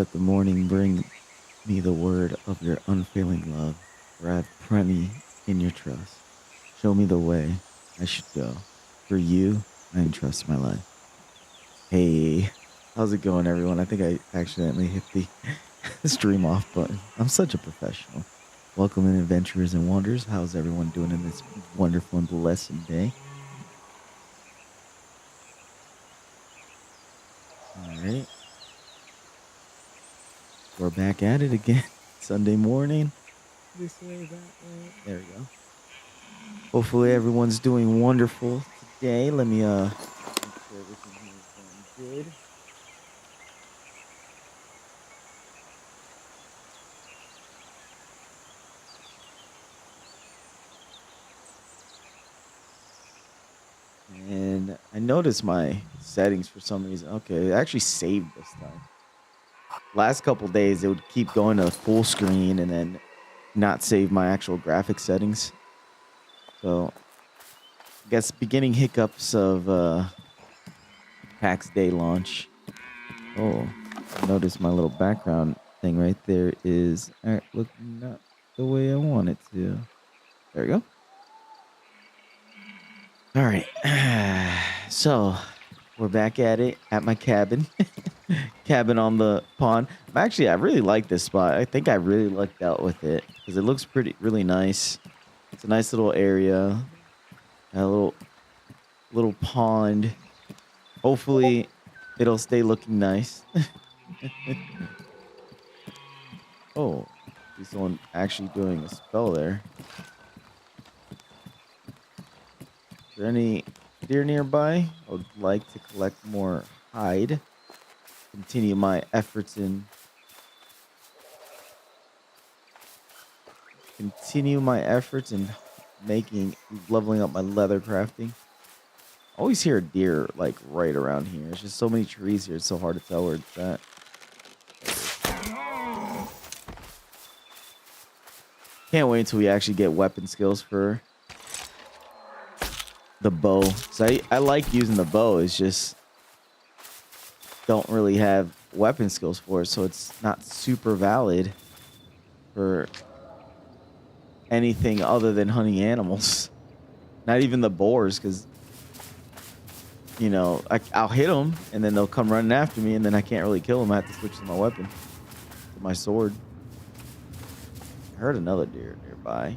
Let the morning bring me the word of your unfailing love, for I have plenty in your trust. Show me the way I should go. For you, I entrust my life. Hey, how's it going, everyone? I think I accidentally hit the stream off button. I'm such a professional. Welcome in, adventurers and wanderers. How's everyone doing in this wonderful and blessed day? All right. We're back at it again. Sunday morning. This way, that way. There we go. Hopefully everyone's doing wonderful today. Let me make sure everything here is going good. And I noticed my settings for some reason. Okay, it actually saved this time. Last couple days, it would keep going to full screen and then not save my actual graphic settings. So, I guess beginning hiccups of Pax Day launch. Oh, notice my little background thing right there is looking not the way I want it to. There we go. All right. So, we're back at it at my cabin. Cabin on the pond. Actually, I really like this spot. I think I really lucked out with it because it looks really nice. It's a nice little area. A little pond. Hopefully, it'll stay looking nice. Oh, there's someone actually doing a spell there. Is there any deer nearby? I would like to collect more hide. Continue my efforts in leveling up my leather crafting. I always hear a deer like right around here. There's just so many trees here. It's so hard to tell where it's at. Can't wait until we actually get weapon skills for the bow. So I like using the bow. It's just don't really have weapon skills for it, so it's not super valid for anything other than hunting animals. Not even the boars, because you know I'll hit them and then they'll come running after me, and then I can't really kill them. I have to switch to my weapon, to my sword. I heard another deer nearby.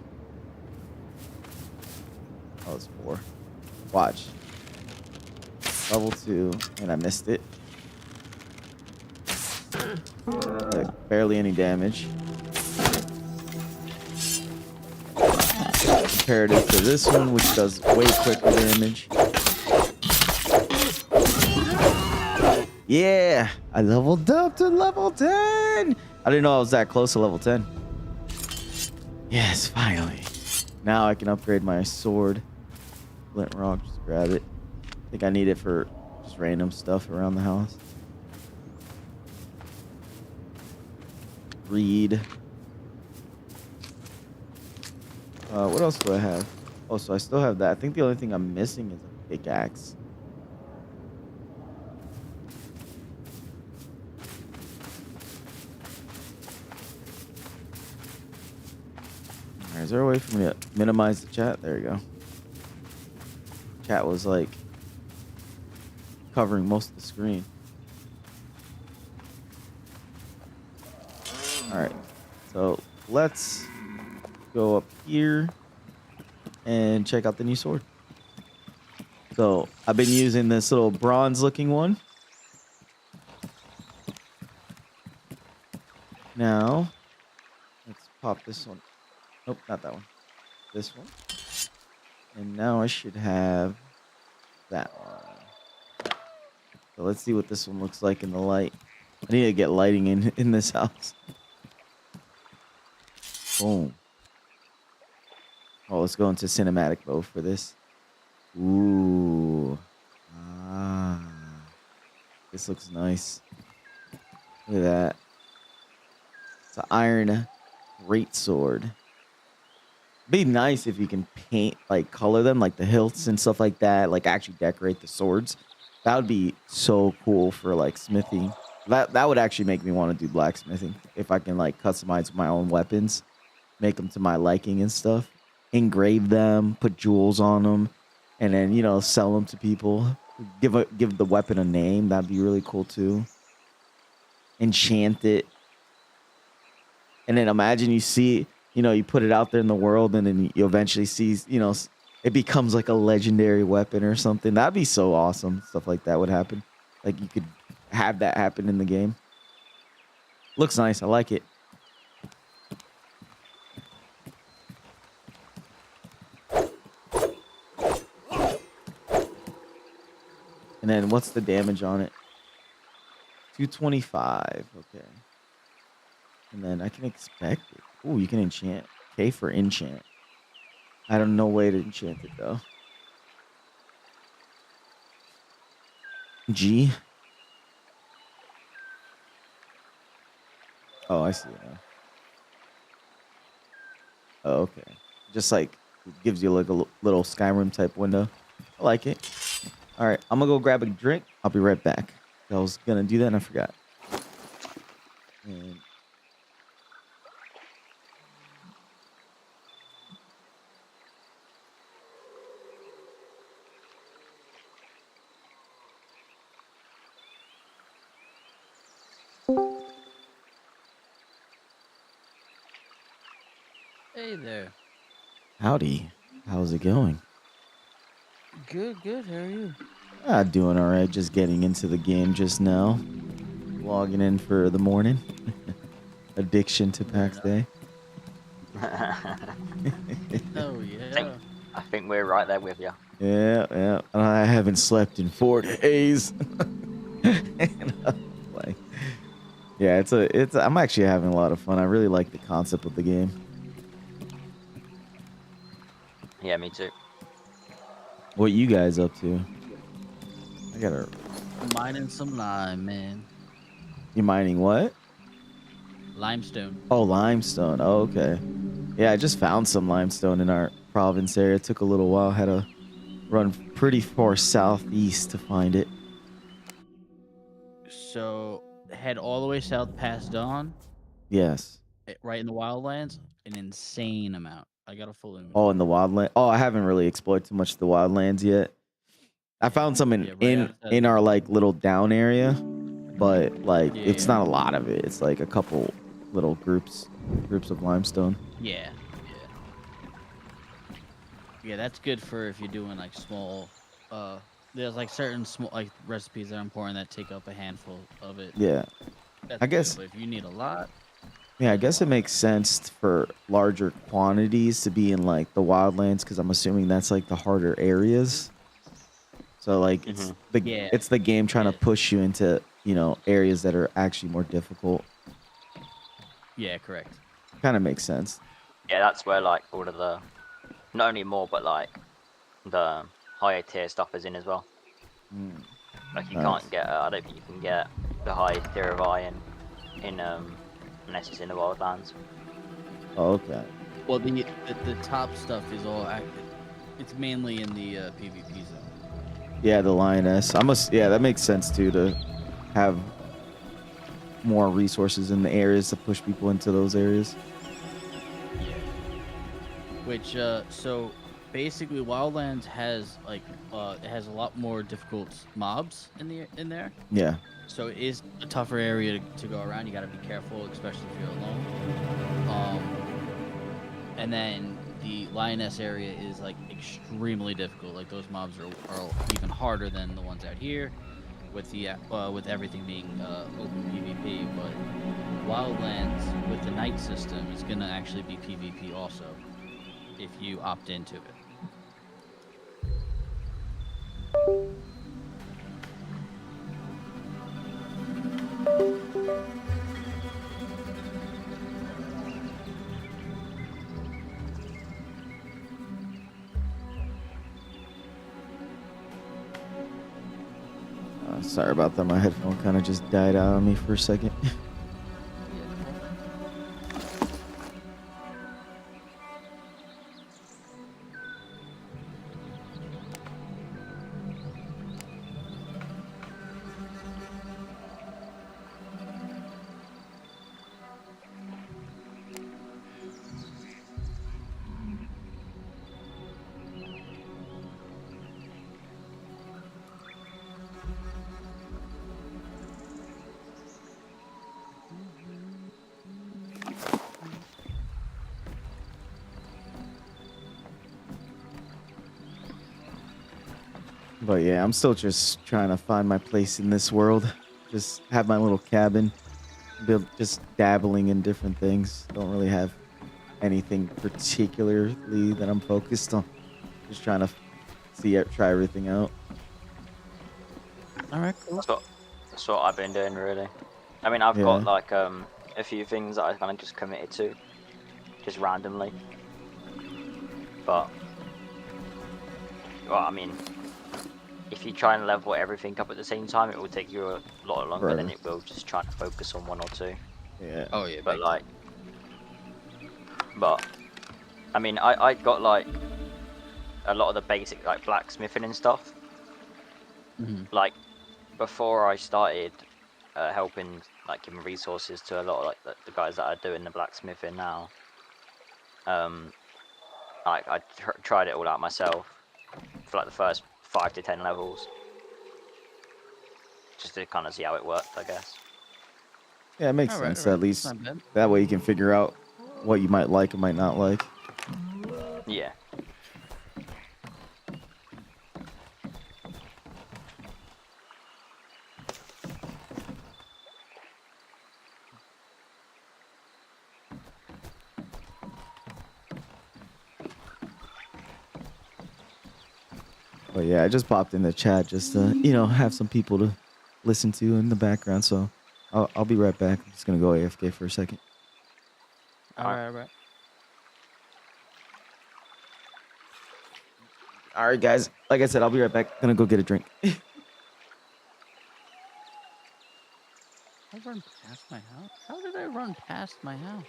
Oh, it's 4. Watch. Level 2, and I missed it. Like, barely any damage. Comparative to this one, which does way quicker damage. Yeah, I leveled up to level 10. I didn't know I was that close to level 10. Yes, finally. Now I can upgrade my sword. Flint rock, just grab it. I think I need it for just random stuff around the house. Reed. What else do I have? Oh, so I still have that. I think the only thing I'm missing is a pickaxe. Is there a way for me to minimize the chat? There you go. Chat was like covering most of the screen. All right, so let's go up here and check out the new sword. So I've been using this little bronze looking one. Now let's pop this one. Nope, not that one. This one. And now I should have that one. So let's see what this one looks like in the light. I need to get lighting in this house. Boom. Oh, let's go into cinematic mode for this. Ooh. Ah. This looks nice. Look at that. It's an iron greatsword. Be nice if you can paint, like color them, like the hilts and stuff like that, like actually decorate the swords. That would be so cool for like smithing. That would actually make me want to do blacksmithing if I can like customize my own weapons, make them to my liking and stuff, engrave them, put jewels on them, and then sell them to people. Give the weapon a name. That'd be really cool too. Enchant it, and then imagine you see, you put it out there in the world, and then you eventually see, it becomes like a legendary weapon or something. That'd be so awesome. Stuff like that would happen. Like you could have that happen in the game. Looks nice. I like it. And then what's the damage on it? 225. Okay. And then I can expect it. Oh, you can enchant. K for enchant. I don't know way to enchant it though. G. Oh, I see it now. Oh, okay. Just like it gives you like a little Skyrim type window. I like it. All right, I'm gonna go grab a drink. I'll be right back. I was gonna do that and I forgot. And Hey there. howdy. How's it going? Good, good. How are you? Doing all right. Just getting into the game just now. Logging in for the morning. Addiction to Fair Pax Day. Oh, yeah. I think we're right there with you. Yeah. I haven't slept in 4 days. Like, yeah, it's. I'm actually having a lot of fun. I really like the concept of the game. Yeah, me too. What you guys up to? I gotta. Mining some lime, man. You mining what? Limestone. Oh, limestone. Oh, okay. Yeah, I just found some limestone in our province area. It took a little while. Had to run pretty far southeast to find it. So, head all the way south past Dawn, Yes. right in the wildlands. An insane amount. I got a full image. Oh, in the wildland. Oh, I haven't really explored too much of the wildlands yet. I found some in our like little down area, but like it's not a lot of it. It's like a couple little groups of limestone. Yeah. Yeah, that's good for if you're doing like small. There's like certain small like recipes that are important that take up a handful of it. Yeah. That's I guess. good, but if you need a lot. Yeah, I guess it makes sense for larger quantities to be in like the wildlands because I'm assuming that's like the harder areas. So like it's the game trying to push you into areas that are actually more difficult. Yeah, correct. Kind of makes sense. Yeah, that's where like all of the not only more but like the higher tier stuff is in as well. Like you can't get. I don't think you can get the highest tier of iron in unless it's in the wildlands. Oh, okay. Well, the top stuff is all active. It's mainly in the PvP zone. Yeah, the lioness. Yeah, that makes sense too to have more resources in the areas to push people into those areas. Yeah. Which so basically Wildlands has like it has a lot more difficult mobs in there. Yeah. So it is a tougher area to go around. You got to be careful, especially if you're alone. And then the lioness area is like extremely difficult. Like those mobs are even harder than the ones out here, with the with everything being open PvP. But Wildlands with the night system is gonna actually be PvP also, if you opt into it. Sorry about that. My headphone kind of just died out on me for a second. But yeah, I'm still just trying to find my place in this world. Just have my little cabin, build, just dabbling in different things. Don't really have anything particularly that I'm focused on. Just trying to try everything out. All right, cool. That's what I've been doing really. I mean, I've got Yeah. like a few things that I kind of just committed to, just randomly. But well, I mean, if you try and level everything up at the same time, it will take you a lot longer than Forever. it will just trying to focus on one or two. Yeah. Oh yeah, But big like, but I mean, I got like a lot of the basic like blacksmithing and stuff. time. Like before I started helping, like giving resources to a lot of like the guys that are doing the blacksmithing now. I tried it all out myself for like the first 5 to 10 levels, just to kind of see how it worked, I guess. Yeah, it makes All right, sense. all right. At least Not bad. that way you can figure out what you might like and might not like. Yeah. But yeah, I just popped in the chat just to, have some people to listen to in the background. So I'll be right back. I'm just gonna go AFK for a second. All right, all right. All right, guys. Like I said, I'll be right back. Gonna go get a drink. I run past my house. How did I run past my house?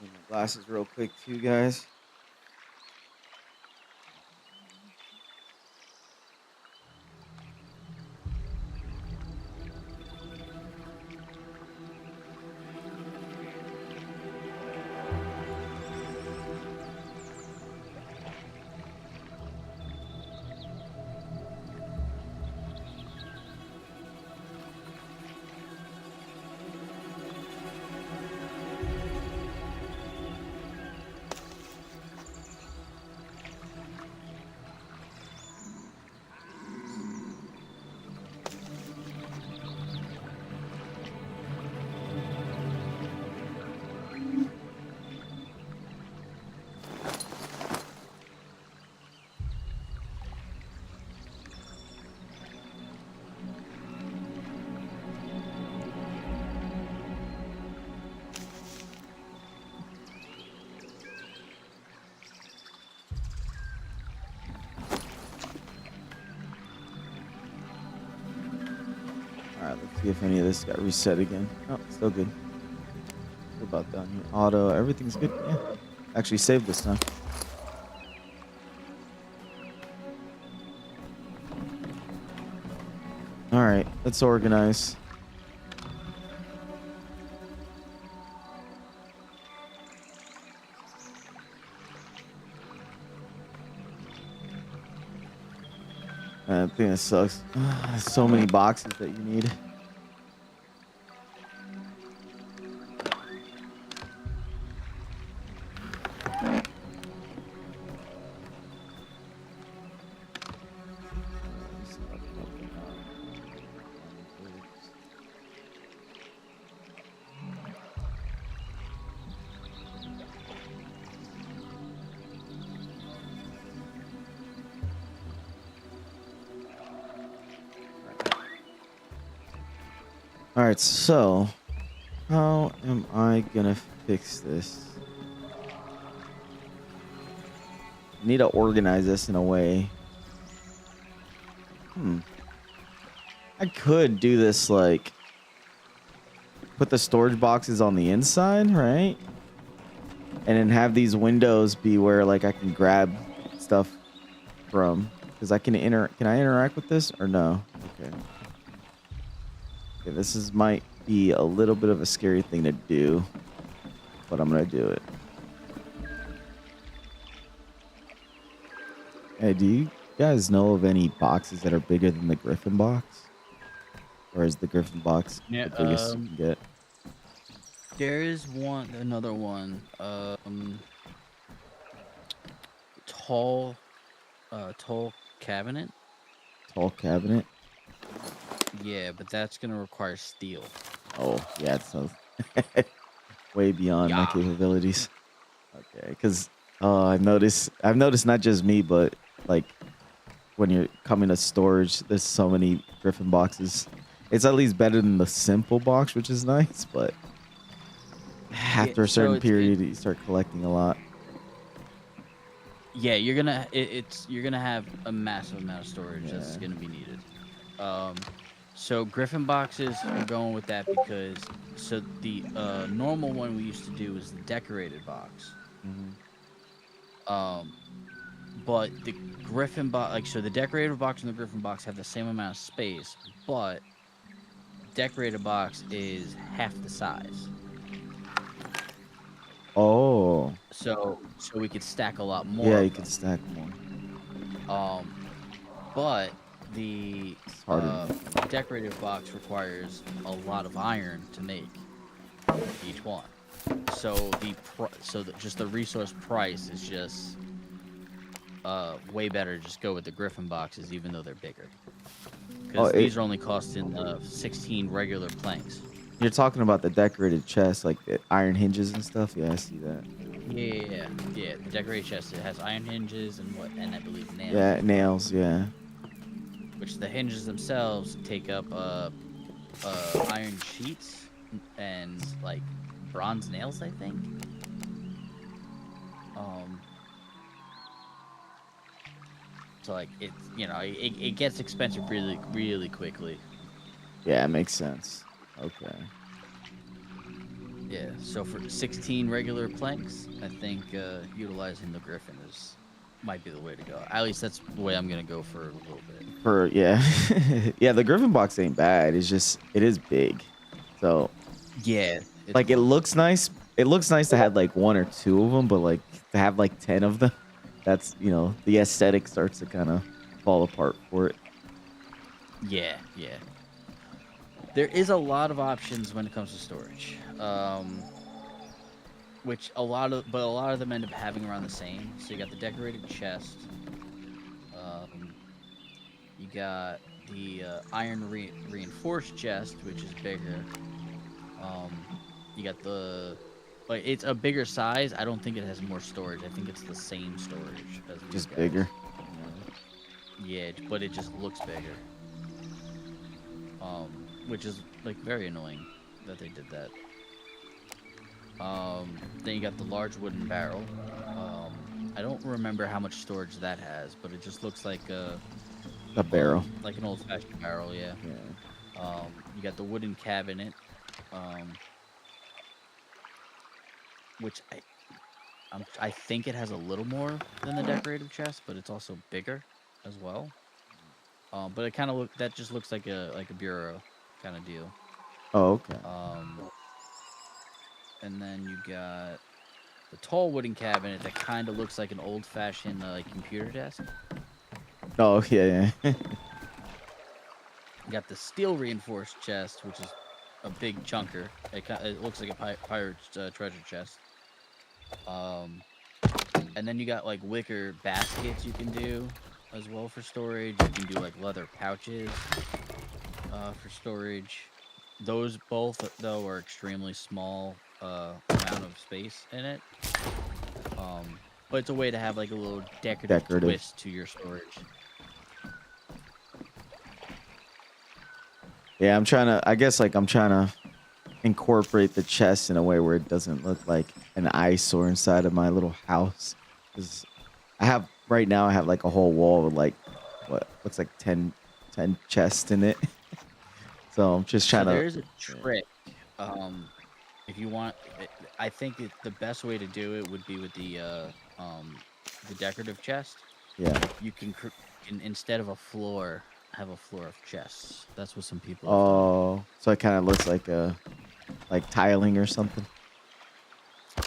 Get my glasses real quick, too, guys. All right, let's see if any of this got reset again. Oh, still good. What about down here? Auto, everything's good. Yeah, actually saved this time. All right, let's organize. I think that sucks. So many boxes that you need. All right, so how am I gonna fix this? need to organize this in a way. I could do this like put the storage boxes on the inside, right? And then have these windows be where like I can grab stuff from, because I can can I interact with this or no? Okay. Okay, this is might be a little bit of a scary thing to do, but I'm gonna do it. Hey, do you guys know of any boxes that are bigger than the Griffin box? Or is the Griffin box Yeah, the biggest you can get? There is another one. Tall cabinet. Tall cabinet? Yeah, but that's gonna require steel. Oh, yeah, it sounds way beyond my Yeah. capabilities. Okay, because I've noticed not just me, but like when you're coming to storage, there's so many Griffin boxes. It's at least better than the simple box, which is nice, but after a so certain it's- period, you start collecting a lot. Yeah, you're gonna you're gonna have a massive amount of storage that's Yeah. gonna be needed. So Griffin boxes are going with that because the normal one we used to do is the decorated box. But the Griffin box, so the decorated box and the Griffin box have the same amount of space, but decorated box is half the size. Oh, So we could stack a lot more. yeah, of you them. can stack more. But the It's harder. decorative box requires a lot of iron to make each one. So just the resource price is just way better. Just go with the Griffin boxes, even though they're bigger. Because these are only costing 16 regular planks. You're talking about the decorated chest, like the iron hinges and stuff. Yeah, I see that. Yeah. The decorated chest, it has iron hinges and I believe nails. Yeah, nails. Yeah. Which the hinges themselves take up iron sheets and like bronze nails, I think. So like it's it gets expensive really quickly. Yeah, it makes sense. Okay. Yeah. So for 16 regular planks, I think utilizing the Griffin might be the way to go. At least that's the way I'm gonna go for a little bit. Yeah, the Griffin box ain't bad. It's just it is big, so Yeah. like it looks nice. It looks nice to have like one or two of them, but like to have like 10 of them, that's the aesthetic starts to kind of fall apart for it. Yeah. There is a lot of options when it comes to storage. Which a lot of them end up having around the same. So you got the decorated chest. You got the iron reinforced chest, which is bigger. You got but it's a bigger size. I don't think it has more storage. I think it's the same storage as these Just guys. bigger. Yeah, but it just looks bigger. Which is like very annoying that they did that. Then you got the large wooden barrel. I don't remember how much storage that has, but it just looks like A barrel. like an old-fashioned barrel. Yeah. Yeah. You got the wooden cabinet, which I think it has a little more than the decorative chest, but it's also bigger as well. But it kind of just looks like a bureau kind of deal. Oh, okay. And then you got the tall wooden cabinet that kind of looks like an old-fashioned like computer desk. Oh, yeah. You got the steel reinforced chest, which is a big chunker. It looks like a pirate's treasure chest. And then you got like wicker baskets you can do as well for storage. You can do like leather pouches for storage. Those both though are extremely small amount of space in it. But it's a way to have like a little decorative twist to your storage. Yeah, I'm trying to incorporate the chest in a way where it doesn't look like an eyesore inside of my little house. 'Cause I have right now. I have like a whole wall with like what looks like 10 chests in it. So I'm just So trying to. there's a trick. If you want, I think the best way to do it would be with the decorative chest. Yeah. You can instead of a floor, have a floor of chests. That's what some people have done. Oh, so it kind of looks like tiling or something.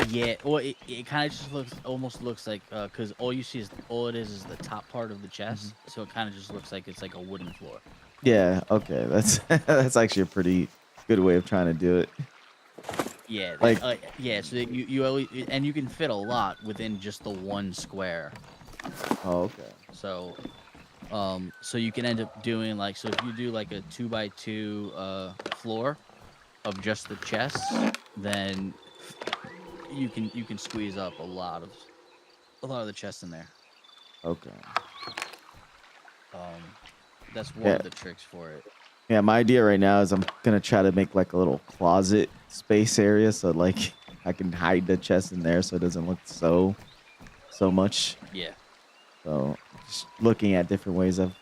Yeah, well, it kind of just almost looks like because all it is the top part of the Hmm. chest, so it kind of just looks like it's like a wooden floor. Yeah. Okay. That's that's actually a pretty good way of trying to do it. Yeah, Like, yeah. So that you always, and you can fit a lot within just the one square. oh, okay. So you can end up doing like so if you do like a 2x2 floor of just the chests, then you can squeeze up a lot of the chests in there. Okay. Um, that's one Yeah. of the tricks for it. Yeah. My idea right now is I'm gonna try to make like a little closet space area so like I can hide the chest in there so it doesn't look so much. Yeah. So just looking at different ways of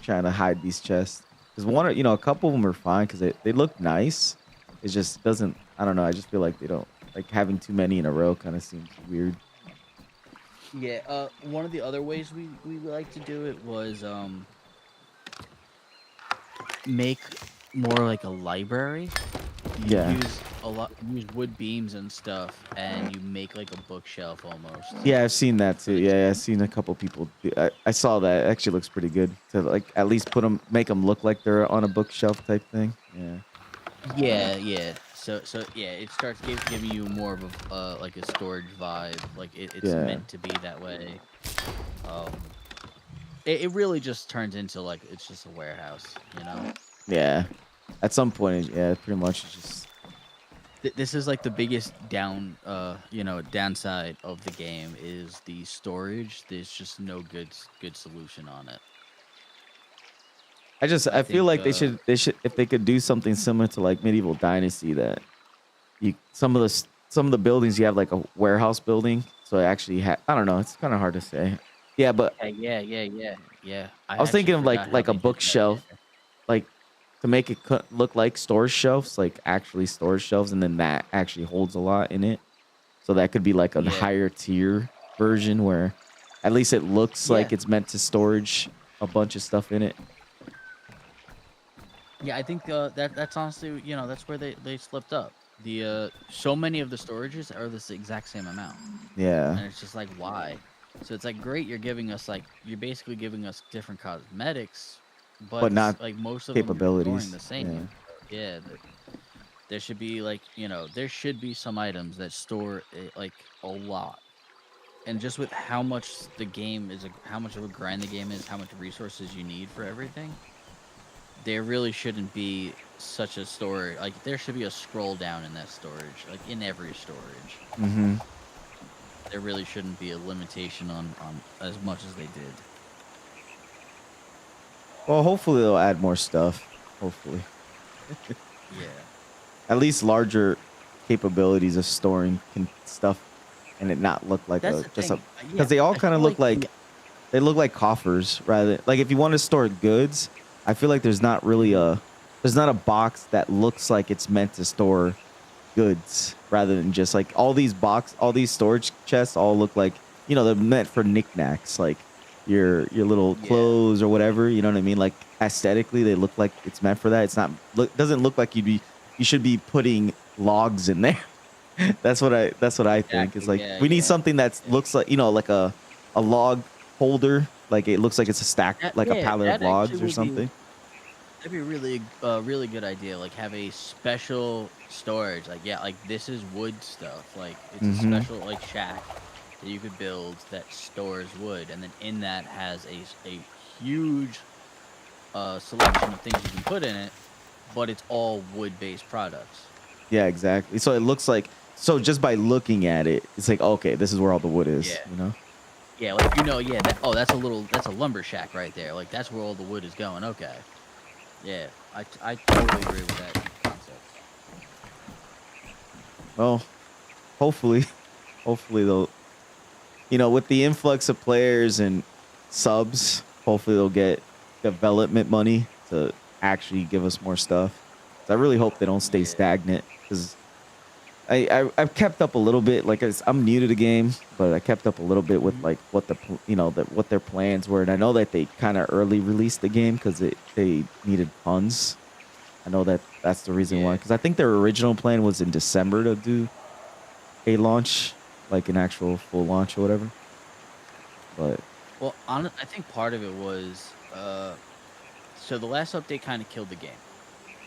trying to hide these chests. Because a couple of them are fine because they look nice. It just doesn't. I don't know. I just feel like they don't like having too many in a row. Kind of seems weird. Yeah. One of the other ways we like to do it was make more like a library. You Yeah. use wood beams and stuff, and you make like a bookshelf almost. Yeah, I've seen that For too. the Yeah, I've game. seen a couple people. I saw that. It actually looks pretty good to like at least make them look like they're on a bookshelf type thing. Yeah. Yeah, yeah. So yeah, it starts giving you more of a like a storage vibe. Like it's Yeah. meant to be that way. Um, it really just turns into like it's just a warehouse, you know. Yeah. At some point, yeah, pretty much it's just. This is like the biggest downside of the game is the storage. There's just no good solution on it. I I feel think like they should if they could do something similar to like medieval dynasty that some of the buildings you have like a warehouse building so it actually I don't know, it's kind of hard to say. Yeah, but yeah. I I was actually thinking of forgot how like a they did that. bookshelf, like to make it look like storage shelves, like actually storage shelves, and then that actually holds a lot in it. So that could be like a Yeah, higher tier version where at least it looks yeah, like it's meant to storage a bunch of stuff in it. yeah. I think that's honestly that's where they slipped up. The so many of the storages are this exact same amount, Yeah, and it's just like why? So it's like great you're basically giving us different cosmetics, but but not like most of them are storing capabilities. the same. Yeah. Yeah, there should be like there should be some items that store like a lot, and just with how much the game is, how much of a grind the game is, how much resources you need for everything, there really shouldn't be such a storage. Like there should be a scroll down in that storage, like in every storage. Mm-hmm. There really shouldn't be a limitation on as much as they did. Well, hopefully they'll add more stuff. Hopefully, Yeah, at least larger capabilities of storing stuff, and it not look like that's a the just a thing. Yeah, because they all I kind of feel look like like they look like coffers rather like if you want to store goods. I feel like there's not a box that looks like it's meant to store goods rather than just like all these storage chests all look like they're meant for knickknacks like your little yeah, clothes or whatever, you know what I mean, like aesthetically they look like it's meant for that. It's not doesn't look like you should be putting logs in there. That's what I think. It's exactly. like Yeah, we need yeah, something that yeah. looks like like a log holder, like it looks like it's a stack, like a pallet of That actually logs or would be something. that'd be really good idea. Like have a special storage. Like yeah, like this is wood stuff. Like it's a Mm-hmm. special like shack that you could build that stores wood, and then in that has a huge selection of things you can put in it, but it's all wood based products. Yeah, exactly. So it looks like so just by looking at it, it's like okay, this is where all the wood is. Yeah. You know? Yeah, like yeah, that's a lumber shack right there. Like that's where all the wood is going. Okay. Yeah, I totally agree with that concept. Well, hopefully, hopefully they'll. with the influx of players and subs, hopefully they'll get development money to actually give us more stuff. So I really hope they don't stay stagnant, because I've kept up a little bit. Like, I'm new to the game, but I kept up a little bit with like what what their plans were, and I know that they kind of early released the game because they needed funds. I know that's the reason why, because I think their original plan was in December to do a launch, like an actual full launch or whatever. But Well, I think part of it was so the last update kind of killed the game,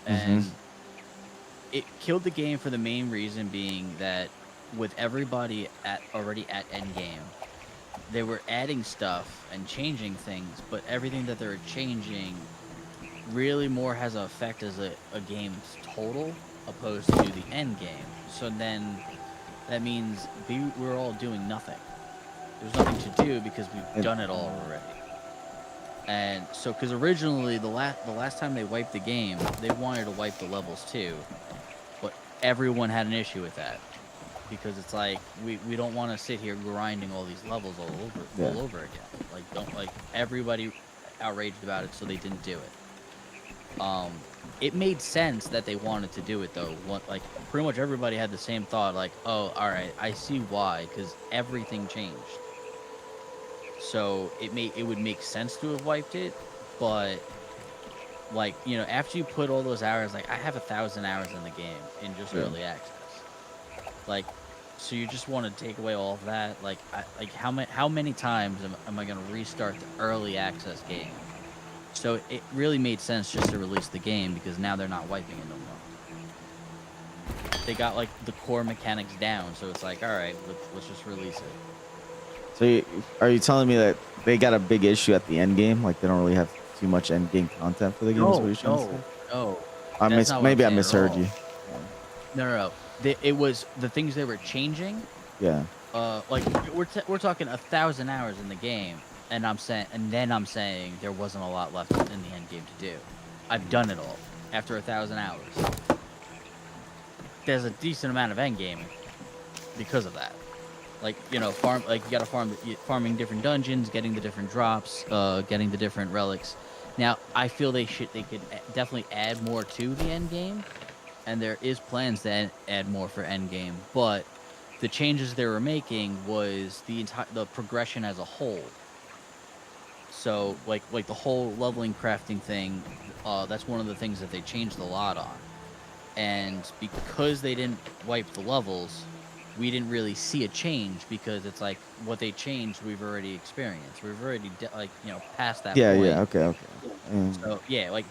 and it killed the game for the main reason being that with everybody already at end game, they were adding stuff and changing things, but everything that they were changing really more has an effect as a game's total opposed to the end game. So then that means we're all doing nothing. There's nothing to do because we've done it all already. And so, because originally the last time they wiped the game, they wanted to wipe the levels too, but everyone had an issue with that, because it's like we don't want to sit here grinding all these levels all over again. Like everybody outraged about it, so they didn't do it. It made sense that they wanted to do it though. Like pretty much everybody had the same thought. Like, oh, all right, I see why, because everything changed. So it would make sense to have wiped it, but like after you put all those hours, like I have 1,000 hours in the game in just early access. Like, so you just want to take away all of that? Like, how many times am I going to restart the early access game? So it really made sense just to release the game, because now they're not wiping it no more. They got like the core mechanics down, so it's like, all right, let's just release it. So are you telling me that they got a big issue at the end game? Like they don't really have too much end game content for the game? No. Maybe I misheard you. No. It was the things they were changing. Yeah. Like we're talking 1,000 hours in the game. And I'm saying there wasn't a lot left in the end game to do. I've done it all after 1,000 hours. There's a decent amount of end game because of that. Like you gotta farming different dungeons, getting the different drops, getting the different relics. Now I feel they could definitely add more to the end game, and there is plans to add more for end game. But the changes they were making was the progression as a whole. So, like the whole leveling crafting thing, that's one of the things that they changed a lot on. And because they didn't wipe the levels, we didn't really see a change, because it's like what they changed we've already experienced. We've already past that point. Yeah, okay. So, yeah, like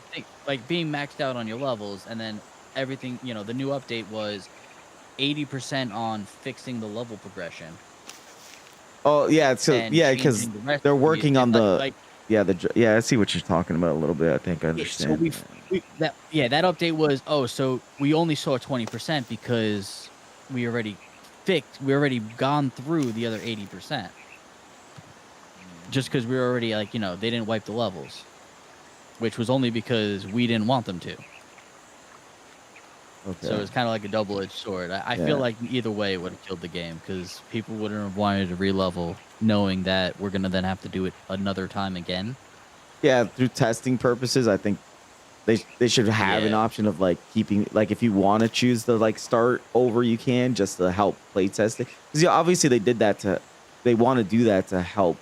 being maxed out on your levels, and then everything, the new update was 80% on fixing the level progression. Oh yeah, because they're working on the I see what you're talking about a little bit. I think I understand. So that update was so we only saw 20% because we already gone through the other 80%. Just because we were already they didn't wipe the levels, which was only because we didn't want them to. Okay. So it's kind of like a double-edged sword. I feel like either way it would have killed the game, because people wouldn't have wanted to re-level knowing that we're going to then have to do it another time again. Yeah, through testing purposes, I think they should have an option of keeping, if you want to choose to start over, you can, just to help play test it. Because obviously they want to do that to help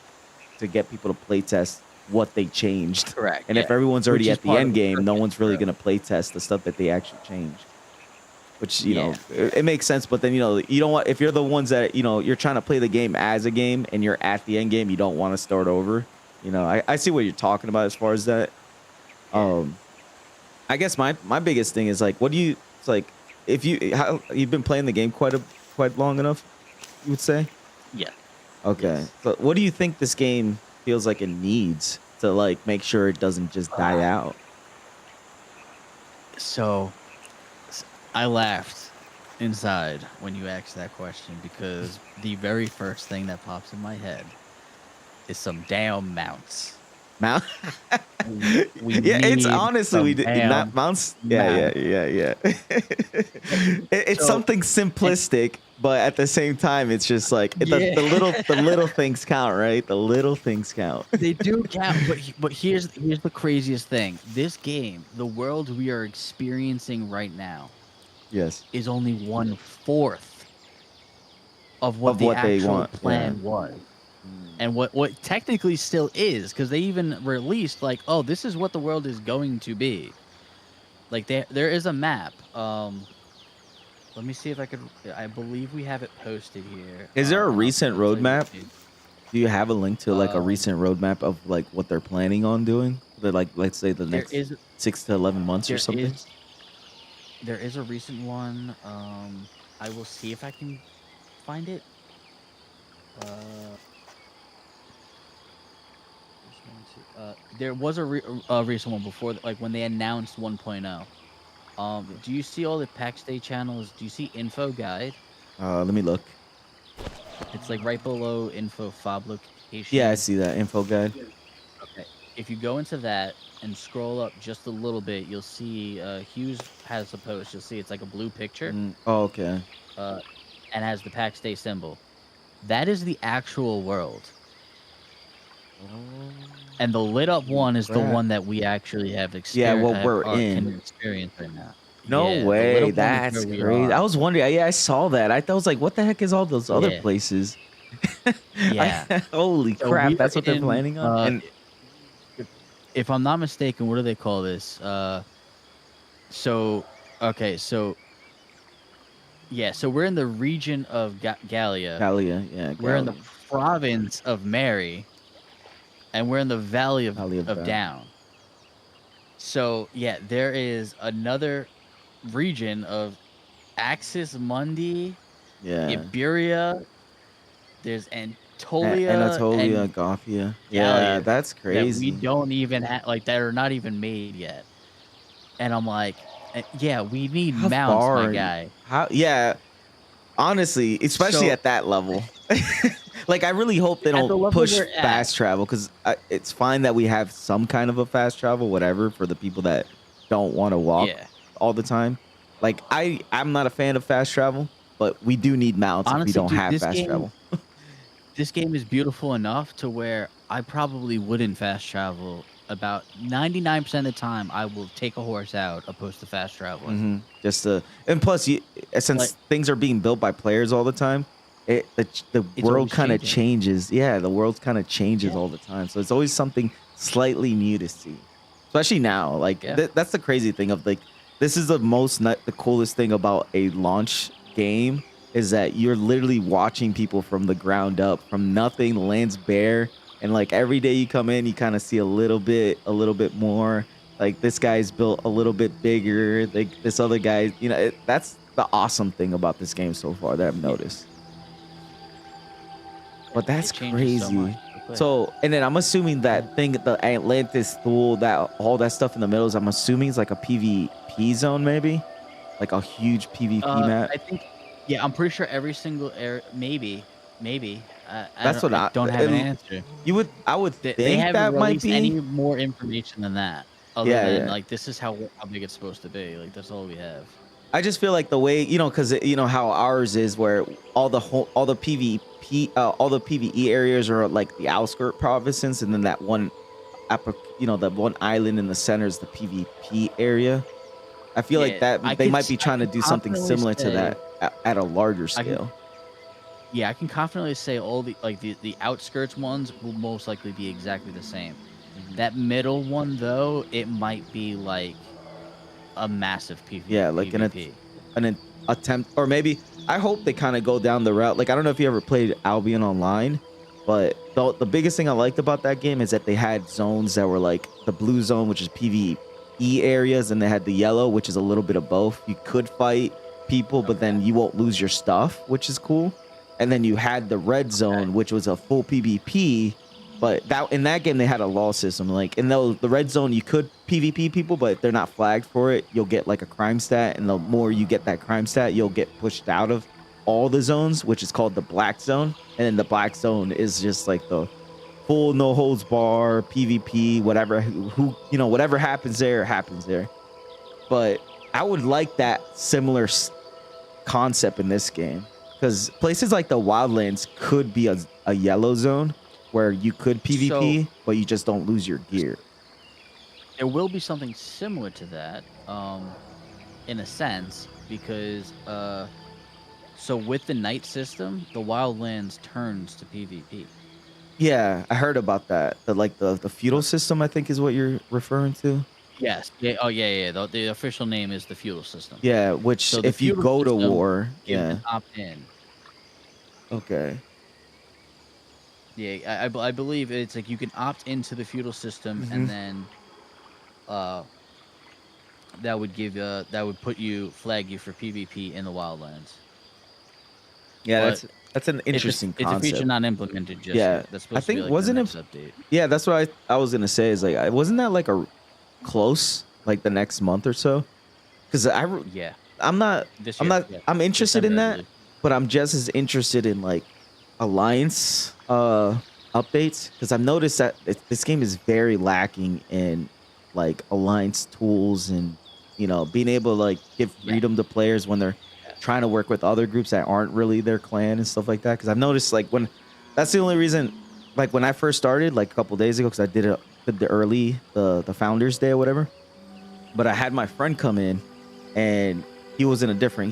to get people to play test what they changed. Correct. And if everyone's already at the end game, no one's really going to play test the stuff that they actually changed. Which, it makes sense, but then, you don't want, if you're the ones that, you're trying to play the game as a game and you're at the end game, you don't want to start over. I see what you're talking about as far as that. I guess my biggest thing is if you've been playing the game quite long enough, you would say? Yeah. Okay. Yes. So what do you think this game feels like it needs to make sure it doesn't just die out? So I laughed inside when you asked that question, because the very first thing that pops in my head is some damn mounts. Mount? It's honestly we did not mounts. Yeah. It's something simplistic but at the same time, it's just like Yeah. the little things count, right? The little things count. They do count, but here's the craziest thing. This game, the world we are experiencing right now, Yes. is only 1/4 of what Of the what they actual want, plan was. And what technically still is, because they even released like, oh, this is what the world is going to be. Like there is a map. Let me see if I could. I believe we have it posted here. Is there a I'll recent tell you roadmap? what, dude. Do you have a link to like a Um, recent roadmap of like what they're planning on doing? The, like, let's say the There next is 6 to 11 months or there something. is there is a recent one. I will see if I can find it. Uh, there was a recent one before, like when they announced 1.0. Do you see all the Pax Day channels? Do you see info guide? Let me look. It's like right below info fob location. Yeah, I see that info guide. Okay. If you go into that and scroll up just a little bit, you'll see Hughes has a post. You'll see it's like a blue picture, Oh, okay. and has the Pax Day symbol. That is the actual world. And the lit up one is the crap. one that we actually have Yeah, experienced. what we're in. Can experience right now. No Yeah, the lit way. up one is That's where we crazy. I are. was wondering. Yeah, I saw that. I was like, what the heck is all those other Yeah. places? Yeah. Holy So crap. we That's are what they're in, planning on. And if I'm not mistaken, what do they call this? Okay, so yeah, so we're in the region of Gallia. Gallia, yeah. We're in the Gallia. province of Mary, and we're in the Valley of Down. Down. So yeah, there is another region of Axis Mundi, Yeah. Iberia. There's Anatolia, Anatolia, and Gothia. Yeah, Gallia that's that crazy. we don't even like that are not even made yet. And I'm like, yeah, we need How mounts, far my are you? guy. Yeah, honestly, especially So- at that level. Like, I really hope they At the don't level push we're at. fast travel, because it's fine that we have some kind of a fast travel, whatever, for the people that don't want to walk Yeah. all the time. Like, I'm not a fan of fast travel, but we do need mounts if we Honestly, don't dude, have this fast game- travel. This game is beautiful enough to where I probably wouldn't fast travel. About 99% of the time, I will take a horse out opposed to fast traveling. Just and plus, since Like- things are being built by players all the time, the It's world always kind of changing. changes. Yeah, the world kind of changes Yeah. all the time, so it's always something slightly new to see. Especially now, like Yeah. that's the crazy thing of like this is the coolest thing about a launch game is that you're literally watching people from the ground up, from nothing, the land's bare, and like every day you come in, you kind of see a little bit more. Like this guy's built a little bit bigger. Like this other guy, that's the awesome thing about this game so far that I've noticed. But that's It changes so crazy. much so quick. So, and then I'm assuming that thing, the Atlantis Thule, that all that stuff in the middle is, I'm assuming it's like a PvP zone, maybe, like a huge PvP map. I think, yeah, I'm pretty sure every single area, maybe. That's what I don't have an answer. I would They think haven't that might released be. any more information than that. Other Yeah, than yeah. like this is how big it's supposed to be. Like that's all we have. I just feel like the way, because how ours is, where all the PvP, all the PvE areas are like the outskirt provinces, and then that one, the one island in the center is the PvP area. I feel like Yeah, that they might be trying to do something similar to that at a larger scale. Yeah, I can confidently say all the outskirts ones will most likely be exactly the same. That middle one though, it might be like a massive PvP. Yeah, like PvP. an attempt, or maybe I hope they kind of go down the route. Like, I don't know if you ever played Albion Online, but the biggest thing I liked about that game is that they had zones that were like the blue zone, which is PvE areas, and they had the yellow, which is a little bit of both. You could fight people, but then you won't lose your stuff, which is cool. And then you had the red zone, which was a full PvP. But in that game, they had a law system. Like, in the red zone, you could PvP people, but if they're not flagged for it, you'll get like a crime stat. And the more you get that crime stat, you'll get pushed out of all the zones, which is called the black zone. And then the black zone is just like the full no holds bar PvP, whatever. Whatever happens there, happens there. But I would like that similar concept in this game. Because places like the Wildlands could be a yellow zone where you could PvP, but you just don't lose your gear. There will be something similar to that, in a sense, because so with the night system, the Wildlands turns to PvP. Yeah, I heard about that. The feudal system, I think, is what you're referring to. Yes. Yeah. Oh, yeah, yeah. The official name is the feudal system. Yeah, which So the if you feudal go to system war, gives yeah. an opt-in. Okay. Yeah, I believe it's like you can opt into the feudal system, and then that would put you flag you for PvP in the Wildlands. Yeah, But that's an interesting it's a feature concept. not implemented just Yeah, yet. That's I supposed to be think like the wasn't next it? update. Yeah, that's what I was gonna say. Is like, wasn't that like a close like the next month or so? Because Yeah, I'm not this I'm year. not Yeah. I'm interested in December, I that, believe. but I'm just as interested in like alliance updates because I've noticed that this game is very lacking in like alliance tools and being able to like give Yeah. freedom to players when they're trying to work with other groups that aren't really their clan and stuff like that. Because I've noticed like when that's the only reason like when I first started like a couple days ago because I did the Founders Day or whatever, but I had my friend come in and he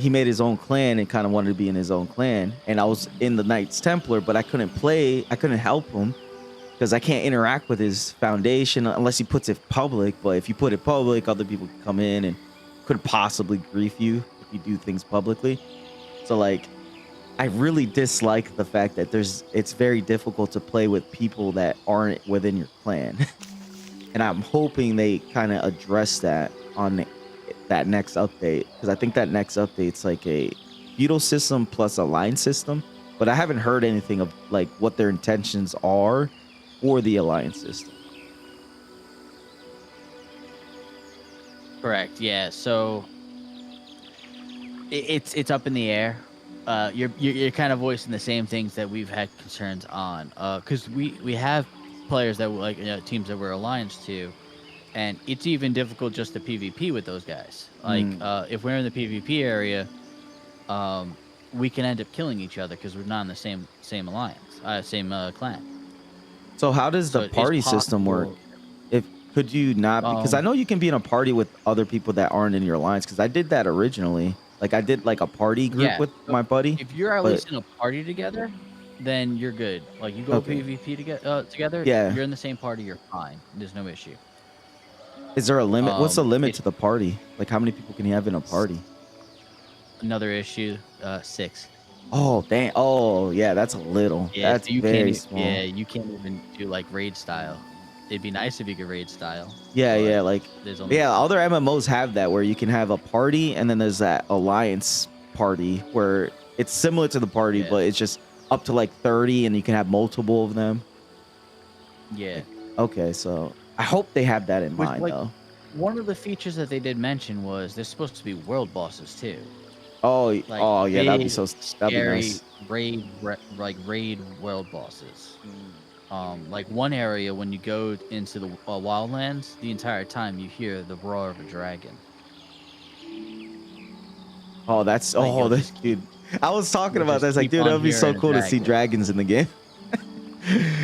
made his own clan and kind of wanted to be in his own clan. And I was in the Knights Templar, but I couldn't help him because I can't interact with his foundation unless he puts it public. But if you put it public, other people can come in and could possibly grief you if you do things publicly. So like, I really dislike the fact that it's very difficult to play with people that aren't within your clan. And I'm hoping they kind of address that on that next update, because I think that next update's like a feudal system plus a line system, but I haven't heard anything of like what their intentions are for the alliance system. Correct. Yeah. So it's up in the air. You're kind of voicing the same things that we've had concerns on. Because we have players that like teams that we're alliance to, and it's even difficult just to PvP with those guys. Like if we're in the PvP area, we can end up killing each other because we're not in the same alliance, same clan. So how does So the it's party system work? possible- If could you not, because I know you can be in a party with other people that aren't in your alliance, because I did that originally. Like I did like a party group Yeah, with so my buddy. If you're at but- least in a party together, then you're good. Like you go Okay. PvP together, Yeah. you're in the same party, you're fine. There's no issue. Is there a limit? What's the limit it- to the party? Like how many people can you have in a party? Another issue, 6. Oh, dang. Oh, yeah, that's a little. Yeah, That's so you very can't. small. Yeah, you can't even do like raid style. It'd be nice if you could raid style. Yeah, but yeah, like there's only yeah, other MMOs have that where you can have a party and then there's that alliance party where it's similar to the party, Yeah. but it's just up to like 30 and you can have multiple of them. Yeah. Okay, so I hope they have that in Which, mind like, though. One of the features that they did mention was there's supposed to be world bosses too. Oh, Like oh yeah, that'd be big, so that'd be scary nice. raid world bosses. Like one area when you go into the wildlands, the entire time you hear the roar of a dragon. Oh, that's Like, oh, you'll that's just dude. I was talking you'll about just that. It's like, keep dude, on that'd be so hearing a cool to see dragon. dragons in the game.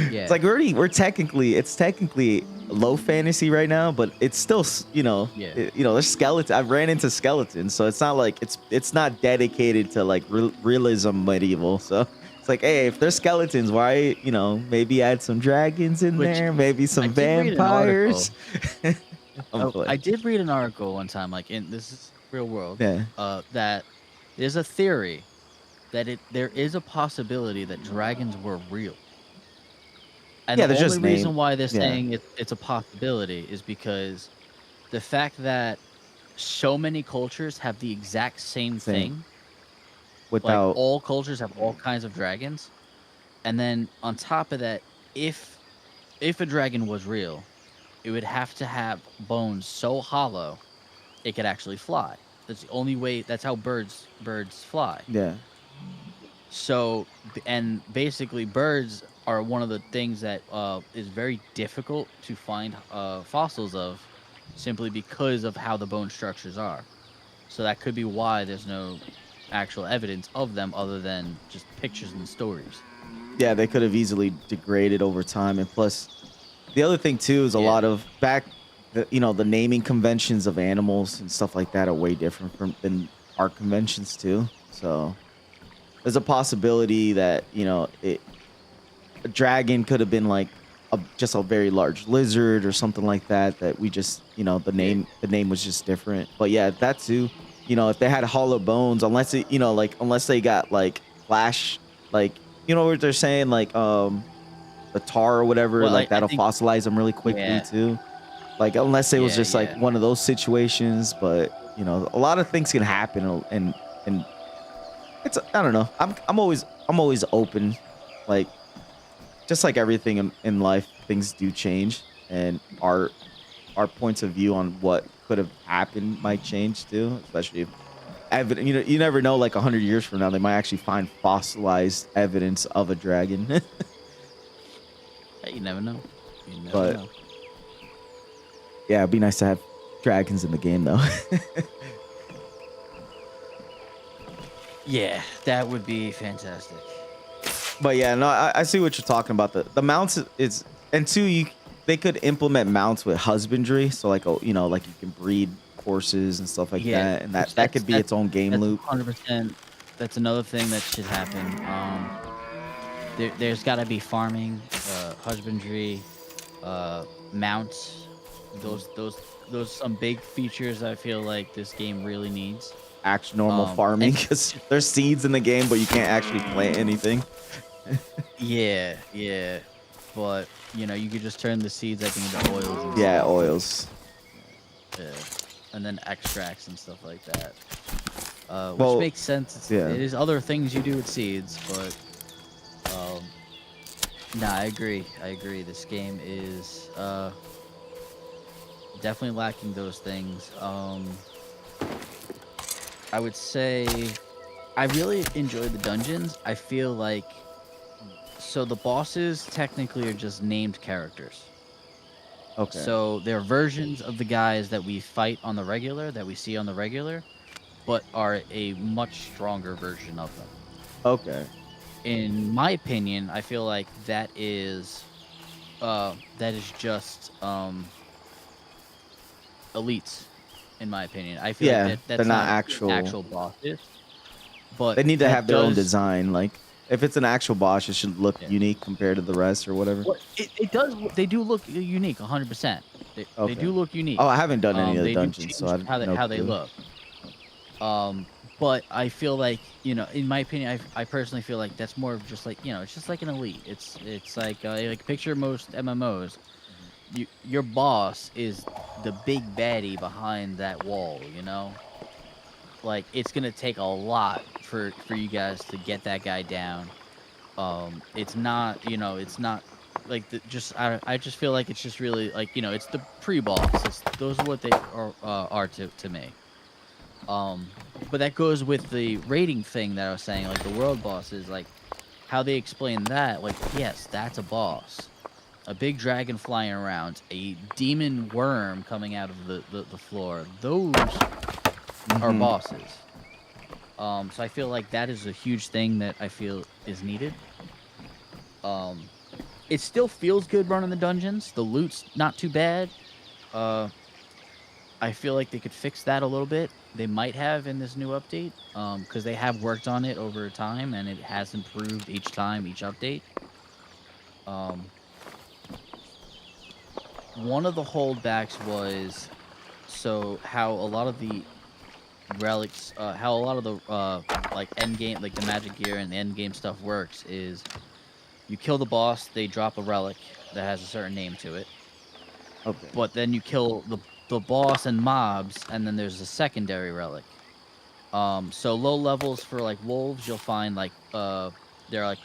Yeah. It's like it's technically low fantasy right now, but it's still Yeah. there's skeletons. I've ran into skeletons, so it's not like it's not dedicated to like realism medieval. So it's like, hey, if there's skeletons, why maybe add some dragons in Which there, maybe I some did read an vampires. I did read an article one time, like this is real world. Yeah. That there's a theory that there is a possibility that dragons were real. And Yeah, the they're only just reason named- why they're yeah. saying it's a possibility is because the fact that so many cultures have the exact same thing. Like Without all cultures have all kinds of dragons, and then on top of that, if a dragon was real, it would have to have bones so hollow it could actually fly. That's the only way. That's how birds fly. yeah. So, and basically, birds are one of the things that is very difficult to find fossils of, simply because of how the bone structures are. So that could be why there's no actual evidence of them other than just pictures and stories. Yeah, they could have easily degraded over time, and plus, the other thing too is a Yeah. lot of the naming conventions of animals and stuff like that are way different than our conventions too. So there's a possibility that a dragon could have been like just a very large lizard or something like that. That we just the name was just different. But yeah, that too. If they had hollow bones, unless they got like flash, like what they're saying, like the tar or whatever, Well, like I that'll think fossilize them really quickly yeah, too. Like unless it was yeah, just like yeah. one of those situations, but a lot of things can happen, and it's I don't know. I'm always open, like just like everything in life, things do change, and our points of view on what could have happened might change too, especially if evidence. You never know. Like 100 years from now, they might actually find fossilized evidence of a dragon. Hey, you never know. You never But know. yeah, it'd be nice to have dragons in the game, though. Yeah, that would be fantastic. But yeah, no, I see what you're talking about. The mounts is and two, they could implement mounts with husbandry, so like like you can breed horses and stuff like Yeah, that, and which that could be its own game that's loop. 100%. That's another thing that should happen. There's got to be farming, husbandry, mounts. Those some big features I feel like this game really needs. Actual normal farming, And because there's seeds in the game, but you can't actually plant anything. yeah, yeah, but you could just turn the seeds I think into oils. And Yeah, stuff. oils. Yeah, and then extracts and stuff like that. Which Well, makes sense. yeah. It is other things you do with seeds, but nah, I agree. This game is definitely lacking those things. I would say I really enjoy the dungeons. I feel like so the bosses technically are just named characters. Okay. So they're versions of the guys that we fight on the regular, that we see on the regular, but are a much stronger version of them. Okay. In my opinion, I feel like that is just elites. In my opinion, I feel Yeah, like that's they're not actual bosses, but They need to that have their own does- design. Like if it's an actual boss, it should look Yeah. unique compared to the rest or whatever. Well, it does. They do look unique, 100%. They Okay. do look unique. Oh, I haven't done any of the They do dungeons, so I change don't know. how they look. But I feel like in my opinion, I personally feel like that's more of just like it's just like an elite. It's like picture most MMOs. Your boss is the big baddie behind that wall. Like it's gonna take a lot for you guys to get that guy down. It's not it's not like I just feel like it's just really like it's the pre-boss. Those are what they are to me. But that goes with the rating thing that I was saying, like the world bosses, like how they explain that. Like yes, that's a boss, a big dragon flying around, a demon worm coming out of the floor. Those are Mhm. bosses. So I feel like that is a huge thing that I feel is needed. It still feels good running the dungeons. The loot's not too bad. I feel like they could fix that a little bit. They might have in this new update, because they have worked on it over time, and it has improved each time, each update. One of the holdbacks was how a lot of the relics, how a lot of the like end game, like the magic gear and the end game stuff works is you kill the boss, they drop a relic that has a certain name to it. Okay. But then you kill the boss and mobs, and then there's a secondary relic. So low levels for like wolves, you'll find like they're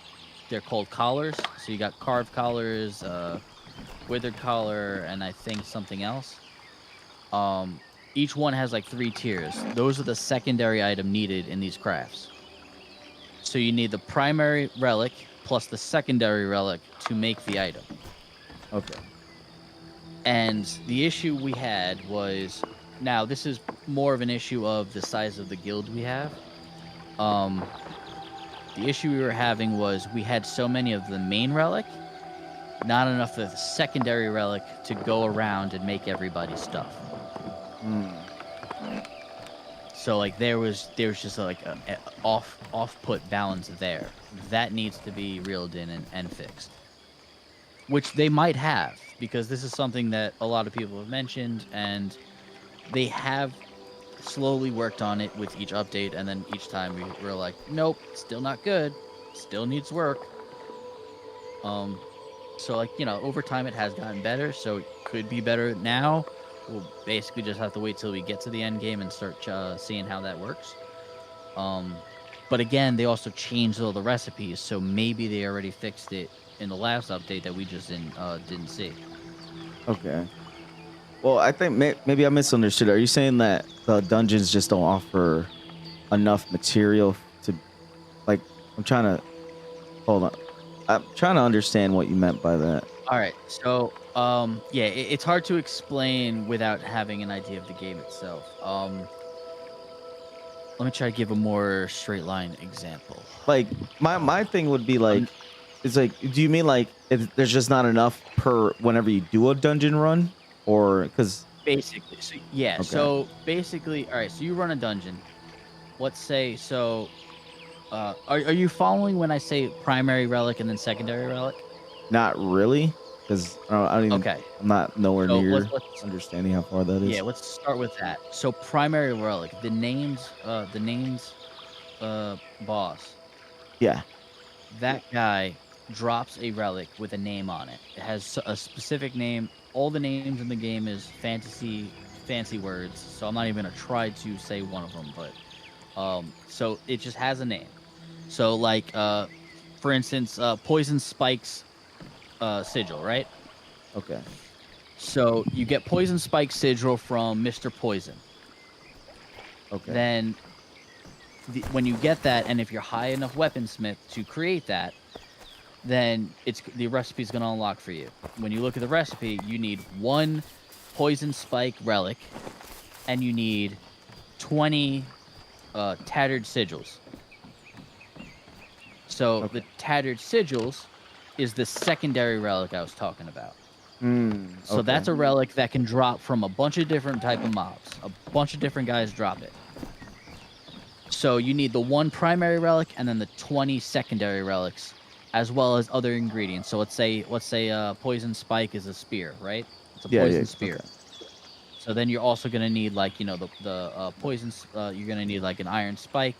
called collars. So you got carved collars, withered collar, and I think something else. Each one has like 3 tiers. Those are the secondary item needed in these crafts. So you need the primary relic plus the secondary relic to make the item. Okay. And the issue we had was, now this is more of an issue of the size of the guild we have. The issue we were having was we had so many of the main relic, not enough of the secondary relic to go around and make everybody's stuff. So like there was just like a off-put balance there that needs to be reeled in and fixed, which they might have, because this is something that a lot of people have mentioned, and they have slowly worked on it with each update, and then each time we were like, nope, still not good, still needs work. So like, you know, over time it has gotten better, so it could be better now. We'll basically just have to wait till we get to the end game and start seeing how that works. But again, they also changed all the recipes, so maybe they already fixed it in the last update that we just didn't see. Okay. Well, I think maybe I misunderstood. Are you saying that the dungeons just don't offer enough material to, like, hold on. I'm trying to understand what you meant by that. All right. So, yeah, it's hard to explain without having an idea of the game itself. Let me try to give a more straight line example. Like, my thing would be like, it's like, do you mean like there's just not enough per whenever you do a dungeon run? Or because basically, so, yeah. Okay. So basically, all right. So you run a dungeon. Let's say so. Are you following when I say primary relic and then secondary relic? Not really, because I don't even. Okay. I'm not nowhere So near let's understanding how far that is. yeah. Let's start with that. So primary relic, the names boss. Yeah. That guy drops a relic with a name on it. It has a specific name. All the names in the game is fancy words, so I'm not even gonna try to say one of them, but so it just has a name. So like for instance, Poison Spike's sigil, right? Okay. So you get Poison Spike's sigil from Mr. Poison. Okay. Then when you get that, and if you're high enough weaponsmith to create that, then the recipe is going to unlock for you. When you look at the recipe, you need 1 Poison Spike relic, and you need 20 tattered sigils. So Okay. the tattered sigils is the secondary relic I was talking about. So Okay. that's a relic that can drop from a bunch of different type of mobs. A bunch of different guys drop it. So you need the 1 primary relic and then the 20 secondary relics, as well as other ingredients. So let's say Poison Spike is a spear, right? It's a poison spear. Okay. So then you're also gonna need, like, you know, the poison. You're gonna need like an iron spike,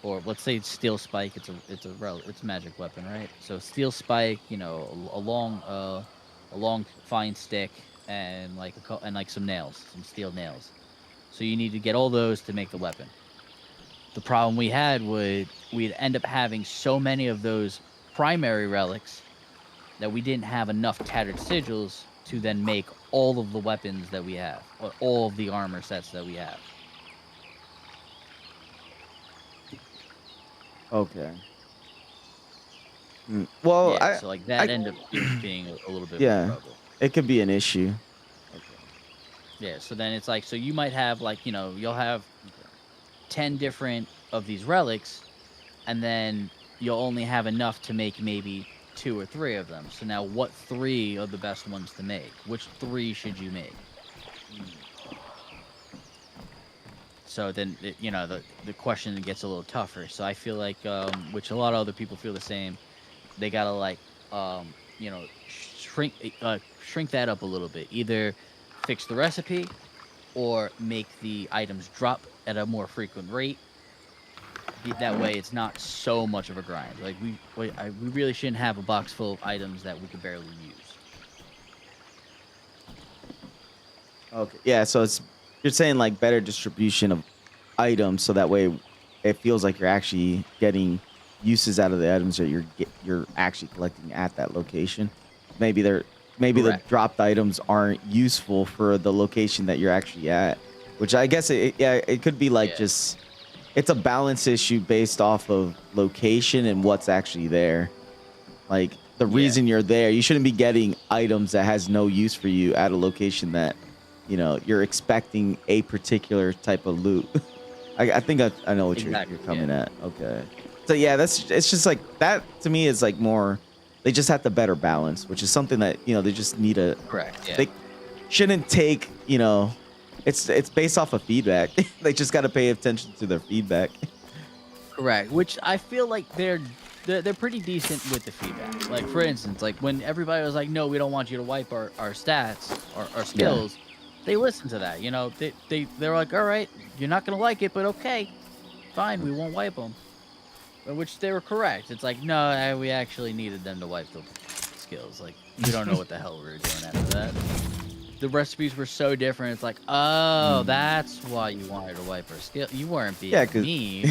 or let's say it's steel spike. It's a magic weapon, right? So steel spike, you know, a long fine stick, and like some nails, some steel nails. So you need to get all those to make the weapon. The problem we had would we'd end up having so many of those primary relics that we didn't have enough tattered sigils to then make all of the weapons that we have, or all of the armor sets that we have. Okay. Well, Yeah, so like that ended up being a little bit Yeah. of a trouble. it could be an issue. Yeah, so then it's like, so you might have, like, you know, you'll have 10 different of these relics, and then you'll only have enough to make maybe 2 or 3 of them. So now what 3 are the best ones to make? Which 3 should you make? So then, you know, the question gets a little tougher. So I feel like, which a lot of other people feel the same, they gotta, like, you know, shrink that up a little bit. Either fix the recipe or make the items drop at a more frequent rate. That way it's not so much of a grind. Like we really shouldn't have a box full of items that we could barely use. Okay. Yeah. So you're saying like better distribution of items, so that way it feels like you're actually getting uses out of the items that you're actually collecting at that location. Maybe the Correct. dropped items aren't useful for the location that you're actually at, which I guess it could be like just it's a balance issue based off of location and what's actually there. Like the reason you're there, you shouldn't be getting items that has no use for you at a location that, you know, you're expecting a particular type of loot. I think I know what Exactly, you're coming at. Okay. So yeah, it's just like that to me is like more. They just have the better balance, which is something that they just need to. Correct. Yeah. They shouldn't take it's based off of feedback. They just got to pay attention to their feedback. Correct. Which I feel like they're pretty decent with the feedback. Like for instance, like when everybody was like, "No, we don't want you to wipe our stats or our skills," they listened to that. They're like, "All right, you're not gonna like it, but okay, fine, we won't wipe them." Which they were correct. It's like, no, we actually needed them to wipe the skills. Like, we don't know what the hell we were doing after that. The recipes were so different. It's like, oh, that's why you wanted to wipe our skill. You weren't being mean.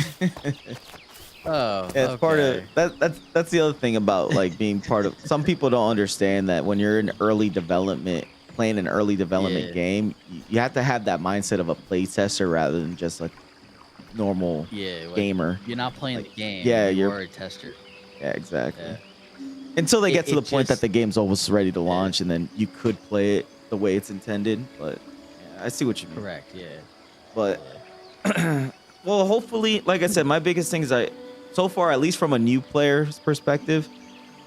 Oh, yeah, it's part of that's the other thing about like being part of. Some people don't understand that when you're in early development, playing an early development game, you have to have that mindset of a playtester rather than just like normal gamer. You're not playing the game. Yeah, you're a tester. Yeah, exactly. Yeah. Until they get to the point that the game's almost ready to launch, and then you could play it the way it's intended. But yeah, I see what you mean. Correct. Yeah. But well, hopefully, like I said, my biggest thing is so far, at least from a new player's perspective,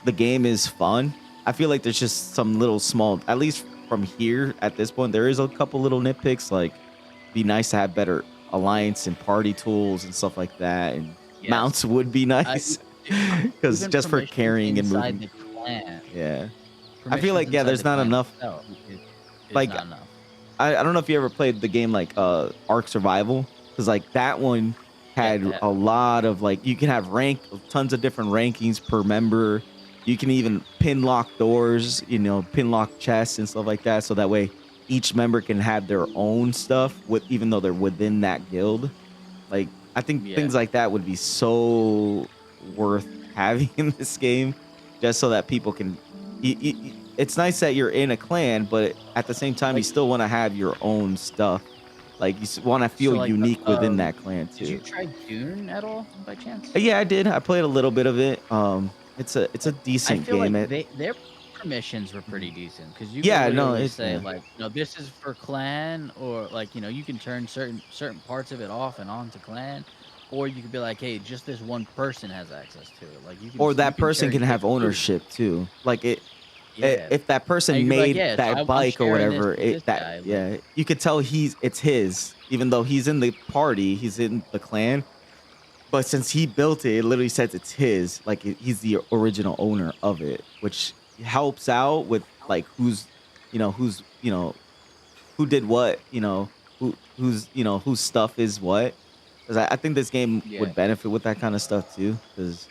the game is fun. I feel like there's just some little small, at least from here at this point, there is a couple little nitpicks. Like, be nice to have better alliance and party tools and stuff like that, and mounts would be nice because just for carrying and moving. The clan, I feel like there's not enough. Like, not enough. I don't know if you ever played the game like Ark Survival, because like that one had a lot of like you can have tons of different rankings per member. You can even pin lock doors, pin lock chests and stuff like that, so that way each member can have their own stuff even though they're within that guild. Like, I think things like that would be so worth having in this game, just so that people can. It's nice that you're in a clan, but at the same time, you still want to have your own stuff. Like, you want to feel unique within that clan too. Did you try Dune at all, by chance? Yeah, I did. I played a little bit of it. It's a decent game. Like their permissions were pretty decent because you can say like, this is for clan, or like, you can turn certain parts of it off and on to clan, or you could be like, hey, just this one person has access to it. Like, that person can have ownership too. Like if that person made that bike or whatever, you could tell it's his, even though he's in the party, he's in the clan. But since he built it, it literally says it's his. Like, he's the original owner of it, which helps out with like who did what, whose stuff is what. Because I think this game would benefit with that kind of stuff too. Because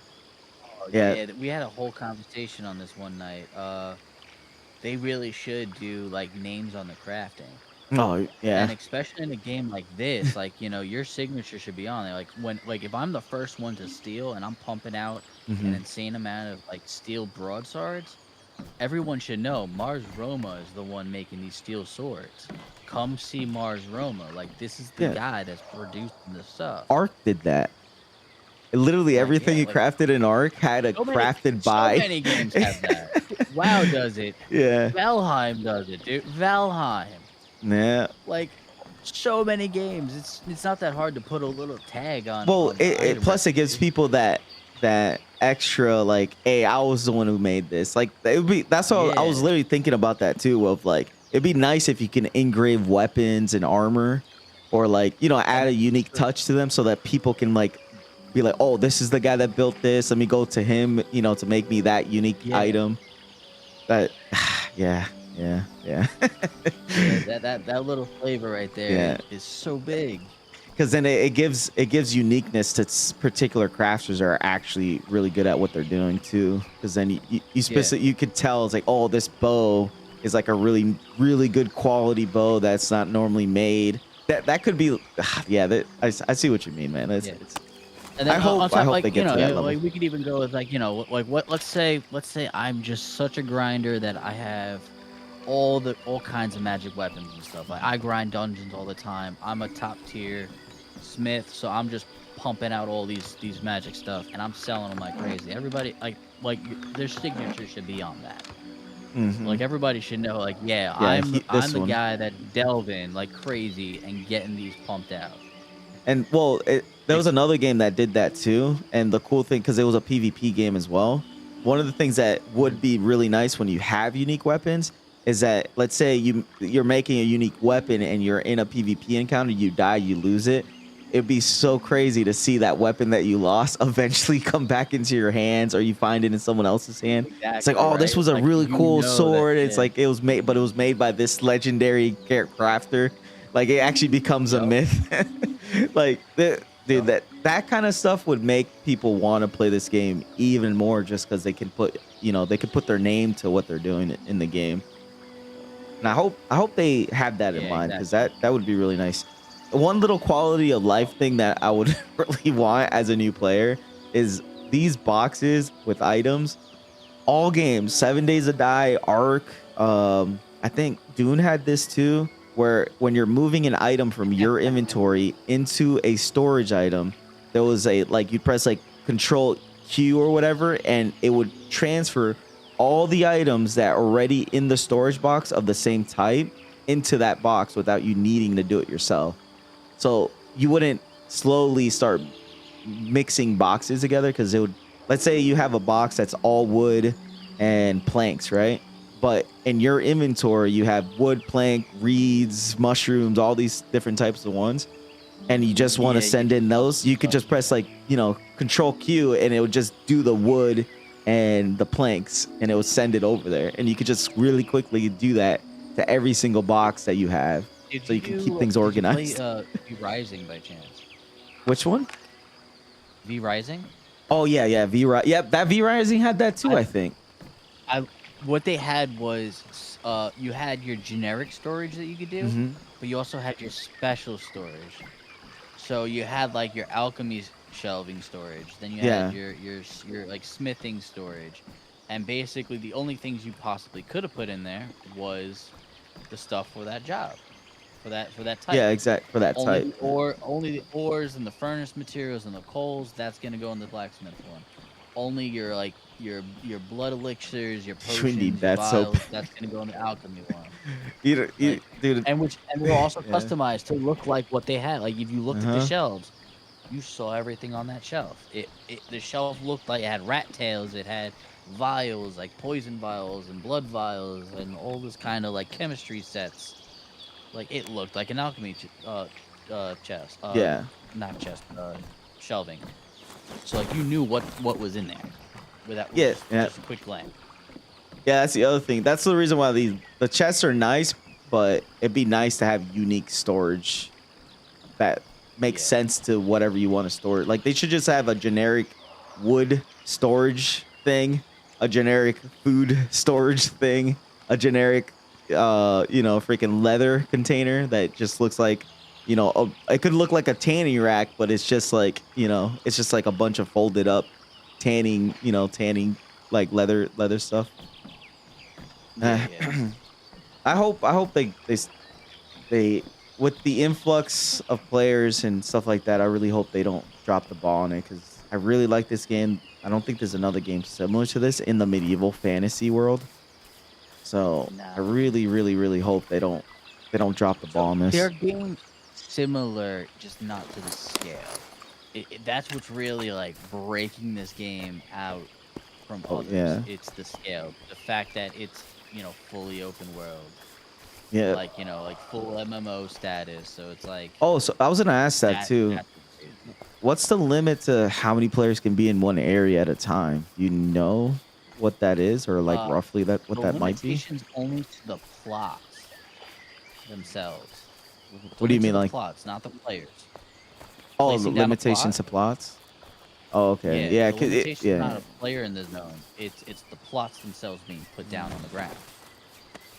we had a whole conversation on this one night. They really should do like names on the crafting. Oh yeah. And especially in a game like this, like, your signature should be on there. Like if I'm the first one to steal and I'm pumping out an insane amount of like steel broadswords, everyone should know Mars Roma is the one making these steel swords. Come see Mars Roma. Like, this is the guy that's producing the stuff. Ark did that. Literally everything you crafted in Ark had crafted by. So many games have that. WoW does it. Yeah. Valheim does it, dude. Valheim. Yeah. Like, so many games. It's not that hard to put a little tag on. Well, plus it gives people that extra, like, hey, I was the one who made this. Like, that's all. I was literally thinking about that too. Of like, it'd be nice if you can engrave weapons and armor, or like, add a unique touch to them so that people can like be like, oh, this is the guy that built this. Let me go to him, to make me that unique item. That, yeah. That little flavor right there is so big. Because then it gives uniqueness to particular crafters that are actually really good at what they're doing too. Because then you could tell it's like, oh, this bow is like a really, really good quality bow that's not normally made. That could be, I see what you mean, man. And then I hope like, they get to that level. Like, we could even go with like, like what? Let's say I'm just such a grinder that I have all kinds of magic weapons and stuff. Like, I grind dungeons all the time. I'm a top tier smith, so I'm just pumping out all these magic stuff, and I'm selling them like crazy. Everybody like their signature should be on that. Like, everybody should know, like, I'm the guy that delve in like crazy and getting these pumped out. And well, there was another game that did that too. And the cool thing, because it was a PvP game as well, one of the things that would be really nice when you have unique weapons is that, let's say you're making a unique weapon and you're in a PvP encounter, you die, you lose it. It'd be so crazy to see that weapon that you lost eventually come back into your hands, or you find it in someone else's hand. Exactly, It's like, oh, this right? was a Like, really you cool know that- sword. It's yeah. like it was made, but it was made by this legendary crafter. Like it actually becomes a Yup. myth. Like dude, that kind of stuff would make people want to play this game even more, just because they can put, they could put their name to what they're doing in the game. And I hope they have that in Yeah, mind, because exactly. that would be really nice. One little quality of life thing that I would really want as a new player is these boxes with items. All games, 7 Days to Die, Ark, I think Dune had this too, where when you're moving an item from your inventory into a storage item, there was you'd press Control Q or whatever, and it would transfer all the items that are already in the storage box of the same type into that box without you needing to do it yourself. So you wouldn't slowly start mixing boxes together, because it would, let's say you have a box that's all wood and planks, right? But in your inventory, you have wood, plank, reeds, mushrooms, all these different types of ones. And you just want to send in those, you could just press Control Q, and it would just do the wood and the planks, and it would send it over there. And you could just really quickly do that to every single box that you have, so you can keep things organized. Did you play V Rising by chance? Which one? V Rising? Oh yeah, Yep, that V Rising had that too, I think. What they had was you had your generic storage that you could do, Mhm. but you also had your special storage. So you had like your alchemy shelving storage, then you had your like smithing storage, and basically the only things you possibly could have put in there was the stuff for that job, for that type. Yeah, exact for that Only type. only the ores and the furnace materials and the coals, that's gonna go in the blacksmith one. Only your blood elixirs, your We potions, need your that so vials, that's gonna go in the alchemy one. dude. And they were also Yeah. customized to look like what they had. Like if you looked at the Uh-huh. shelves, you saw everything on that shelf. The shelf looked like it had rat tails, it had vials, like poison vials and blood vials and all this kind of like chemistry sets. Like it looked like an alchemy chest. Yeah. Not chest, shelving. So like you knew what was in there without Yeah, just a quick glance. Yeah, that's the other thing. That's the reason why the chests are nice, but it'd be nice to have unique storage that makes sense to whatever you want to store. Like they should just have a generic wood storage thing, a generic food storage thing, a generic freaking leather container that just looks like, it could look like a tanning rack, but it's just like, it's just like a bunch of folded up tanning like leather stuff. I hope they with the influx of players and stuff like that, I really hope they don't drop the ball on it, because I really like this game. I don't think there's another game similar to this in the medieval fantasy world. So I really, really, really hope they don't drop the ball on this. They're games similar, just not to the scale. That's what's really like breaking this game out from others. Yeah. It's the scale, the fact that it's fully open world. Yeah. Like like full MMO status. So it's like. Oh, so I was gonna ask that too. What's the limit to how many players can be in one area at a time? Do you know what that is, or like roughly what that might be? Limitations only to the plots themselves. What do you mean, like plots, not the players? Oh, the limitations to plots. Oh, okay. Yeah. The limitation's not a player in the zone. It's the plots themselves being put down on the ground.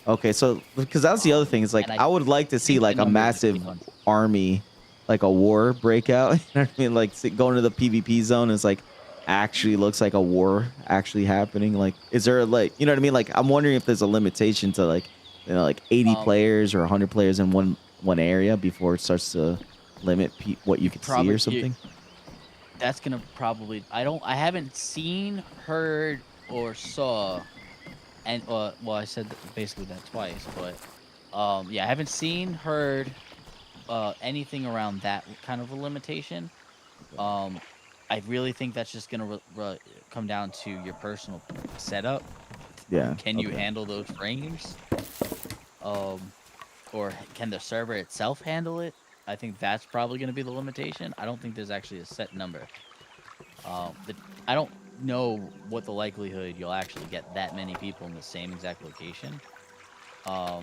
Okay, so because that's the other thing is like I would like to see like a massive army, like a war breakout. You know what I mean? Like going to the PvP zone is like actually looks like a war actually happening. Like, is there like, you know what I mean? Like, I'm wondering if there's a limitation to like, like 80 players or 100 players in one area before it starts to limit what you could see or something. That's gonna probably. I haven't seen, heard, or saw. And well, I said basically that twice, but yeah, I haven't seen, heard, anything around that kind of a limitation. I really think that's just gonna come down to your personal setup. Yeah. Can you okay. handle those frames? Or can the server itself handle it? I think that's probably going to be the limitation. I don't think there's actually a set number. I don't know what the likelihood you'll actually get that many people in the same exact location. Yeah,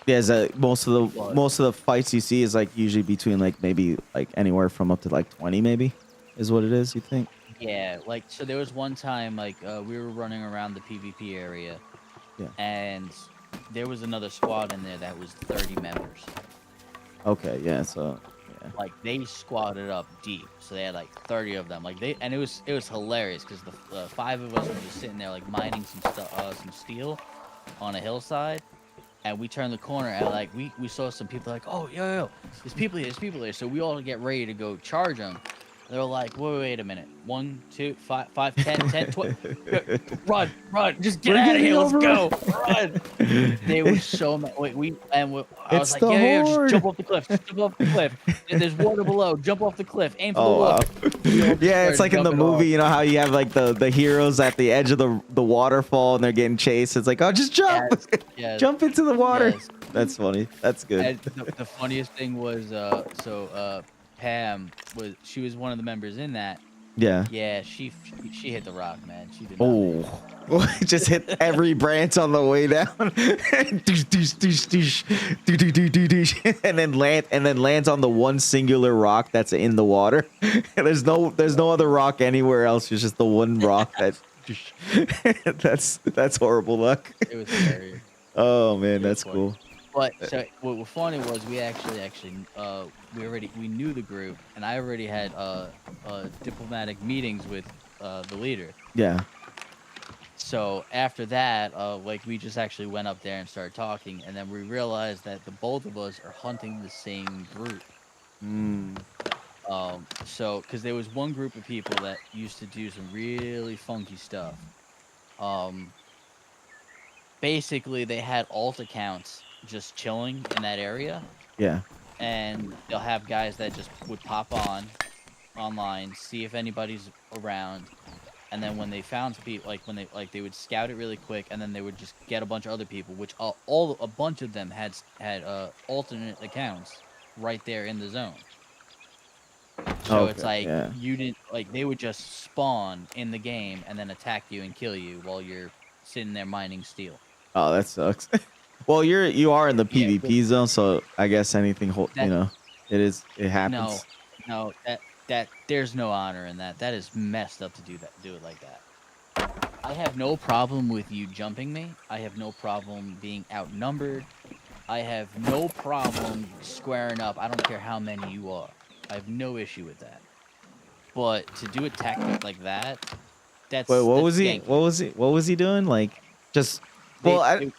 is that most of But- the fights you see is like usually between like maybe like anywhere from up to like 20 maybe is what it is, you think? Yeah, like so there was one time like we were running around the PvP area, Yeah. and there was another squad in there that was 30 members. Okay, yeah, so yeah. Like they squatted up deep, so they had like 30 of them. Like and it was hilarious because the 5 of us were just sitting there like mining some steel on a hillside, and we turned the corner and like we saw some people like, oh yo, there's people here, so we all get ready to go charge them. They were like, wait a minute, 1, 2, 5, 5, 10, 10, 12, run, just get out of here, let's go, run. They were so mad. I was like, yeah, just jump off the cliff, There's water below, jump off the cliff, aim for the water. Wow. Yeah, it's like in the movie, you know how you have like the heroes at the edge of the waterfall and they're getting chased. It's like, oh, just jump, yes, jump into the water. yes. That's funny. That's good. And the funniest thing was, Pam she was one of the members in that. Yeah. Yeah, she hit the rock, man. She did. Not just hit every branch on the way down, and then lands on the one singular rock that's in the water. There's no other rock anywhere else. It's just the one rock that. That's horrible luck. It was scary. Oh man, that's cool. But so what was funny was we we knew the group, and I already had diplomatic meetings with the leader. Yeah. So after that, like we just actually went up there and started talking, and then we realized that the both of us are hunting the same group. So because there was one group of people that used to do some really funky stuff. Basically, they had alt accounts just chilling in that area. Yeah. And they'll have guys that just would pop online, see if anybody's around, and then when they found people, like they would scout it really quick, and then they would just get a bunch of other people, which a bunch of them had alternate accounts right there in the zone. So it's like you didn't like they would just spawn in the game and then attack you and kill you while you're sitting there mining steel. Oh, that sucks. Well, you are in the PvP zone, so I guess anything it happens. No, that there's no honor in that. That is messed up to do it like that. I have no problem with you jumping me. I have no problem being outnumbered. I have no problem squaring up. I don't care how many you are. I have no issue with that. But to do a tactic like that, that's Wait, what ganky. What was he doing? Like just okay.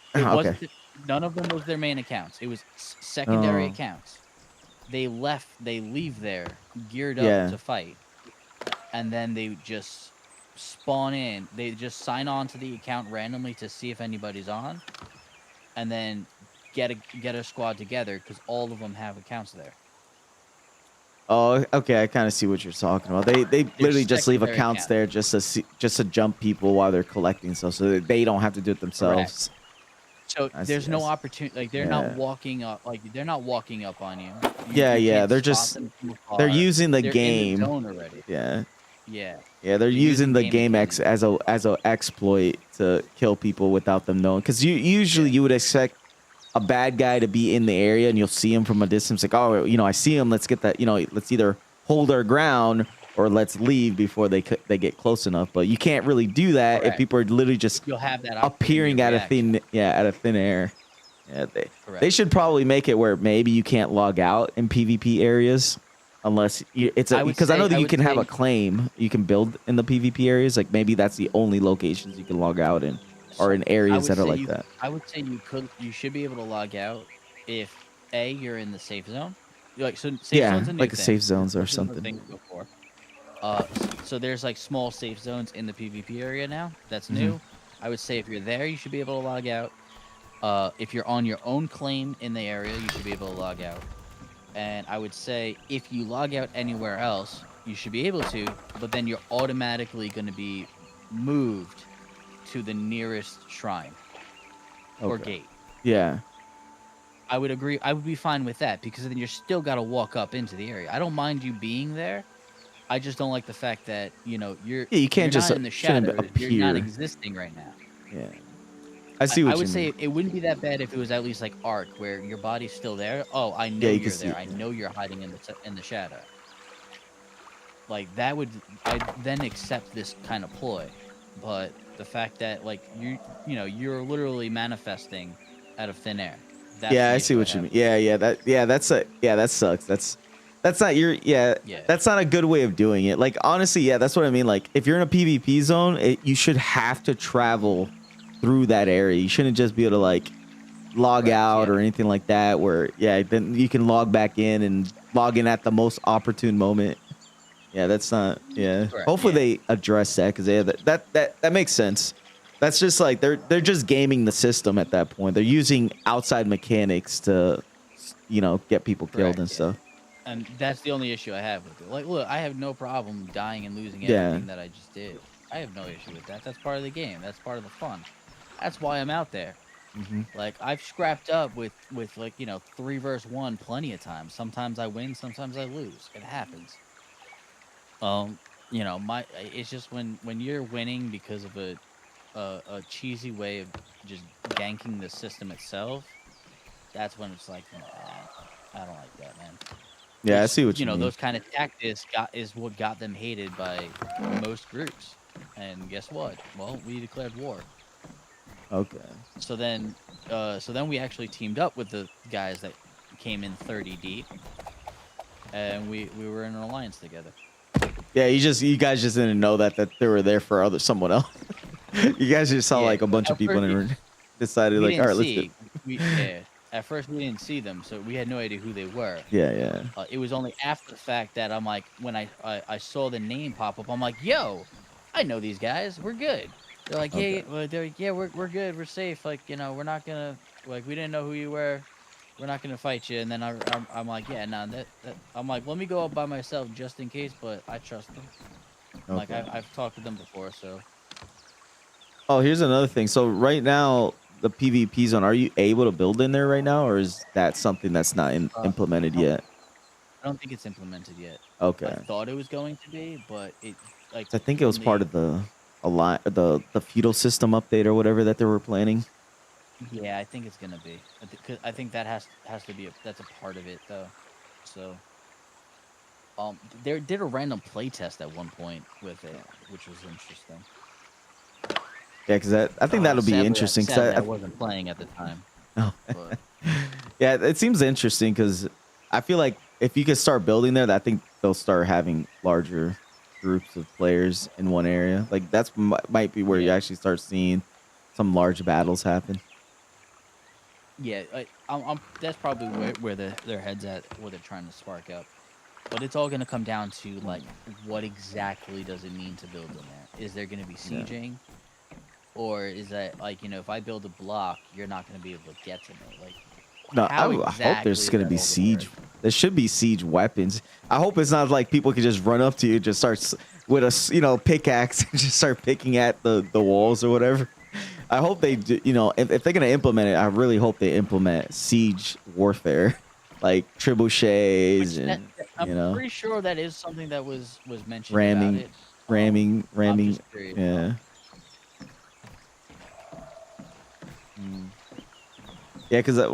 None of them was their main accounts. It was secondary accounts. They leave there geared up to fight, and then they just spawn in. They just sign on to the account randomly to see if anybody's on, and then get a squad together because all of them have accounts there. Oh, okay. I kind of see what you're talking about. They literally just leave accounts there just to jump people while they're collecting stuff, so that they don't have to do it themselves. Correct. So there's no opportunity. Like they're not walking up. Like they're not walking up on you. Yeah. They're just they're using the game. In the zone already. Yeah. Yeah. Yeah, they're using the game as a exploit to kill people without them knowing. Because usually you would expect a bad guy to be in the area and you'll see him from a distance. Like, oh, I see him. Let's get that. Let's either hold our ground or let's leave before they get close enough. But you can't really do that if people are literally just appearing out of thin air. Yeah, they should probably make it where maybe you can't log out in PvP areas unless because I know that you can have a claim you can build in the PvP areas. Like maybe that's the only locations you can log out in, or in areas that are like that. I would say you should be able to log out if you're in the safe zone. Zone's a new like thing. safe zones or something. So there's like small safe zones in the PvP area now. That's new. I would say if you're there, you should be able to log out. If you're on your own claim in the area, you should be able to log out. And I would say if you log out anywhere else, you should be able to, but then you're automatically going to be moved to the nearest shrine or gate. Yeah. I would agree. I would be fine with that because then you're still got to walk up into the area. I don't mind you being there. I just don't like the fact that, you're Yeah, you can't you're just not in the shouldn't shadows. You're not appear. existing right now. Yeah. I see what I you would mean. say it wouldn't be that bad if it was at least like Ark, where your body's still there. Oh, I know Yeah, you can you're see there. it, I yeah. know you're hiding in the shadow. Like that would I then accept this kind of ploy, but the fact that like you're literally manifesting out of thin air. That's Yeah, the I see issue what you have mean. with That sucks. That's not your it. Yeah. that's not a good way of doing it. Like honestly, yeah, that's what I mean. Like if you're in a PvP zone, you should have to travel through that area. You shouldn't just be able to like log Correct, out yeah. or anything like that where then you can log back in and log in at the most opportune moment. Yeah, that's not Correct, hopefully yeah. they address that because that makes sense. That's just like they're just gaming the system at that point. They're using outside mechanics to get people killed Correct, and yeah. stuff. And that's the only issue I have with it. Like, look, I have no problem dying and losing Yeah. everything that I just did. I have no issue with that. That's part of the game. That's part of the fun. That's why I'm out there. Hmm. Like I've scrapped up with like 3 versus 1 plenty of times. Sometimes I win, sometimes I lose. It happens. It's just when you're winning because of a cheesy way of just ganking the system itself. That's when it's like, I don't like that, man. Yeah, I Which, see what you mean. those kind of tactics is what got them hated by most groups. And guess what? Well, we declared war. Okay. So then we actually teamed up with the guys that came in 30 deep, and we were in an alliance together. Yeah, you guys just didn't know that they were there for someone else. You guys just saw like a bunch of people and decided like, all right, let's do it. At first we didn't see them, so we had no idea who they were. Yeah. It was only after the fact that I'm like, when I saw the name pop up, I'm like, yo, I know these guys. We're good. They're like, Okay. we're good. We're safe. Like, we're not gonna, like, we didn't know who you were. We're not gonna fight you. And then I'm like, yeah, no, I'm like, let me go up by myself just in case, but I trust them. Like, Okay. I've talked to them before, so. Oh, here's another thing. So right now, the PvP zone, are you able to build in there right now, or is that something that's not implemented yet? I don't think it's implemented yet. Okay. I thought it was going to be, but it like. I think it was part of the feudal system update or whatever that they were planning. Yeah, I think it's gonna be. I think that has to be that's a part of it though. So. They did a random play test at one point with it, which was interesting. Yeah, because I think that'll be interesting. Sadly, I wasn't playing at the time. Oh. But. Yeah, it seems interesting because I feel like if you could start building there, I think they'll start having larger groups of players in one area. Like that's might be where you actually start seeing some large battles happen. Yeah, that's probably where their heads at, what they're trying to spark up. But it's all going to come down to like what exactly does it mean to build in there? Is there going to be sieging? Or is that like, if I build a block, you're not going to be able to get to me? Like, no, I hope there's going to be siege. There should be siege weapons. I hope it's not like people can just run up to you and just start with a pickaxe and just start picking at the walls or whatever. I hope they do, if they're going to implement it, I really hope they implement siege warfare, like trebuchets and I'm pretty sure that is something that was mentioned. Ramming. Yeah. Yeah, because that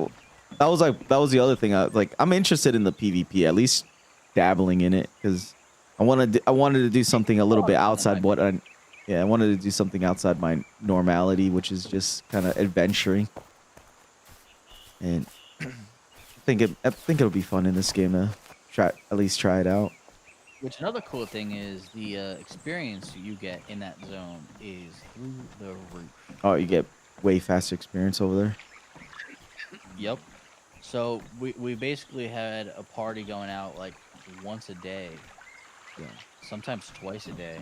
was the other thing. I'm interested in the PvP, at least dabbling in it, because I wanted to do something a little bit outside I wanted to do something outside my normality, which is just kind of adventuring. And I think it'll be fun in this game to at least try it out. Which another cool thing is the experience you get in that zone is through the roof. Oh, you get way faster experience over there. Yep. So we basically had a party going out like once a day. Yeah. Sometimes twice a day.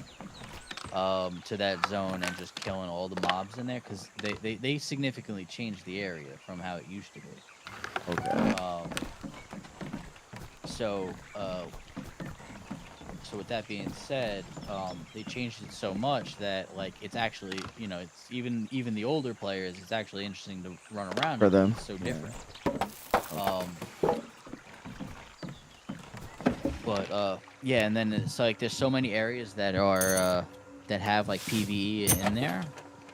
to that zone and just killing all the mobs in there because they significantly changed the area from how it used to be. Okay. So with that being said, they changed it so much that like it's actually it's even the older players, it's actually interesting to run around For it, them. it's so Yeah. different. But yeah, and then it's like there's so many areas that are that have like PvE in there,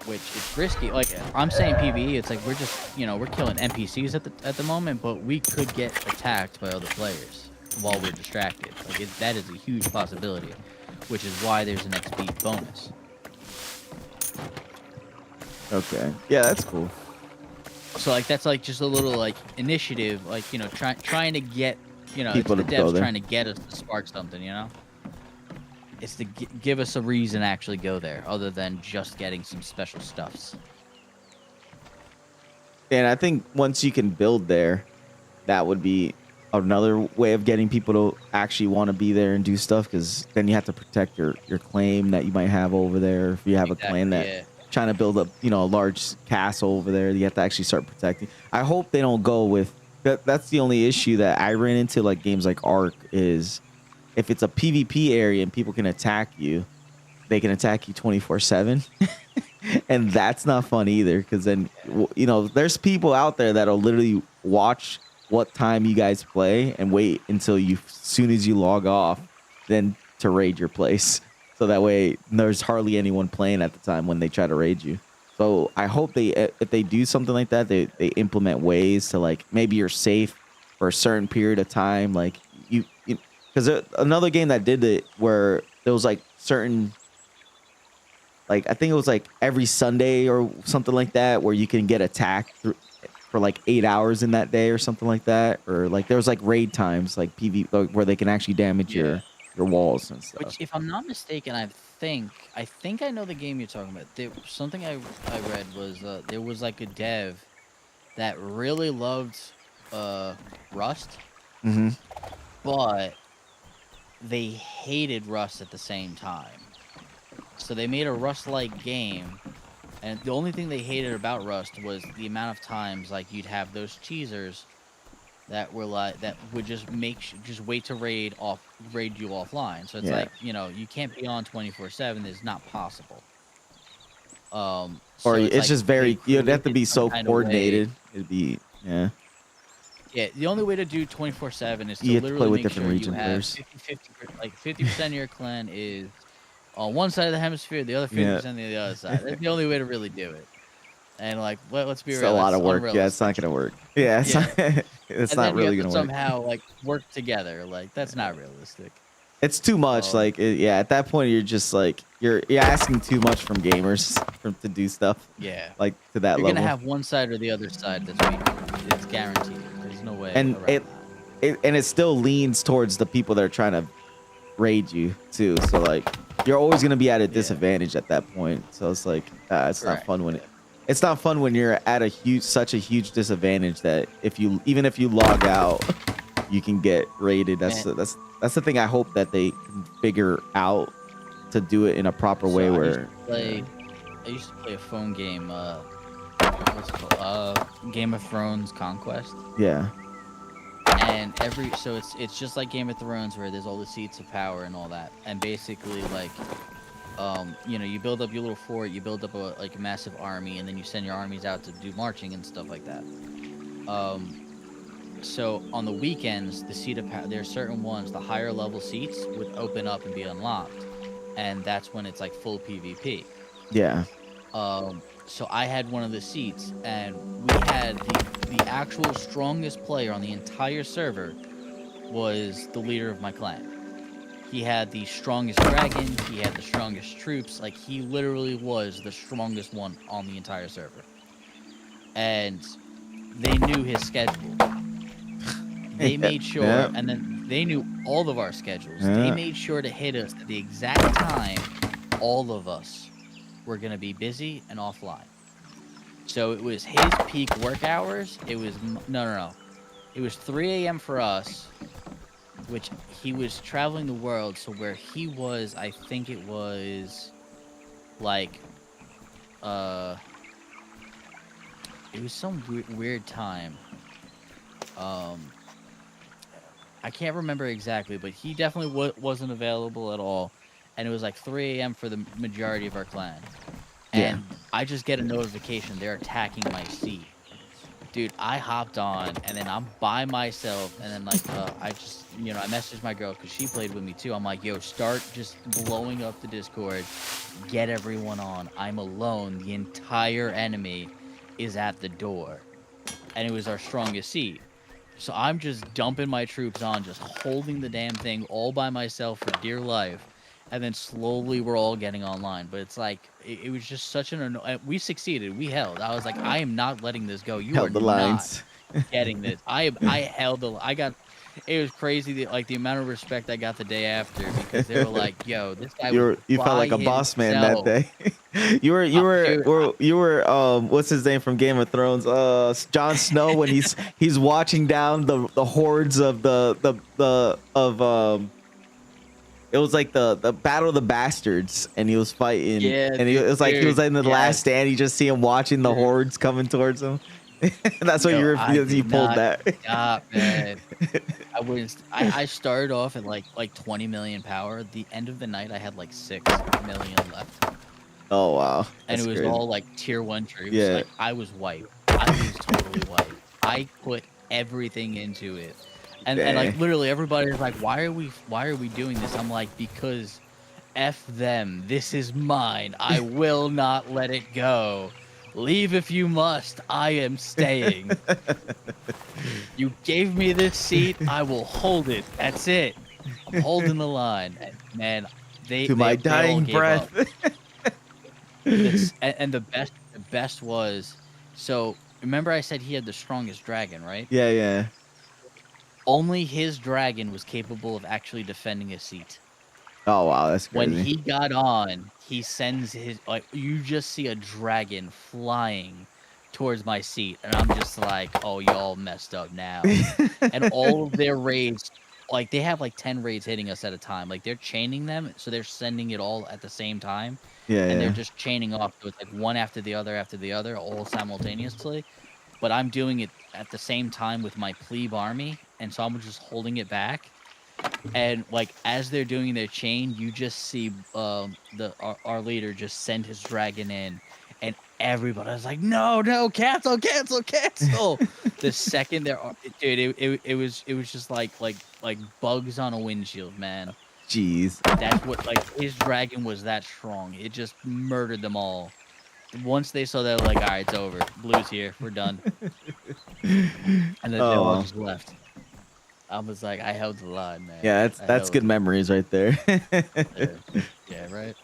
which is risky. Like I'm saying PvE, it's like we're just we're killing NPCs at the moment, but we could get attacked by other players while we're distracted. Like that is a huge possibility, which is why there's an XP bonus. Okay. Yeah, that's cool. So like that's like just a little like initiative, like trying to get People it's the to go devs there. trying to get us to spark something, It's to give us a reason to actually go there, other than just getting some special stuffs. And I think once you can build there, that would be another way of getting people to actually want to be there and do stuff, because then you have to protect your claim that you might have over there. If you have a clan that trying to build up, a large castle over there, you have to actually start protecting. I hope they don't go with that. That's the only issue that I ran into, like games like Ark, is if it's a PvP area and people can attack you, they can attack you 24/7. And that's not fun either, because then there's people out there that'll literally watch what time you guys play and wait until soon as you log off, then to raid your place. So that way there's hardly anyone playing at the time when they try to raid you. So I hope if they do something like that, they implement ways to, like, maybe you're safe for a certain period of time. Like because another game that did it where there was like certain, like I think it was like every Sunday or something like that, where you can get attacked for like 8 hours in that day or something like that, or like there was like raid times, like PV, where they can actually damage your walls and stuff. Which, if I'm not mistaken, I think I know the game you're talking about. Something I read was there was like a dev that really loved Rust, but they hated Rust at the same time. So they made a Rust-like game, and the only thing they hated about Rust was the amount of times like you'd have those cheesers that were like that would just just wait to raid you offline. So it's like you can't be on 24/7. It's not possible. Or so it's like just very, you'd have to be so kind of coordinated. It'd be Yeah, the only way to do 24/7 is to You have to play literally with make different sure you region have players. 50/50, like 50% of your clan is on one side of the hemisphere, the other 50% on the other side. That's the only way to really do it. And like, let's be It's real, a lot that's of work. Yeah, it's unrealistic. not gonna work. Yeah, it's not, it's And not then really you gonna have to work. somehow like work together. Like that's not realistic. It's too much. Like at that point, you're just like you're asking too much from gamers to do stuff. Yeah, like to that you're level. gonna have one side or the other side that's weak. It's guaranteed. There's no way And around that. it still leans towards the people that are trying to raid you too. So like you're always gonna be at a disadvantage at that point. So it's like it's not fun when it's not fun when you're at such a huge disadvantage that even if you log out, you can get raided. That's the thing I hope that they can figure out, to do it in a proper way. I used to play a phone game. What's it called? Game of Thrones Conquest. Yeah. And it's just like Game of Thrones, where there's all the seats of power and all that. And basically, like, you build up your little fort, you build up a massive army, and then you send your armies out to do marching and stuff like that. So on the weekends, the seat of power, there are certain ones, the higher level seats would open up and be unlocked, and that's when it's like full PvP. Yeah. So I had one of the seats, and we had the actual strongest player on the entire server was the leader of my clan. He had the strongest dragon, he had the strongest troops, like he literally was the strongest one on the entire server. And they knew his schedule. They made sure, and then they knew all of our schedules. They made sure to hit us at the exact time all of us were going to be busy and offline. So it was his peak work hours. It was, no. It was 3 a.m. for us, which he was traveling the world. So where he was, I think it was like, it was some weird time. I can't remember exactly, but he definitely wasn't available at all, and it was like 3 a.m. for the majority of our clan. And I just get a notification they're attacking my seat. Dude, I hopped on, and then I'm by myself, and then like I just, you know, I messaged my girl because she played with me too. I'm like, yo, start just blowing up the Discord, get everyone on. I'm alone. The entire enemy is at the door, and it was our strongest seat. So I'm just dumping my troops on, just holding the damn thing all by myself for dear life. And then slowly we're all getting online. But it's like, it was just such an we succeeded. We held. I was like, I am not letting this go. You Held are the lines. not getting this. I held I got, it was crazy, like the amount of respect I got the day after, because they were like, yo, this guy You felt like a boss man that day. you were what's his name from Game of Thrones? Jon Snow, when he's watching down the hordes of it was like the Battle of the Bastards, and he was fighting. Yeah, and it was like he was in the last stand. You just see him watching the hordes coming towards him. That's what you pulled that. Stop, man. I started off at like 20 million power. At the end of the night, I had like 6 million left. Oh wow! And That's it was crazy. all like tier 1 troops. Yeah. Like I was wiped. I was totally wiped. I put everything into it. And like literally everybody was like, why are we doing this? I'm like, because F them. This is mine. I will not let it go. Leave if you must. I am staying. You gave me this seat. I will hold it. That's it. I'm holding the line. And, man, they my they all dying gave breath. up. And the best was, so remember I said he had the strongest dragon, right? Yeah. Only his dragon was capable of actually defending a seat. Oh wow, that's crazy. When he got on, he sends his, like, you just see a dragon flying towards my seat, and I'm just like, oh, y'all messed up now. And all of their raids, like, they have like 10 raids hitting us at a time. Like, they're chaining them, so they're sending it all at the same time. And they're just chaining off, so it's like one after the other, all simultaneously. But I'm doing it at the same time with my plebe army, and so I'm just holding it back. And like as they're doing their chain, you just see our leader just send his dragon in, and everybody was like, no, cancel. The second they're, dude, it was just like bugs on a windshield, man. Jeez. That's what, like, his dragon was that strong. It just murdered them all. Once they saw that, like, all right, it's over. Blue's here. We're done. And then they all just left. I was like, I held the line, man. Yeah, that's good memories right there. Yeah, right.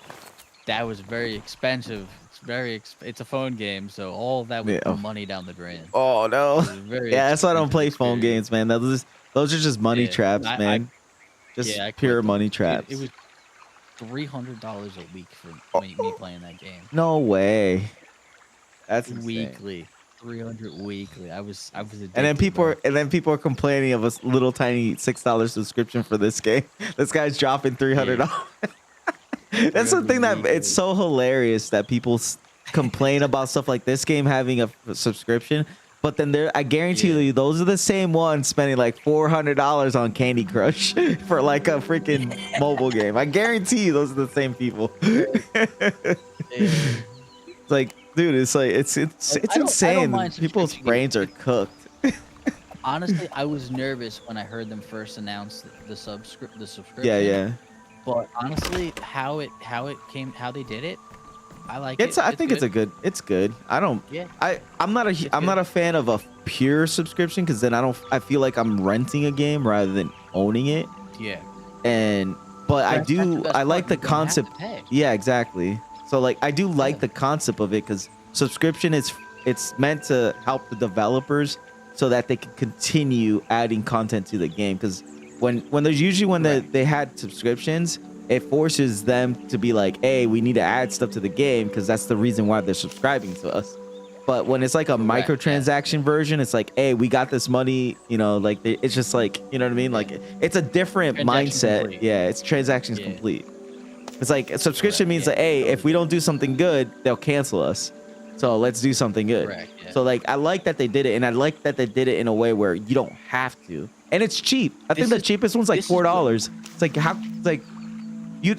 That was very expensive. It's a phone game, so all of that would put money down the drain. Oh no. Yeah, that's why I don't play phone experience. games, man. Those are just money traps, man. Just pure money traps. It was $300 a week for me playing that game. No way. That's insane. Weekly. 300 weekly. I was addicted, And then people are complaining of a little tiny $6 subscription for this game. This guy's dropping $300. That's the thing that it's so hilarious that people complain about stuff like this game having a subscription, but then I guarantee you those are the same ones spending like $400 on Candy Crush for like a freaking mobile game. I guarantee you those are the same people. It's like, dude, it's like it's insane. People's brains are cooked. Honestly, I was nervous when I heard them first announce the subscription. Yeah. But honestly, how they did it, I like it. I think it's good. I don't. Yeah. I'm not a fan of a pure subscription, because then I feel like I'm renting a game rather than owning it. Yeah. But I like the concept. Yeah, exactly. So like I do like the concept of it, because subscription it's meant to help the developers so that they can continue adding content to the game. Because when they had subscriptions, it forces them to be like, hey, we need to add stuff to the game, because that's the reason why they're subscribing to us. But when it's like a microtransaction version, it's like, hey, we got this money, like it's just like, you know what I mean? Like it's a different mindset. Complete. Yeah, it's transactions complete. It's like a subscription Correct, means yeah, that, hey, totally if we don't do something good, they'll cancel us. So let's do something good. correct. Yeah. So like, I like that they did it, and I like that they did it in a way where you don't have to, and it's cheap. I think the cheapest one's like $4. It's like how, it's like you,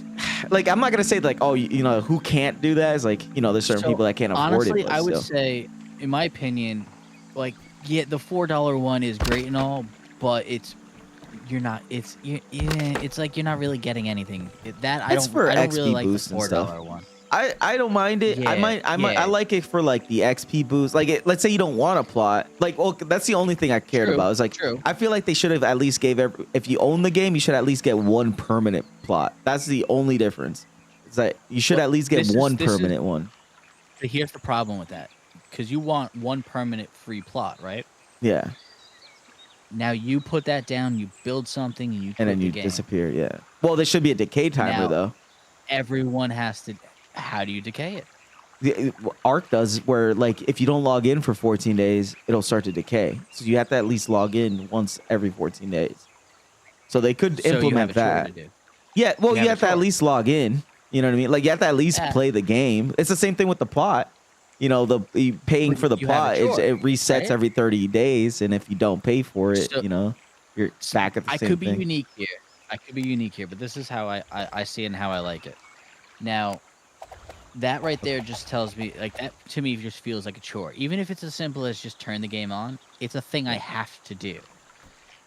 like I'm not gonna say like, oh, you know, who can't do that? It's like, you know, there's certain people that can't afford honestly, it. But I would still. say, in my opinion, like yeah, the $4 one is great and all, but it's like you're not really getting anything. I It's don't for really XP like the boost and stuff. $4 one. I don't mind it. Yeah, I like it for like the XP boost. Like let's say you don't want to plot. Like, well, that's the only thing I cared about. It's like, I feel like they should have at least gave if you own the game, you should at least get one permanent plot. That's the only difference. It's like you should at least get one permanent one. But here's the problem with that, because you want one permanent free plot, right? Yeah. Now you put that down, you build something, and then you disappear. Yeah. Well, there should be a decay timer though. Everyone has to. How do you decay it? The Arc does, where like if you don't log in for 14 days, it'll start to decay. So you have to at least log in once every 14 days. So they could implement that. Yeah, well, you have to at least log in. You know what I mean? Like you have to at least play the game. It's the same thing with the plot. You know, paying for the plot, it resets every 30 days, and if you don't pay for it, you know, you're back at the same thing. I could be unique here. I could be unique here, but this is how I see it and how I like it. Now, that right there just tells me, like, that to me just feels like a chore. Even if it's as simple as just turn the game on, it's a thing I have to do.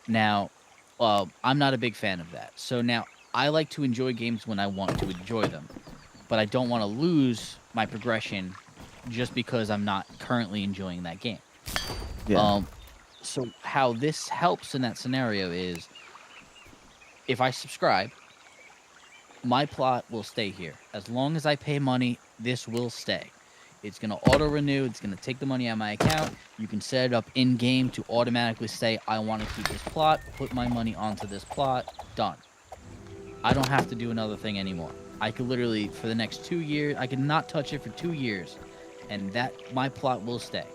Now, I'm not a big fan of that. So now, I like to enjoy games when I want to enjoy them. But I don't want to lose my progression just because I'm not currently enjoying that game. Yeah. So how this helps in that scenario is, if I subscribe, my plot will stay here. As long as I pay money, this will stay. It's going to auto-renew. It's going to take the money out of my account. You can set it up in-game to automatically say, I want to keep this plot, put my money onto this plot, done. I don't have to do another thing anymore. I could literally, for the next 2 years, I could not touch it for 2 years, and my plot will stay.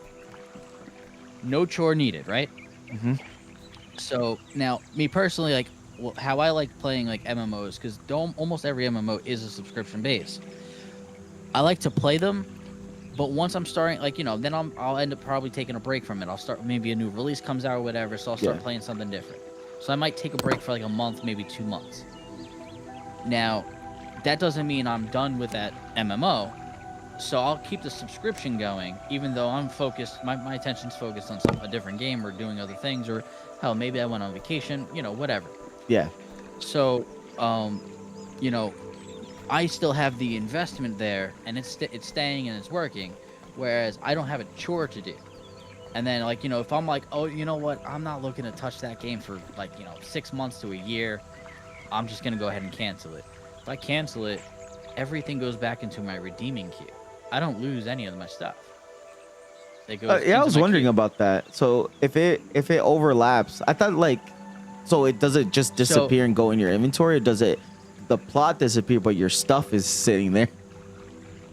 No chore needed, right? Mm-hmm. So, now, me personally, like, well, how I like playing like MMOs, because almost every MMO is a subscription base. I like to play them, but once I'm starting, like, you know, then I'll end up probably taking a break from it. I'll start, maybe a new release comes out or whatever, so I'll start playing something different. So I might take a break for like a month, maybe 2 months. Now, that doesn't mean I'm done with that MMO, so I'll keep the subscription going, even though I'm focused, my attention's focused on a different game or doing other things, or hell, maybe I went on vacation, you know, whatever. Yeah. So, you know, I still have the investment there, and it's staying and it's working, whereas I don't have a chore to do. And then, like, you know, if I'm like, oh, you know what, I'm not looking to touch that game for, like, you know, 6 months to a year, I'm just gonna go ahead and cancel it. If I cancel it, everything goes back into my redeeming queue. I don't lose any of my stuff. It goes yeah, I was wondering queue. about that. So if it overlaps, I thought like, so does it just disappear and go in your inventory, or does the plot disappear but your stuff is sitting there?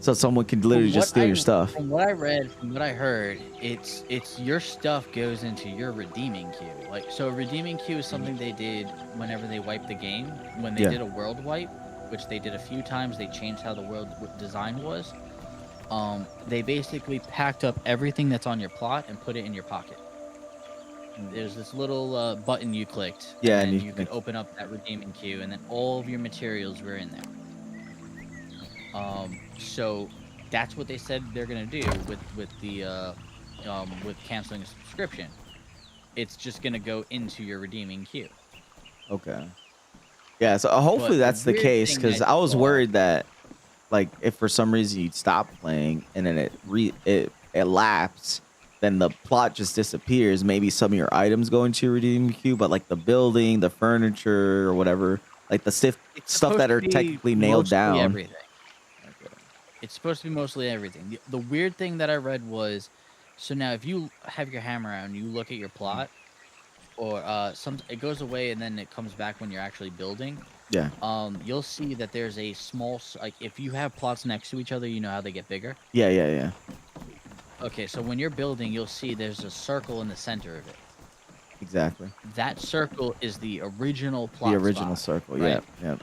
So someone can literally just steal your stuff. From what I read, from what I heard, it's your stuff goes into your redeeming queue. Like, so a redeeming queue is something they did whenever they wiped the game. When they did a world wipe, which they did a few times, they changed how the world design was. They basically packed up everything that's on your plot and put it in your pocket. There's this little button you clicked, and you could open up that redeeming queue, and then all of your materials were in there. So that's what they said they're gonna do with canceling a subscription. It's just gonna go into your redeeming queue. Okay. Yeah. So hopefully that's the case, because I was worried that, like, if for some reason you'd stop playing and then it lapses, then the plot just disappears. Maybe some of your items go into your redeeming queue, but like the building, the furniture, or whatever, like the stuff that are technically nailed down. Everything. Okay. It's supposed to be mostly everything. The weird thing that I read was, so now if you have your hammer out and you look at your plot, or it goes away and then it comes back when you're actually building. Yeah. You'll see that there's a small, like, if you have plots next to each other, you know how they get bigger. Yeah. Okay, so when you're building, you'll see there's a circle in the center of it. Exactly. That circle is the original plot. The original spot, circle. right? Yeah.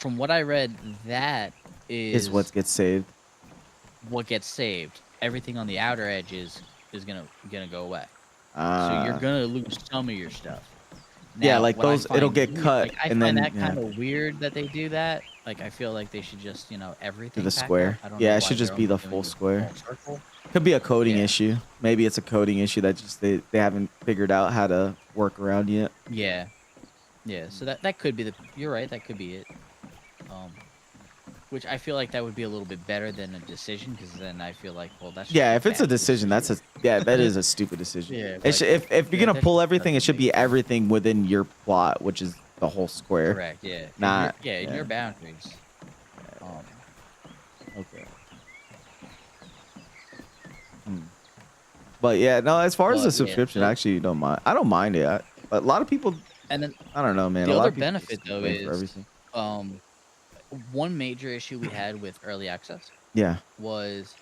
from what I read, that is what gets saved. What gets saved. Everything on the outer edges is gonna go away. So you're gonna lose some of your stuff. Now, yeah, like those, it'll get cut, like, I and find then that kind of weird that they do that. Like, I feel like they should just, everything. to the pack square. up. I don't Yeah, know it should why just they're be the only doing full the square. circle. Could be a coding Yeah. issue. Maybe it's a coding issue that just they haven't figured out how to work around yet. Yeah. Yeah. So that could be you're right. That could be it. Which I feel like that would be a little bit better than a decision, because then I feel like, well, that's Yeah, just if it's a bad decision, that is a stupid decision. Yeah, It should, if you're yeah, gonna that's pull just everything, it should be everything within your plot, which is the whole square. correct. Yeah. Not in your boundaries. Okay. But yeah, no. As far as But, the yeah, subscription, so- I actually don't mind. I don't mind it. A lot of people, And then I don't know, man. the a lot other of people benefit, just though, wait for is everything. one major issue we had with early access Yeah, was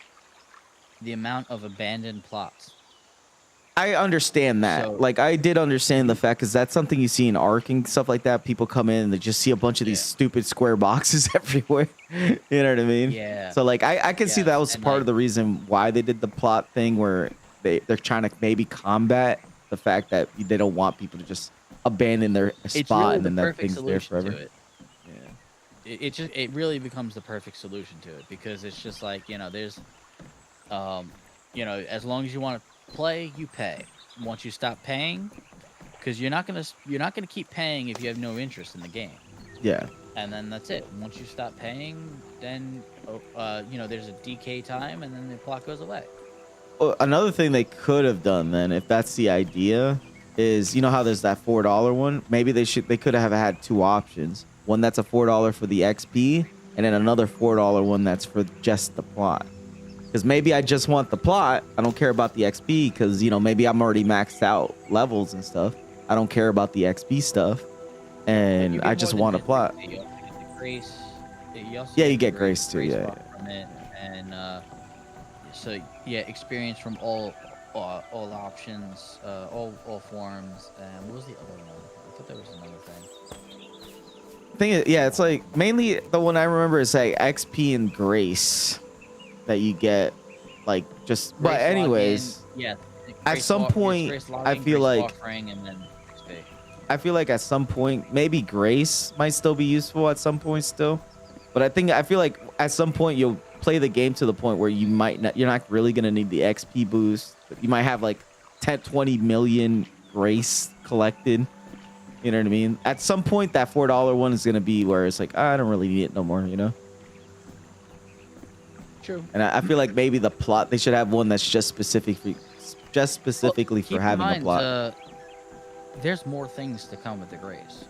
the amount of abandoned plots. I understand that. So- Like, I did understand the fact, because that's something you see in Ark and stuff like that. People come in and they just see a bunch of these Yeah. stupid square boxes everywhere. You know what I mean? Yeah. So like, I can see Yeah, that was and, part like- of the reason why they did the plot thing, where they're trying to maybe combat the fact that they don't want people to just abandon their It's spot really and then the that perfect thing's there solution forever. to it. It really becomes the perfect solution to it, because it's just like, there's as long as you want to play, you pay. Once you stop paying, because you're not gonna keep paying if you have no interest in the game, Yeah. and then that's it. Once you stop paying, then there's a decay time, and then the plot goes away. Well, another thing they could have done then, if that's the idea, is how there's that $4 one. Maybe they could have had two options. One that's a $4 for the XP, and then another $4 one that's for just the plot. Because maybe I just want the plot. I don't care about the XP, because maybe I'm already maxed out levels and stuff. I don't care about the XP stuff, and You I get just more want a than plot. XP. You also get the grace. You also Yeah, you the get grace too, yeah, bar from it, and so yeah, experience from all options, all forms. And what was the other one? I thought there was another thing. Thing is, yeah, it's like mainly the one I remember is like XP and grace that you get, like just. But Grace anyways, login, yeah. at grace some walk- point, grace I login, feel grace like- offering, and then XP. I feel like at some point maybe grace might still be useful at some point still, but I feel like at some point you'll play the game to the point where you're not really gonna need the XP boost. You might have like 10-20 million grace collected. You know what I mean? At some point, that $4 one is gonna be where it's like, I don't really need it no more. True. And I feel like maybe the plot, they should have one that's just specifically Keep for in having mind, a plot. there's more things to come with the grace,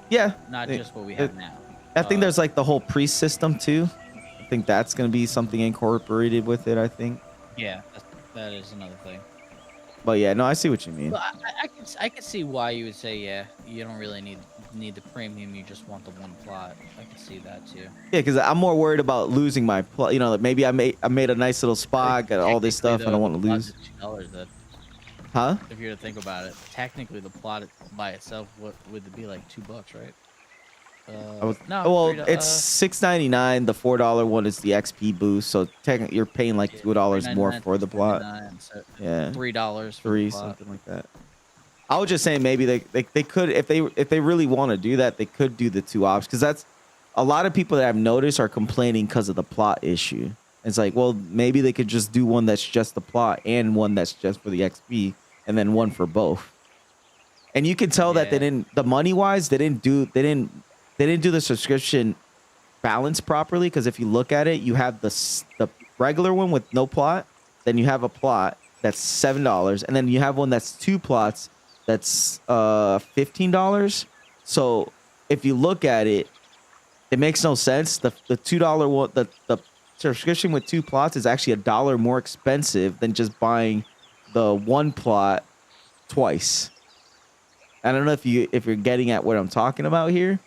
Yeah, not They- just what we have now. I think there's like the whole priest system too. I think that's gonna be something incorporated with it. I think. Yeah, that is another thing. But yeah, no, I see what you mean. But I could see why you would say, yeah, you don't really need the premium. You just want the one plot. I could see that too. Yeah, because I'm more worried about losing my plot. Like maybe I made a nice little spot, got all this stuff, and I want to lose. $2, Huh? if you were to think about it, technically the plot by itself, what would it be, like $2, right? No. Well, $3, it's $6.99. The $4 one is the XP boost, so technically you're paying like $2 more $3.99, for the plot. so Yeah, $3 for three the plot. something like that. I was just saying maybe they could, if they really want to do that, they could do the two options, because that's a lot of people that I've noticed are complaining because of the plot issue. It's like, well, maybe they could just do one that's just the plot and one that's just for the XP, and then one for both. And you can tell that they Yeah. didn't, the money wise, they didn't do the subscription balance properly, because if you look at it, you have the regular one with no plot, then you have a plot that's $7, and then you have one that's two plots that's $15. So if you look at it, it makes no sense. The $2 one, the subscription with two plots is actually $1 more expensive than just buying the one plot twice. I don't know if you're getting at what I'm talking about here,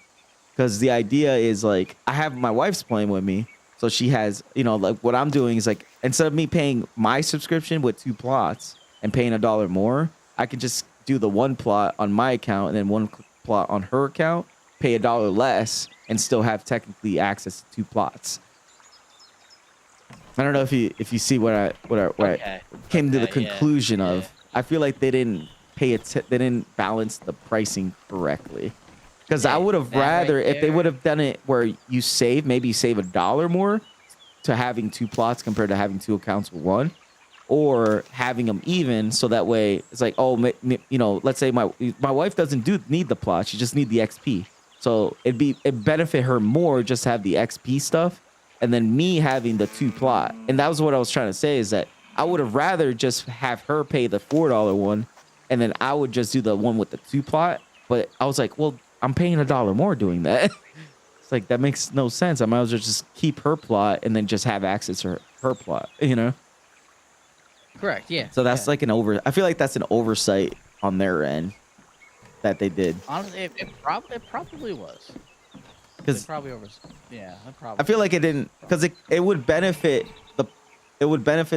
because the idea is like, I have my wife's playing with me, so she has, like what I'm doing is like, instead of me paying my subscription with two plots and paying $1 more, I could just do the one plot on my account and then one plot on her account, pay $1 less and still have technically access to 2 plots. I don't know if you see what I came to the conclusion of. I feel like they didn't they didn't balance the pricing correctly. Because I would have rather if they would have done it where you save $1 more to having 2 plots compared to having 2 accounts with 1, or having them even, so that way it's like, oh, you know, let's say my wife doesn't need the plot, she just need the XP, so it benefit her more just to have the XP stuff, and then me having the 2 plot. And that was what I was trying to say, is that I would have rather just have her pay the $4 one, and then I would just do the one with the 2 plot. But I was like, well, I'm paying $1 more doing that. It's like, that makes no sense. I might as well just keep her plot and then just have access to her plot, you know? Correct, yeah. So that's like I feel like that's an oversight on their end that they did. Honestly, it probably was. Because probably I feel like it didn't, because it would benefit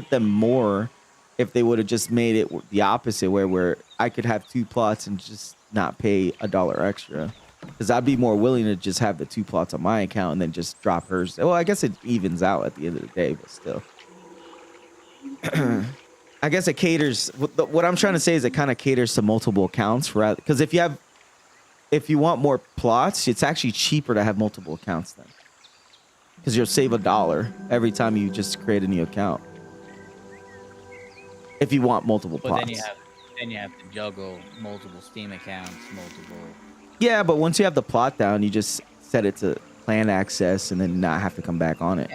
them more if they would have just made it the opposite, where I could have 2 plots and just not pay $1 extra. Because I'd be more willing to just have the 2 plots on my account and then just drop hers. Well, I guess it evens out at the end of the day, but still. I guess it caters. What I'm trying to say is it kind of caters to multiple accounts, because if you want more plots, it's actually cheaper to have multiple accounts then, because you'll save $1 every time you just create a new account. If you want multiple plots, then you have to juggle multiple Steam accounts, Yeah, but once you have the plot down, you just set it to clan access and then not have to come back on it.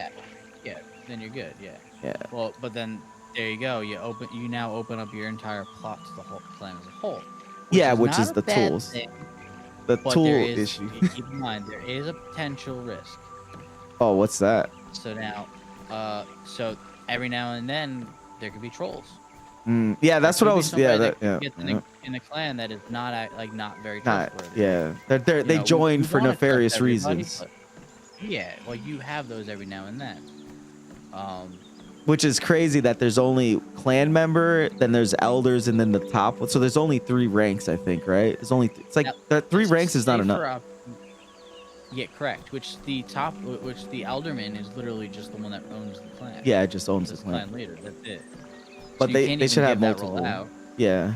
Yeah. Then you're good. Yeah. Yeah. Well, but then there you go. You now open up your entire plot to the whole clan as a whole. Which is the tools. The tool issue. Keep in mind, there is a potential risk. Oh, what's that? So now, so every now and then there could be trolls. Yeah, that's what I was. Yeah, in a clan that is not very trustworthy. They join for nefarious reasons. Well, you have those every now and then. Which is crazy that there's only clan member, then there's elders, and then the top. So there's only 3 ranks, I think, right? It's like that 3 ranks is not enough. Yeah, correct. Which the alderman is literally just the one that owns the clan. Yeah, it just owns the clan leader. That's it. But so they should have multiple. Yeah.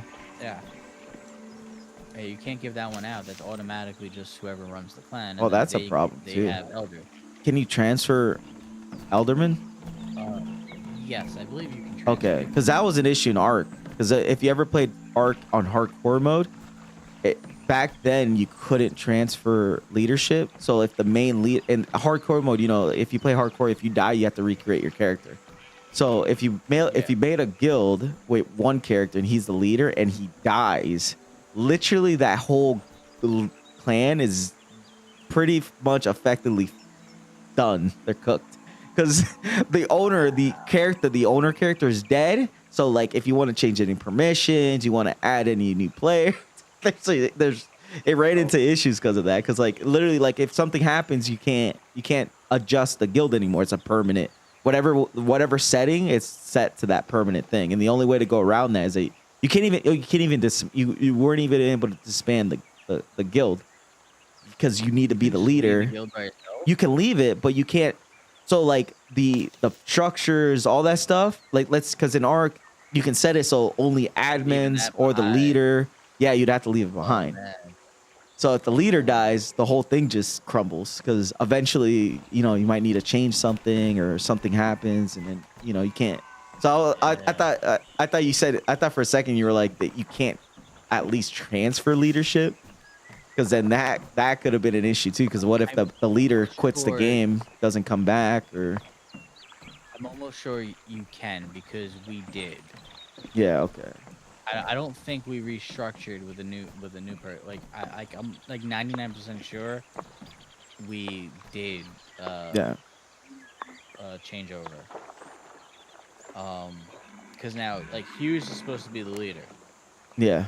Hey, you can't give that one out. That's automatically just whoever runs the clan. Oh, that's a problem too. They have elder. Can you transfer alderman? Yes, I believe you can transfer. Okay, because that was an issue in Ark. Because if you ever played Ark on hardcore mode, back then you couldn't transfer leadership. So if the main lead in hardcore mode, you know, if you play hardcore, if you die, you have to recreate your character. So if you made a guild with 1 character and he's the leader and he dies, literally that whole clan is pretty much effectively done. They're cooked. Because the owner character is dead. So like if you want to change any permissions, you want to add any new players, it ran into issues because of that. Because like literally, like if something happens, you can't adjust the guild anymore. It's a permanent whatever setting, it's set to that permanent thing. And the only way to go around that is you weren't even able to disband the guild because you need to be the leader. You can leave it, but you can't. So like the structures, all that stuff, like because in Ark you can set it so only admins or the leader. Yeah, you'd have to leave it behind. So if the leader dies, the whole thing just crumbles because eventually, you know, you might need to change something or something happens and then, you know, you can't. So I thought you said, I thought for a second you were like that you can't at least transfer leadership, because then that could have been an issue too. Because what if the leader quits the game, doesn't come back, or? I'm almost sure you can because we did. Yeah. Okay. I don't think we restructured with a new part. Like I'm like 99% sure we did. Change over. Because now like Hughes is supposed to be the leader. Yeah.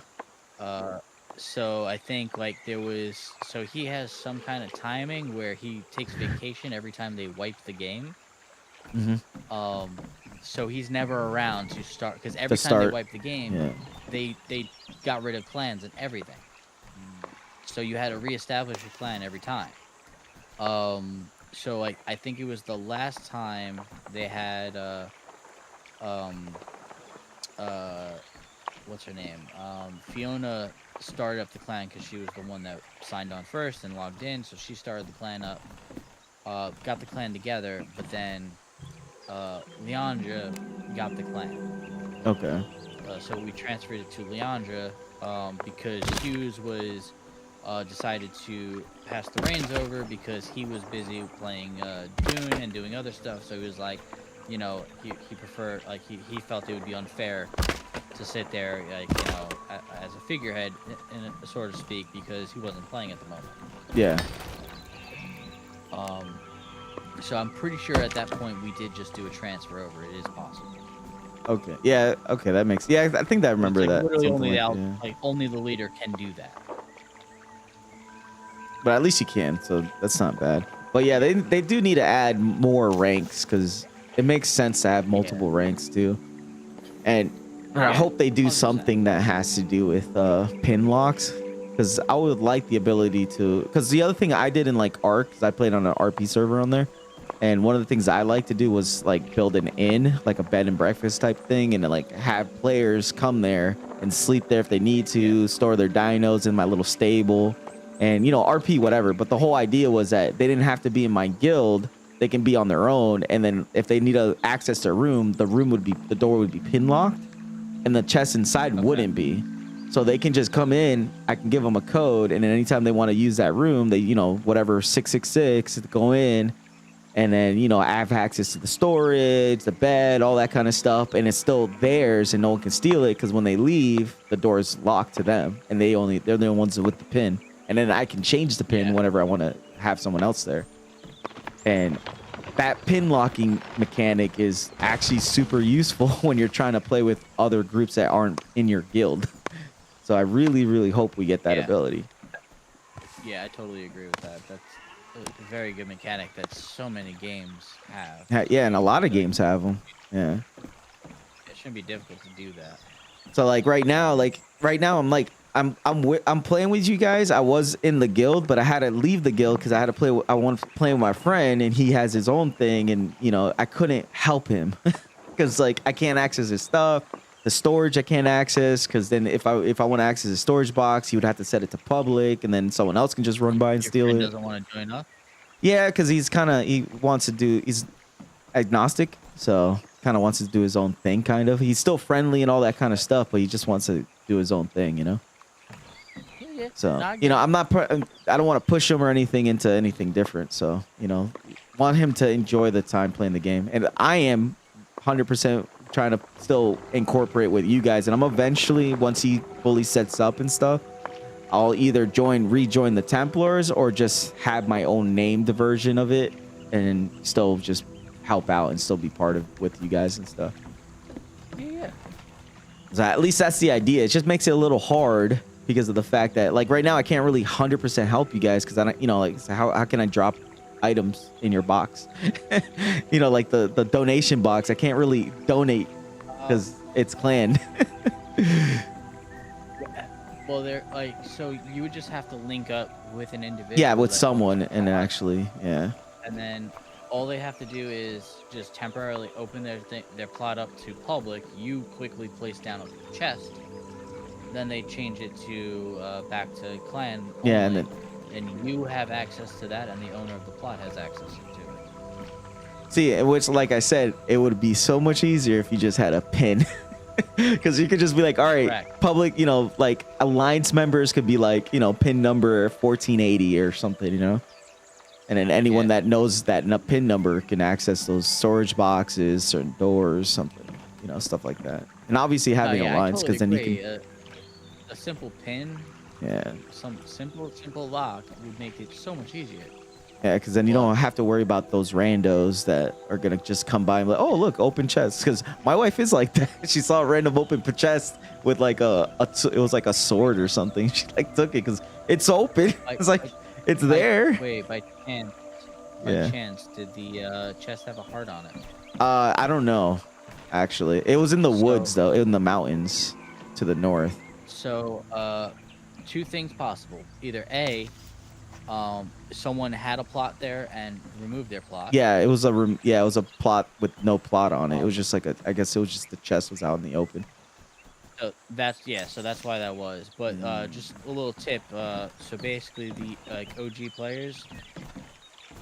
So I think like so he has some kind of timing where he takes vacation every time they wipe the game. Mm-hmm. So he's never around to start, because every time they wipe the game, they got rid of clans and everything. So you had to reestablish your clan every time. So like I think it was the last time they had um what's her name? Fiona started up the clan because she was the one that signed on first and logged in, so she started the clan up. Got the clan together, but then Leandra got the clan. Okay. So we transferred it to Leandra because Hughes was decided to pass the reins over because he was busy playing Dune and doing other stuff. So he was like, you know, he preferred, like, he felt it would be unfair to sit there, like, you know, as a figurehead, so to speak, because he wasn't playing at the moment. Yeah. So I'm pretty sure at that point we did just do a transfer over. It is possible. Okay. Yeah. Okay. That makes. Yeah. I think I remember It's like that. literally something only like, yeah. like only the leader can do that. But at least you can, so that's not bad. But yeah, they do need to add more ranks because it makes sense to have multiple ranks too. And I hope they do 100%. something that has to do with pin locks, because I would like the ability to. Because the other thing I did in like Ark, because I played on an RP server on there, and one of the things I like to do was like build an inn, like a bed and breakfast type thing, and like have players come there and sleep there if they need to, store their dinos in my little stable. And, you know, RP, whatever. But the whole idea was that they didn't have to be in my guild. They can be on their own. And then if they need to access their room, the door would be pin locked and the chest inside wouldn't be. So they can just come in. I can give them a code. And then anytime they want to use that room, they, you know, whatever 666, go in. And then, you know, I have access to the storage, the bed, all that kind of stuff. And it's still theirs and no one can steal it because when they leave, the door is locked to them. And they're the only ones with the pin. And then I can change the pin whenever I want to have someone else there. And that pin locking mechanic is actually super useful when you're trying to play with other groups that aren't in your guild. So I really, really hope we get that ability. Yeah, I totally agree with that. That's a very good mechanic that so many games have. Yeah, and a lot of games have them. Yeah. It shouldn't be difficult to do that. So like right now, I'm like, I'm playing with you guys. I was in the guild, but I had to leave the guild because I had to play. I wanted to play with my friend, and he has his own thing, and you know I couldn't help him because like I can't access his stuff. The storage I can't access because then if I want to access his storage box, he would have to set it to public, and then someone else can just run by and steal it. Doesn't want to join up. Yeah, because he's agnostic, so kind of wants to do his own thing. Kind of, he's still friendly and all that kind of stuff, but he just wants to do his own thing, you know. So, you know, I don't want to push him or anything into anything different. So, you know, want him to enjoy the time playing the game. And I am 100% trying to still incorporate with you guys. And I'm eventually, once he fully sets up and stuff, I'll either rejoin the Templars or just have my own named version of it and still just help out and still be part of with you guys and stuff. Yeah. So at least that's the idea. It just makes it a little hard because of the fact that like right now I can't really 100% help you guys because I don't, you know, like so how can I drop items in your box? You know, like the donation box, I can't really donate because it's clan. Well, they're like, so you would just have to link up with an individual. Yeah, with someone and actually, yeah. And then all they have to do is just temporarily open their plot up to public. You quickly place down a chest. Then they change it to back to clan. Only, yeah, and then you have access to that, and the owner of the plot has access to it. See, which, like I said, it would be so much easier if you just had a pin. Because you could just be like, all right, Correct. Public, you know, like alliance members could be like, you know, pin number 1480 or something, you know. And then anyone that knows that pin number can access those storage boxes, certain doors, something, you know, stuff like that. And obviously having alliance, because then you can. A simple pin, some simple lock would make it so much easier. Yeah, because then you don't have to worry about those randos that are gonna just come by and be like, oh look, open chest. Because my wife is like that. She saw a random open chest with like it was like a sword or something. She like took it because it's open. It's like it's there. Wait, by chance, did the chest have a heart on it? I don't know. Actually, it was in the woods though, in the mountains to the north. So, two things possible. Either A, someone had a plot there and removed their plot. Yeah, it was it was a plot with no plot on it. It Um, was just like I guess it was just the chest was out in the open. So that's why that was. But just a little tip. So basically, the like OG players,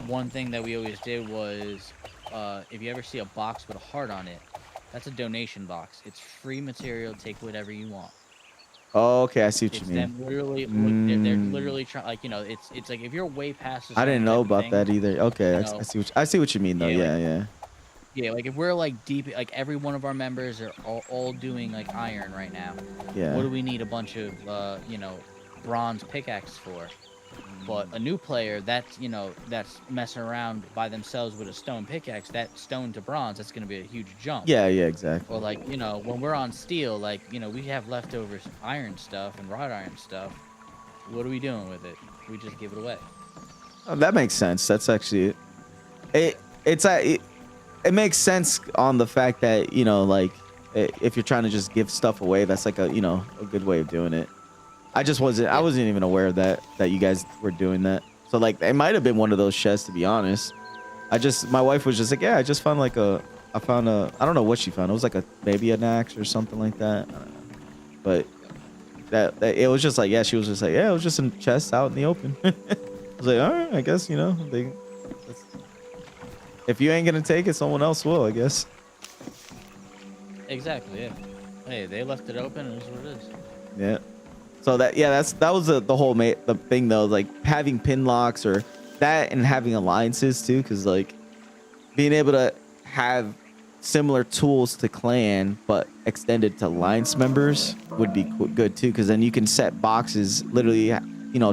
one thing that we always did was, if you ever see a box with a heart on it, that's a donation box. It's free material. Take whatever you want. Oh, okay, I see what It's you mean. them literally. They're literally trying. Like it's like if you're way past. I didn't know about that either. Okay, you know, I see what you mean though. yeah, Yeah. yeah, like if we're like deep, like every one of our members are all doing like iron right now. Yeah. What do we need a bunch of bronze pickaxe for? But a new player that's that's messing around by themselves with a stone pickaxe, that stone to bronze, that's gonna be a huge jump. Yeah, exactly. Or like when we're on steel, like we have leftover iron stuff and wrought iron stuff. What are we doing with it? We just give it away. Oh, that makes sense. That's actually it makes sense on the fact that like if you're trying to just give stuff away, that's like a good way of doing it. I wasn't even aware of that you guys were doing that. So like it might have been one of those chests, to be honest. My wife was just like, yeah, I just found I found I don't know what she found. It was like maybe an axe or something like that. I don't know. But that it was just like, yeah, she was just like, yeah, it was just a chest out in the open. I was like, all right, I guess if you ain't gonna take it, someone else will, I guess. Exactly. Yeah. Hey, they left it open, and it's what it is. Yeah. So that was the whole the thing though, like having pin locks or that, and having alliances too, because like being able to have similar tools to clan but extended to alliance members would be good too, because then you can set boxes literally,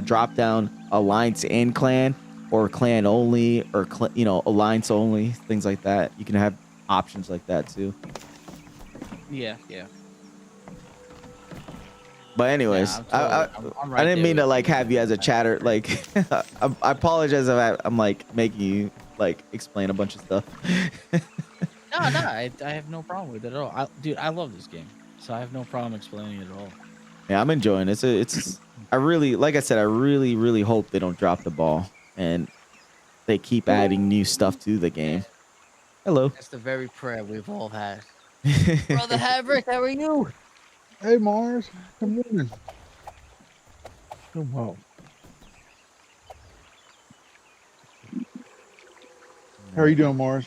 drop down alliance and clan, or clan only, or alliance only, things like that. You can have options like that too. Yeah. But anyways, Yeah, I'm right I didn't mean there to with like you. have you as a chatter. Like, I apologize if I'm like making you like explain a bunch of stuff. No, I have no problem with it at all. Dude, I love this game, so I have no problem explaining it at all. Yeah, I'm enjoying it. I really, like I said, I really hope they don't drop the ball and they keep adding new stuff to the game. Hello. That's the very prayer we've all had. Brother Havrick, how are you? Hey, Mars. Good morning. Oh, wow. How are you doing, Mars?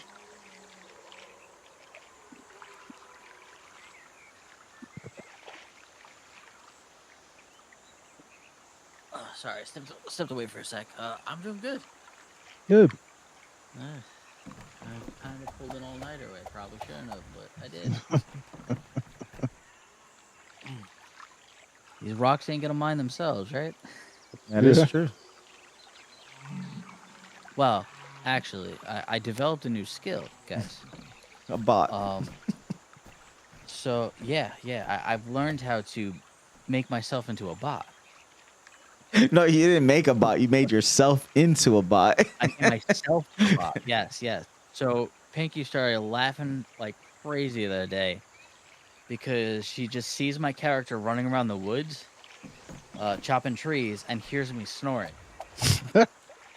Sorry, I stepped away for a sec. I'm doing good. Good. I kind of pulled an all-nighter away. Probably shouldn't have, but I did. These rocks ain't gonna mind themselves, right? That is true. Well, actually, I developed a new skill, guys. A bot. So I've learned how to make myself into a bot. No, you didn't make a bot. You made yourself into a bot. I made myself a bot. Yes. So Pinky started laughing like crazy the other day because she just sees my character running around the woods, chopping trees, and hears me snoring.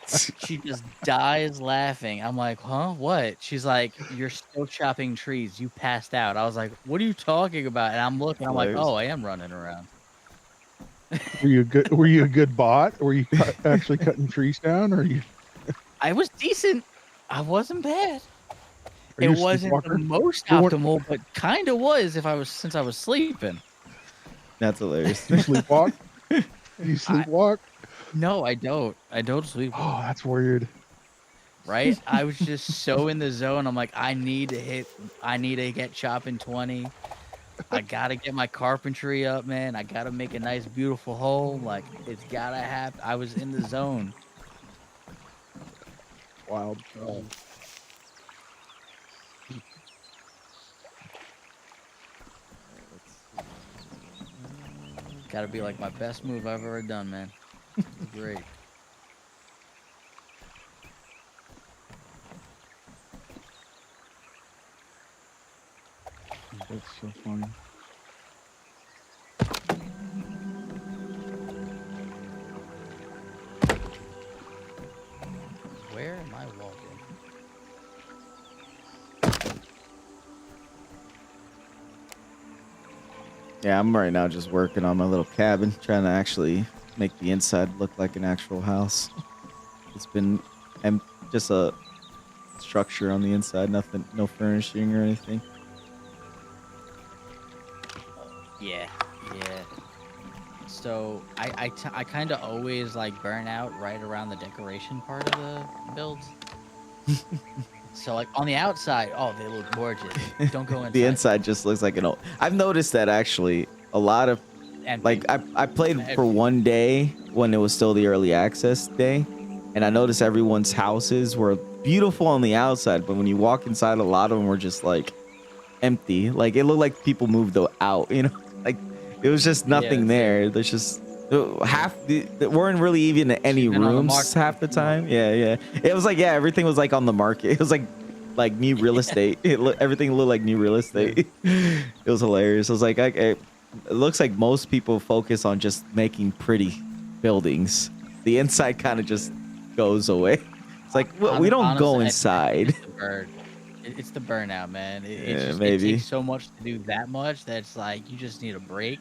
She just dies laughing. I'm like, huh? What? She's like, you're still chopping trees. You passed out. I was like, what are you talking about? And I'm looking. I'm like, oh, I am running around. Were you a good bot? Were you actually cutting trees down, or you? I was decent. I wasn't bad. Are you It a wasn't the sleepwalker? most optimal, but kind of was since I was sleeping. That's hilarious. You sleepwalk? You sleepwalk? No, I don't. I don't sleep. Oh, that's weird. Right? I was just so in the zone. I'm like, I need to get chopping 20. I gotta get my carpentry up, man. I gotta make a nice, beautiful home. Like, it's gotta happen. I was in the zone. Wild. Gotta be like my best move I've ever done, man. Great. That's so funny. Yeah, I'm right now just working on my little cabin, trying to actually make the inside look like an actual house. It's been just a structure on the inside, nothing, no furnishing or anything. Yeah, yeah. So I kind of always like burn out right around the decoration part of the build. So like on the outside, oh, they look gorgeous. Don't go inside. The inside just looks like an old. I've noticed that actually a lot of Empty. like I played for one day when it was still the early access day, and I noticed everyone's houses were beautiful on the outside, but when you walk inside, a lot of them were just like empty. Like it looked like people moved out, you know, like it was just nothing there. There's just weren't really even any rooms half the time. Yeah. It was like, yeah, everything was like on the market. It was like new real estate. Everything looked like new real estate. It was hilarious. I was like, it looks like most people focus on just making pretty buildings. The inside kind of just goes away. It's like, well, we don't go inside. It's the burnout, man. It takes so much to do that much that's like you just need a break.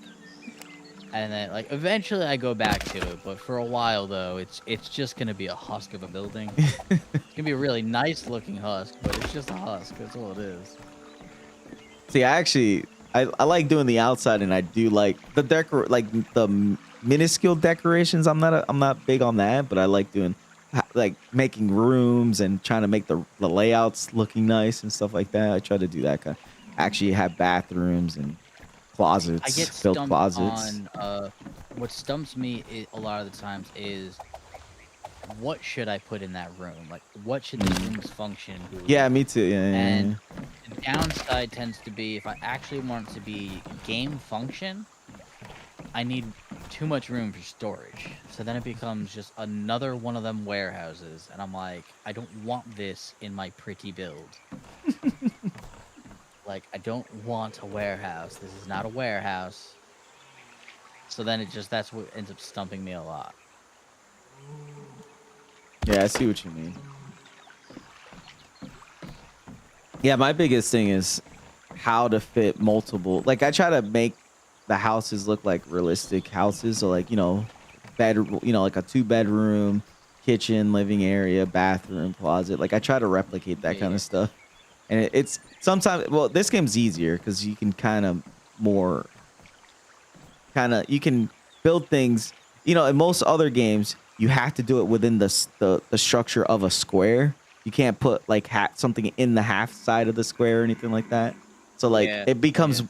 And then like eventually I go back to it, but for a while though, it's just gonna be a husk of a building. It's gonna be a really nice looking husk, but it's just a husk. That's all it is. See, I like doing the outside, and I do like the the minuscule decorations. I'm not big on that, but I like doing like making rooms and trying to make the layouts looking nice and stuff like that. I try to do that kind of, actually have bathrooms and closets. I get built stumped closets. on what stumps me a lot of the times is what should I put in that room? Like what should the room's function be? Yeah, me too. Yeah. And the downside tends to be if I actually want it to be game function, I need too much room for storage. So then it becomes just another one of them warehouses, and I'm like, I don't want this in my pretty build. Like, I don't want a warehouse. This is not a warehouse. So then that's what ends up stumping me a lot. Yeah, I see what you mean. Yeah, my biggest thing is how to fit multiple. Like, I try to make the houses look like realistic houses. So, like, like a 2-bedroom, kitchen, living area, bathroom, closet. Like, I try to replicate that kind of stuff. And it's sometimes, well, this game's easier because you can you can build things, in most other games, you have to do it within the structure of a square. You can't put like something in the half side of the square or anything like that. So like it becomes,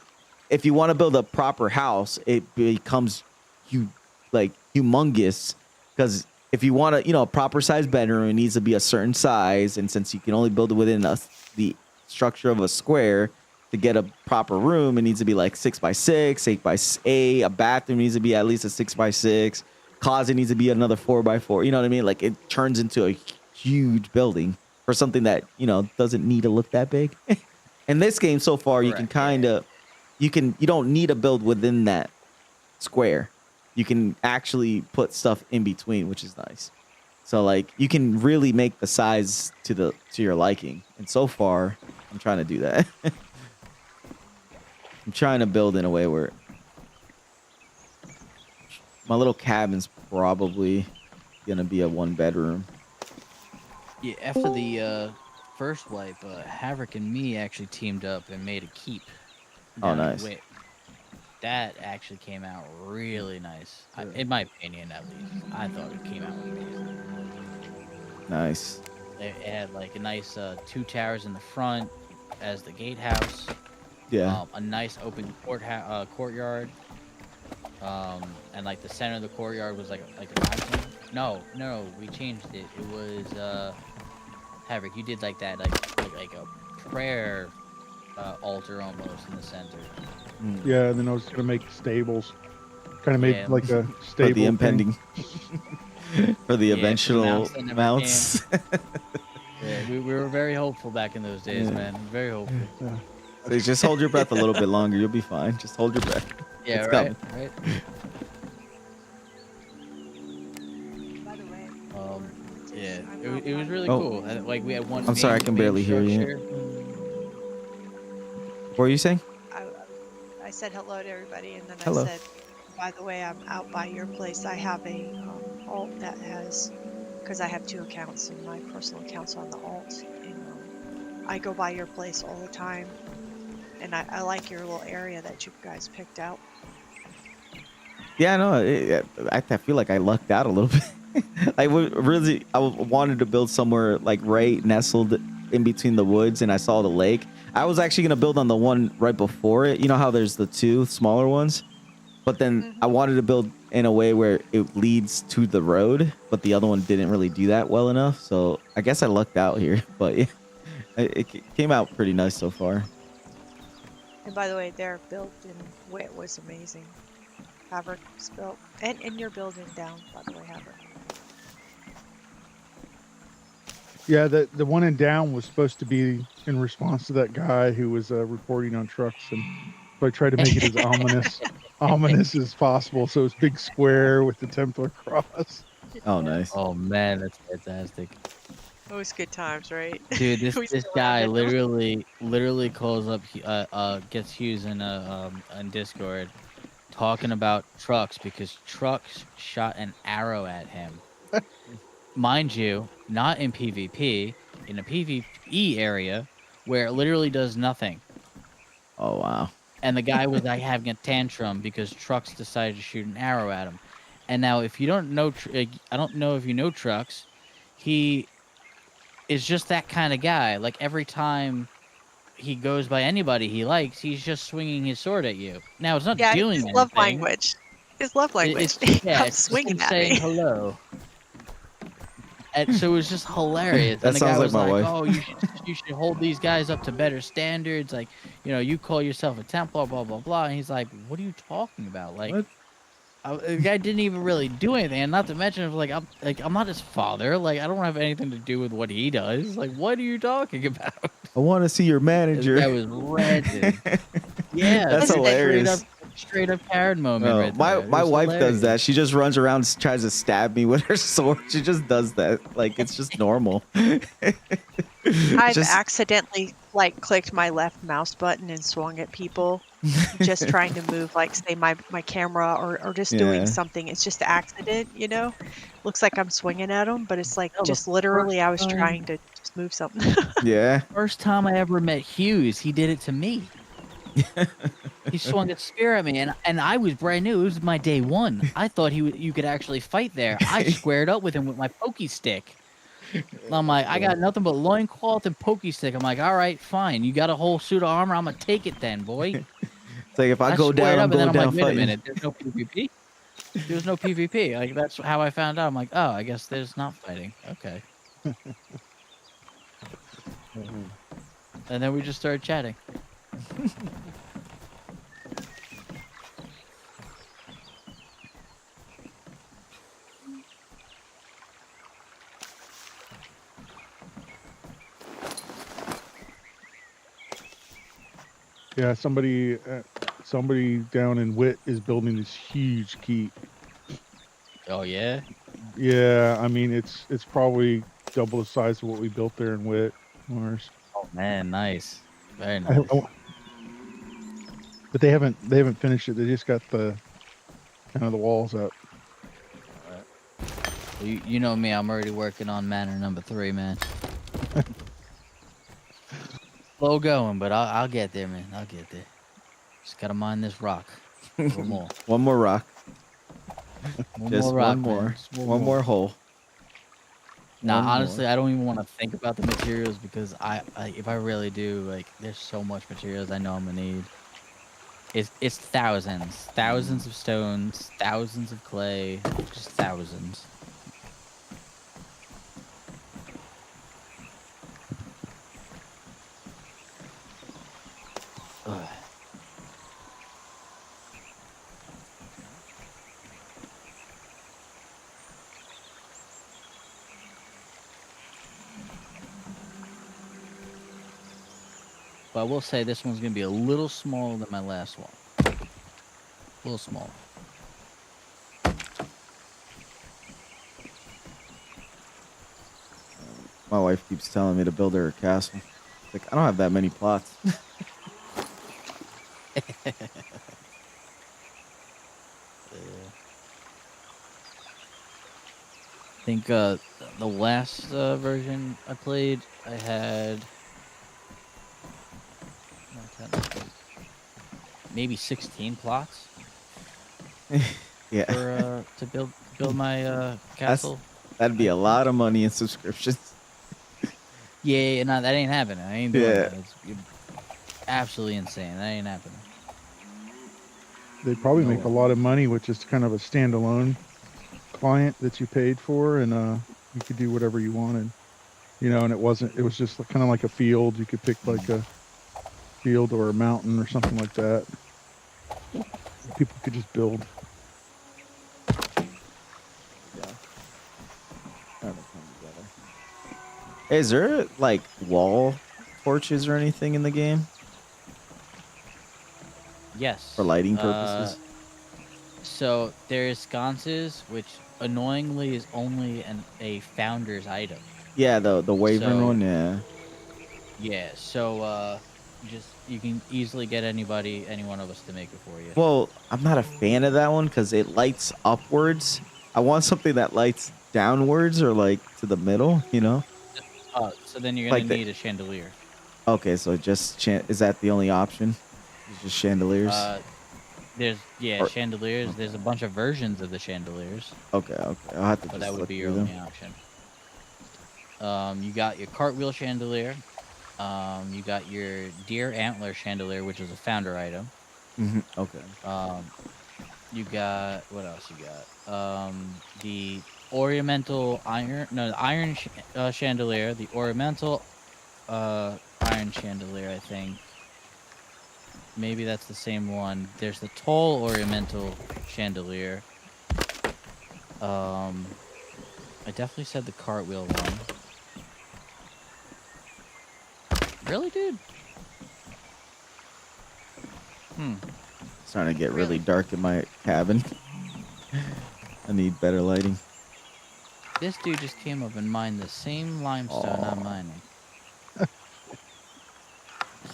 if you want to build a proper house, it becomes humongous because if you want a proper size bedroom, it needs to be a certain size, and since you can only build it within the structure of a square, to get a proper room, it needs to be like 6x6, 8x8. A bathroom needs to be at least a 6x6. Closet needs to be another 4x4. You know what I mean? Like it turns into a huge building for something that doesn't need to look that big. In this game so far, you can you don't need to build within that square. You can actually put stuff in between, which is nice. So like you can really make the size to your liking. And so far, I'm trying to do that. I'm trying to build in a way where my little cabin's probably gonna be a 1-bedroom. Yeah, after the first wipe, Havoc and me actually teamed up and made a keep. Oh, nice. That actually came out really nice. In my opinion, at least. I thought it came out amazing. Nice. It had like a nice 2 towers in the front as the gatehouse. Yeah. A nice open courtyard. And like the center of the courtyard was like a mountain. No, we changed it. It was Havoc. You did like that, like a prayer altar almost in the center. Yeah, and then I was gonna make stables. Kind of made like a stable. For the impending. For the eventual the mounts. Yeah, we were very hopeful back in those days, man. Very hopeful. Yeah. So just hold your breath a little bit longer. You'll be fine. Just hold your breath. Yeah, it's right. coming. Yeah, it was really cool. Like we had one. I'm sorry, I can barely hear you. What were you saying? I I said hello to everybody, and then Hello. I said, by the way, I'm out by your place. I have a alt that has, because I have 2 accounts, and my personal account's on the alt, and I go by your place all the time, and I like your little area that you guys picked out. Yeah, no, I feel like I lucked out a little bit. I wanted to build somewhere like right nestled in between the woods, and I saw the lake. I was actually gonna build on the one right before it. You know how there's the 2 smaller ones, but then I wanted to build in a way where it leads to the road, but the other one didn't really do that well enough. So I guess I lucked out here, but yeah, it came out pretty nice so far. And by the way, their build in Wit was amazing. Havrick's built, and you're building down, by the way, Havrick. Yeah, the one in down was supposed to be in response to that guy who was reporting on trucks, and so I tried to make it as ominous as possible. So it's big square with the Templar cross. Oh, nice. Oh man, that's fantastic. Always good times, right? Dude, this We this guy literally calls up gets Hughes in Discord talking about trucks because trucks shot an arrow at him. Mind you, not in PvP, in a PvE area where it literally does nothing. Oh, wow. And the guy was like having a tantrum because trucks decided to shoot an arrow at him. And now, if you don't know, I don't know if you know trucks, he is just that kind of guy. Like every time he goes by anybody he likes, he's just swinging his sword at you. Now it's not doing his anything. love language. His love language. Yeah, I'm it's swinging just at saying me. hello. And so it was just hilarious. That And the sounds guy like was my like, wife. "Oh, you should hold these guys up to better standards. Like, you know, you call yourself a Templar, blah blah blah." And he's like, "What are you talking about? Like, What? the guy didn't even really do anything. And not to mention, I'm not his father. Like, I don't have anything to do with what he does. Like, what are you talking about?" I want to see your manager. That was ranting. Yeah, That's hilarious. Straight up Karen moment No, right there. It my was wife hilarious. does that. She just runs around, tries to stab me with her sword. She just does that. Like it's just normal. I've accidentally clicked my left mouse button and swung at people, just trying to move, like say my camera or just doing something. It's just accident, you know. Looks like I'm swinging at them, but it's like just literally I was trying to just move something. Yeah. First time I ever met Hughes, he did it to me. He swung a spear at me, and I was brand new. It was my day 1. I thought you could actually fight there. I squared up with him with my pokey stick. And I'm like, I got nothing but loincloth and pokey stick. I'm like, all right, fine. You got a whole suit of armor. I'm gonna take it then, boy. It's like if I go down, I'm going down like, wait a fighting. minute, there's no PvP. There's no PvP. Like that's how I found out. I'm like, oh, I guess there's not fighting. Okay. And then we just started chatting. Yeah, somebody down in Wit is building this huge keep. Oh yeah. Yeah, I mean it's probably double the size of what we built there in Wit. Mars. Oh man, nice. Very nice. But they haven't finished it. They just got the kind of the walls up. You know me, I'm already working on manor number 3, man. Slow going, but I'll get there, man. I'll get there. Just gotta mine this rock. A little more. One more rock. Just rock, one more. man. Just One more hole. Nah, One honestly, more. I don't even want to think about the materials because if I really do, like, there's so much materials I know I'm gonna need. It's thousands of stones, thousands of clay, just thousands. Ugh. But I will say this one's going to be a little smaller than my last one. A little smaller. My wife keeps telling me to build her a castle. Like I don't have that many plots. I think the last version I played, I had maybe 16 plots Yeah. for to build my castle. That'd be a lot of money in subscriptions. Yeah, no, that ain't happening. I ain't doing Yeah. that. It's absolutely insane. That ain't happening. They probably No make a way. lot of money with just kind of a standalone client that you paid for, and you could do whatever you wanted, you know. And it was just kind of like a field. You could pick like a field or a mountain or something like that. People could just build. Yeah. That'll come together. Hey, is there like wall torches or anything in the game Yes. for lighting purposes? So there's sconces, which annoyingly is only a founder's item. Yeah, the Wyvern So- one. Yeah. Yeah. So you can easily get any one of us to make it for you. Well, I'm not a fan of that one because it lights upwards. I want something that lights downwards or like to the middle. You know. So then you're gonna Like the- need a chandelier. Okay, so just is that the only option? It's just chandeliers. There's Or- chandeliers. There's a bunch of versions of the chandeliers, Okay. I'll have to but just that would look be your through only them. option. You got your cartwheel chandelier. You got your deer antler chandelier, which is a founder item. Okay. You got what else? You got the ornamental iron. No, the iron chandelier. The ornamental iron chandelier, I think. Maybe that's the same one. There's the tall ornamental chandelier. I definitely said the cartwheel one. Really, dude? It's starting to get really dark in my cabin. I need better lighting. This dude just came up and mined the same limestone I'm mining.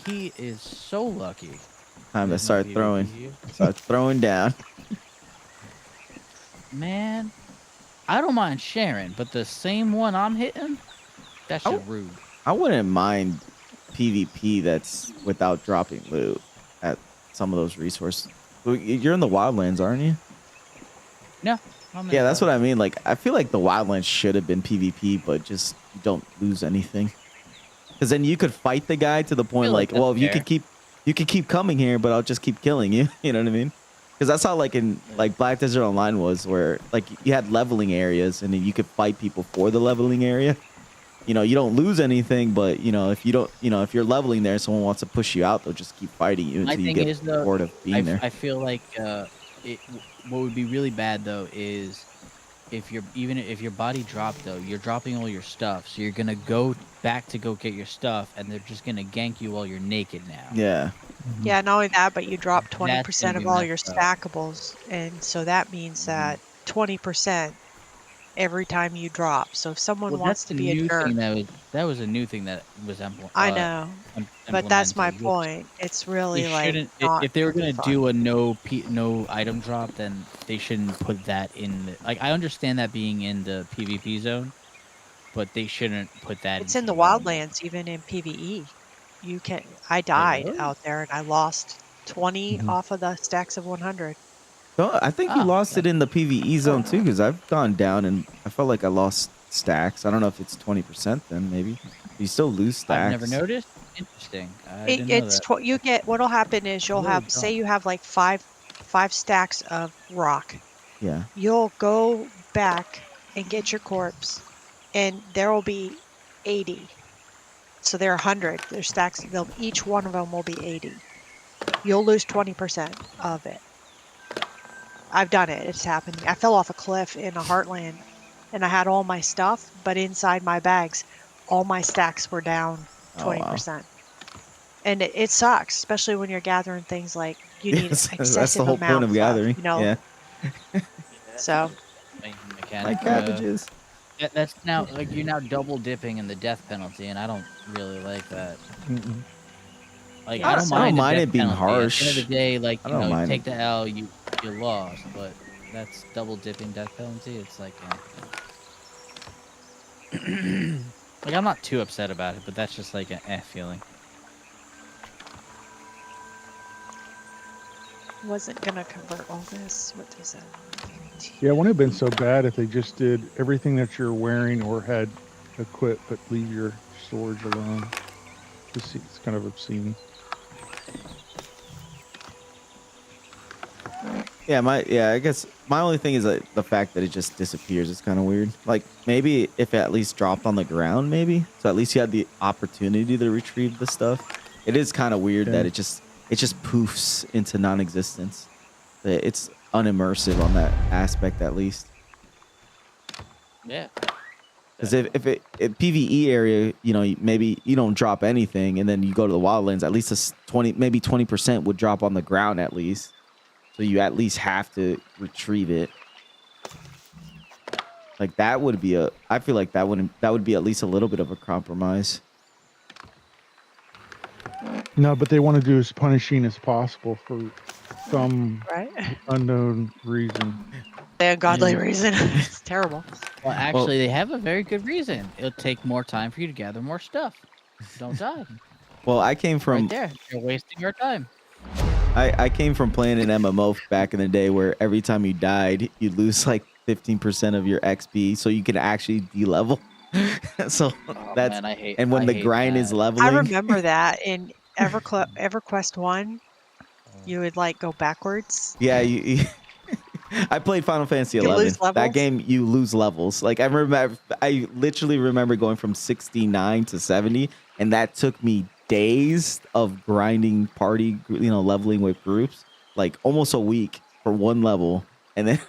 He is so lucky. Time to There's no start PvP throwing. here. Start throwing down. Man, I don't mind sharing, but the same one I'm hitting, that's just rude. I wouldn't mind PvP that's without dropping loot at some of those resources. You're in the wildlands, aren't you? No. Yeah, that's what I mean. Like, I feel like the wildlands should have been PvP, but just you don't lose anything. Because then you could fight the guy to the point like like, well, that's you fair. could keep coming here, but I'll just keep killing you. You know what I mean? Because that's how like in like Black Desert Online was, where like you had leveling areas and then you could fight people for the leveling area. You know, you don't lose anything, but you know, if you don't, you know, if you're leveling there, someone wants to push you out, they'll just keep fighting you My until you thing get is, though, bored of being there. I feel like what would be really bad though is if your body dropped though, you're dropping all your stuff, so you're gonna go back to go get your stuff, and they're just gonna gank you while you're naked now. Yeah. Yeah, not only that, but you drop That's gonna 20% of be all your messed up. stackables, and so that means that 20% every time you drop. So if someone wants to be a jerk, that was a new thing that was I know, but that's my implemented, which point. It's really They like shouldn't. not If they were gonna fun. do a no item drop, then they shouldn't put that in. Like I understand that being in the PvP zone, but they shouldn't put that. It's into in the normal. wildlands, even in PvE. You can. I died really? out there, and I lost 20 off of the stacks of 100. No, I think you Ah, lost it in the PvE zone too, because I've gone down and I felt like I lost stacks. I don't know if it's 20% then, maybe. You still lose stacks. I've never noticed. Interesting. I didn't know It's that. you get. What'll happen is you'll Really have, say, don't. you have like five stacks of rock. Yeah. You'll go back and get your corpse, and there will be 80. So there are 100. There's stacks. Each one of them will be 80. You'll lose 20% of it. I've done it. It's happened. I fell off a cliff in a heartland, and I had all my stuff, but inside my bags, all my stacks were down 20%. And it sucks, especially when you're gathering things like you need Yes, excessive that's the whole point amount of gathering. you know. Yeah. So My My mechanic, cabbages. that's now like you're now double dipping in the death penalty, and I don't really like that. Like Yeah, I don't so- mind, I don't the mind death it being penalty. At the end harsh. of the day, like I you don't know, mind take it. the L, you lost, but that's double dipping death penalty. It's like, like I'm not too upset about it, but that's just like an feeling. Wasn't gonna convert all this. What does that? Yeah, it wouldn't have been so bad if they just did everything that you're wearing or had equipped, but leave your storage alone. It's kind of obscene. Yeah, I guess my only thing is like the fact that it just disappears. It's kind of weird. Like maybe if it at least dropped on the ground, maybe so at least you had the opportunity to retrieve the stuff. It is kind of weird that Yeah. it just poofs into non-existence. It's unimmersive on that aspect at least. Yeah. Because if PVE area, you know, maybe you don't drop anything, and then you go to the wildlands, at least a 20% would drop on the ground at least. So you at least have to retrieve it. Like that would be I feel like that would be at least a little bit of a compromise. No, but they want to do as punishing as possible for some Right? unknown reason. The ungodly Yeah. reason. It's terrible. Well, actually, they have a very good reason. It'll take more time for you to gather more stuff. Don't die. Well, I came from Right there. You're wasting your time. I came from playing an MMO back in the day where every time you died, you lose like 15% of your XP, so you can actually de-level. So Oh, that's man, I hate. and when I the hate grind is that. leveling. I remember that in EverQuest 1, you would like go backwards. Yeah, I played Final Fantasy You 11. lose That levels? game, you lose levels. Like I literally remember going from 69 to 70, and that took me days of grinding party, you know, leveling with groups, like almost a week for one level, and then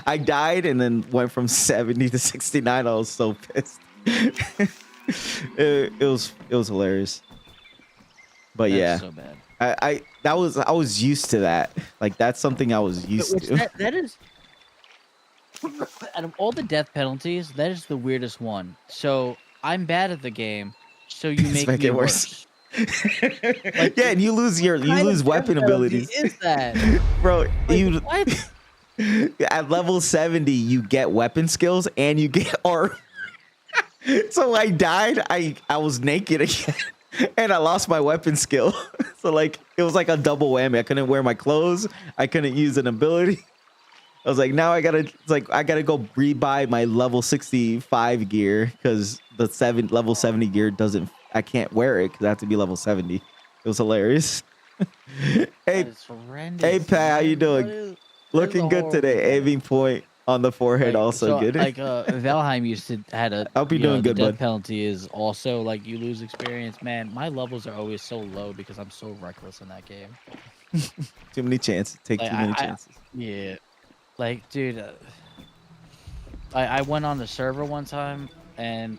I died, and then went from 70 to 69. I was so pissed. It was hilarious. But That's yeah. so bad. I was used to that. Like that's something I was used Which to. that is out of all the death penalties, that is the weirdest one. So I'm bad at the game, so you Let's make make me it worse. Like, Yeah, and you lose weapon abilities. Is that Bro, like, you what? at level 70 you get weapon skills and you get armor. So I died, I was naked again. And I lost my weapon skill. So like it was like a double whammy. I couldn't wear my clothes. I couldn't use an ability. I was like, now I gotta go rebuy my level 65 gear because the level 70 gear I can't wear it because I have to be level 70. It was hilarious. That Hey, is horrendous. hey Pat, how you man. doing? What is- Looking That's a good today. horrible Aiming point on the forehead Like, also so, good. Like Valheim used to had a. I hope you're you know, doing the good, death bud. penalty is also like you lose experience. Man, my levels are always so low because I'm so reckless in that game. Too many chances. Take Like, too many I- chances. Yeah, like dude, I went on the server one time and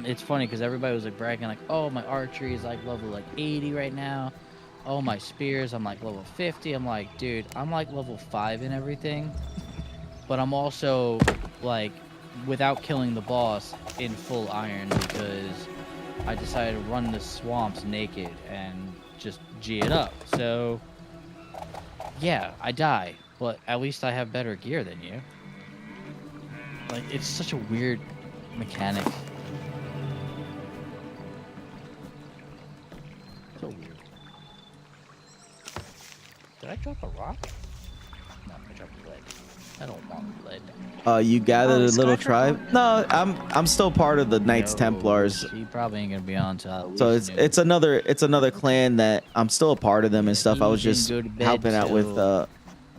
it's funny because everybody was like bragging like, oh, my archery is like level like 80 right now. Oh, my spears, I'm like level 50. I'm like, dude, I'm like level 5 and everything, but I'm also like without killing the boss in full iron because I decided to run the swamps naked and just G it up. So yeah, I die, but at least I have better gear than you. Like, it's such a weird mechanic. So weird. Did I drop a rock? No, I dropped lead. I don't want lead. You gathered a Scott little dropped tribe? one? No, I'm still part of the Knights No, Templars. He probably ain't gonna be on till at So least it's another clan that I'm still a part of them and stuff. I was He didn't just go to bed helping out with till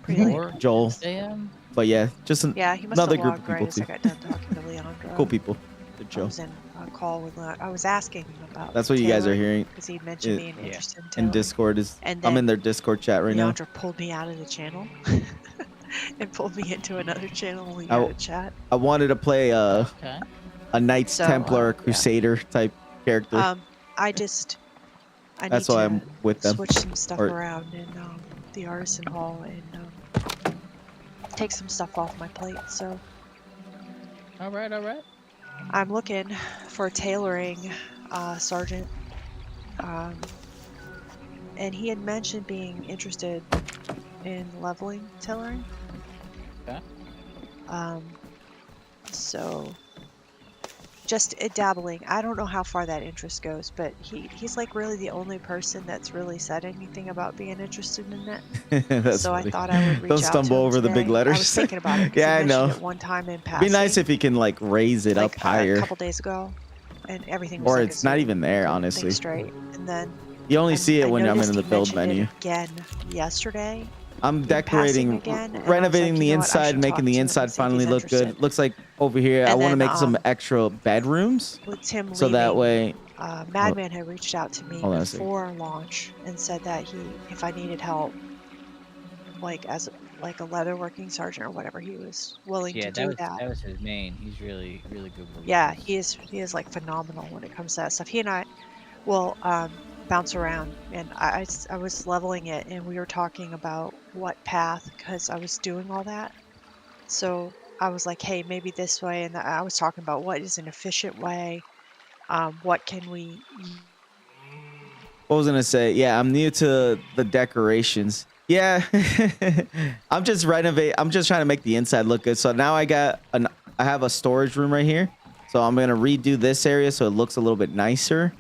Pretty late. 4 Joel. a.m. But yeah, just Yeah, he must another have group of logged right people as too. I got done talking to Leandro. Cool people. Good I Joe. was in a call with I was asking him about That's what you guys are hearing because he mentioned it- being Yeah. interested in in tailoring. Discord. And I'm then in their Discord chat right now. Leandro pulled me out of the channel and pulled me into another channel and we Oh. had a chat. I wanted to play Okay. a Knights So, Templar yeah. Crusader type character. I That's need why to I'm with them. switch some stuff Or- around in the Artisan Hall and take some stuff off my plate. So All right. I'm looking for a tailoring sergeant. And he had mentioned being interested in leveling tillering. Okay. So just dabbling. I don't know how far that interest goes, but he's like really the only person that's really said anything about being interested in it. That's So funny. I thought I would reach Don't out to stumble him over the big today. letters. I was thinking about it because Yeah, I he mentioned know. it one time in passing. It'd be nice if he can like raise it up higher. A couple days ago, and everything was Or like it's not even there, honestly. straight. And then You only see it when I'm in the build mentioned menu. it again yesterday. I'm in decorating, passing again, and I was renovating like, the you know what, I inside, should making talk the to him inside and see if finally he's look good. interested. Looks like over here, I And want to then, make some extra bedrooms. With Tim So that leaving, way, Madman had reached out to me hold on a second. before launch and said that if I needed help, like as like a leatherworking sergeant or whatever, he was willing to do that. That was his main. He's really good with Yeah, weapons. he is like phenomenal when it comes to that stuff. He and I will bounce around, and I was leveling it, and we were talking about what path, because I was doing all that. So I was like, hey, maybe this way, and I was talking about what is an efficient way. What can we? What was I gonna say? Yeah, I'm new to the decorations. Yeah, I'm just trying to make the inside look good. So now I have a storage room right here. So I'm gonna redo this area so it looks a little bit nicer.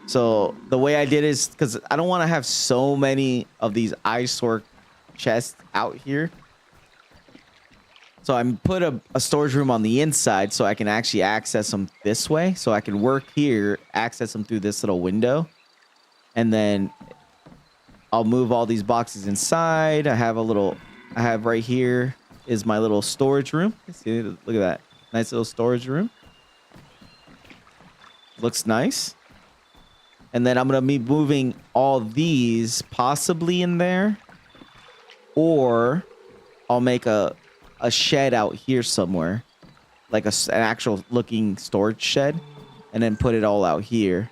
So the way I did is because I don't want to have so many of these eyesore chests out here. So I put a storage room on the inside so I can actually access them this way. So I can work here, access them through this little window. And then I'll move all these boxes inside. I have right here is my little storage room. See, look at that. Nice little storage room. Looks nice. And then I'm going to be moving all these possibly in there. Or I'll make a shed out here somewhere. Like an actual looking storage shed. And then put it all out here.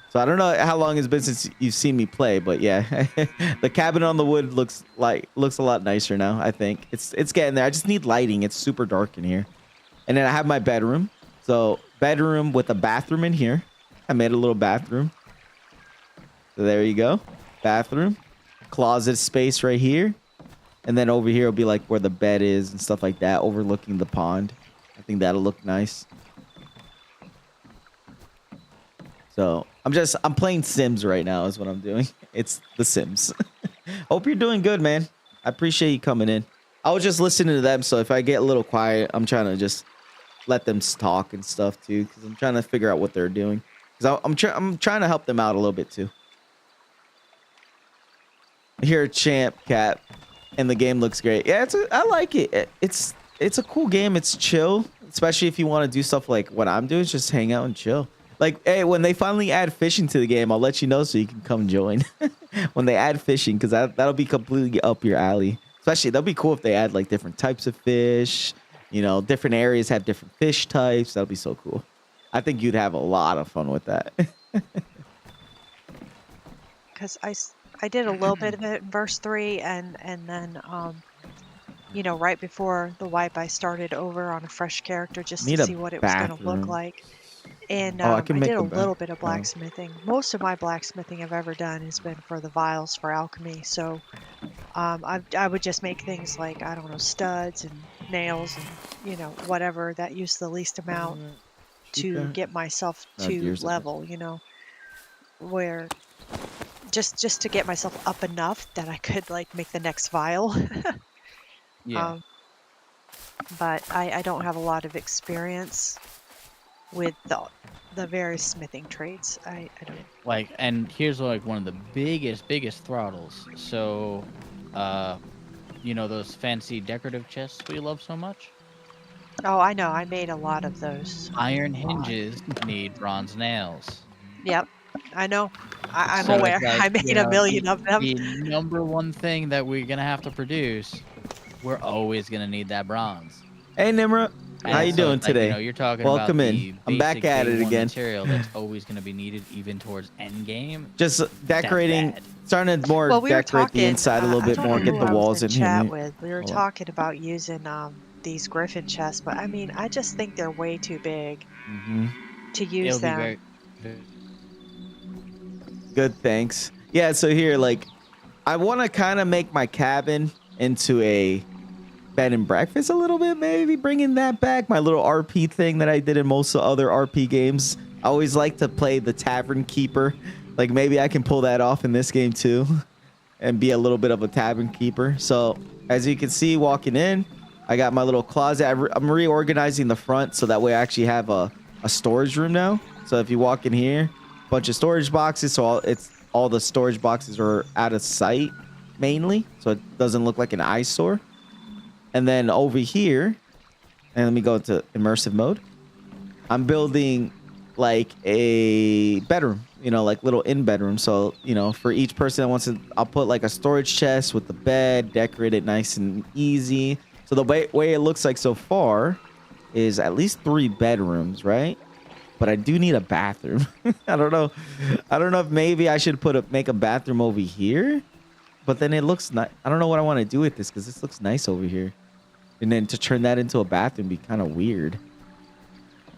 So I don't know how long it's been since you've seen me play, but yeah, the cabin on the wood looks a lot nicer now. I think it's getting there. I just need lighting. It's super dark in here, and then I have my bedroom. So bedroom with a bathroom in here. I made a little bathroom. So there you go, bathroom, closet space right here, and then over here will be like where the bed is and stuff like that, overlooking the pond. I think that'll look nice. So I'm playing Sims right now is what I'm doing. It's the Sims. Hope you're doing good, man. I appreciate you coming in. I was just listening to them, so if I get a little quiet, I'm trying to just let them talk and stuff too, because I'm trying to figure out what they're doing. Because I'm trying to help them out a little bit too. Here, Champ Cap, and the game looks great. Yeah, I like it. It's a cool game. It's chill, especially if you want to do stuff like what I'm doing, just hang out and chill. Like, hey, when they finally add fishing to the game, I'll let you know so you can come join. When they add fishing, because that'll be completely up your alley. Especially, that'll be cool if they add like different types of fish. You know, different areas have different fish types. That'll be so cool. I think you'd have a lot of fun with that. Because I did a little bit of it in verse 3, and then you know, right before the wipe, I started over on a fresh character just to see what it was going to look like. And I did a little bit of blacksmithing. Most of my blacksmithing I've ever done has been for the vials for alchemy. So I would just make things like, I don't know, studs and nails and, you know, whatever that use the least amount to get myself to level, you know, where just to get myself up enough that I could like make the next vial. Yeah. But I don't have a lot of experience with the various smithing trades. I don't like, and here's like one of the biggest throttles. So you know those fancy decorative chests we love so much? Oh, I know. I made a lot of those. Iron hinges need bronze nails. Yep, I know. I'm So aware. it's like, I made a million of them. The number one thing that we're gonna have to produce, we're always gonna need that bronze. Hey, Nimra. How you doing today? You know, you're talking Welcome about in. The I'm back at it again. Material that's always going to be needed, even towards end game. Just decorating, starting to decorate the inside a little bit more, get the walls in chat here. With. We were talking about using these griffin chests, but I mean, I just think they're way too big to use them. Good, thanks. Yeah, so here, like, I want to kind of make my cabin into a bed and breakfast a little bit, maybe bringing that back. My little RP thing that I did in most of other RP games. I always like to play the tavern keeper. Like, maybe I can pull that off in this game too and be a little bit of a tavern keeper. So as you can see, walking in, I got my little closet. I'm reorganizing the front so that way I actually have a storage room now. So if you walk in here, bunch of storage boxes, so all the storage boxes are out of sight mainly, so it doesn't look like an eyesore. And then over here, and let me go to immersive mode, I'm building like a bedroom, you know, like little in bedroom. So, you know, for each person that wants to, I'll put like a storage chest with the bed, decorate it nice and easy. So the way it looks like so far is at least 3 bedrooms, right? But I do need a bathroom. I don't know if maybe I should make a bathroom over here, but then it looks nice. I don't know what I want to do with this because this looks nice over here. And then to turn that into a bathroom be kind of weird.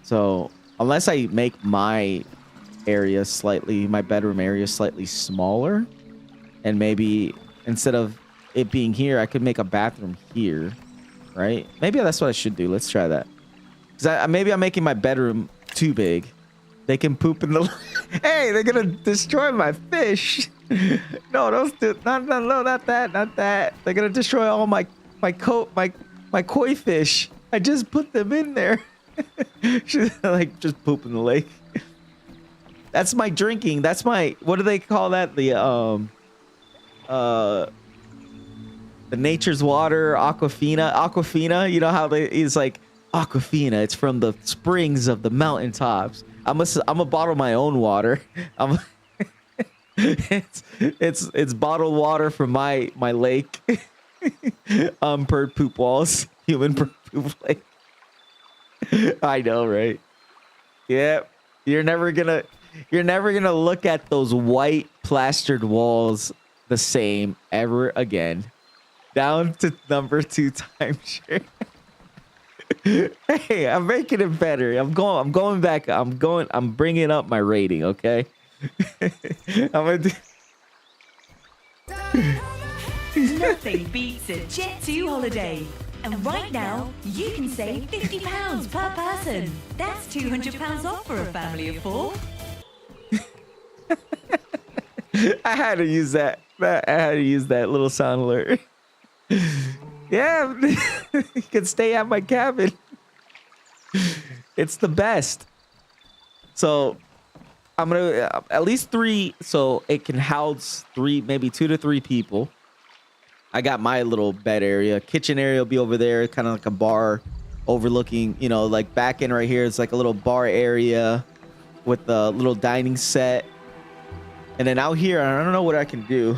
So unless I make my bedroom area slightly smaller, and maybe instead of it being here, I could make a bathroom here, right? Maybe that's what I should do. Let's try that. Because maybe I'm making my bedroom too big. They can poop in the hey, they're gonna destroy my fish. No, don't do no, not that. They're gonna destroy all my koi fish. I just put them in there. Like just poop in the lake. That's my drinking. That's my, what do they call that? The nature's water, aquafina. You know how it's like aquafina. It's from the springs of the mountaintops. I'm a bottle my own water. It's bottled water from my lake. Bird poop walls, human bird poop lake. I know, right? Yeah, you're never gonna look at those white plastered walls the same ever again. Down to number 2 timeshare. Hey, I'm making it better. I'm going back. I'm bringing up my rating. Okay. I'm gonna do. Nothing beats a Jet2 holiday. And right now, you can save £50 per person. That's £200 off for a family of 4. I had to use that. I had to use that little sound alert. Yeah, you can stay at my cabin. It's the best. So I'm gonna at least 3, so it can house 3, maybe 2 to 3 people. I got my little bed area. Kitchen area will be over there, kind of like a bar overlooking, you know, like back end right here. It's like a little bar area with a little dining set. And then out here, I don't know what I can do.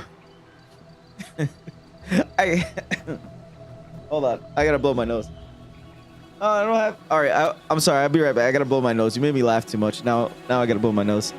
Hold on. I gotta blow my nose. Oh, I don't have. All right. I'm sorry. I'll be right back. I gotta blow my nose. You made me laugh too much. Now I gotta blow my nose.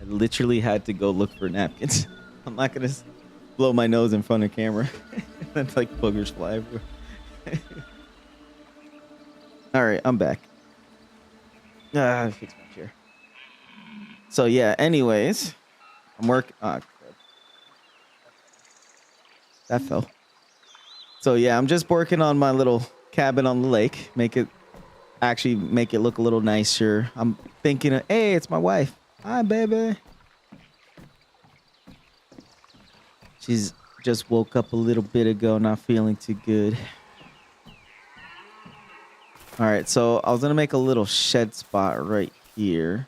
literally had to go look for napkins. I'm not gonna blow my nose in front of camera. That's like boogers fly everywhere. All right, I'm back. I fixed my chair. So yeah, anyways, I'm working. Crap. That fell. So yeah, I'm just working on my little cabin on the lake. Make it look a little nicer. I'm thinking, hey, it's my wife. Hi, baby. She's just woke up a little bit ago, not feeling too good. All right, so I was gonna make a little shed spot right here.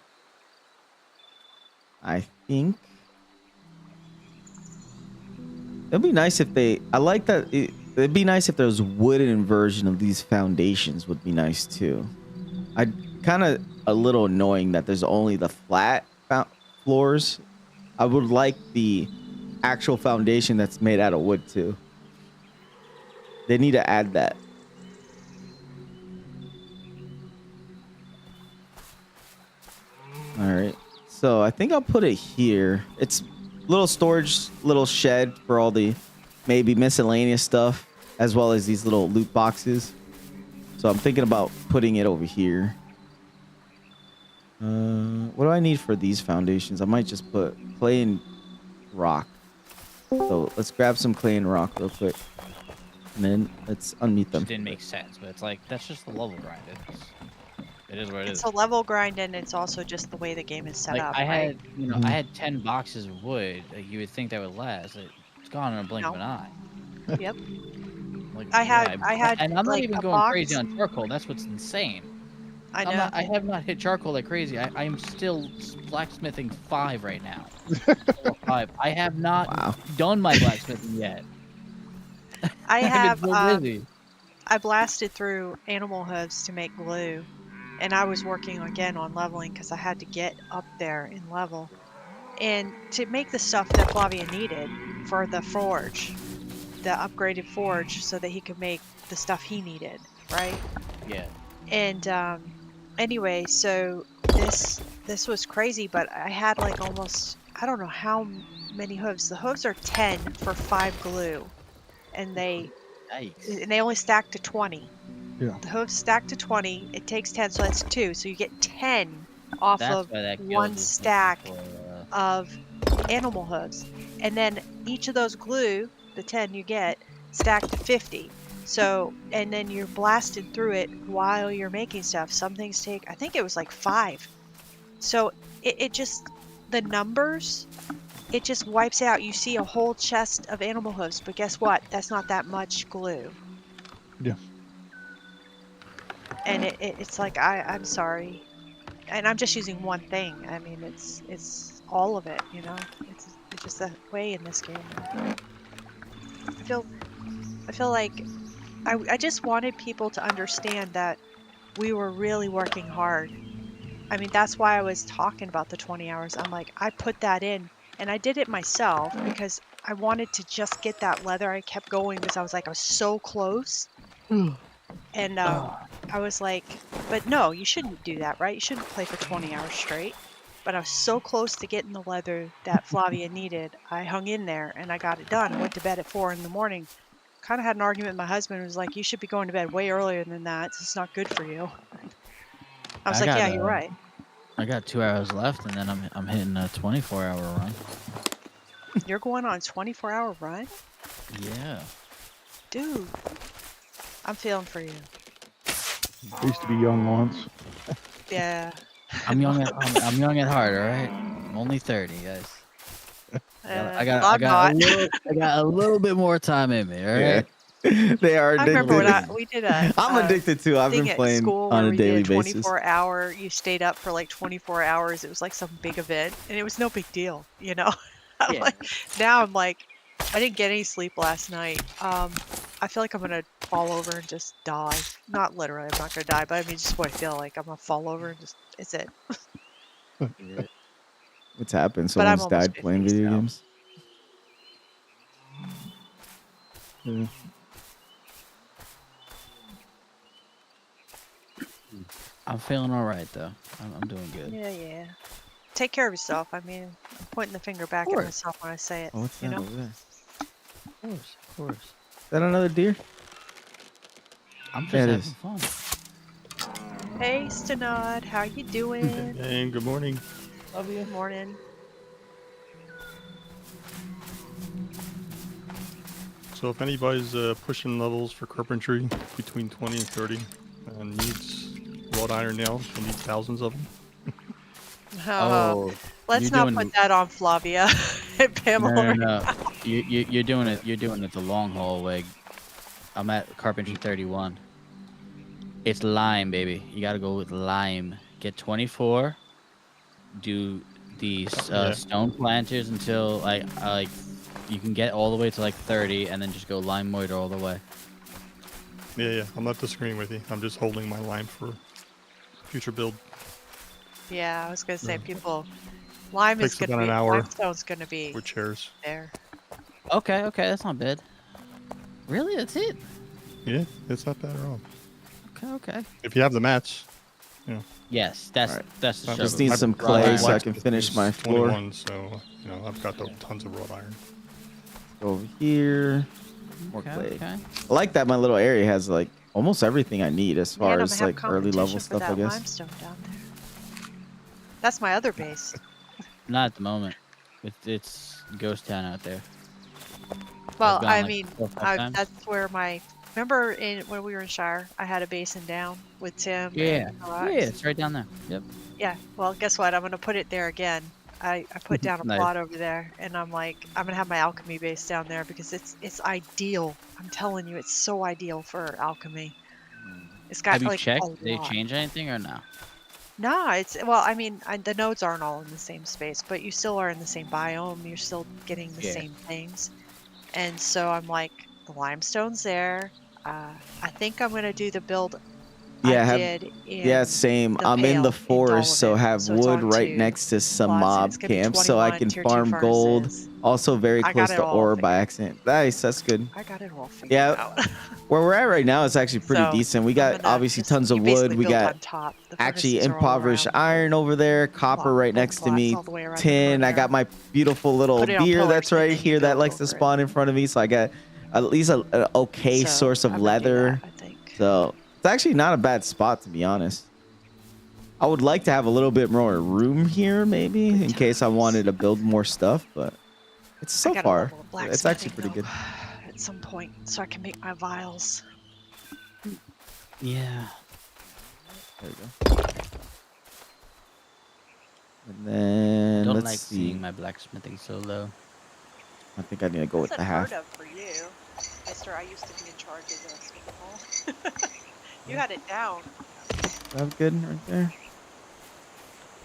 I think it'd be nice if they. I like that. It'd be nice if there was wooden version of these foundations. Would be nice too. I kind of a little annoying that there's only the flat floors. I would like the actual foundation that's made out of wood too. They need to add that. All right. So I think I'll put it here. It's little storage, little shed for all the maybe miscellaneous stuff, as well as these little loot boxes. So I'm thinking about putting it over here. What do I need for these foundations? I might just put clay and rock. So let's grab some clay and rock real quick. And then let's unmute them. It didn't make sense, but it's like, that's just the level grind. It is what it is. It's a level grind, and it's also just the way the game is set Like, up. I had, right? you know, I had 10 boxes of wood. Like, you would think that would last. It's gone in a blink of an eye. Yep. Like, I had, and I'm not like, even a going box. crazy on charcoal. That's what's insane. I know. I have not hit charcoal like crazy. I am still blacksmithing 5 right now. 5. I have not done my blacksmithing yet. I have. So busy. I blasted through animal hooves to make glue, and I was working again on leveling because I had to get up there in level, and to make the stuff that Flavia needed for the forge, the upgraded forge, so that he could make the stuff he needed, right? Yeah. And anyway, so this was crazy, but I had like almost, I don't know how many hooves. The hooves are 10 for 5 glue, and they only stack to 20. Yeah. The hooves stack to 20. It takes 10, so that's 2. So you get 10 off That's of why that one guild is stack for, of animal hooves. And then each of those glue, the 10 you get, stack to 50. So, and then you're blasted through it while you're making stuff. Some things take, I think it was like 5. So it just, the numbers, it just wipes out. You see a whole chest of animal hooves, but guess what? That's not that much glue. Yeah. And it's like, I'm sorry. And I'm just using one thing. I mean, it's all of it, you know? It's just that way in this game. I feel like I just wanted people to understand that we were really working hard. I mean, that's why I was talking about the 20 hours. I'm like, I put that in, and I did it myself because I wanted to just get that leather. I kept going because I was like, I was so close. And I was like, but no, you shouldn't do that, right? You shouldn't play for 20 hours straight. But I was so close to getting the leather that Flavia needed. I hung in there, and I got it done. I went to bed at 4 in the morning. Kind of had an argument with my husband. Who was like, you should be going to bed way earlier than that. It's not good for you. I was like, yeah, you're right. I got 2 hours left, and then I'm hitting a 24-hour run. You're going on a 24-hour run? Yeah. Dude, I'm feeling for you. I used to be young once. Yeah. I'm young at heart, all right? I'm only 30, guys. I got a little bit more time in me, all right? Yeah. They are addicted. I remember when we did a I'm addicted too. I've been playing on a daily basis. 24-hour, you stayed up for like 24 hours. It was like some big event, and it was no big deal, you know? Yeah. Now I'm like, I didn't get any sleep last night. I feel like I'm going to fall over and just die. Not literally, I'm not going to die, but I mean, just what I feel like. I'm going to fall over and just, it's it. What's happened? Someone's died playing video games? Yeah. I'm feeling all right, though. I'm doing good. Yeah. take care of yourself. I mean, I'm pointing the finger back at course. myself when I say it. Oh, what's you that know? over there? Of course, of course. Is that another deer? I'm just There it having is. fun. Hey, Stanod, how you doing? And good morning. Love you. Good morning. So if anybody's pushing levels for carpentry between 20 and 30 and needs wrought iron nails, you need thousands of them. Oh, Let's you're not doing put that on Flavia and Pamela. no. You're doing it. You're doing it the long haul way. I'm at carpentry 31. It's lime, baby. You gotta go with lime. Get 24. Do the Yeah. stone planters until like you can get all the way to like 30, and then just go lime mortar all the way. Yeah. I'm not disagreeing with you. I'm just holding my line for future build. Yeah, I was gonna say, Yeah. people, lime is Takes gonna about be an hour limestone's gonna be with chairs. there. Okay, that's not bad. Really, that's it. Yeah, it's not bad at all. Okay. If you have the mats. Yes, that's Alright. that's the Just struggle. need some Wrought clay iron. so I can finish my floor. 21, so I've got tons of wrought iron. Over here. More Okay, clay. okay. I like that my little area has like almost everything I need as far Man, I'm as gonna have like early level competition for stuff, that I guess. limestone down there. That's my other base. Not at the moment. It's ghost town out there. Well, gone, I like, mean, 4 or 5 times. that's where remember when we were in Shire, I had a basin down with Tim. Yeah, and yeah, Alex? it's right down there. Yep. Yeah. Well, guess what? I'm gonna put it there again. I put down a Nice. plot over there, and I'm gonna have my alchemy base down there because it's ideal. I'm telling you, it's so ideal for alchemy. It's got Have you like checked? a Did they lot. change anything or no? No, I mean, the nodes aren't all in the same space, but you still are in the same biome. You're still getting the Yeah. same things. And so I'm like, the limestone's there. I think I'm gonna do the build Yeah, I did in yeah, same. the I'm in Pale the forest, so Dolovan. have So it's wood on right 2 next to some plots, and mob it's gonna be camps, so I 21 can tier 2 farm gold. furnaces. Also very I close got it to all ore figured by out. accident. Nice, that's good. I got it all figured Yeah, out. where we're at right now is actually pretty So, decent. We I'm got gonna obviously just- tons you of basically wood. We build got on top. The actually furnaces are all impoverished around. iron over there, copper right Gold next to plots me, all the way around the tin. I got perimeter. my beautiful little Put it on deer pillars, that's and right then you here that build likes to over it. spawn in front of me. So I got at least an okay So, source of I'm gonna do that, leather. I think. So it's actually not a bad spot, to be honest. I would like to have a little bit more room here, maybe, in case I wanted to build more stuff, but it's so I gotta far, level up it's actually blacksmithing, pretty good. though, at some point, so I can make my vials. Yeah. There we go. And then Don't let's like see. seeing my blacksmithing so low. I think I need to go with That's the half. unheard of for you, Mister. I used to be in charge of the smithing hall. You had it down. That's good right there.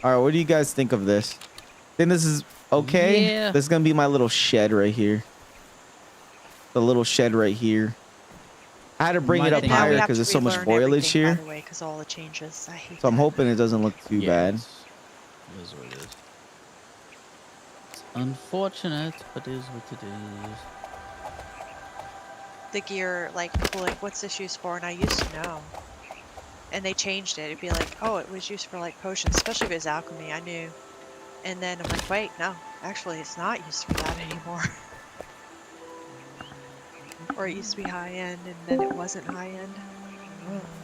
All right, what do you guys think of this? Think this is okay? Yeah. This is gonna be my little shed right here. The little shed right here. I had to bring My it up thing Now we higher have because to there's so much relearn foliage everything, here. By the way, because all the changes. I hate So I'm that. hoping it doesn't look too bad. It is what it is. It's unfortunate, but it is what it is. The gear, like, people are like, what's this used for? And I used to know. And they changed it. It'd be like, oh, it was used for, like, potions, especially if it was alchemy. I knew. And then I'm like, wait, no. Actually, it's not used for that anymore. Or it used to be high-end, and then it wasn't high-end.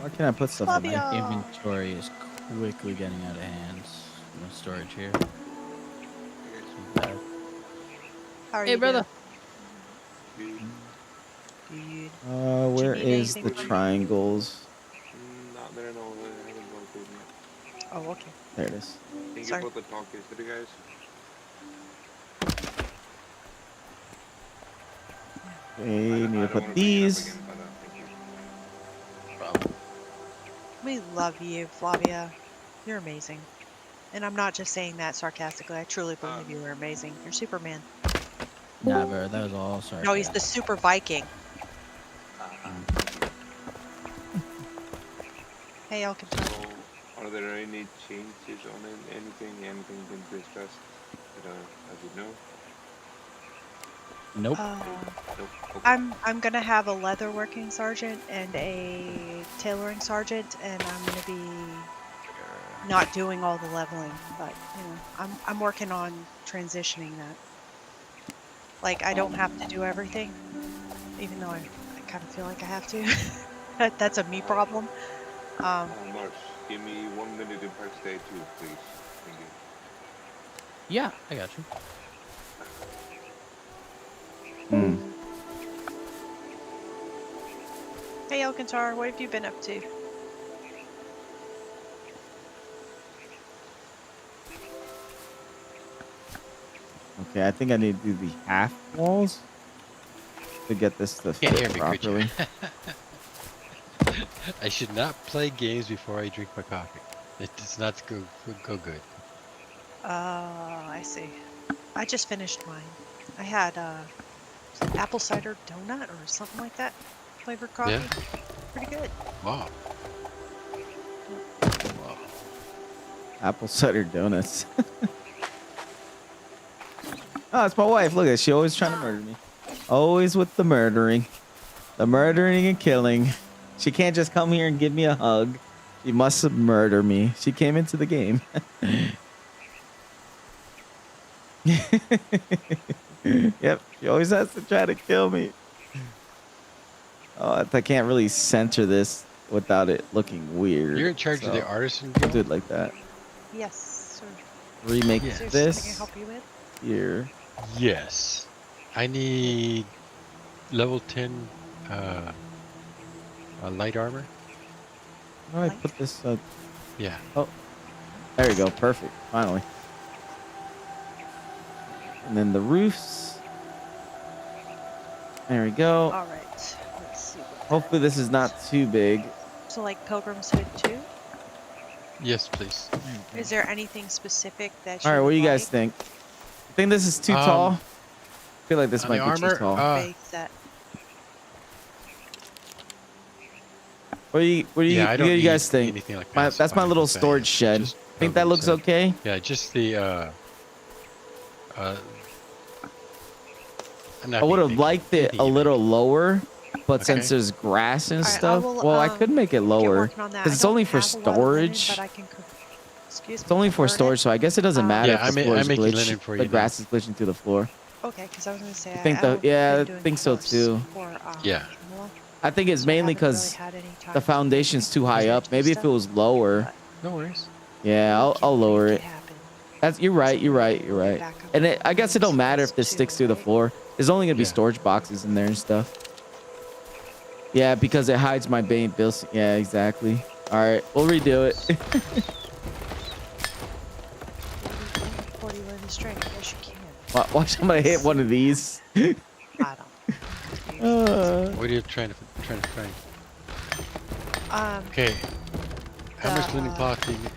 Why can't I put stuff in Flavia. my... Inventory is quickly getting out of hand. No storage here. How are Hey, you brother. doing? Dude. Where need is anything the from me? triangles? Not there, no. I haven't gone through it yet. Oh, okay. There it is. Thank Sorry. you for the talk yesterday, guys. Okay, need to I don't wanna put bring it up these. again, but, thank you. We love you, Flavia. You're amazing. And I'm not just saying that sarcastically. I truly believe you are amazing. You're Superman. Nah, bro, that was all sorry. No, he's the Super Viking. Hey, Alcantara. So, are there any changes on anything been discussed that I should know? Nope. Nope. Okay. I'm gonna have a leather working sergeant and a tailoring sergeant, and I'm gonna be not doing all the leveling, but you know, I'm working on transitioning that. Like I don't have to do everything, even though I kind of feel like I have to. That's a me problem. Marsh, give me 1 minute in Pax Dei too, please. Thank you. Yeah, I got you. Hmm. Hey Elkantar, what have you been up to? Okay, I think I need to do the half walls to get this to Can't fit hear me, properly. creature. I should not play games before I drink my coffee. It does not go good. I see. I just finished mine. I had apple cider donut or something like that flavored coffee. Yeah. Pretty good. Wow. Apple cider donuts. Oh, it's my wife. Look at it. She always trying to murder me. Always with the murdering. The murdering and killing. She can't just come here and give me a hug. She must murder me. She came into the game. Yep. She always has to try to kill me. Oh, I can't really center this without it looking weird. You're in charge of the artisan I'll guild? do it like that. Yes, sir. Remake Yes. Is there something I can this help you with? here. Yes. I need level 10 light armor. How do I put this? Yeah. Oh, there you go. Perfect. Finally. And then the roofs. There we go. All right. Let's see. What Hopefully this is not too big. So like Pilgrim's Hood too? Yes, please. Is there anything specific that you All right, what do you guys like? think? I think this is too tall. I feel like this on might the be armor, too tall. Big set. What do you yeah, I don't you need guys think? anything like That's my pacifier little for that. storage shed. Just Think that looks Pilgrim's Hood. okay? Yeah, just the I'm not I would have being liked picky. it Anything a you little make. lower, but Okay. since there's grass and All right, I stuff, will, well, I could make it get lower working on that. because I it's only don't for have a lot of linen, storage. but I can excuse It's me, only for convert it. storage, so I guess it doesn't matter Yeah, if the I'm floor is making glitched. linen for The you grass is glitching through the floor. Okay, because I was going to say, I think I've yeah, been I doing think so course too. For, Yeah. Pamela, I think it's so I mainly haven't really because had any time the to foundation's too high do up. Maybe if it stuff, was lower, but No worries. yeah, we I'll can lower make it. happen. You're right. You're right. You're right. Back up And on I guess it don't those matter if this too, sticks through the right? floor. There's only gonna be Yeah. storage boxes in there and stuff. Yeah, because it hides my main bills. Yeah, exactly. All right, we'll redo it. 40 linen strength. Yes, you can. Watch, I'm gonna hit one of these. I don't. What are you trying to find? Okay. How much linen cloth do you need?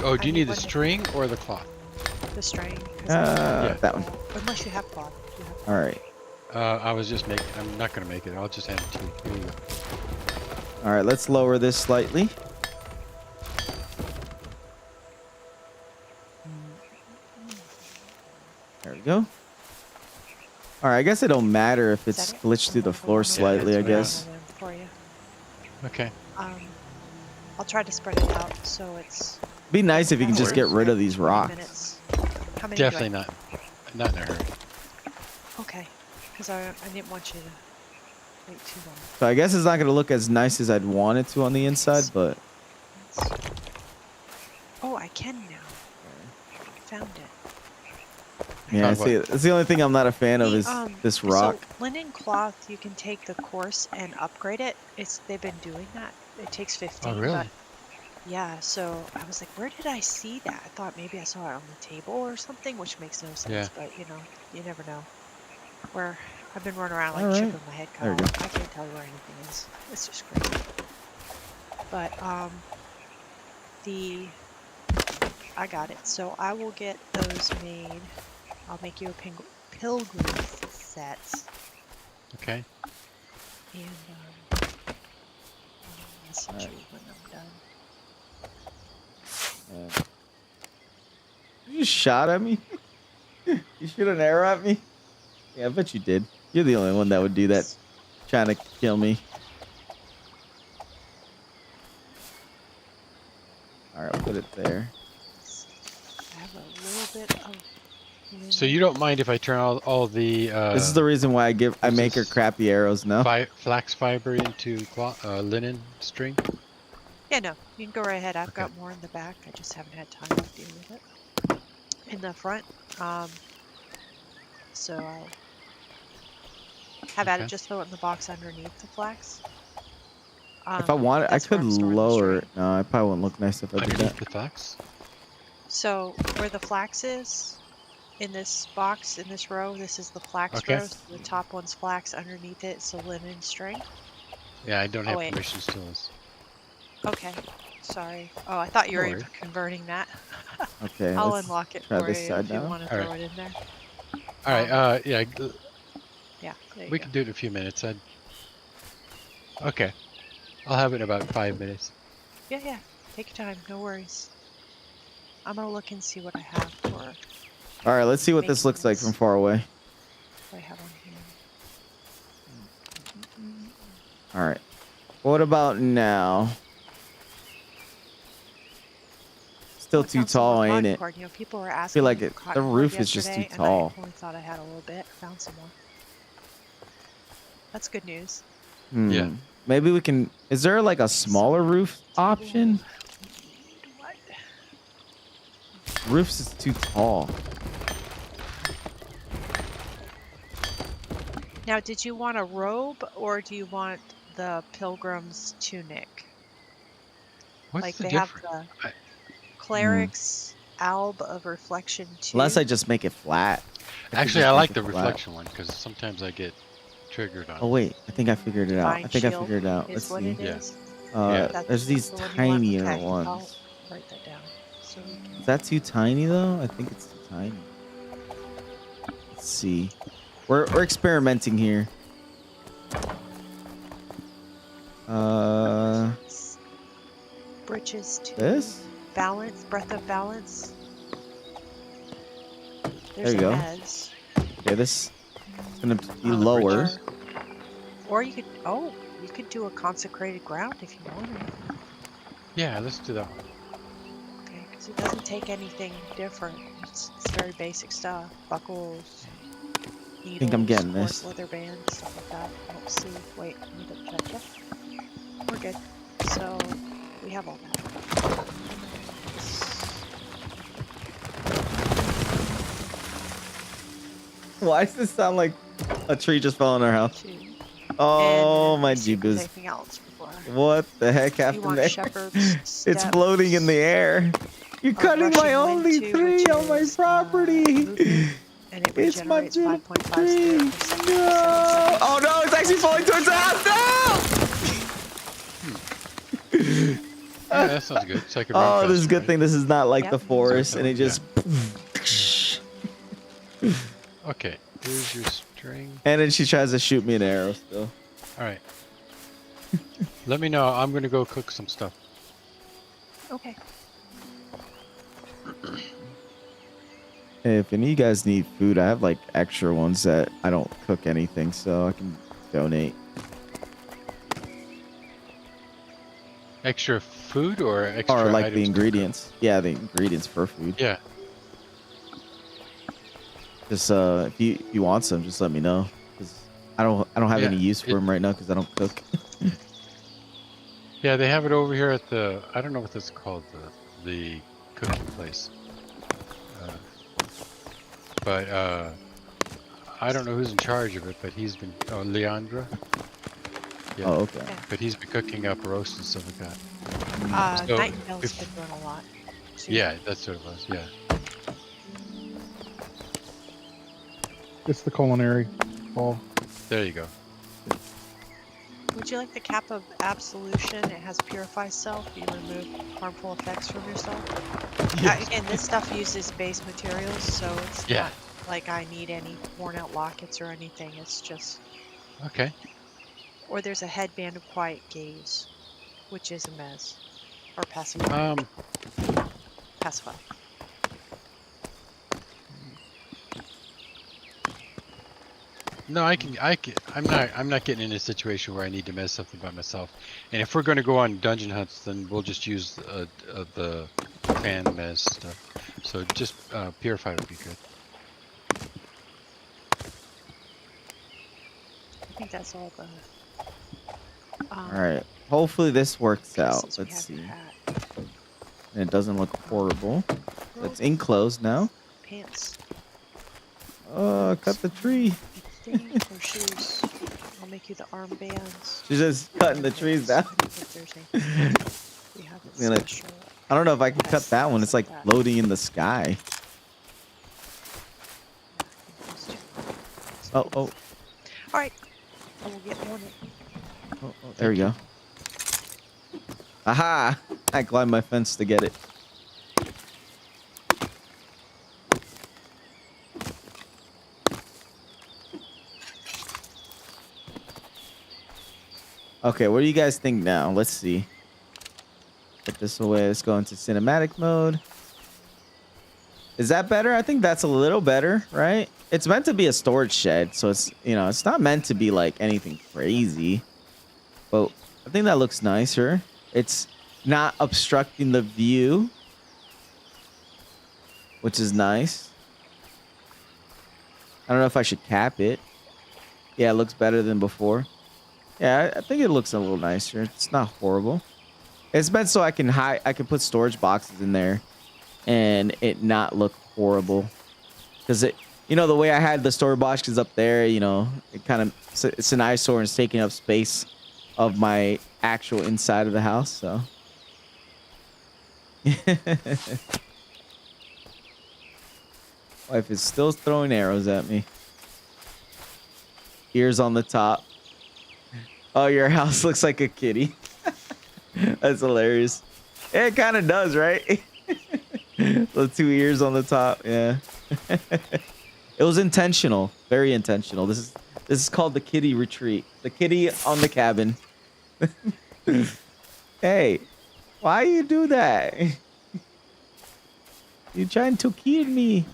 Oh, do you need the string or the cloth? The string. 'Cause Yeah. That one. Unless you have cloth. You have cloth. All right. I was just making. I'm not gonna make it. I'll just add it to you. Here you go. All right, let's lower this slightly. There we go. All right, I guess it don't matter if Is it's that it? glitched through the floor slightly, I guess. For you. Okay. I'll try to spread it out so it's. Be nice if you can just get rid of these 20 rocks. minutes. How many do I- Definitely not. Not in a hurry. Okay, because I didn't want you to wait too long. So I guess it's not gonna look as nice as I'd want it to on the inside, but Oh, I can now. Found it. yeah, Found see, it's the only thing I'm not a fan of The, is this rock. So linen cloth, you can take the course and upgrade it. They've been doing that. It takes 15. Oh, really? But yeah, so I was like, where did I see that? I thought maybe I saw it on the table or something, which makes no sense. Yeah. But you know, you never know. Where I've been running around like All right. chipping my head There cut we off. I can't tell you where anything is. It's just great. But I got it. So I will get those made. I'll make you a pilgrim set. Okay. And I'll message you when I'm done. You just shot at me? You shoot an arrow at me? Yeah, I bet you did. You're the only one that would do that, trying to kill me. All right, I'll put it there. I have a little bit of. So you don't mind if I turn all the This is the reason why I make her crappy arrows now. flax fiber into linen string? Yeah, no, you can go right ahead. I've Okay. got more in the back. I just haven't had time to deal with it. In the front, so I'll have at it. Okay. Just throw it in the box underneath the flax. If I want it, I That's where could I'm storing the lower it. string. No, it probably wouldn't look nice if I did Underneath that. the flax? So where the flax is, in this box, in this row, this is the flax Okay. row. So the top one's flax, underneath it, it's a linen string. Yeah, I don't have wait. permissions to this. Okay, sorry. Oh, I thought you were No worries. converting that. Okay, I'll let's unlock it try for this you side if you now. want to All throw right. it in there. All right. Yeah. Yeah, there you We go. can do it in a few minutes. Okay. I'll have it in about 5 minutes. Yeah, yeah. Take your time. No worries. I'm gonna look and see what I have for. What All right, let's see what this looks like from far away. I have on here. All right. What about now? Still Oh, I too found some more tall, ain't cotton it? cord. You know, people were I asking feel like me it. for The cotton cord roof is just too yesterday, tall. And I only thought I had a little bit. Found some more. That's good news. Yeah. Maybe we can. Is there like a smaller roof option? What? Roof's is too tall. Now, did you want a robe or do you want the pilgrim's tunic? What's Like the they difference? have the I- cleric's alb of reflection 2. Unless I just make it flat. Actually, I like the reflection one because sometimes I get triggered on Oh it. wait, I think I figured it out. Divine I think I shield figured it out. is Let's what see. it Yeah. is. Yeah. There's these the one you want? tinier Okay, I'll ones. write that down. So we can... Is that too tiny though? I think it's too tiny. Let's see. We're experimenting here. Bridges to This? balance, breath of balance. There you go. Mez. Okay, this is gonna be the lower. bridges. Or you could do a consecrated ground if you wanted. Yeah, let's do that one. Okay, because it doesn't take anything different. It's very basic stuff. Buckles, needles, think I'm getting horse this. leather bands, stuff like that. Let's see. Wait, let me double check that. We're good. So we have all that. Why does this sound like a tree just fell in our house? Two. Oh And my see if there's jeebus. anything else before. What the heck You happened want there? shepherd's It's floating in the air. You're cutting my rushing wind only two, tree which on my is, property. movement, and it It's my regenerates beautiful 5.5 tree. spirit per second. No! Oh no, it's actually falling towards the house. No! Yeah, that sounds good. So I can run Oh, this is a faster, good right? thing. This is not like Yep. the forest, and it Yeah. just. Okay, here's your string. And then she tries to shoot me an arrow still. All right. Let me know. I'm gonna go cook some stuff. Okay. Hey, if any of you guys need food, I have like extra ones that I don't cook anything, so I can donate. Extra food or extra Or like items the to cook? ingredients. Yeah, the ingredients for food. Yeah. Just if you want some, just let me know. 'Cause I don't have Yeah, any use for them right now because I don't cook. Yeah, they have it over here at the, I don't know what that's called, the cooking place. But I don't know who's in charge of it, but he's been, Leandra. Yeah. Oh, okay. But he's been cooking up roast and stuff like that. So, Nightingale's if- been doing a lot. too. Yeah, that's what it was, yeah. It's the culinary hall. There you go. Would you like the cap of absolution? It has purify self. You remove harmful effects from yourself. Again, this stuff uses base materials, so it's Yeah. not like I need any worn out lockets or anything. It's just. Okay. Or there's a headband of quiet gaze, which is a mez. Or pacify. Pacify. No, I can. I'm not getting in a situation where I need to mess something by myself. And if we're going to go on dungeon hunts, then we'll just use the fan mess stuff. So just purify would be good. I think that's all the. All right. Hopefully this works out. pieces we Let's have see. had. And it doesn't look horrible. Well, It's enclosed now. Pants. Oh, cut the tree. Thing or shoes. I'll make you the armbands. She's just cutting the trees down. If there's anything we haven't Gonna- special. I don't know if I can cut that one. It's like floating in the sky. Oh. All right. I will get on it. Oh, there we go. Aha! I climbed my fence to get it. Okay, what do you guys think now? Let's see. Put this away. Let's go into cinematic mode. Is that better? I think that's a little better, right? It's meant to be a storage shed, so it's, you know, it's not meant to be like anything crazy. But I think that looks nicer. It's not obstructing the view, which is nice. I don't know if I should cap it. Yeah, it looks better than before. Yeah, I think it looks a little nicer. It's not horrible. It's meant so I can put storage boxes in there and it not look horrible. Because it, you know, the way I had the storage boxes up there, you know, it kind of, it's an eyesore and it's taking up space of my actual inside of the house, so. Wife is still throwing arrows at me. Ears on the top. Oh, your house looks like a kitty. That's hilarious. Yeah, it kind of does, right? The 2 ears on the top, yeah. It was intentional, very intentional. This is called the kitty retreat. The kitty on the cabin. Hey, why you do that? You trying to kill me?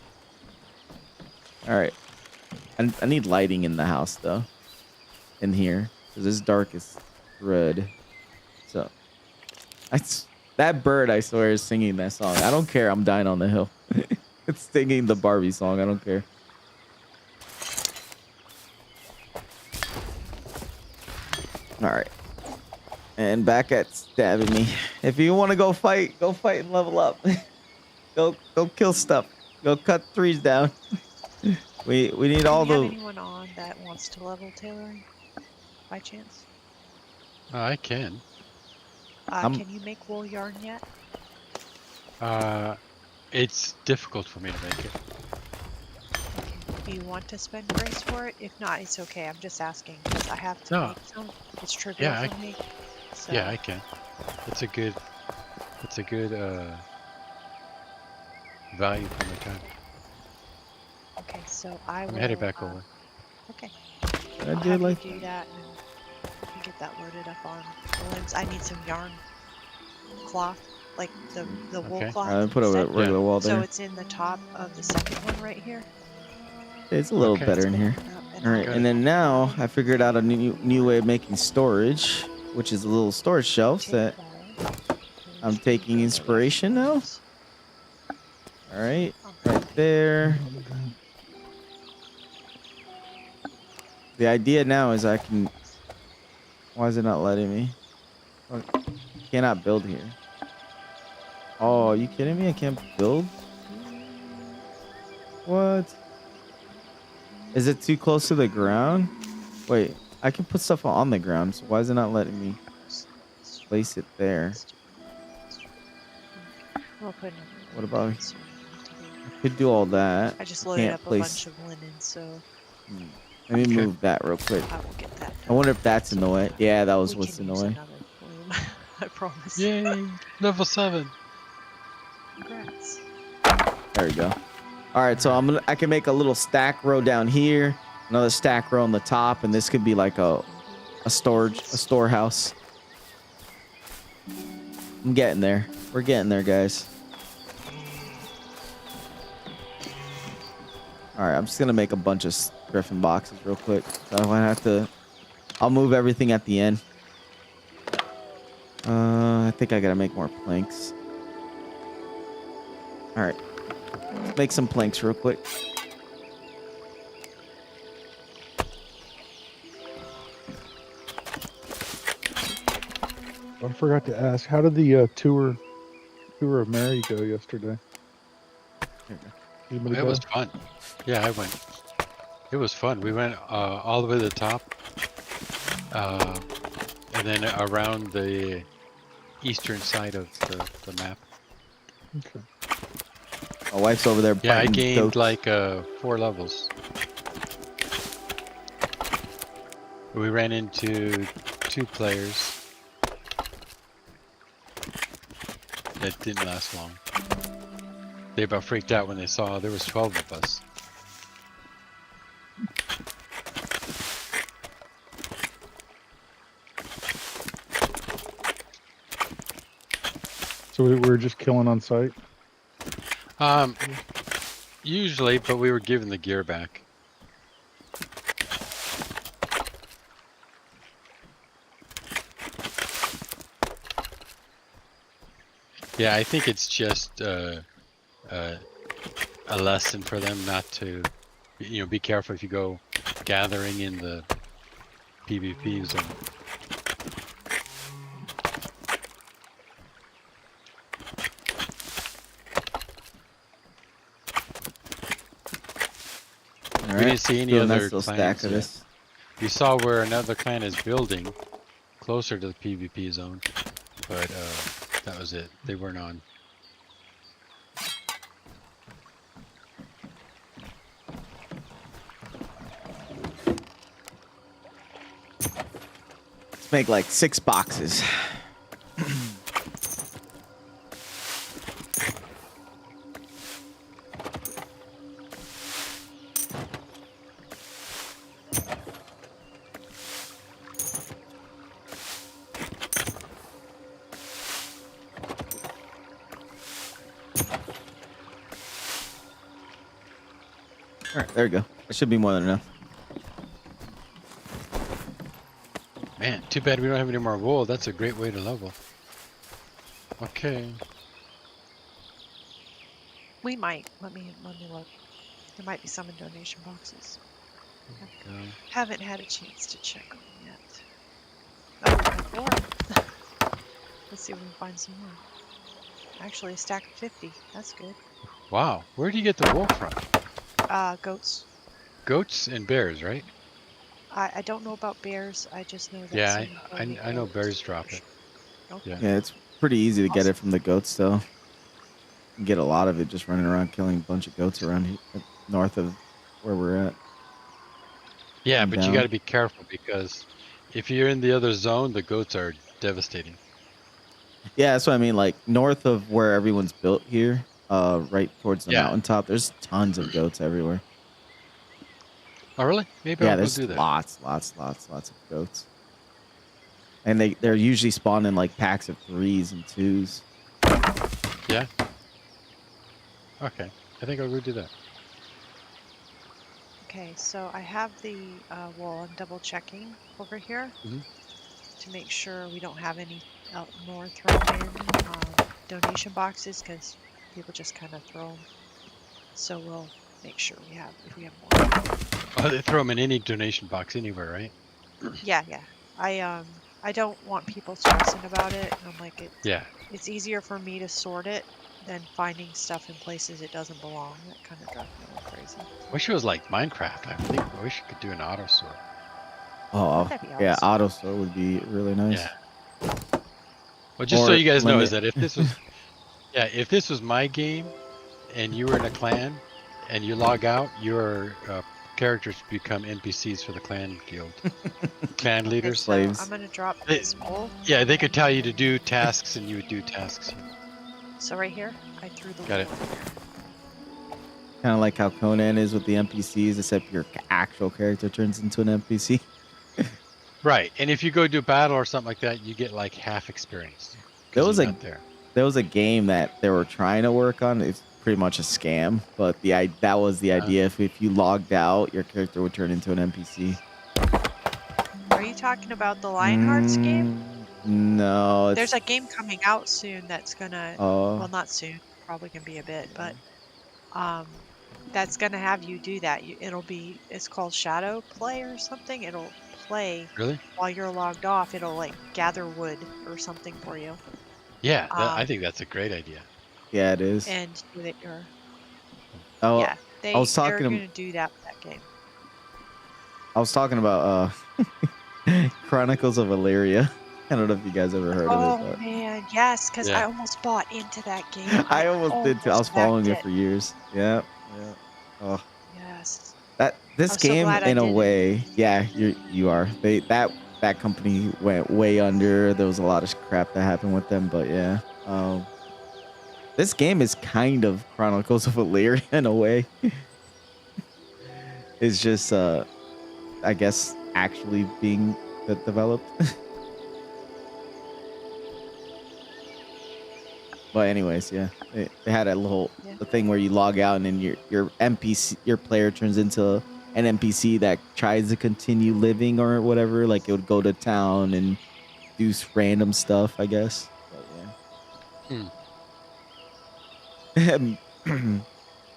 All right. I need lighting in the house though. In here, because it's dark as red. So, that bird I swear is singing that song. I don't care. I'm dying on the hill. It's singing the Barbie song. I don't care. All right. And back at stabbing me. If you want to go fight and level up. Go kill stuff. Go cut trees down. We need all the. Do you have anyone on that wants to level tailoring, by chance? I can. Can you make wool yarn yet? It's difficult for me to make it. Okay. Do you want to spend grace for it? If not, it's okay. I'm just asking because I have to make some. It's trivial for me. So. Yeah, I can. It's a good value for my time. Okay, so I will. I'm headed back over. Okay. I I'll do have like. you do that and we can get that loaded up on the limbs. I need some yarn cloth, like the wool Okay. cloth. I put a instead. regular wall there. So it's in the top of the second one right here. It's a little Okay. better in here. All right, and then now I figured out a new way of making storage, which is a little storage shelves that I'm taking inspiration now. All right, right there. The idea now is I can. Why is it not letting me? Oh, cannot build here. Oh, are you kidding me? I can't build? What? Is it too close to the ground? Wait, I can put stuff on the ground, so why is it not letting me place it there? What about? I could do all that. I just loaded Can't up a place. bunch of linen, so Let me Okay. move that real quick. I will get that. I wonder if that's in the way. Yeah, that was We what's can in the use way. another loom. I promise. Yay! Level 7. Congrats. There we go. All right, so I can make a little stack row down here, another stack row on the top, and this could be like a storehouse. I'm getting there. We're getting there, guys. All right, I'm just gonna make a bunch of griffin boxes real quick. So I have to. I'll move everything at the end. I think I gotta make more planks. All right, let's make some planks real quick. I forgot to ask, how did the tour of Mary go yesterday? Anybody It go? was fun. Yeah, I went. It was fun. We went all the way to the top, and then around the eastern side of the map. Okay. My wife's over there. Yeah, I biting gained goats. like 4 levels. We ran into 2 players that didn't last long. They about freaked out when they saw there was 12 of us. So we were just killing on sight? Usually, but we were given the gear back. Yeah, I think it's just a lesson for them not to, be careful if you go gathering in the PvP zone. All We didn't see any do a other nice little clans stack of yet. this. We saw where another clan is building closer to the PvP zone, but that was it. They weren't on. Let's make like 6 boxes. All right, there we go. It should be more than enough. Man, too bad we don't have any more wool. That's a great way to level. Okay. We might. Let me look. There might be some in donation boxes. Go. Haven't had a chance to check them yet. Oh, more. Let's see if we can find some more. Actually, a stack of 50. That's good. Wow, where do you get the wool from? Goats. Goats and bears, right? I don't know about bears. I just know that. Yeah, some I know goats bears for drop sure. it. Okay. Yeah. Yeah, it's pretty easy to get Awesome. it from the goats, though. You get a lot of it just running around killing a bunch of goats around here, north of where we're at. Yeah, And but you down. got to be careful because if you're in the other zone, the goats are devastating. Yeah, that's what I mean. Like north of where everyone's built here, right towards the Yeah. mountaintop, there's tons of goats everywhere. Oh, really? Maybe Yeah, I'll go there's do that. lots of goats. And they're usually spawned in like packs of 3s and 2s. Yeah. Okay, I think I'll go do that. Okay, so I have the wall. I'm double checking over here to make sure we don't have any more thrown in donation boxes because people just kind of throw them. So we'll make sure we have if we have more. Oh, they throw them in any donation box anywhere, right? Yeah. I don't want people stressing about it. I'm like Yeah. it's easier for me to sort it than finding stuff in places it doesn't belong. That kind of drives me a little crazy. Wish it was like Minecraft. I wish you could do an auto sort. Oh, That'd be yeah, awesome. auto store would be really nice. Yeah. Well, just so Or you guys know, limit- is that if this was, if this was my game, and you were in a clan, and you log out, your characters become NPCs for the clan guild. Clan Okay, leaders. so slaves. I'm gonna drop They- this wool. Yeah, they could tell you to do tasks, and you would do tasks. So right here, I threw the Got it. wool. Kind of like how Conan is with the NPCs, except your actual character turns into an NPC. Right, and if you go do battle or something like that, you get like half experience. 'cause There was you're a not there. there was a game that they were trying to work on. It's pretty much a scam, but that was the idea. If you logged out, your character would turn into an NPC. Are you talking about the Lionhearts game? No. There's a game coming out soon that's gonna. Well, not soon. Probably gonna be a bit, but that's gonna have you do that. It's called Shadow Play or something. It'll play while you're logged off. It'll like gather wood or something for you. Yeah, I think that's a great idea. Yeah, it is. And do that you're. Oh, yeah, I was talking. They're gonna do that with that game. I was talking about Chronicles of Illyria. I don't know if you guys ever heard of it. Oh man, yes, because I almost bought into that game. I almost did too. I was following it for years. Yeah. Oh. Yes. This game, in a way, yeah, you are. That company went way under. There was a lot of crap that happened with them, but yeah. This game is kind of Chronicles of Illyria in a way. It's just, I guess, actually being developed. But anyways, yeah, they had a little thing where you log out and then your NPC, your player turns into an NPC that tries to continue living or whatever. Like it would go to town and do random stuff, I guess. But yeah.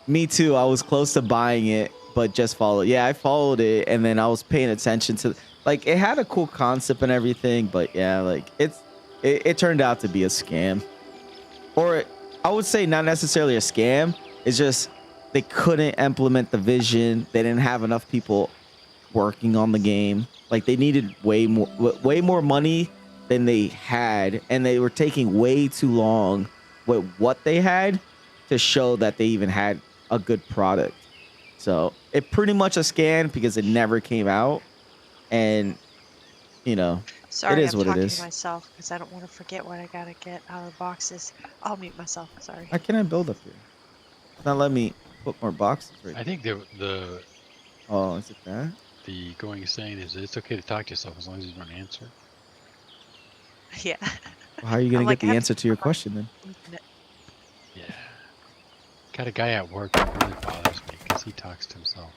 Me too. I was close to buying it, but just followed. Yeah, I followed it, and then I was paying attention to like it had a cool concept and everything, but yeah, like it turned out to be a scam. Or I would say not necessarily a scam. It's just they couldn't implement the vision. They didn't have enough people working on the game. Like they needed way more money than they had, and they were taking way too long with what they had to show that they even had a good product. So it pretty much a scam because it never came out, and Sorry, it is I'm what talking it is. to myself because I don't want to forget what I gotta get out of the boxes. I'll mute myself. Sorry. How can I build up here? It's not letting me put more boxes right I think the Oh, is it that? the going saying is it's okay to talk to yourself as long as you don't answer. Yeah. Well, how are you going to get the answer to your question then? Yeah. Got a guy at work that really bothers me because he talks to himself.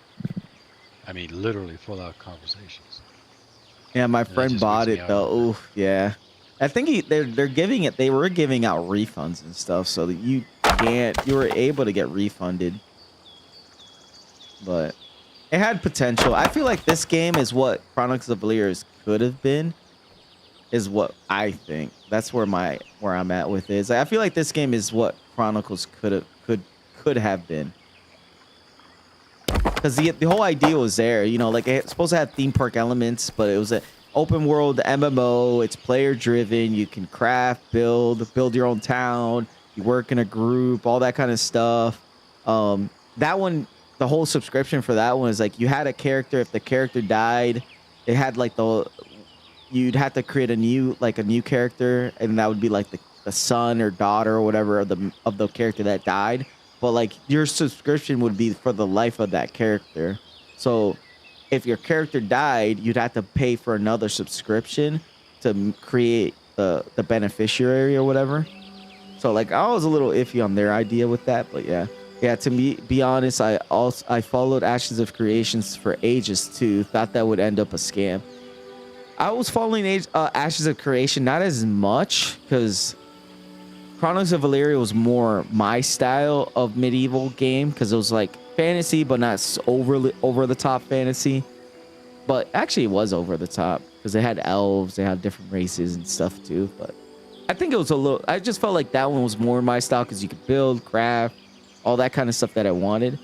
I mean, literally full out conversations. Yeah, my friend bought it though. Ooh, yeah. I think they were giving out refunds and stuff, so that you were able to get refunded. But it had potential. I feel like this game is what Chronicles of Illyria could have been. Is what I think. That's where I'm at with it. I feel like this game is what Chronicles could have been. Because the whole idea was there, like it's supposed to have theme park elements, but it was an open world MMO. It's player driven. You can craft, build your own town. You work in a group, all that kind of stuff. That one, the whole subscription for that one is like you had a character. If the character died, it had like you'd have to create a new character, and that would be like the son or daughter or whatever of the character that died. But like your subscription would be for the life of that character. So if your character died, you'd have to pay for another subscription to create the beneficiary or whatever. So like I was a little iffy on their idea with that, but yeah. To be honest, I followed Ashes of Creations for ages too. Thought that would end up a scam. I was following Ashes of Creation not as much because Chronicles of Illyria was more my style of medieval game because it was like fantasy, but not over the top fantasy. But actually, it was over the top because they had elves, they had different races and stuff too. But I think it was I just felt like that one was more my style because you could build, craft, all that kind of stuff that I wanted.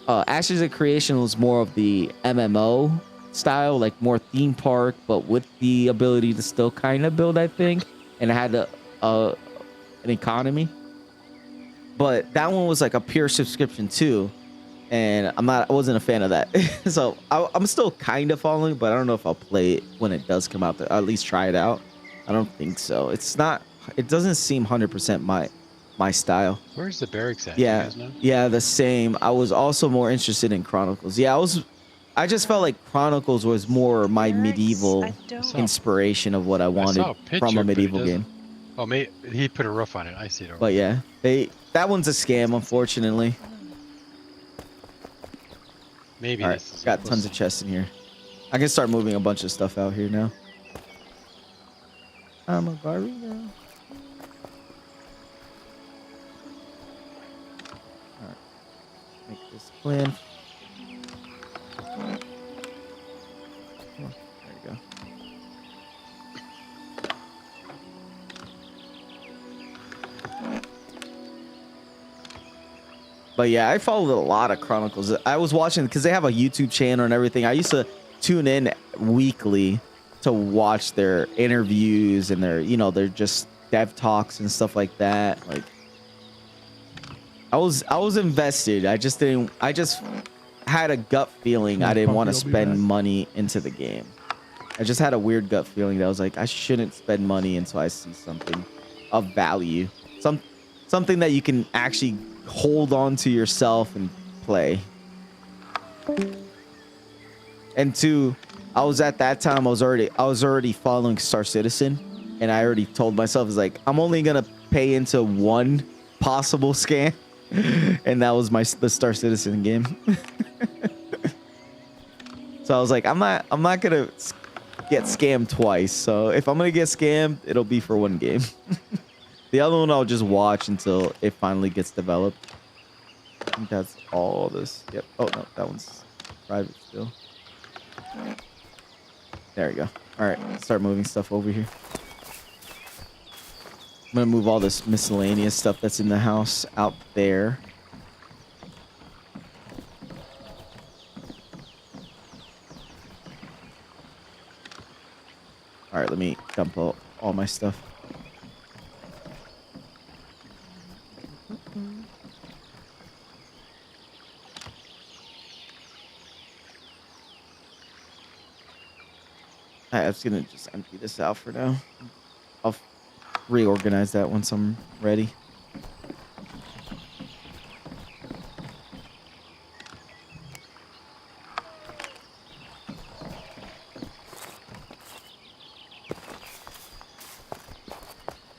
Ashes of Creation was more of the MMO style, like more theme park, but with the ability to still kind of build, I think, and it had an economy. But that one was like a pure subscription too, and I wasn't a fan of that. So I'm still kind of following, but I don't know if I'll play it when it does come out. At least try it out. I don't think so. It doesn't seem 100% my style. Where's the barracks at? Yeah, You guys know? yeah, the same. I was also more interested in Chronicles. Yeah, I just felt like Chronicles was more my medieval inspiration of what I wanted from a medieval game. Oh, he put a roof on it. I see it. Over But yeah, that one's a scam, unfortunately. Maybe All this right, is got it. tons of chests in here. I can start moving a bunch of stuff out here now. I'm a barino. All right, make this plan. Oh, there you go. But yeah, I followed a lot of Chronicles. I was watching because they have a YouTube channel and everything. I used to tune in weekly to watch their interviews and their just dev talks and stuff like that. Like I was invested. I just had a gut feeling I didn't want to spend money into the game. I just had a weird gut feeling that I was like, I shouldn't spend money until I see something of value. Something that you can actually hold on to yourself and play. And two, I was at that time, I was already following Star Citizen, and I already told myself, it's like, I'm only gonna pay into one possible scam, and that was the Star Citizen game. So I was like, I'm not gonna get scammed twice. So if I'm gonna get scammed, it'll be for one game. The other one I'll just watch until it finally gets developed. I think that's all this. Yep. Oh no, that one's private still. There we go. All right, start moving stuff over here. I'm gonna move all this miscellaneous stuff that's in the house out there. All right, let me dump all my stuff. I'm just gonna just empty this out for now. I'll reorganize that once I'm ready.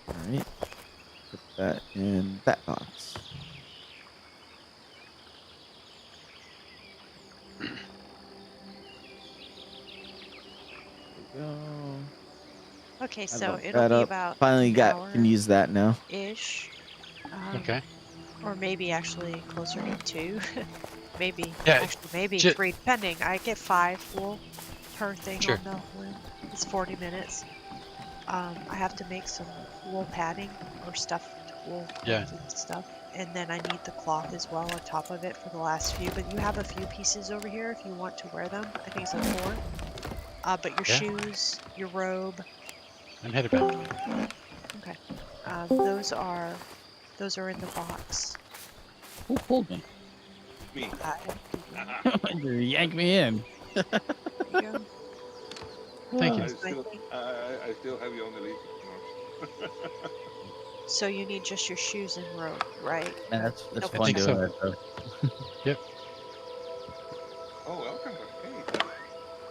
All right, put that in that box. Okay, so it'll be about finally an can use that now. ish. Okay. Or maybe actually closer to 2. maybe. Yeah, Actually, maybe 3, depending. I get 5 wool per thing on the loom. It's 40 minutes. I have to make some wool padding or stuffed wool stuff. And then I need the cloth as well on top of it for the last few. But you have a few pieces over here if you want to wear them. I think it's like 4. But your shoes, your robe. I'm headed back. Okay. Those are in the box. Who pulled me? Me. You yanked me in. Thank you. I still have you on the lead. So you need just your shoes and robe, right? Man, that's Okay. fun doing so. that though. Yep. Oh, welcome. Hey.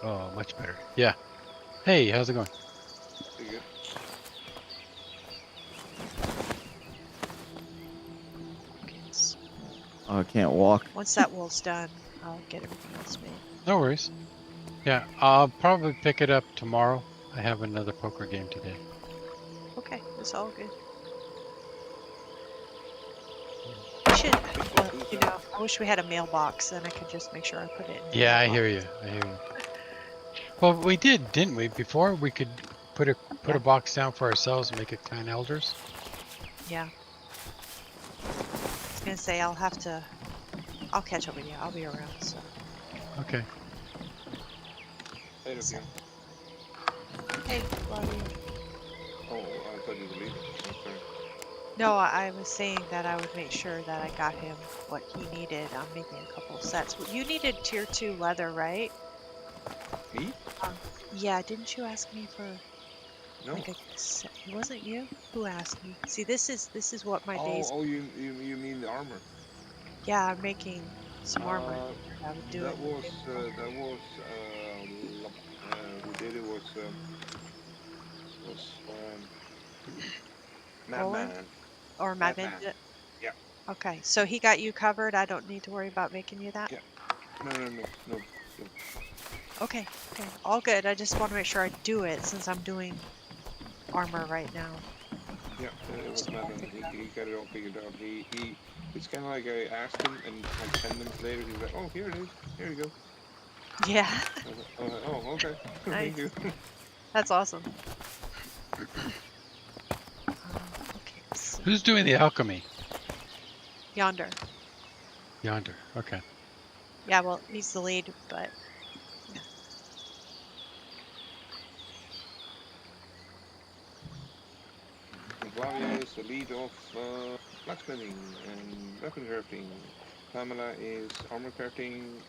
Oh, much better. Yeah. Hey, how's it going? Pretty good. Oh, I can't walk. Once that wool's done, I'll get everything else made. No worries. Yeah, I'll probably pick it up tomorrow. I have another poker game today. Okay, it's all good. We should, I wish we had a mailbox, then I could just make sure I put it in. Yeah, I hear you. Well, we did, didn't we? Before we could put a box down for ourselves and make it clan elders. Yeah. I was gonna say I'll catch up with you. I'll be around. So. Okay. Hey, Lucian. Hey, love you. Oh, I thought you were leaving. I'm sorry. No, I was saying that I would make sure that I got him what he needed. I'm making a couple of sets. You needed tier 2 leather, right? Me? Yeah, didn't you ask me for No. like a set? It wasn't you who asked me. See, this is what my days. Oh, you mean the armor? Yeah, I'm making some armor. I would do that it. was we did it was Roland? Madman. Or Madman. Madman? Yeah. Okay, so he got you covered. I don't need to worry about making you that? Yeah. No. Okay, all good. I just want to make sure I do it since I'm doing armor right now. Yeah, it was Madman. He got it all figured out. It's kind of like I asked him, and like 10 minutes later, he's like, "Oh, here it is. Here you go." Yeah. I was like, "Oh, okay. Nice. Thank you." That's awesome. Okay, so Who's doing the alchemy? Yonder. Yonder. Okay. Yeah, well, he's the lead, but yeah. Flavia is the lead of blacksmithing and weapon crafting. Pamela is armor crafting,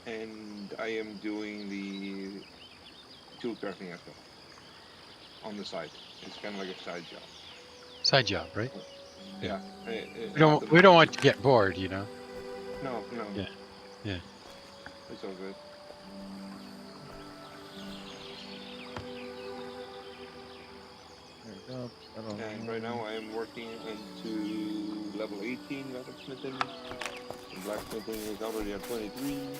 and I am doing the tool crafting as well on the side. It's kind of like a side job. Side job, right? Yeah. We don't want you to get bored, you know. No. Yeah. It's all good. There we go. And right now I am working into level 18 weaponsmithing. And blacksmithing is already at 23. And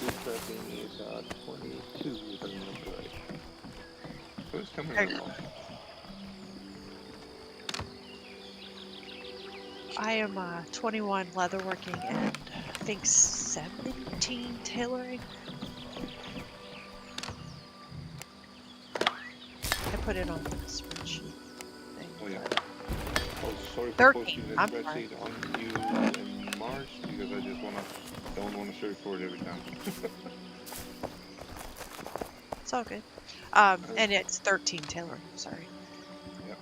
tool crafting is at 22, if I remember right. So it's coming along. I am 21 leatherworking and I think 17 tailoring. I put it on the spreadsheet thing. Oh yeah. Oh, sorry for 13. posting the I'm spreadsheet on you in March because I just don't want to search for it every time. It's all good. And it's 13 tailoring, sorry. Yep.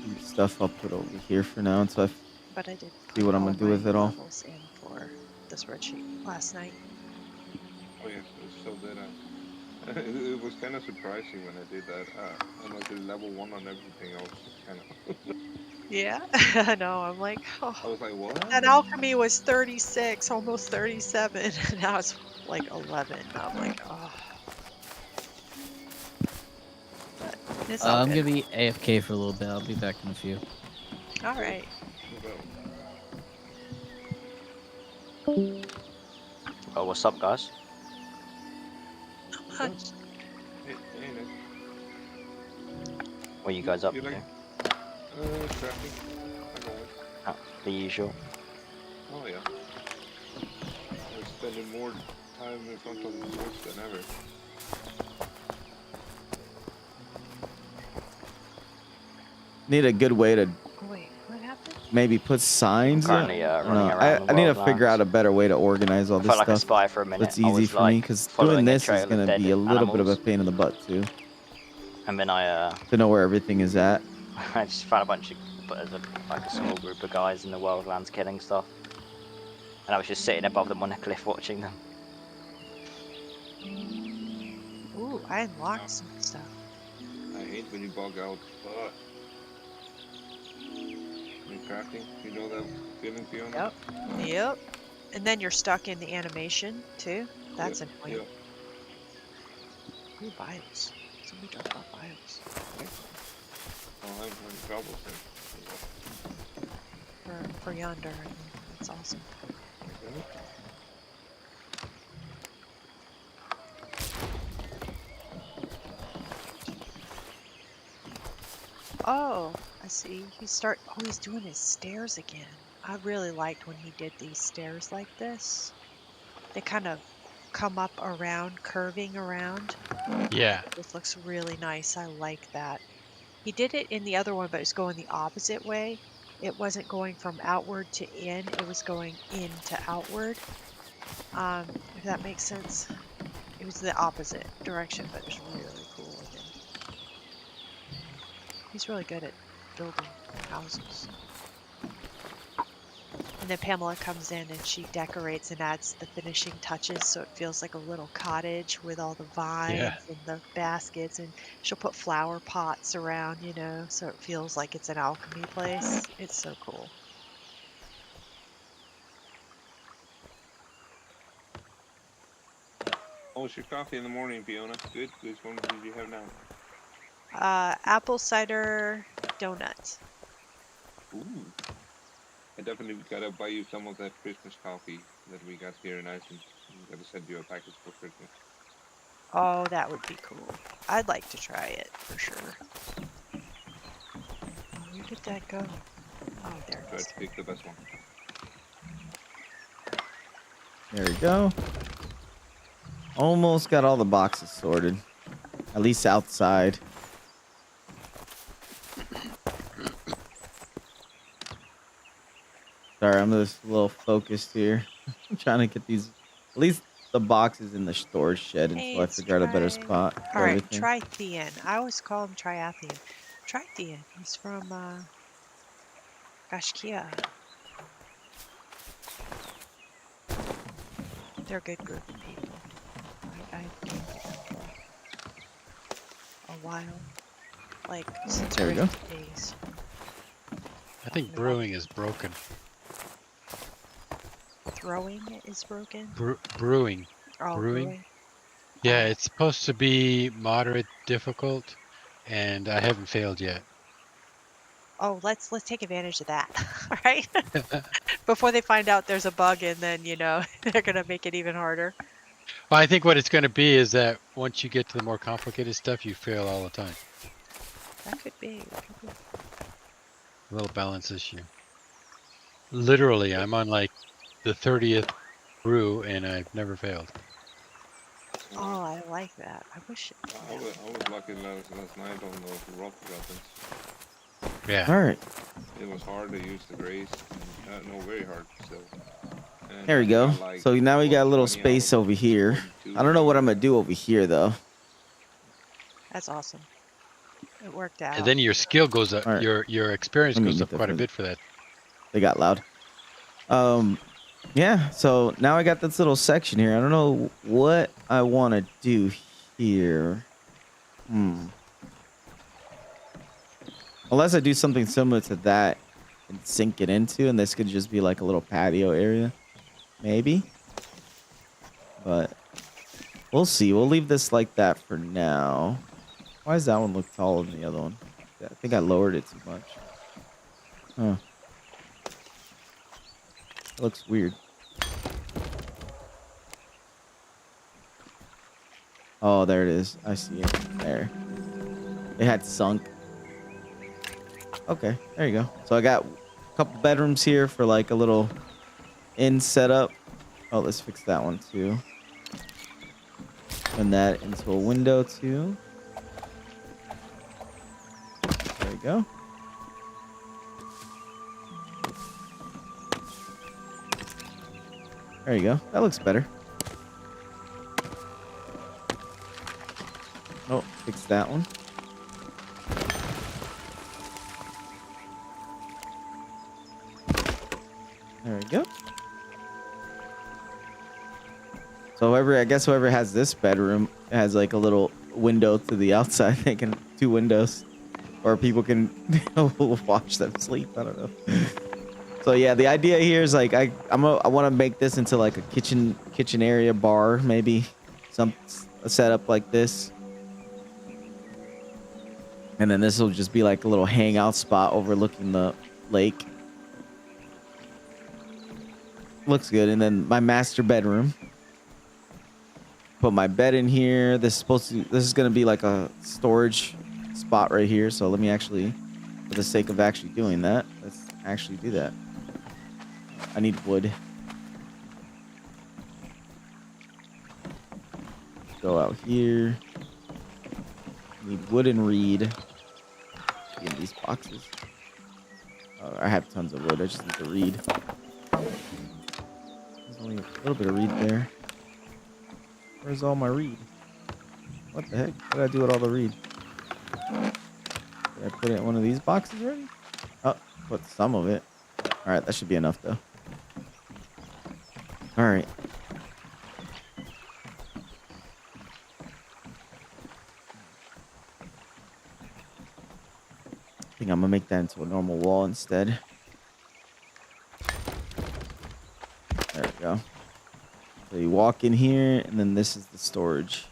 Keep stuff I'll put over here for now until I But I did see what I'm gonna do with it all. levels in for the spreadsheet last night. Oh yeah, so did I. It was kind of surprising when I did that. I'm like level 1 on everything else. Kind of. Yeah, I know. I'm like, I oh, was like, what? that alchemy was 36, almost 37. And now it's like 11. I'm like, oh. But it's all I'm good. gonna be AFK for a little bit. I'll be back in a few. All right. Oh, what's up, guys? Huh. Hey, Nick. What are you guys up You to? like crafting? Like always. Oh, the usual. Oh yeah. I'm spending more time in front of the Switch than ever. Need a good way to Wait, what happened? maybe put signs. Currently running around the I need to world figure out lands. a better way to organize all I this felt like a stuff. spy for a minute. That's I easy was, for me because following doing a this is trail of gonna dead be a little bit of a animals. pain in the butt too. And then I To know where everything is at. I just found a bunch of like a small group of guys in the world lands killing stuff. And I was just sitting above them on a cliff watching them. Ooh, I unlocked some stuff. I hate when you bug out, but in crafting, you know that feeling, Fiona? Yep. And then you're stuck in the animation too. That's annoying. Yep. Ooh, bios. Somebody dropped off bios. Oh, I'm having trouble For Yonder. That's awesome. Oh, I see. He's doing his stairs again. I really liked when he did these stairs like this. They kind of come up around, curving around. Yeah. This looks really nice. I like that. He did it in the other one, but it's going the opposite way. It wasn't going from outward to in. It was going in to outward. If that makes sense. It was the opposite direction, but it was really cool looking. He's really good at building houses. And then Pamela comes in and she decorates and adds the finishing touches so it feels like a little cottage with all the vines and the baskets, and she'll put flower pots around, you know, so it feels like it's an alchemy place. It's so cool. Oh was your coffee in the morning, Fiona? Good. Which one did you have now? Apple cider donuts. Ooh. I definitely gotta buy you some of that Christmas coffee that we got here in Iceland. I'm gonna send you a package for Christmas. Oh, that would be cool. I'd like to try it for sure. Where did that go? Oh, there it Try is. to pick the best one. There we go. Almost got all the boxes sorted. At least outside. Sorry, I'm just a little focused here. I'm trying to get these, at least the boxes in the storage shed until I figure out a better spot for All right, everything. Trithean. I always call him Triathian. Trithean. He's from Gashkia. They're a good group of people. I've gained them for a while. Like since There we go. Rift days. I think brewing is broken. Throwing is broken. Brewing. Oh, brewing. Yeah, it's supposed to be moderate difficult, and I haven't failed yet. Oh, let's take advantage of that, all right? Before they find out there's a bug, and then they're gonna make it even harder. Well, I think what it's going to be is that once you get to the more complicated stuff, you fail all the time. That could be. A little balance issue. Literally, I'm on like the 30th brew, and I've never failed. Oh, I like that. I wish. I was lucky last night on the rock weapons. Yeah. All right. It was hard to use the grace. No, very hard still. And There we go. like So now we got a little 20 space out of over here. 42. I don't know what I'm going to do over here, though. That's awesome. It worked out. And then your skill goes up. All right. Your experience Let me goes get up the quite a fuzz- bit for that. They got loud. Yeah, so now I got this little section here. I don't know what I want to do here. Unless I do something similar to that and sink it into, and this could just be like a little patio area. Maybe. But we'll see. We'll leave this like that for now. Why does that one look taller than the other one? I think I lowered it too much. Huh. It looks weird. Oh, there it is. I see it. There. It had sunk. Okay, there you go. So I got a couple bedrooms here for like a little inn setup. Oh, let's fix that one too. Turn that into a window too. There we go. There you go. That looks better. Oh, fix that one. There we go. So I guess whoever has this bedroom has like a little window to the outside. They can 2 windows, or people can watch them sleep. I don't know. So yeah, the idea here is like I want to make this into like a kitchen area bar, maybe a setup like this, and then this will just be like a little hangout spot overlooking the lake. Looks good. And then my master bedroom. Put my bed in here. This is gonna be like a storage spot right here. So let me actually, for the sake of actually doing that, let's actually do that. I need wood. Go out here. Need wood and reed in these boxes. Oh, I have tons of wood. I just need to reed. There's only a little bit of reed there. Where's all my reed? What the heck? What did I do with all the reed? Did I put it in one of these boxes already? Oh, put some of it. All right, that should be enough though. All right. I think I'm gonna make that into a normal wall instead. There we go. So you walk in here, and then this is the storage.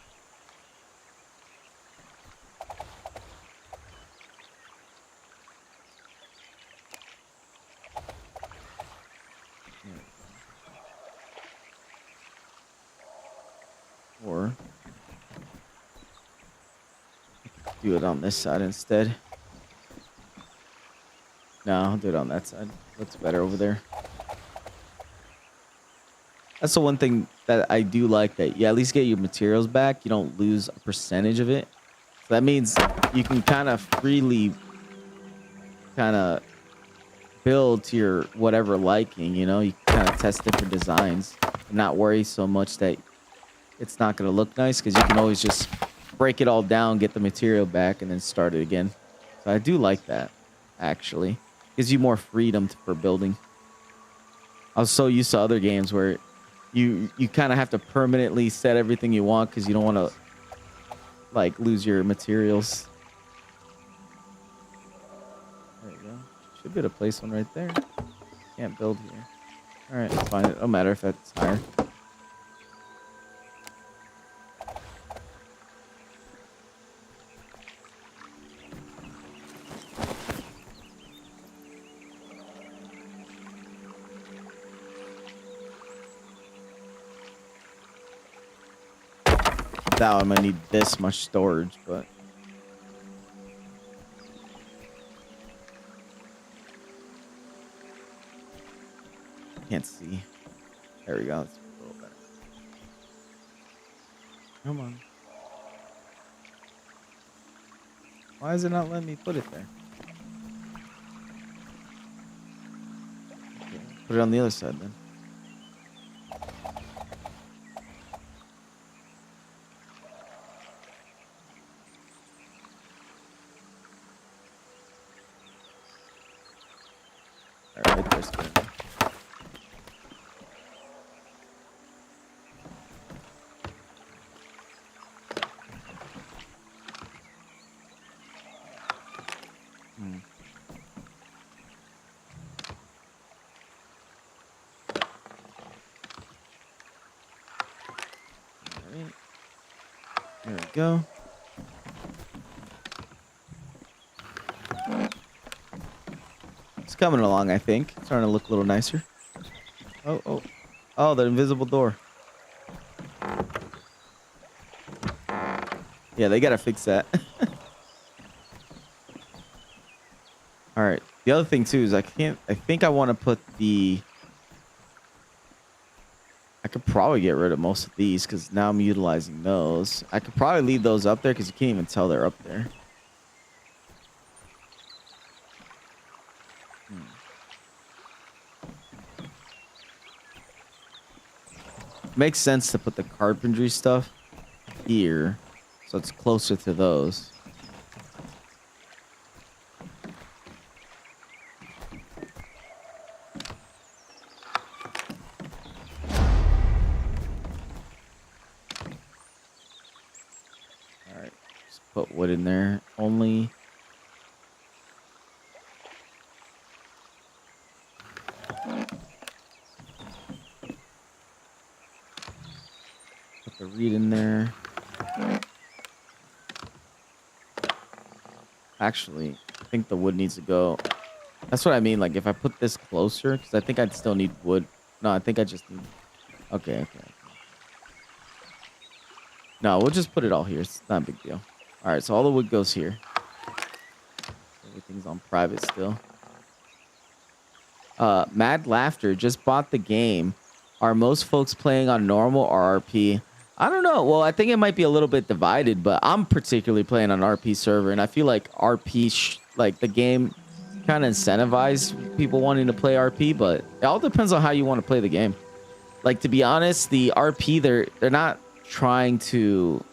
Or do it on this side instead. No, I'll do it on that side. Looks better over there. That's the one thing that I do like, that you at least get your materials back. You don't lose a percentage of it. So that means you can kind of freely build to your whatever liking, you know? You can kind of test different designs and not worry so much that it's not going to look nice, because you can always just break it all down, get the material back, and then start it again. So I do like that, actually. Gives you more freedom for building. I was so used to other games where you kind of have to permanently set everything you want because you don't want to like lose your materials. There you go. Should be able to place one right there. Can't build here. All right, it's fine. It don't matter if that's higher. Now I'm gonna need this much storage, but can't see. There we go. That's a little better. Come on. Why is it not letting me put it there? Okay, put it on the other side then. Alright, there's good. Alright. There we go. It's coming along, I think. It's starting to look a little nicer. Oh, the invisible door. Yeah, they gotta fix that. All right. The other thing too is I think I want to put I could probably get rid of most of these because now I'm utilizing those. I could probably leave those up there because you can't even tell they're up there. Makes sense to put the carpentry stuff here, so it's closer to those. All right, just put wood in there only. Put the reed in there. Actually, I think the wood needs to go. That's what I mean. Like if I put this closer, because I think I'd still need wood. No, I think I just need. Okay. No, we'll just put it all here. It's not a big deal. All right, so all the wood goes here. Everything's on private still. Mad Laughter just bought the game. Are most folks playing on normal or RP? I don't know. Well, I think it might be a little bit divided, but I'm particularly playing on RP server, and I feel like RP, like the game, kind of incentivize people wanting to play RP, but it all depends on how you want to play the game. Like, to be honest, the RP, they're not trying to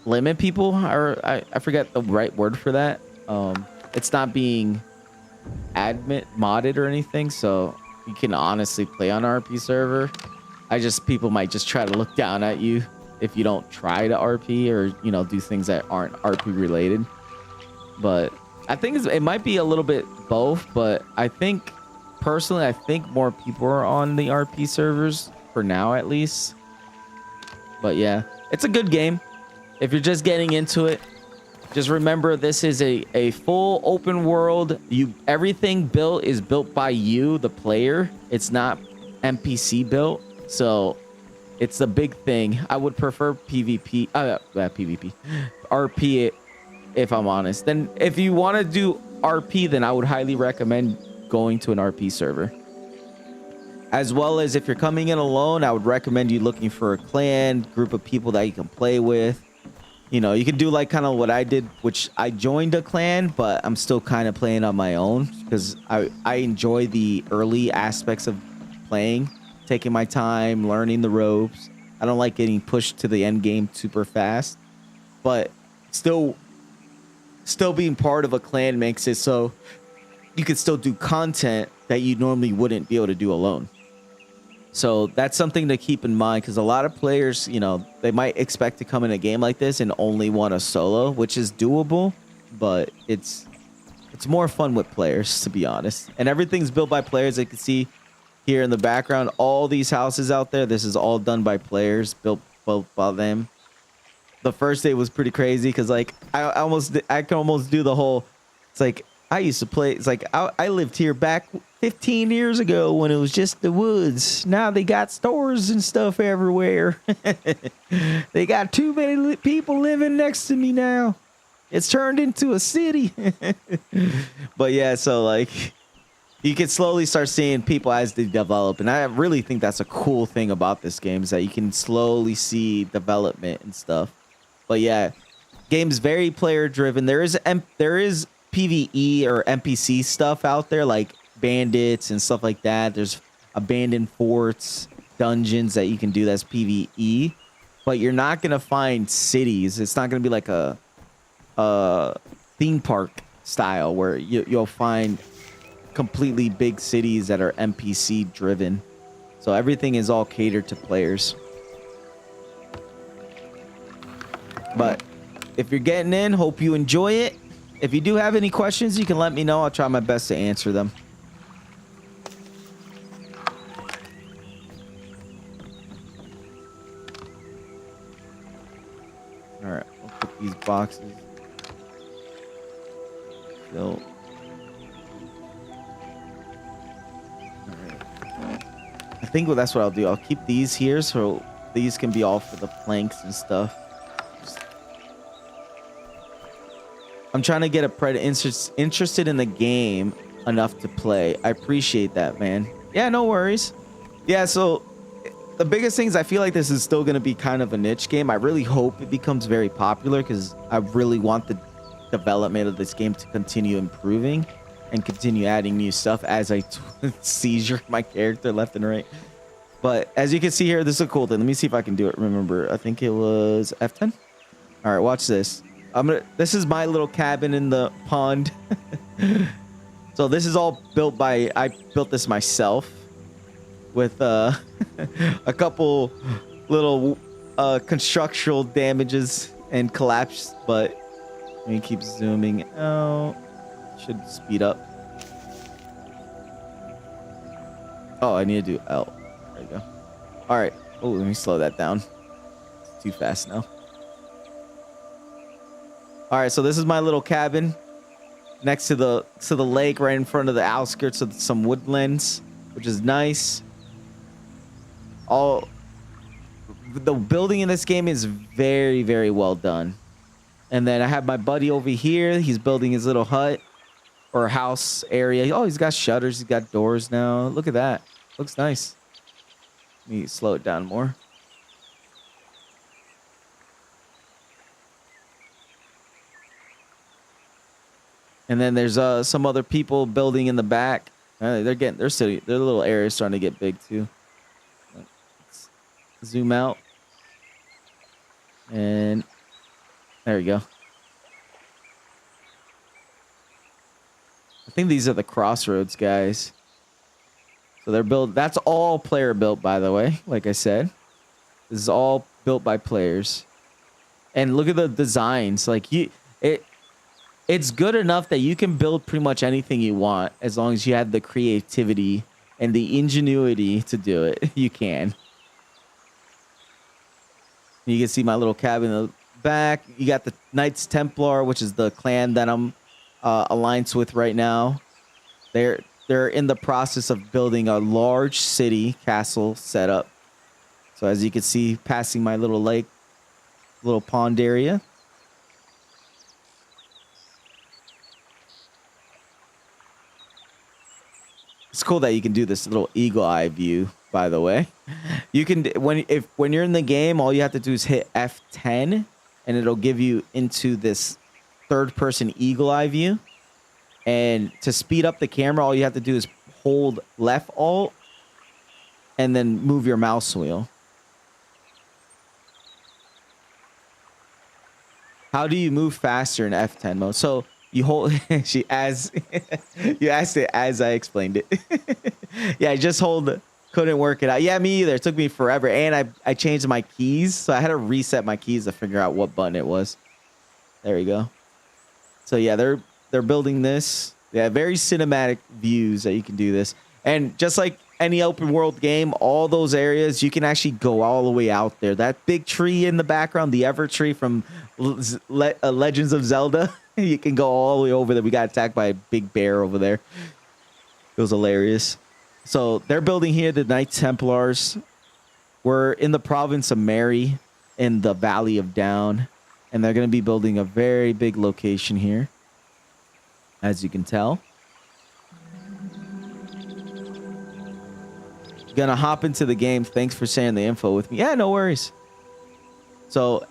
limit people, or I forget the right word for that. It's not being modded or anything, so you can honestly play on RP server. People might just try to look down at you if you don't try to RP or, you know, do things that aren't RP related. But I think it might be a little bit both, but I think personally, I think more people are on the RP servers for now, at least. But yeah, it's a good game. If you're just getting into it, just remember this is a full open world. Everything built is built by you, the player. It's not NPC built. So it's the big thing. I would prefer PvP, PvP, RP, if I'm honest. Then if you want to do RP, then I would highly recommend going to an RP server. As well as if you're coming in alone, I would recommend you looking for a clan, group of people that you can play with. You know, you can do like kind of what I did, which I joined a clan, but I'm still kind of playing on my own because I enjoy the early aspects of playing, taking my time, learning the ropes. I don't like getting pushed to the end game super fast, but still being part of a clan makes it so you can still do content that you normally wouldn't be able to do alone. So that's something to keep in mind, because a lot of players, you know, they might expect to come in a game like this and only want a solo, which is doable, but it's more fun with players, to be honest. And everything's built by players. You can see here in the background, all these houses out there, this is all done by players, built by them. The first day was pretty crazy because like I can almost do the whole, it's like I used to play, it's like I lived here back 15 years ago when it was just the woods. Now they got stores and stuff everywhere. They got too many people living next to me now. It's turned into a city. But yeah, so like you can slowly start seeing people as they develop. And I really think that's a cool thing about this game, is that you can slowly see development and stuff. But yeah, game's very player driven. There is PvE or NPC stuff out there, like bandits and stuff like that. There's abandoned forts, dungeons that you can do that's PvE, but you're not gonna find cities. It's not gonna be like a theme park style where you'll find completely big cities that are NPC driven. So everything is all catered to players. But if you're getting in, hope you enjoy it. If you do have any questions, you can let me know. I'll try my best to answer them. All right, we'll put these boxes. Fill. All right. I think that's what I'll do. I'll keep these here so these can be all for the planks and stuff. I'm trying to get a predator interested in the game enough to play. I appreciate that, man. Yeah, no worries. Yeah, so the biggest thing is I feel like this is still going to be kind of a niche game. I really hope it becomes very popular because I really want the development of this game to continue improving and continue adding new stuff as I seizure my character left and right. But as you can see here, this is a cool thing. Let me see if I can do it. Remember, I think it was F10. All right, watch this. This is my little cabin in the pond. So this is all built by, I built this myself with a couple little constructional damages and collapse, but let me keep zooming out. Should speed up. Oh, I need to do L. There you go. All right. Oh, let me slow that down. It's too fast now. All right, so this is my little cabin next to the lake, right in front of the outskirts of some woodlands, which is nice. The building in this game is very, very well done. And then I have my buddy over here. He's building his little hut or house area. Oh, he's got shutters. He's got doors now. Look at that. Looks nice. Let me slow it down more. And then there's some other people building in the back. Their little area is starting to get big too. Let's zoom out. And there we go. I think these are the crossroads guys. So they're built. That's all player built, by the way. Like I said, this is all built by players. And look at the designs. Like it's good enough that you can build pretty much anything you want as long as you have the creativity and the ingenuity to do it. You can. You can see my little cabin in the back. You got the Knights Templar, which is the clan that I'm alliance with right now. They're in the process of building a large city castle setup. So as you can see, passing my little lake, little pond area. It's cool that you can do this little eagle eye view, by the way. You can, when you're in the game, all you have to do is hit F10 and it'll give you into this third person eagle eye view. And to speed up the camera, all you have to do is hold left alt and then move your mouse wheel. How do you move faster in F10 mode? So you hold you asked it as I explained it. Yeah, I just couldn't work it out. Yeah, me either. It took me forever. And I changed my keys. So I had to reset my keys to figure out what button it was. There we go. So yeah, they're building this. Yeah, very cinematic views that you can do this. And just like any open world game, all those areas, you can actually go all the way out there. That big tree in the background, the Ever Tree from Legends of Zelda, you can go all the way over there. We got attacked by a big bear over there. It was hilarious. So they're building here the Knights Templars. We're in the province of Mary in the Valley of Down. And they're going to be building a very big location here, as you can tell. Gonna hop into the game. Thanks for sharing the info with me. Yeah, no worries. So,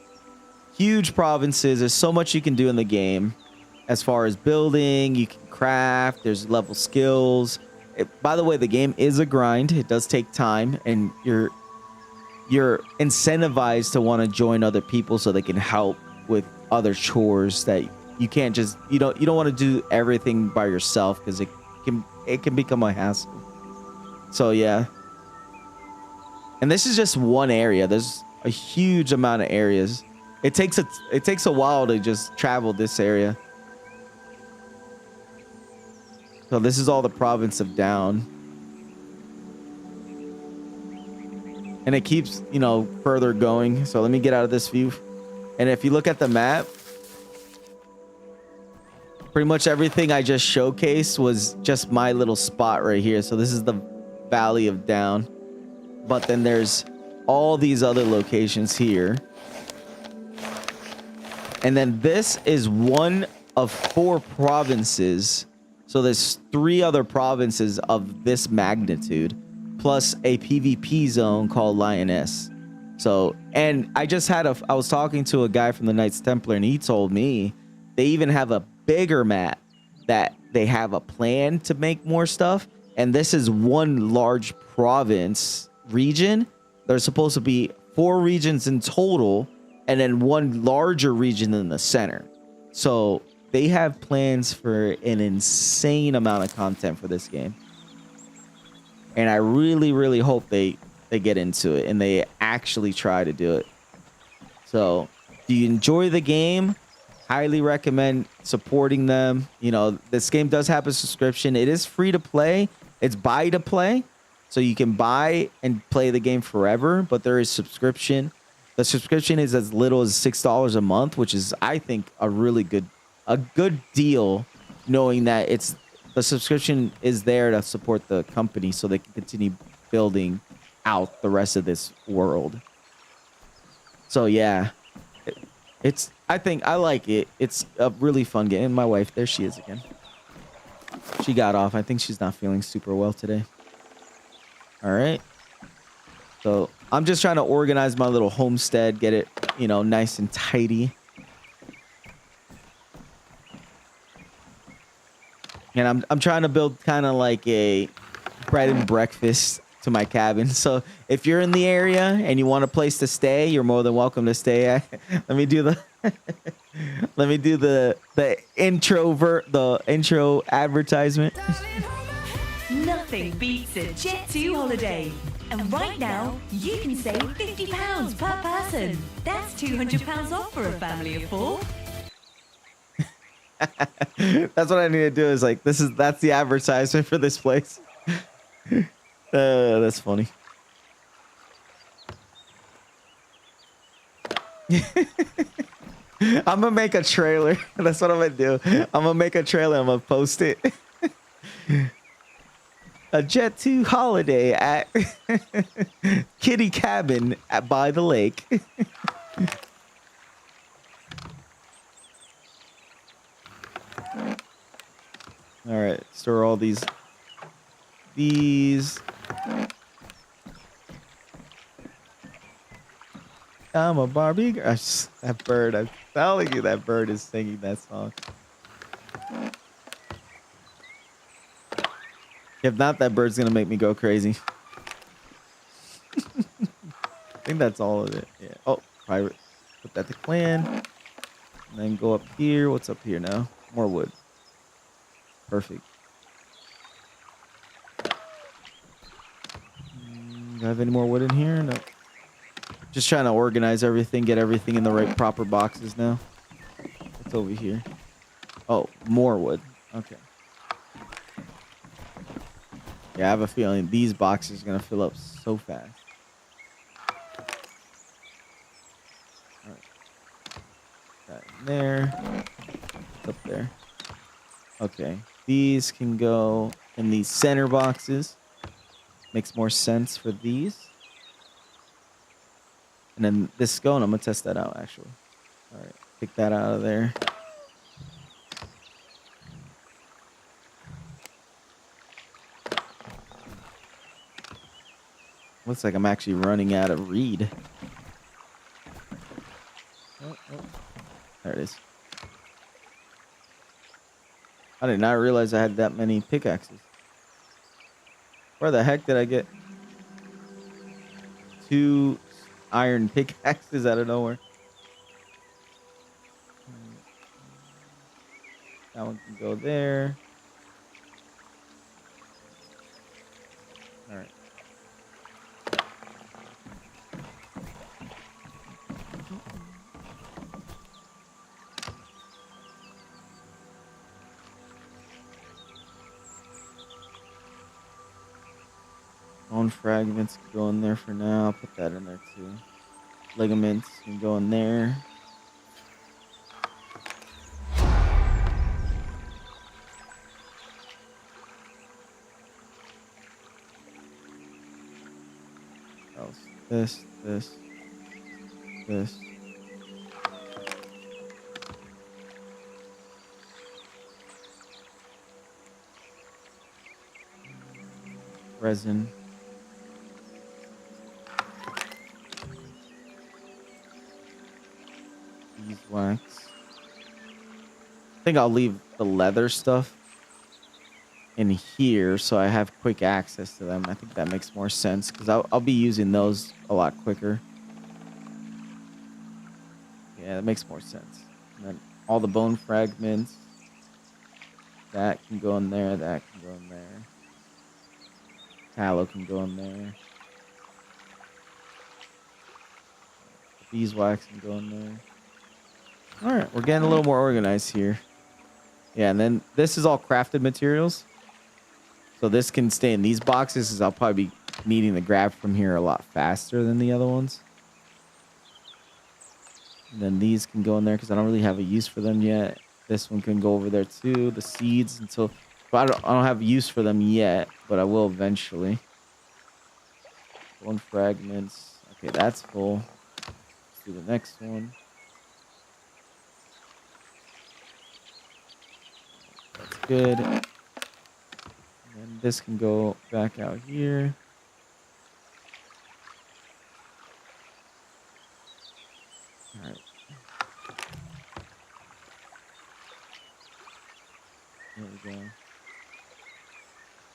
huge provinces. There's so much you can do in the game. As far as building, you can craft. There's level skills. By the way, the game is a grind. It does take time, and you're incentivized to want to join other people so they can help with other chores that you can't just you don't want to do everything by yourself because it can become a hassle. So yeah. And this is just one area. There's a huge amount of areas. It takes a while to just travel this area. So this is all the province of Down. And it keeps, further going. So let me get out of this view. And if you look at the map, pretty much everything I just showcased was just my little spot right here. So this is the Valley of Down. But then there's all these other locations here. And then this is one of 4 provinces. So there's 3 other provinces of this magnitude, plus a PvP zone called Lioness. So, and I was talking to a guy from the Knights Templar, and he told me they even have a bigger map that they have a plan to make more stuff. And this is one large province region. There's supposed to be 4 regions in total, and then one larger region in the center. So they have plans for an insane amount of content for this game. And I really, really hope they get into it and they actually try to do it. So, do you enjoy the game? Highly recommend supporting them. This game does have a subscription. It is free to play. It's buy to play. So you can buy and play the game forever, but there is subscription. The subscription is as little as $6 a month, which is, I think, a good deal, knowing that the subscription is there to support the company so they can continue building out the rest of this world. So yeah, I think I like it. It's a really fun game. And my wife, there she is again. She got off. I think she's not feeling super well today. All right. So I'm just trying to organize my little homestead, get it, nice and tidy. And I'm trying to build kind of like a bread and breakfast to my cabin. So if you're in the area and you want a place to stay, you're more than welcome to stay. Let me do the intro advertisement. Nothing beats a Jet 2 holiday. And right now, you can save £50 per person. That's £200 off for a family of 4. That's what I need to do. Is like that's the advertisement for this place. That's funny. I'm gonna make a trailer. That's what I'm gonna do. I'm gonna make a trailer. I'm gonna post it. A Jet 2 holiday at Kitty Cabin by the lake. All right, store all these. I'm a Barbie girl. That bird. I'm telling you, that bird is singing that song. If not, that bird's gonna make me go crazy. I think that's all of it. Yeah. Oh, pirate. Put that to clan. And then go up here. What's up here now? More wood. Perfect. Do I have any more wood in here? No. Just trying to organize everything, get everything in the right proper boxes now. What's over here? Oh, more wood. Okay. Yeah, I have a feeling these boxes are going to fill up so fast. All right. That in there. What's up there? Okay. These can go in these center boxes. Makes more sense for these. And then this stone, I'm going to test that out, actually. All right. Pick that out of there. Looks like I'm actually running out of reed. Oh. There it is. I did not realize I had that many pickaxes. Where the heck did I get 2 iron pickaxes out of nowhere? That one can go there. All right. Bone fragments can go in there for now. I'll put that in there too. Ligaments can go in there. What else? This. Resin. Beeswax. I think I'll leave the leather stuff in here so I have quick access to them. I think that makes more sense because I'll be using those a lot quicker. Yeah, that makes more sense. And then all the bone fragments. That can go in there. That can go in there. Tallow can go in there. Beeswax can go in there. All right, we're getting a little more organized here. Yeah, and then this is all crafted materials. So this can stay in these boxes because I'll probably be needing to grab from here a lot faster than the other ones. And then these can go in there because I don't really have a use for them yet. This one can go over there too. The seeds until... But I don't have use for them yet, but I will eventually. Bone fragments. Okay, that's full. Let's do the next one. That's good. And then this can go back out here. All right. There we go.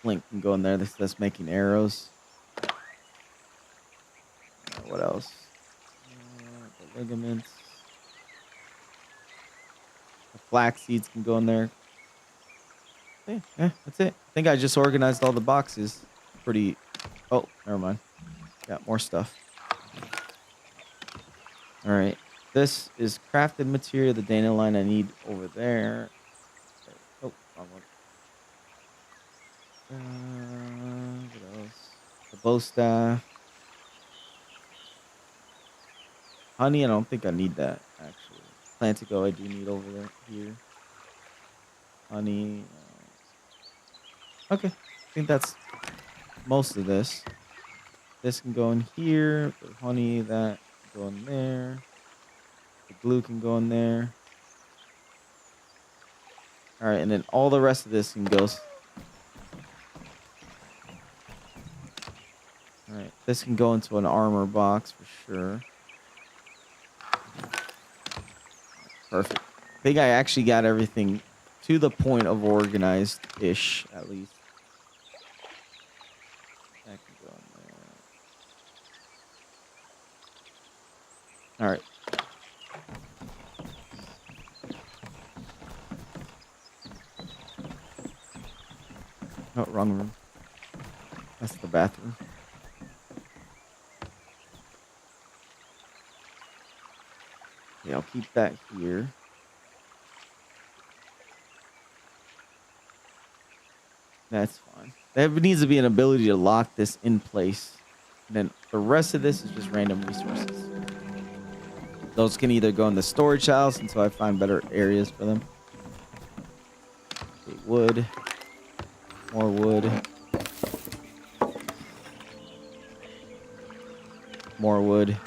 Flint can go in there. That's making arrows. What else? The ligaments. The flax seeds can go in there. Yeah, that's it. I think I just organized all the boxes. Pretty... Oh, never mind. Got more stuff. All right. This is crafted material. The dandelion I need over there. Wrong one. What else? The bow staff. Honey, I don't think I need that, actually. Plantigo, I do need over there. Here. Honey. Okay. I think that's most of this. This can go in here. The honey, that can go in there. The glue can go in there. All right, and then all the rest of this can go. All right, this can go into an armor box for sure. Perfect. I think I actually got everything to the point of organized-ish, at least. That can go in there. All right. Oh, wrong room. That's the bathroom. Yeah, I'll keep that here. That's fine. There needs to be an ability to lock this in place. And then the rest of this is just random resources. Those can either go in the storage house until I find better areas for them. Okay, wood. More wood. More wood.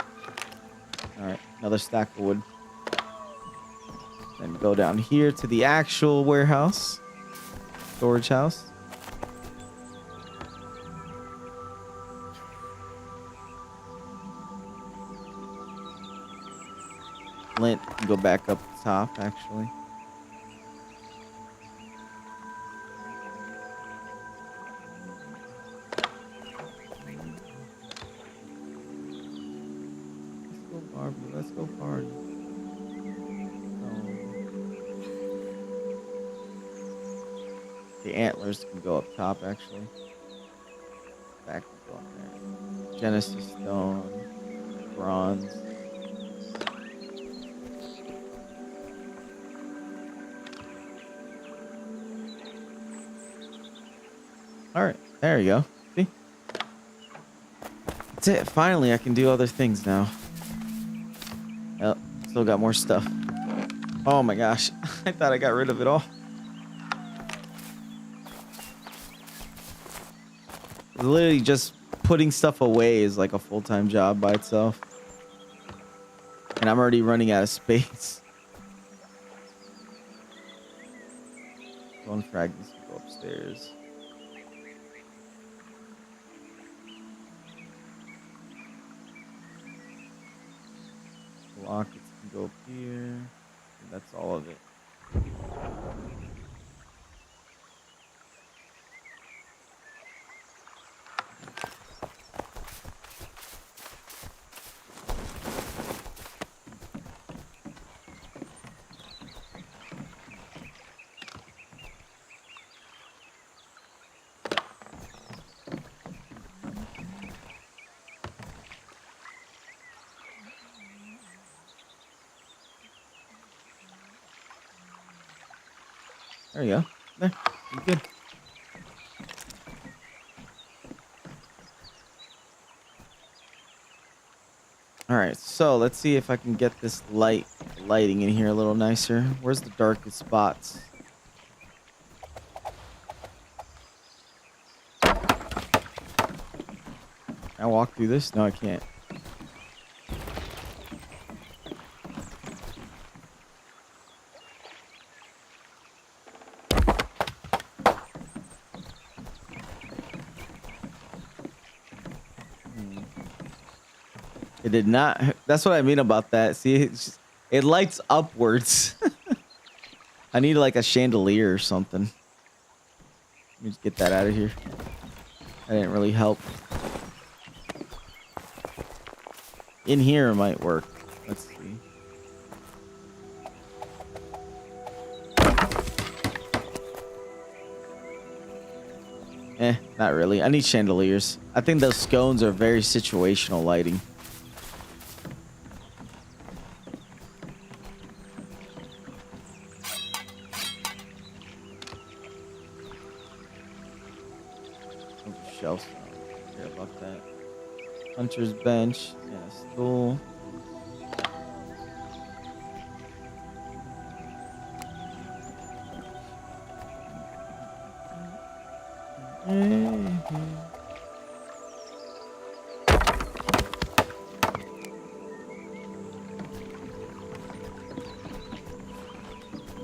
Alright, another stack of wood. Then go down here to the actual warehouse. Storage house. Flint can go back up the top, actually. Let's go, Barbie. Let's go, Barbie. The antlers can go up top, actually. Back can go up there. Genesis stone, bronze. All right, there you go. See? That's it. Finally, I can do other things now. Yep, still got more stuff. Oh my gosh, I thought I got rid of it all. Literally just putting stuff away is like a full-time job by itself. And I'm already running out of space. One fragments can go upstairs. Lockets can go up here. And that's all of it. There you go. There. You're good. All right, so let's see if I can get this lighting in here a little nicer. Where's the darkest spots? Can I walk through this? No, I can't. It did not. That's what I mean about that. See, it lights upwards. I need like a chandelier or something. Let me just get that out of here. That didn't really help. In here it might work. Let's see. Not really. I need chandeliers. I think those scones are very situational lighting. shelves. I don't care about that. Hunter's bench. Yeah, stool.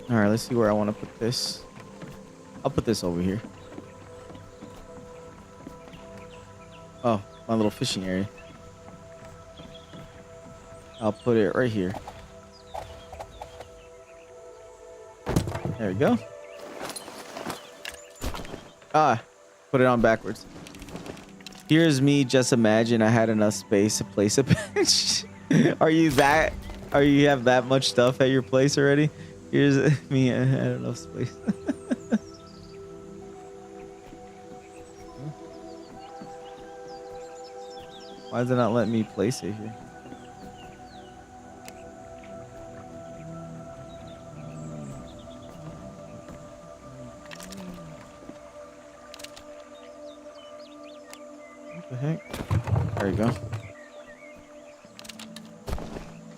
All right, let's see where I want to put this. I'll put this over here. Oh, my little fishing area. I'll put it right here. There we go. Ah, put it on backwards. Here's me. Just imagine I had enough space to place a bench. Are you have that much stuff at your place already? Here's me. I had enough space. Why does it not let me place it here? What the heck? There you go.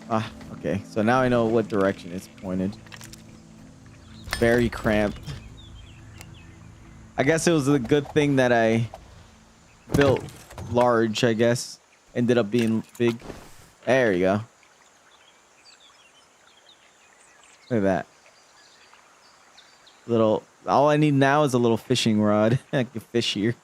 Ah, okay. So now I know what direction it's pointed. Very cramped. I guess it was a good thing that I built large, I guess. Ended up being big. There you go. Look at that. Little. All I need now is a little fishing rod. I can fish here.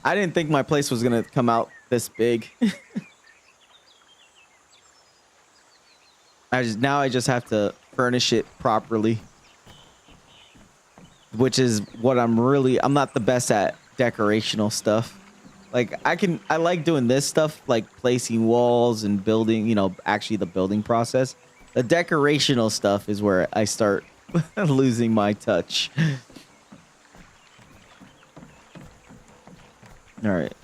I didn't think my place was gonna come out this big. Now I just have to furnish it properly. Which is what I'm not the best at decorational stuff. Like I like doing this stuff, like placing walls and building, actually the building process. The decorational stuff is where I start losing my touch. All right.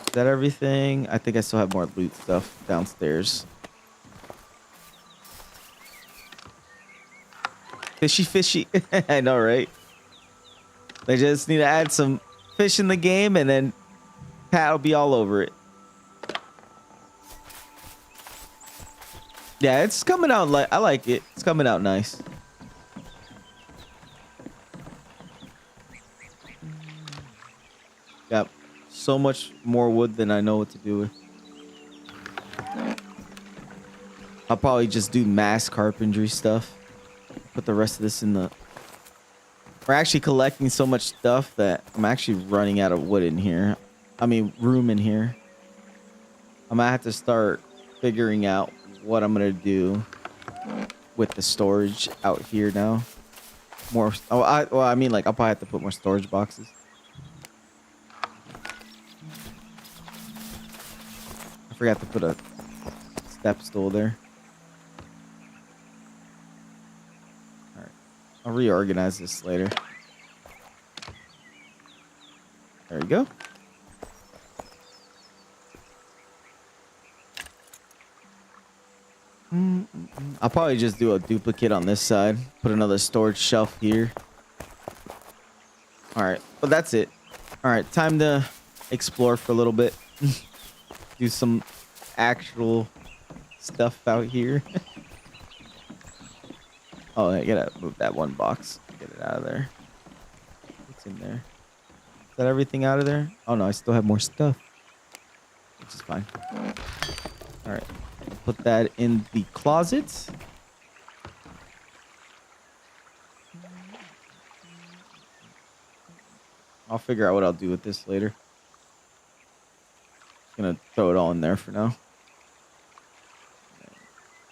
Is that everything? I think I still have more loot stuff downstairs. Fishy. I know, right? They just need to add some fish in the game, and then Pat will be all over it. Yeah, it's coming out I like it. It's coming out nice. Got so much more wood than I know what to do with. I'll probably just do mass carpentry stuff. Put the rest of this in the... We're actually collecting so much stuff that I'm actually running out of wood in here. I mean, room in here. I'm gonna have to start figuring out what I'm gonna do with the storage out here now. More. I'll probably have to put more storage boxes. I forgot to put a step stool there. I'll reorganize this later. There we go. I'll probably just do a duplicate on this side. Put another storage shelf here. All right, but that's it. All right, time to explore for a little bit. Do some actual stuff out here. Oh, I gotta move that one box. Get it out of there. What's in there? Is that everything out of there? Oh no, I still have more stuff. Which is fine. Alright. Put that in the closet. I'll figure out what I'll do with this later. Just gonna throw it all in there for now.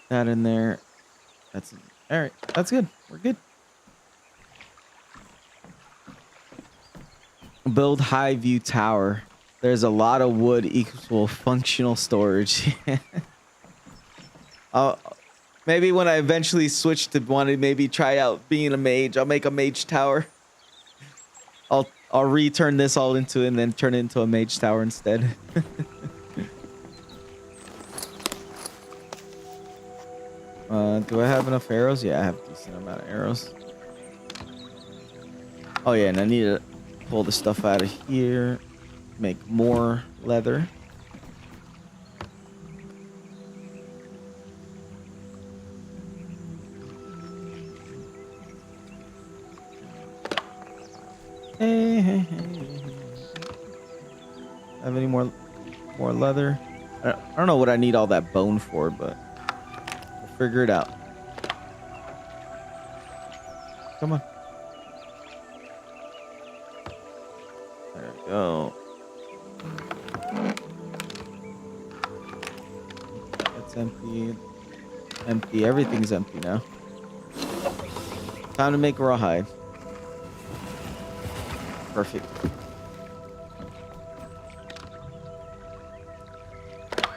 That in there. That's it. All right, that's good. We're good. Build high view tower. There's a lot of wood equal functional storage. Maybe when I eventually switch to want to maybe try out being a mage, I'll make a mage tower. I'll return this all into it and then turn it into a mage tower instead. Do I have enough arrows? Yeah, I have a decent amount of arrows. Oh yeah, and I need to pull the stuff out of here, make more leather. Hey. Have any more leather? I don't know what I need all that bone for, but we'll figure it out. Come on. There we go. That's empty. Empty. Everything's empty now. Time to make rawhide. Perfect.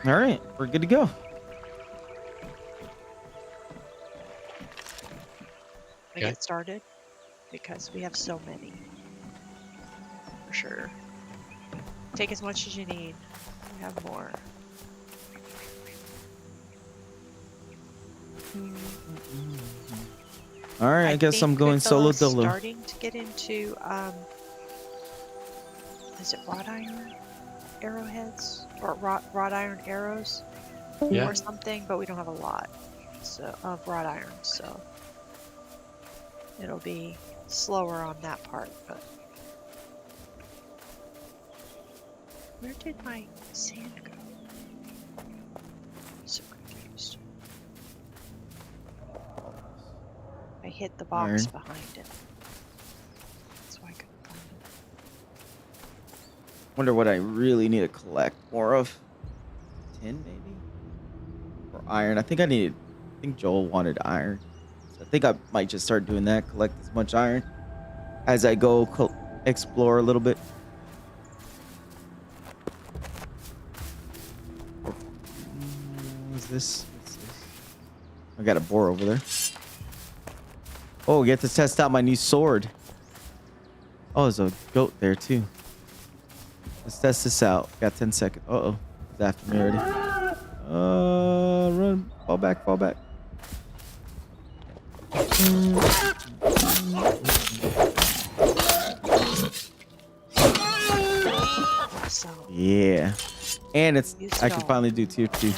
All right, we're good to go. We get started because we have so many. For sure. Take as much as you need. We have more. All right, I guess I'm going solo dolo. Starting to get into is it wrought iron arrowheads or wrought iron arrows or something, but we don't have a lot of wrought iron, so it'll be slower on that part. But where did my sand go? I'm so confused. I hit the box behind it. That's why I couldn't find it. Wonder what I really need to collect more of. Tin, maybe? Or iron. I think Joel wanted iron. So I think I might just start doing that. Collect as much iron as I go explore a little bit. What's this? I got a boar over there. Oh, get to test out my new sword. Oh, there's a goat there too. Let's test this out. Got 10 seconds. Uh-oh. It's after me already. Run. Fall back. Yeah. And I can finally do tier 2.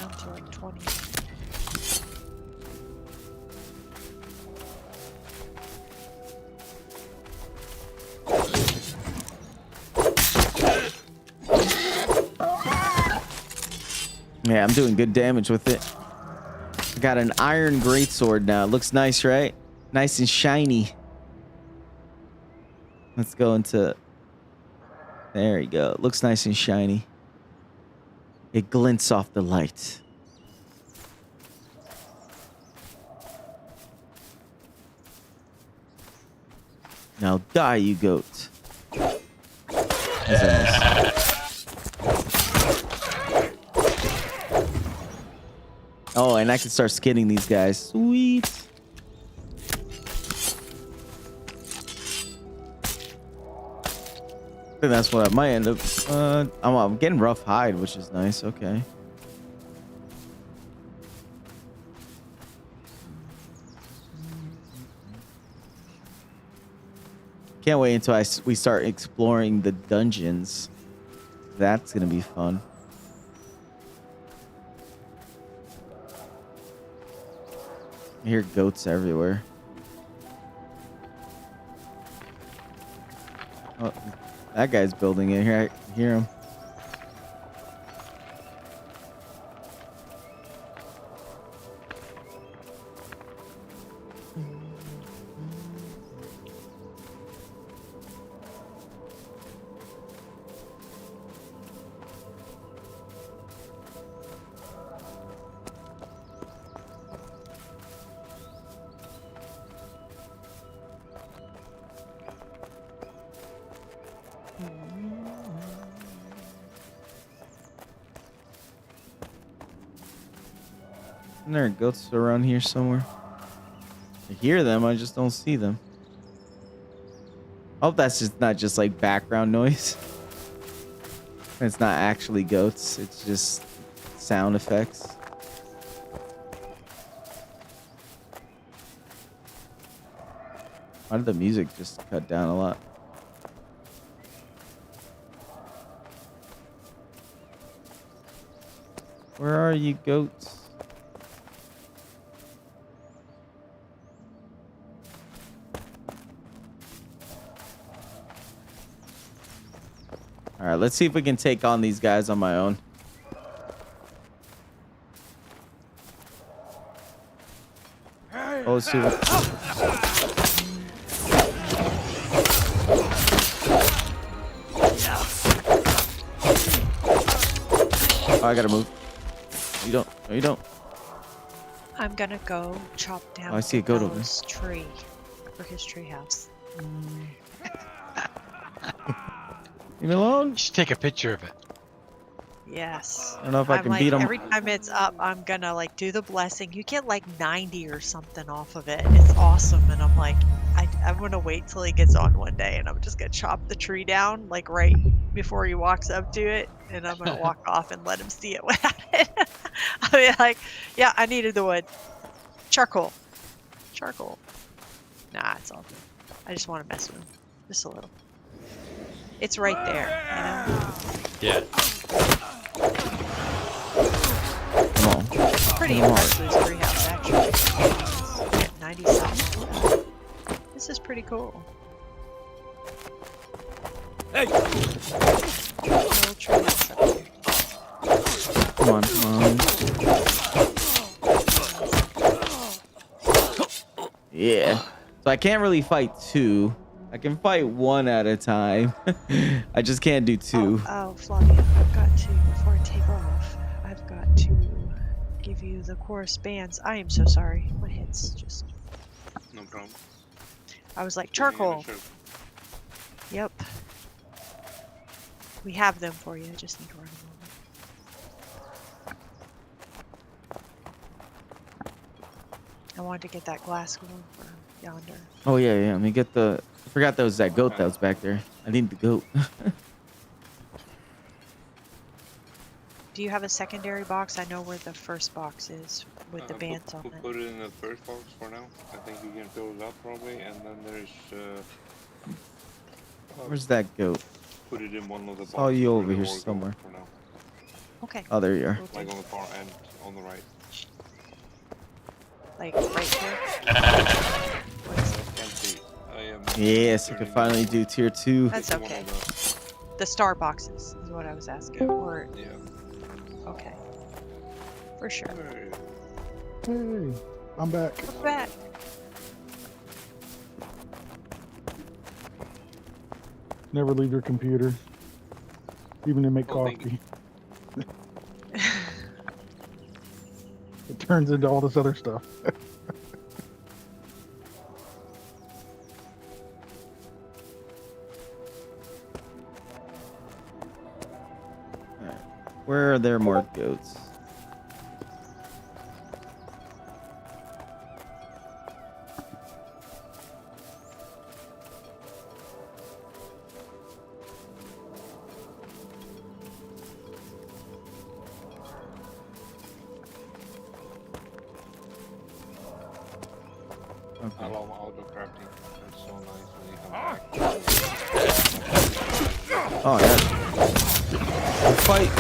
Yeah, I'm doing good damage with it. I got an iron greatsword now. It looks nice, right? Nice and shiny. Let's go into... There you go. It looks nice and shiny. It glints off the light. Now die, you goat. That's nice. Oh, and I can start skinning these guys. Sweet. I think that's what I might end up. I'm getting rough hide, which is nice. Okay. Can't wait until we start exploring the dungeons. That's gonna be fun. I hear goats everywhere. Oh, that guy's building it. Here, I hear him. Isn't there goats around here somewhere? I hear them, I just don't see them. I hope that's just not just like background noise. It's not actually goats, it's just sound effects. Why did the music just cut down a lot? Where are you, goats? All right, let's see if we can take on these guys on my own. Oh, let's see what... Oh, I gotta move. You don't. No, you don't. I'm gonna go chop down I see a goat over Bell's tree for his tree house. Leave me alone. You should take a picture of it. Yes. I don't know if I I'm can like, beat 'em. every time it's up, I'm gonna like do the blessing. You get like 90 or something off of it. It's awesome. And I'm like, I'm gonna wait till he gets on one day and I'm just gonna chop the tree down like right before he walks up to it. And I'm gonna walk off and let him see it without it. I mean, like, yeah, I needed the wood. Charcoal. Charcoal. Nah, it's all good. I just want to mess with him. Just a little. It's right there, you know? Yeah. Come on. Pretty impressed with his treehouse, actually. Get 90 something. This is pretty cool. Hey! Little treehouse up here. Come on, come on. Yeah. So I can't really fight two. I can fight one at a time. I just can't do two. Oh, Flavia, I've got to, before I take off, I've got to give you the chorus bands. I am so sorry. My head's just... No problem. I was like, charcoal. Yep. We have them for you. I just need to run a moment. I wanted to get that glass going for yonder. Oh yeah, yeah. Let me get the. I forgot that was that goat that was back there. I need the goat. Do you have a secondary box? I know where the first box is with the bands on it. Put it in the first box for now. I think you can fill it up probably, and then there's. Where's that goat? Put it in one of the boxes. Saw you for over the here war goat somewhere. For now. Okay. Oh, there you are. Like on the far end, on the right. Like right here? Empty. I am. Yes, I could finally do tier 2. That's okay. The star boxes is what I was asking. Or Yeah. okay. For sure. Hey, I'm back. We're back. Never leave your computer, even to make Oh, thank coffee. It turns into all this other stuff. Where are there more goats? I love auto crafting. It's so nice when you come back. Oh yeah. Fight!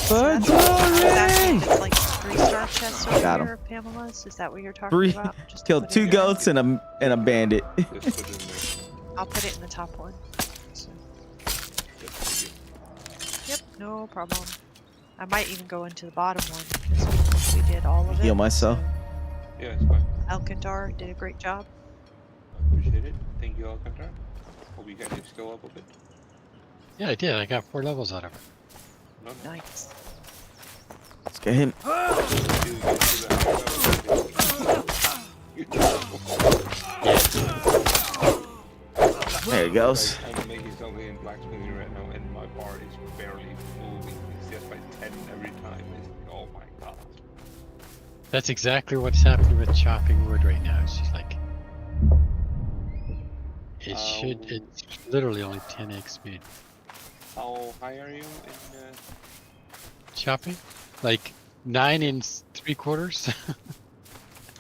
For glory! It's like 3-star chests over Got 'em. here, Pamela's. Is that what you're talking 3 about? Just to killed put 2 it in? goats and a bandit. Just put it in there. I'll put it in the top one. So, yep, no problem. I might even go into the bottom one because we did all of it. Heal myself. so Yeah, it's fine. Alcantar did a great job. I appreciate it. Thank you, Alcantara. Hope you got your skill up a bit. Yeah, I did. I got 4 levels out of it. No, no. Nice. Let's get him. There he goes. I'm making something in blacksmithing right now, and my bar is barely moving. It's just by 10 every time. It's like, oh my god. That's exactly what's happening with chopping wood right now. It's just like it's literally only 10x speed. How high are you in Chopping? Like 9 3/4.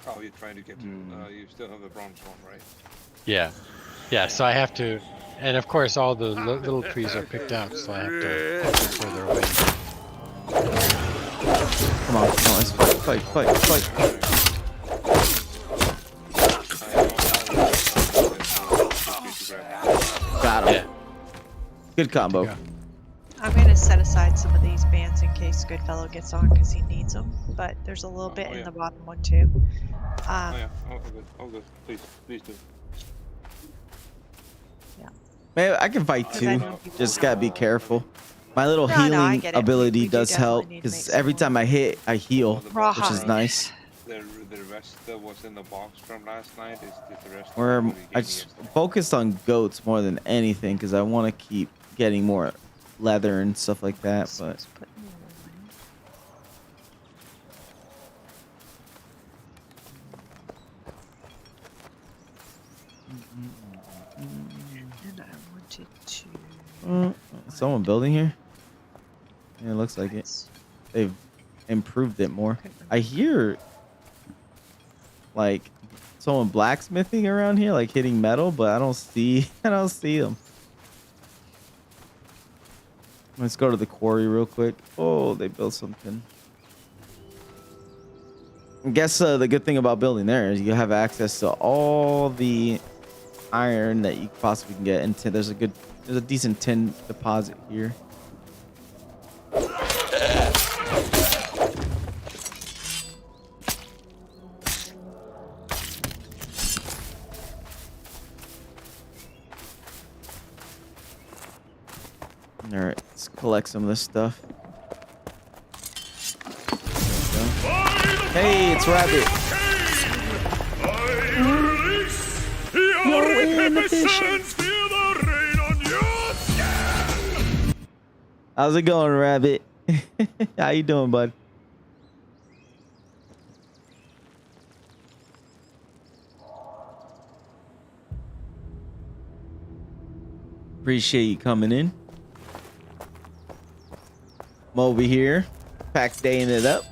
Oh, you're trying to get to. You still have the bronze one, right? Yeah. Yeah, so I have to, and of course all the little trees are picked out, so I have to put them further away. Come on, let's fight. Got him. Yeah. Good combo. Go. I'm gonna set aside some of these bands in case Goodfellow gets on because he needs them. But there's a little bit in the bottom one too. Oh yeah, all good. Please do. Man, I can fight 'Cause I too. know people Just don't. gotta be careful. My little No, I healing get it. ability We do does help definitely need to because make every some time I hit, I heal, Raw which is hide. nice. The rest that was in the box from last night is the rest. Where of what he I gave me just yesterday. focused on goats more than anything because I want to keep getting more leather and stuff like that. So But let's put more in. And I wanted to. someone building here? Yeah, it looks like it. They've improved it more. I hear like someone blacksmithing around here, like hitting metal, but I don't see them. Let's go to the quarry real quick. Oh, they built something. I guess the good thing about building there is you have access to all the iron that you possibly can get. And there's a decent tin deposit here. All right, let's collect some of this stuff. Hey, it's Rabbit. No inhibitions. How's it going, Rabbit? How you doing, bud? Appreciate you coming in. Moby here. Pax Daying it up.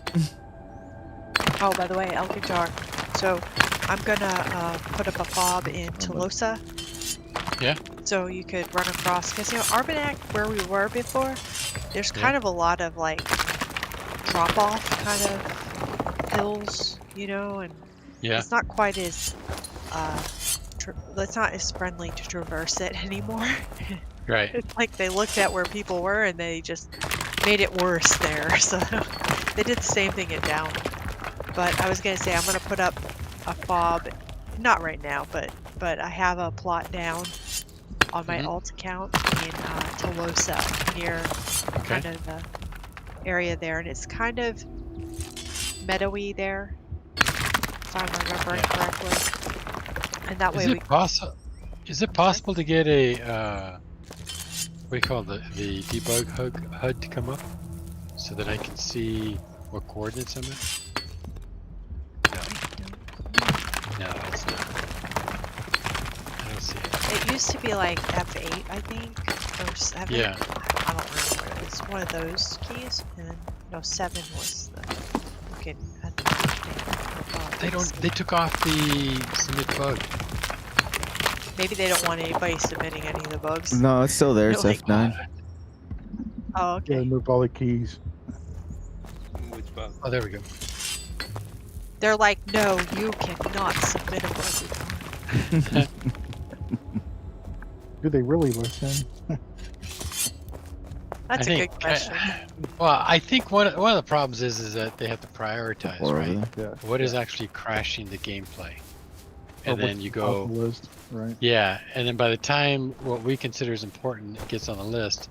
Oh, by the way, El Guitar. So I'm gonna put up a fob in Tolosa. Yeah. So you could run across, because Arbonac, where we were before, there's kind of a lot of like drop off kind of hills, and it's not quite as it's not as friendly to traverse it anymore. Right. It's like they looked at where people were and they just made it worse there. So they did the same thing at Down. But I was gonna say I'm gonna put up a fob, not right now, but I have a plot down on my alt account in Tolosa near kind of the area there, and it's kind of meadowy there, if I'm remembering correctly. And that way is it possible to get a what do you call the debug HUD to come up so that I can see what coordinates I'm at? No, it's not. I don't see it. It used to be like F8, I think, or 7. Yeah. I don't remember. It was one of those keys, and no, 7 was the looking at the thing. They took off the submit bug. Maybe they don't want anybody submitting any of the bugs. No, it's still there. It's Really? F9. Oh, okay. Yeah, move all the keys. Which bug? Oh, there we go. They're like, no, you cannot submit a bug. Do they really listen? That's a good question. I think one of the problems is that they have to prioritize, right? Yeah. What is actually crashing the gameplay? And then you Off go, the list, right? yeah, and then by the time what we consider is important gets on the list,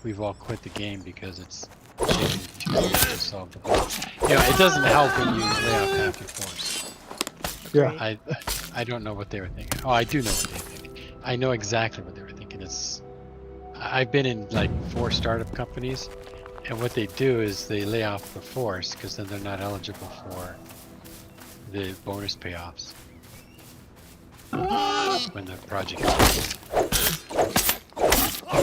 we've all quit the game because it's taking 2 years to solve the problem. It doesn't help when you lay off half your force. Yeah. I don't know what they were thinking. Oh, I do know what they think. I know exactly what they were thinking. I've been in like 4 startup companies, and what they do is they lay off the force because then they're not eligible for the bonus payoffs when the project is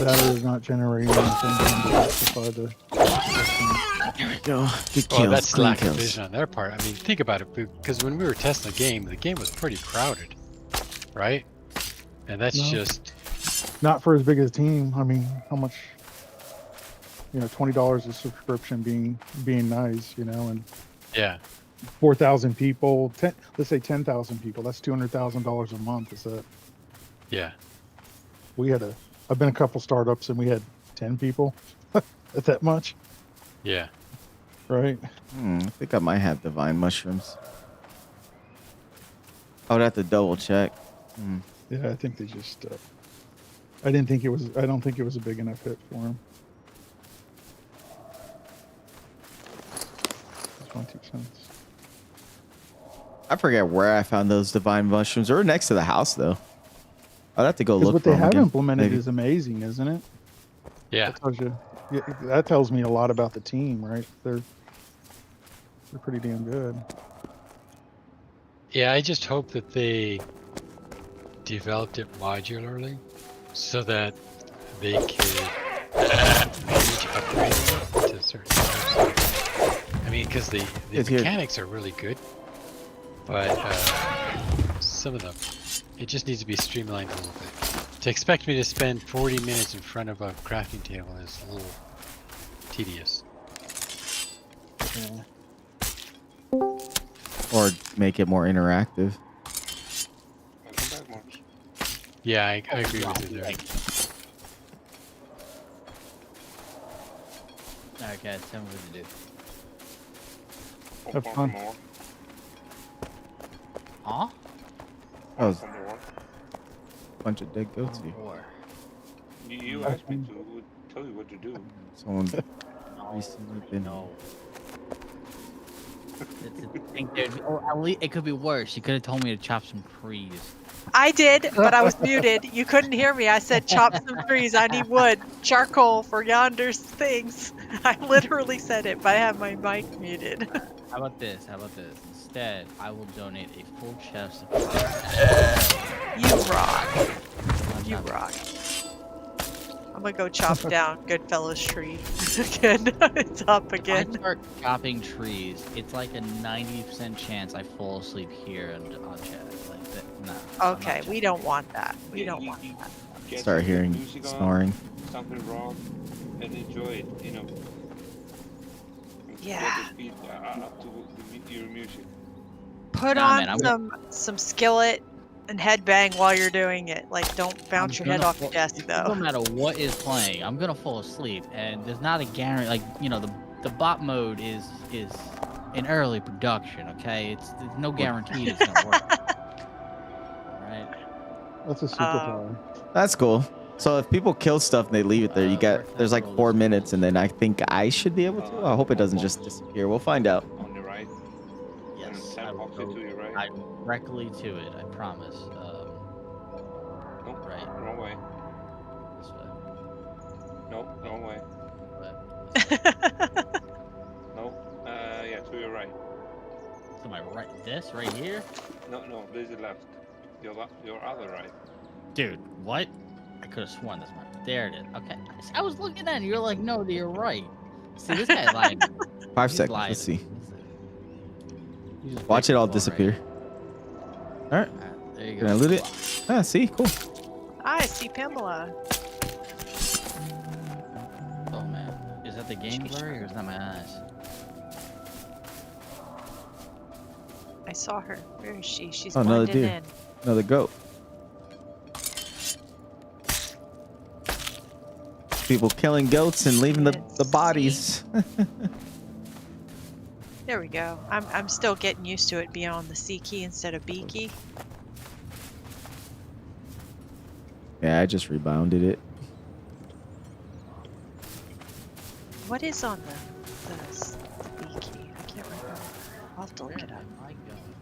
That is not generating anything to justify the. There we go. Good Well, kills. that's Clean lack of kills. vision on their part. I mean, think about it, because when we were testing the game was pretty crowded, right? And that's No. just Not for as big as a team. I mean, how much? $20 a subscription being nice, and yeah. 4,000 people. Let's say 10,000 people. That's $200,000 a month. Is that? Yeah. I've been a couple startups and we had 10 people at that much, Yeah. right? I think I might have divine mushrooms. I would have to double check. Yeah, I think they just. I don't think it was a big enough hit for him. That's my 2 cents. I forget where I found those divine mushrooms. They were next to the house, though. I'd have to go Because look what for they them have again, implemented maybe. is amazing, isn't it? Yeah. That tells me a lot about the team, right? They're pretty damn good. Yeah, I just hope that they developed it modularly so that they could manage upgrading it to certain levels. I mean, because the It's here. mechanics are really good, but some of them, it just needs to be streamlined a little bit. To expect me to spend 40 minutes in front of a crafting table is a little tedious. Or make it more interactive. Welcome back, Marcus. Yeah, I agree with you there. Okay, tell me what to do. Have fun. More. Huh? Oh, it's Some more. a bunch of dead goats here. Or You asked me to tell you what to do. Someone no, recently been. no. At least it could be worse. You could have told me to chop some trees. I did, but I was muted. You couldn't hear me. I said, chop some trees. I need wood, charcoal for yonder's things. I literally said it, but I have my mic muted. How about this? Instead, I will donate a full chest of You rock. You rock. I'm gonna go chop down Goodfellow's tree again. It's up If I again. start chopping trees, it's like a 90% chance I fall asleep here on chest. Like that. No. Okay, we don't want that. We Yeah, don't you- want you that. get Start some hearing music on, snoring. Something wrong, and enjoy it. And Yeah. get the speed up to your music. Put Nah, on man, some skillet and headbang while you're doing it. Like, don't bounce your head off your desk No though. matter what is playing, I'm gonna fall asleep, and there's not a guarantee. Like the bot mode is in early production. Okay, there's no guarantee it's gonna work. Right? That's a superpower. That's cool. So if people kill stuff and they leave it there, there's like 4 minutes, and then I think I should be able to. I hope it doesn't just disappear. We'll find out. On the right. Yes, And I will opposite go to your right. directly to it. I promise. Nope. Right. Wrong way. This way. Nope. Wrong way. But Nope. Yeah, to your right. to my right, this right here, No, this is left. Your other right. dude. What? I could have sworn this one. There it is. Okay, I was looking at it. You're like, no, to your right. See, this guy lied. 5 He's seconds. lied. Let's see. He's just Watch it all breaking the law, disappear. All right. Alright, there you Can go. I loot it? Ah, see, cool. I see Pamela. Oh man, is that the game blurry or is that my eyes? I saw her. Where is she? She's Oh, another blending deer. in. Another goat. People killing goats and leaving the Let's bodies. There we go. I'm still getting used to it being on the C key instead of B key. Yeah, I just rebounded it. What is on the B key? I can't remember. I'll have to look Where it am up. I going?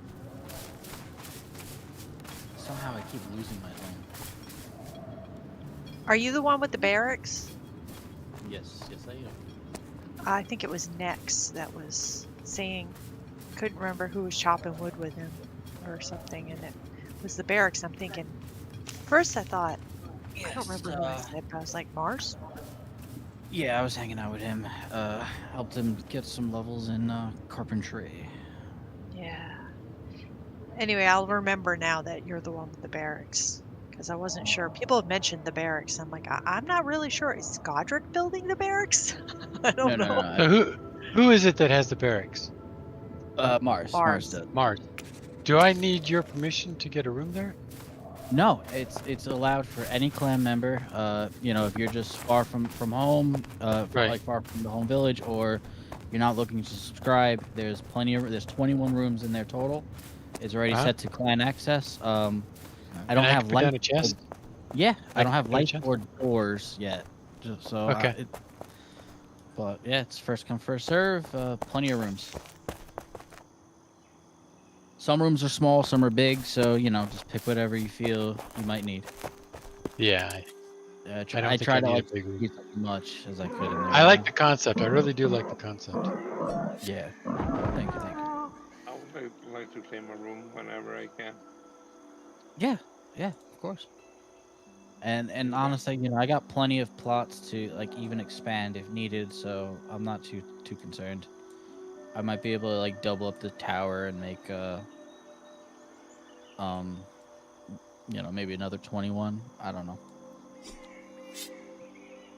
Somehow I keep losing my own. Are you the one with the barracks? Yes, I am. I think it was Nex that was saying, couldn't remember who was chopping wood with him or something, and it was the barracks. I'm thinking, first I thought, I don't remember who I said, but I was like, Mars? Yeah, I was hanging out with him. Helped him get some levels in carpentry. Yeah. Anyway, I'll remember now that you're the one with the barracks. Because I wasn't sure. People have mentioned the barracks. I'm like, I'm not really sure. Is Godric building the barracks? I don't know. No. So who is it that has the barracks? Mars. Mars. Does. Mars. Do I need your permission to get a room there? No, it's allowed for any clan member. If you're just far from home, like far from the home village, or you're not looking to subscribe. There's 21 rooms in there total. It's already set to clan access. I don't have light. Down a chest? Yeah, I don't have put down a light chest? or doors yet. So Okay. but yeah, it's first come first serve. Plenty of rooms. Some rooms are small, some are big. So just pick whatever you feel you might need. Yeah. I don't think try I to need a like big room. use as much as I could in there. I like the concept. I really do like the concept. Yeah. Thank you. I would like to claim a room whenever I can. Yeah, of course. And honestly, I got plenty of plots to like even expand if needed, so I'm not too concerned. I might be able to like double up the tower and make maybe another 21. I don't know.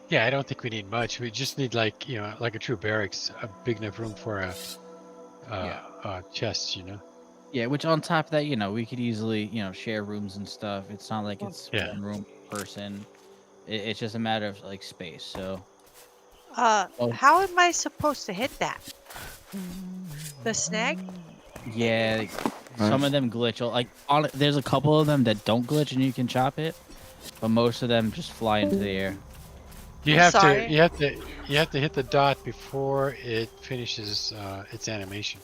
Yeah, I don't think we need much. We just need like a true barracks, a big enough room for a chest, Yeah, which on top of that, we could easily, share rooms and stuff. It's not like it's one room per person. It's just a matter of like space. So How am I supposed to hit that? The snag? yeah, some of them glitch. Like there's a couple of them that don't glitch and you can chop it, but most of them just fly into the air. You have to hit the dot before it finishes its animation.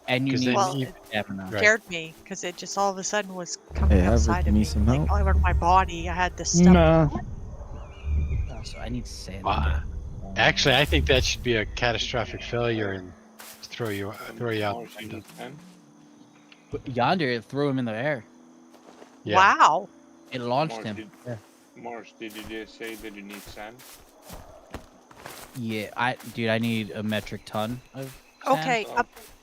And you need it scared me because it just all of a sudden was coming outside of me. Some like help? all over my body. I had this stuff. Nah. So I need sand. Actually, I think that should be a catastrophic failure and throw you out. Mars, you need 10? Yonder, it threw him in the air. Yeah. Wow. It launched Mars, him. Mars, did you just say that you need sand? Yeah, I need a metric ton of sand. Okay.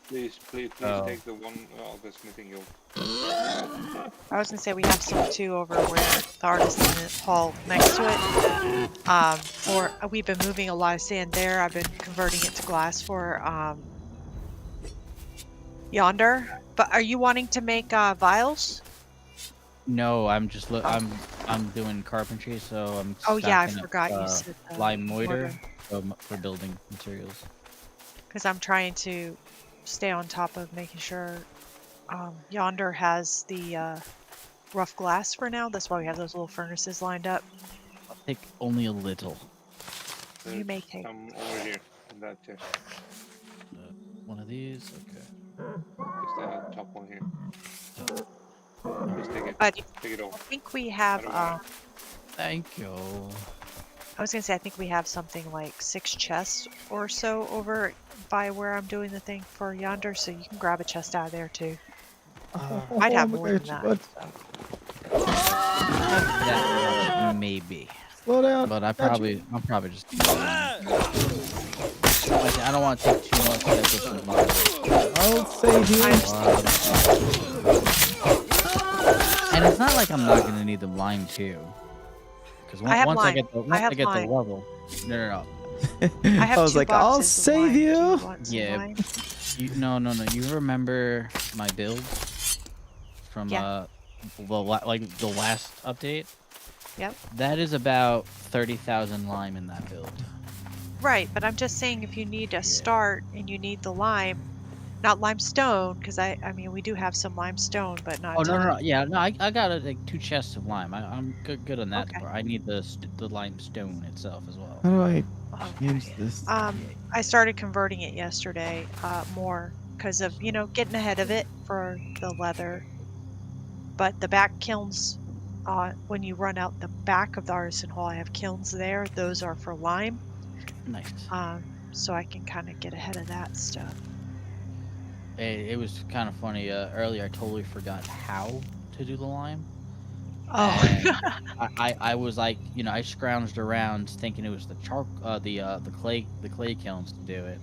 Please take the one of the smithing guild. I was gonna say we have some too over where the artisan hall next to it. We've been moving a lot of sand there. I've been converting it to glass for yonder. But are you wanting to make vials? No, I'm just I'm doing carpentry, so I'm. Oh yeah, I stacking forgot up, you said lime mortar for building materials. Because I'm trying to stay on top of making sure yonder has the rough glass for now. That's why we have those little furnaces lined up. I'll take only a little. You may take. Come over here. That chest. One of these, okay. Just the top one here. Just take it. Take it over. I think we have. Thank you. I was gonna say I think we have something like 6 chests or so over by where I'm doing the thing for yonder, so you can grab a chest out of there too. I'd have more than that. That maybe. Slow down. But I'll probably just. I don't want to take too much. I'll save you. And it's not like I'm not gonna need the lime too. Because once I get the level, no. I was like, I'll save you. Yeah. No. You remember my build from the last update? Yep. That is about 30,000 lime in that build. Right, but I'm just saying if you need a start and you need the lime, not limestone, because I mean we do have some limestone, but not. Oh no, yeah, no, I got like 2 chests of lime. I'm good on that. Okay. I need the limestone itself as well. How do I use this? I started converting it yesterday, more because of getting ahead of it for the leather. But the back kilns, when you run out the back of the artisan hall, I have kilns there. Those are for lime. Nice. So I can kind of get ahead of that stuff. It was kind of funny. Earlier, I totally forgot how to do the lime. Oh. And I was like, you know, I scrounged around thinking it was the clay kilns to do it.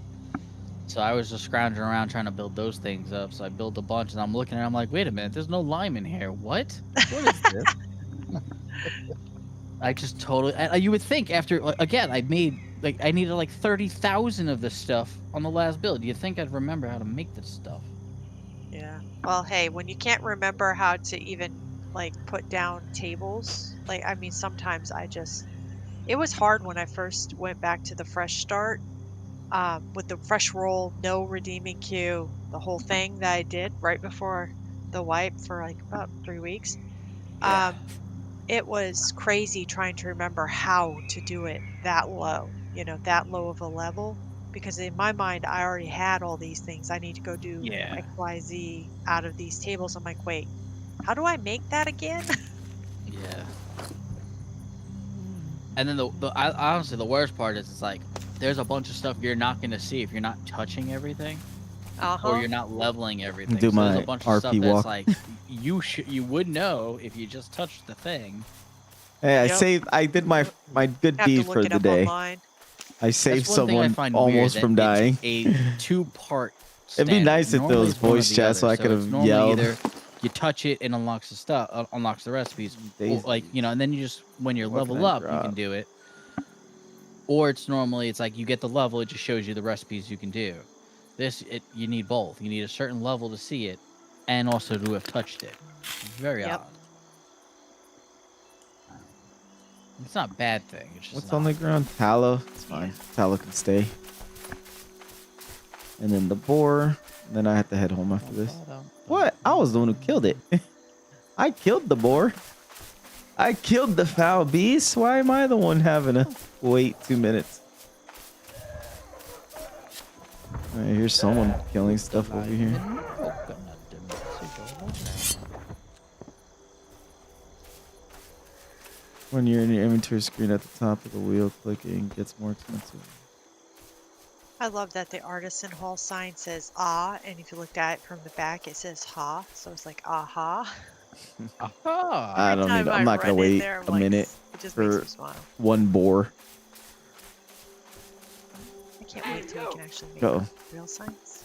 So I was just scrounging around trying to build those things up. So I built a bunch, and I'm looking at it, I'm like, wait a minute, there's no lime in here. What? What is this? I just totally. You would think after again, I needed like 30,000 of this stuff on the last build. You'd think I'd remember how to make this stuff. Yeah. Well, hey, when you can't remember how to even like put down tables, like I mean, sometimes it was hard when I first went back to the fresh start, with the fresh roll, no redeeming queue, the whole thing that I did right before the wipe for like about 3 weeks. Yeah. It was crazy trying to remember how to do it that low, that low of a level. Because in my mind, I already had all these things. I need to go do Yeah. X, Y, Z out of these tables. I'm like, wait, how do I make that again? Yeah. And then honestly, the worst part is it's like there's a bunch of stuff you're not going to see if you're not touching everything, or you're not leveling everything. Do so my there's a bunch of stuff RP that's walk. like you would know if you just touched the thing. Hey, Yep. I did my good Have to deed look for it the up day. online. I saved That's one thing I someone find almost weird, from that dying. it's a two-part. It'd be standard. nice if there Normally was it's one or voice the chat other. so I could it's have normally yelled. Either you touch it and unlocks the stuff, unlocks the recipes, or, Daisies. like and then you just when you're What can level I up, you can drop? do it. Or it's like you get the level, it just shows you the recipes you can do. You need both. You need a certain level to see it, and also to have touched it. It's very Yep. odd. It's not a bad thing. It's just What's not. on the ground? Tallow. It's fine. Tallow can stay. And then the boar. Then I have to head home after this. What? I was the one who killed it. I killed the boar. I killed the foul beast. Why am I the one having to wait 2 minutes? All right, here's someone killing stuff over here. When you're in your inventory screen at the top of the wheel, clicking gets more expensive. I love that the artisan hall sign says ah, and if you looked at it from the back, it says ha. So it's like aha. I don't Every need. time I'm not gonna run in wait there, I'm a like, minute It just makes for me smile. one boar. I can't wait till we can actually make Go. real signs.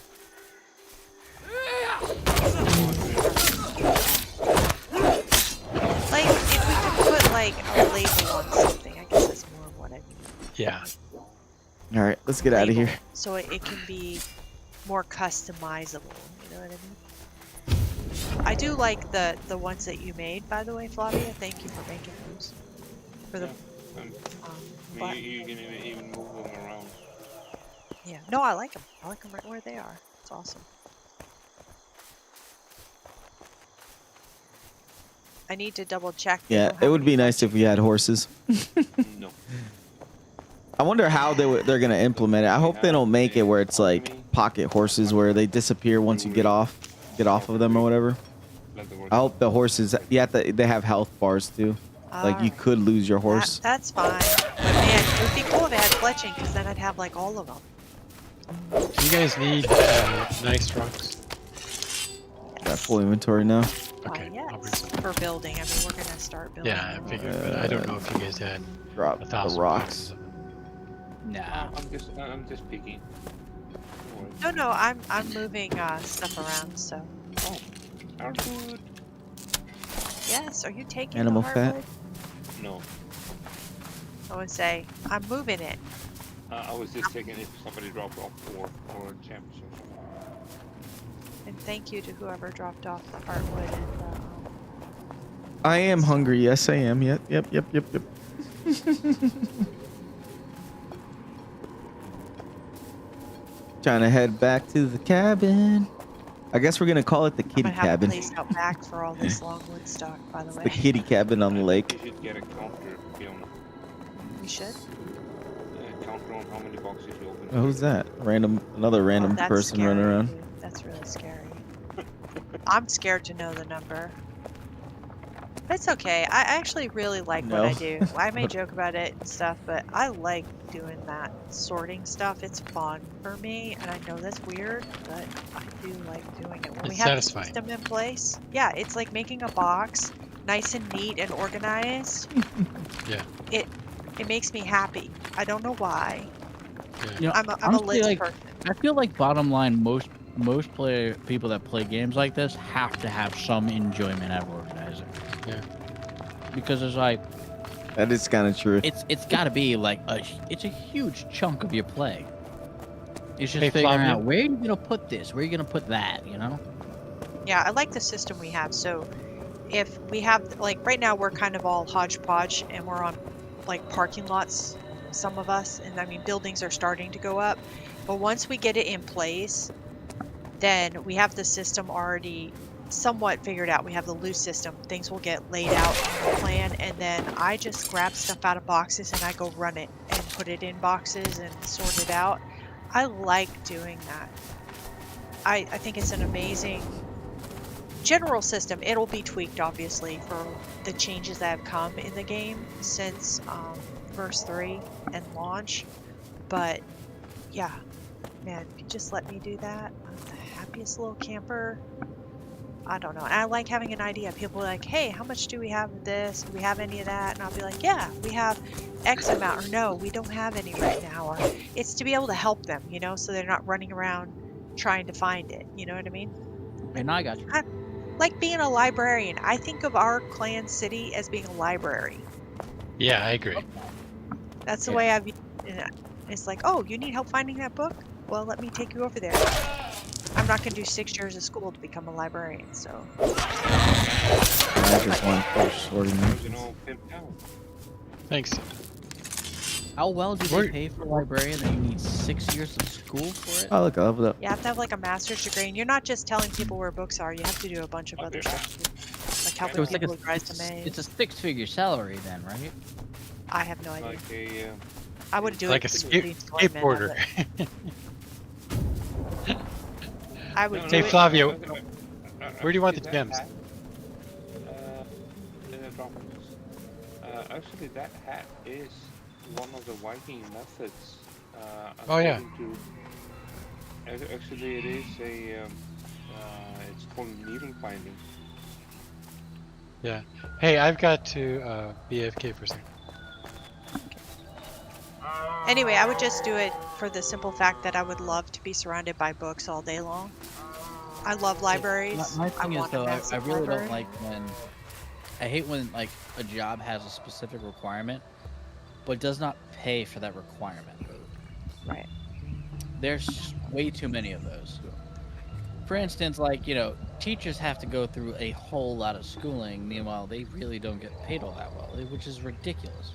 Like, if we could put like a label on something, I guess that's more what I mean. Yeah. All right, let's get out of here. Label, so it can be more customizable. You know what I mean? I do like the ones that you made, by the way, Flavia. Thank you for making those. For the You can even move them around. yeah. No, I like them. I like them right where they are. It's awesome. I need to double check. Yeah, it would be nice if we had horses. No. I wonder how they're gonna implement it. I hope they don't make it where it's like pocket horses where they disappear once you get off of them or whatever. I hope the horses. They have health bars too. Like you could lose your horse. That's fine. But man, it would be cool if it had fletching, because then I'd have like all of them. Do you guys need nice rocks? Got full inventory now. Okay. Yes. I'll bring some. For building. I mean, we're gonna start building. Yeah, I figured, but I don't know if you guys had Drop the 1,000 rocks. boxes of them. Nah. I'm just picking. No, I'm moving stuff around. So Oh, hardwood. yes, are you taking Animal the fat? hardwood? No, I would say I'm moving it. I was just checking if somebody dropped off for championship. And thank you to whoever dropped off the hardwood and I am hungry. Yes, I am. Yep. Trying to head back to the cabin. I guess we're gonna call it the I'm kitty gonna have cabin. a place out back for all this longwood stock, by the way. The kitty cabin on the lake. You should get a counter, Fiona. We should. Counter on how many boxes you open. Oh, who's that? Another random That's person scary, running around. dude. That's really scary. I'm scared to know the number. But it's okay. I actually really like what I No. do. I may joke about it and stuff, but I like doing that sorting stuff. It's fun for me, and I know that's weird, but I do like doing it. When we It's have the satisfying. system in place, yeah, it's like making a box nice and neat and organized, Yeah. it makes me happy. I don't know why. You know, I'm a honestly, list like, person. I feel like bottom line, most people that play games like this have to have some enjoyment out of organizing. Yeah. Because it's like That is kind of true. it's got to be like it's a huge chunk of your play. It's just Hey, figuring Flavia. out where are you gonna put this, where are you gonna put that, you know? Yeah, I like the system we have. So if we have, like, right now we're kind of all hodgepodge and we're on like parking lots, some of us, and I mean buildings are starting to go up, but once we get it in place, then we have the system already somewhat figured out. We have the loose system. Things will get laid out on the plan, and then I just grab stuff out of boxes and I go run it and put it in boxes and sort it out. I like doing that. I think it's an amazing general system. It'll be tweaked, obviously, for the changes that have come in the game since verse 3 and launch. But yeah, man, if you just let me do that, I'm the happiest little camper. I don't know. And I like having an idea. People are like, hey, how much do we have of this? Do we have any of that? And I'll be like, yeah, we have X amount. Or no, we don't have any right now. Or it's to be able to help them, you know, so they're not running around trying to find it. You know what I mean? And I got you. Like being a librarian. I think of our clan city as being a library. Yeah, I agree. That's the way I've used it. It's like, oh, you need help finding that book? Well, let me take you over there. I'm not going to do 6 years of school to become a librarian, so. I just want to sorting Thanks. How well do they pay for a librarian that you need 6 years of school for it? Oh, look, I leveled up. You have to have like a master's degree, and you're not just telling people where books are. You have to do a bunch of other stuff too. Like helping So it's like people with resumes. it's a six-figure salary then, right? I have no idea. Like a, I would do Like it a for the enjoyment of skateboarder. it. I would do Hey, it. Flavio, where do you want the gems? Actually, that hat is one of the Viking methods. Oh, yeah. Actually, it is a. It's called needle finding. Yeah. Hey, I've got to be AFK for a second. Anyway, I would just do it for the simple fact that I would love to be surrounded by books all day long. I love libraries. My thing is, want a though, I massive really library. don't like when... I hate when, like, a job has a specific requirement, but does not pay for that requirement. Right. There's way too many of those. For instance, like, you know, teachers have to go through a whole lot of schooling, meanwhile, they really don't get paid all that well, which is ridiculous.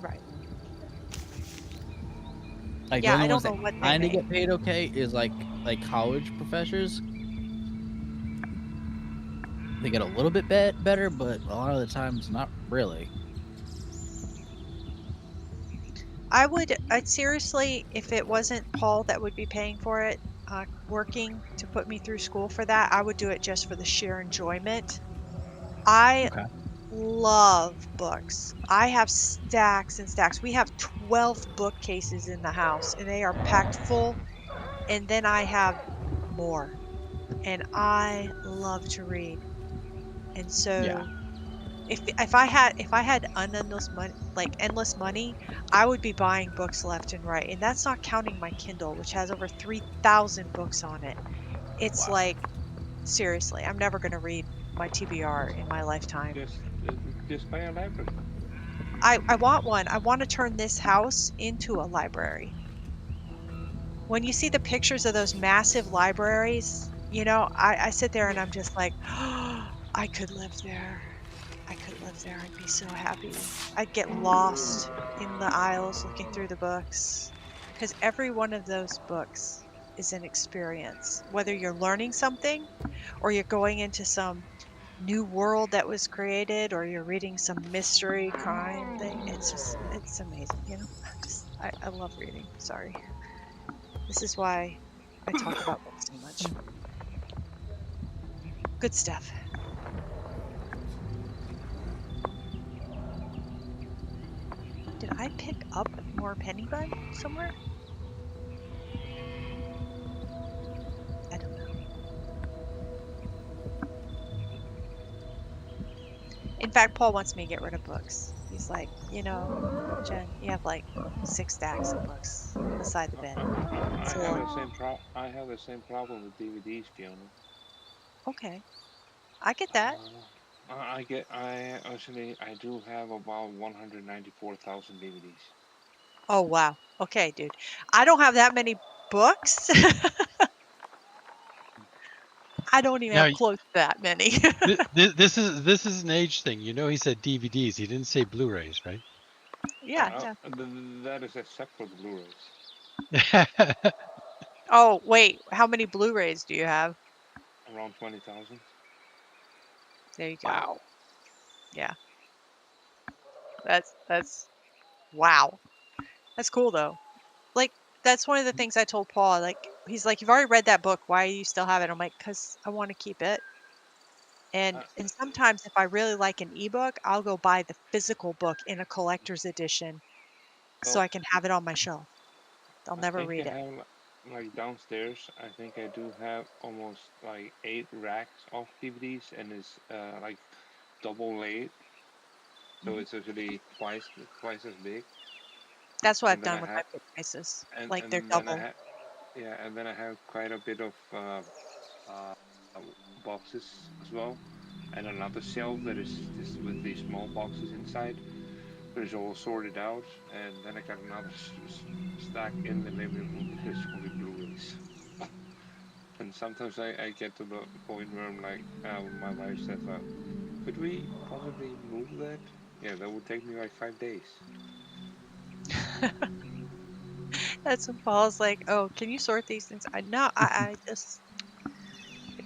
Right. Like, Yeah, the I only don't ones know that what they kind of make. get paid okay is, like college professors. They get a little bit better, but a lot of the times, not really. I'd seriously, if it wasn't Paul that would be paying for it, working to put me through school for that, I would do it just for the sheer enjoyment. I love books. I have stacks and stacks. We have 12 bookcases in the house, and they are packed full. And then I have more. And I love to read. And so if I had endless money, like endless money, I would be buying books left and right. And that's not counting my Kindle, which has over 3,000 books on it. It's like, seriously, I'm never going to read my TBR in my lifetime. Just buy a library. I want one. I want to turn this house into a library. When you see the pictures of those massive libraries, you know, I sit there and I'm just like, oh, I could live there. I could live there. I'd be so happy. I'd get lost in the aisles looking through the books. Because every one of those books is an experience. Whether you're learning something or you're going into some new world that was created or you're reading some mystery crime thing, it's amazing, you know. I love reading. Sorry. This is why I talk about books so much. Good stuff. Did I pick up more penny bun somewhere? I don't know. In fact, Paul wants me to get rid of books. He's like, Jen, you have like 6 stacks of books beside the bed. I have the same problem with DVDs, Fiona. Okay, I get that. I do have about 194,000 DVDs. Oh wow. Okay, dude. I don't have that many books. I don't even Now, have close to that many. this is an age thing. You know, he said DVDs. He didn't say Blu-rays, right? Yeah. That is except for the Blu-rays. Oh wait, how many Blu-rays do you have? Around 20,000. There you go. Wow. Yeah. That's wow. That's cool though. Like that's one of the things I told Paul. Like he's like, you've already read that book. Why do you still have it? I'm like, because I want to keep it. And sometimes if I really like an ebook, I'll go buy the physical book in a collector's edition, so I can have it on my shelf. I'll never read it. Like downstairs, I think I do have almost like 8 racks of DVDs, and it's like double laid, so it's actually twice as big. That's what I've done with my bookcases. Like they're double. And then I have quite a bit of boxes as well, and another shelf that is just with these small boxes inside, but it's all sorted out. And then I got another stack in the living room that is only Blu-rays. And sometimes I get to the point where I'm like, my wife says, could we possibly move that? Yeah, that would take me like 5 days. That's when Paul's like, oh, can you sort these things? I just,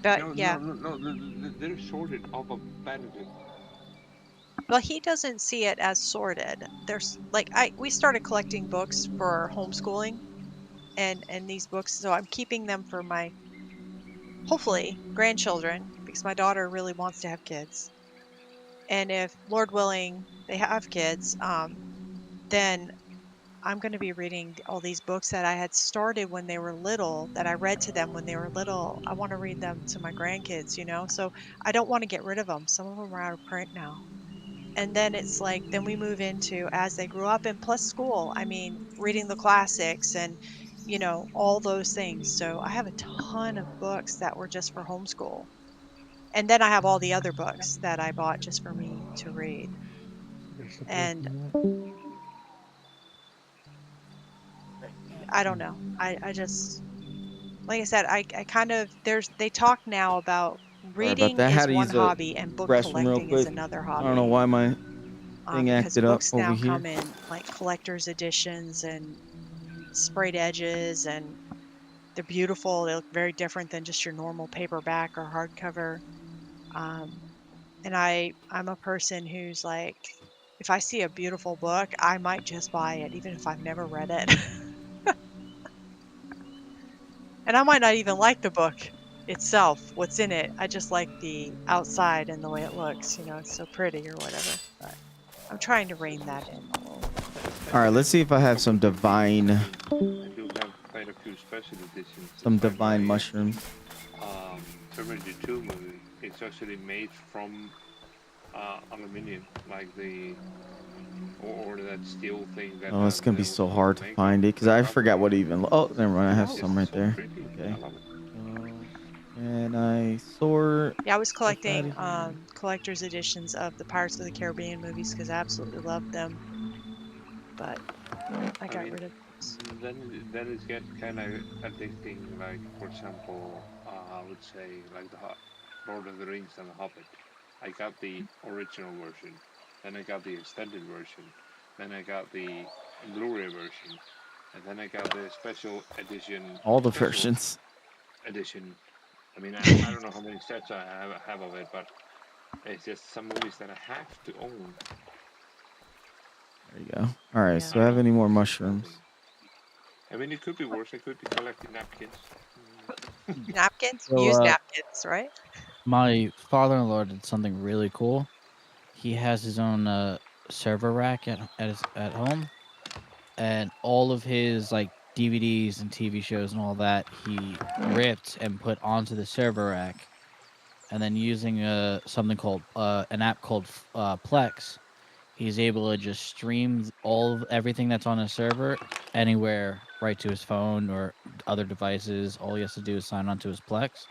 but yeah. No, they're sorted alphabetically. Well, he doesn't see it as sorted. There's like we started collecting books for homeschooling, and these books, so I'm keeping them for my hopefully grandchildren because my daughter really wants to have kids. And if Lord willing they have kids, then I'm going to be reading all these books that I had started when they were little, that I read to them when they were little. I want to read them to my grandkids, so I don't want to get rid of them. Some of them are out of print now. And then it's like, then we move into as they grew up, and plus school. I mean, reading the classics and, all those things. So I have a ton of books that were just for homeschool. And then I have all the other books that I bought just for me to read. And I don't know. I just, like I said, I kind of, they talk now about reading is one hobby and book collecting is another hobby. I don't know why my thing acted up over here. Because books now come in like collector's editions and sprayed edges, and they're beautiful. They look very different than just your normal paperback or hardcover. And I'm a person who's like, if I see a beautiful book, I might just buy it, even if I've never read it. And I might not even like the book itself, what's in it. I just like the outside and the way it looks. It's so pretty or whatever. But I'm trying to rein that in. All right, let's see if I have some divine. I do have quite a few special editions. Some divine mushrooms. Terminator 2 movie. It's actually made from aluminium, like or that steel thing. Oh, it's gonna be so hard to find it because I forgot what even. Oh, never mind. I have some right there. Okay. And I sort. Yeah, I was collecting collector's editions of the Pirates of the Caribbean movies because I absolutely loved them. But I got rid of those. Then it gets kind of addicting. Like, for example, I would say like the Lord of the Rings and the Hobbit. I got the original version, then I got the extended version, then I got the Blu-ray version, and then I got the special edition. All the versions. Edition. I mean, I don't know how many sets I have of it, but it's just some movies that I have to own. There you go. All right, so I have any more mushrooms? I mean, it could be worse. I could be collecting napkins. Napkins? Use napkins, right? My father-in-law did something really cool. He has his own server rack at home, and all of his like DVDs and TV shows and all that he ripped and put onto the server rack, and then using something called an app called Plex, he's able to just stream everything that's on his server anywhere, right to his phone or other devices. All he has to do is sign on to his Plex,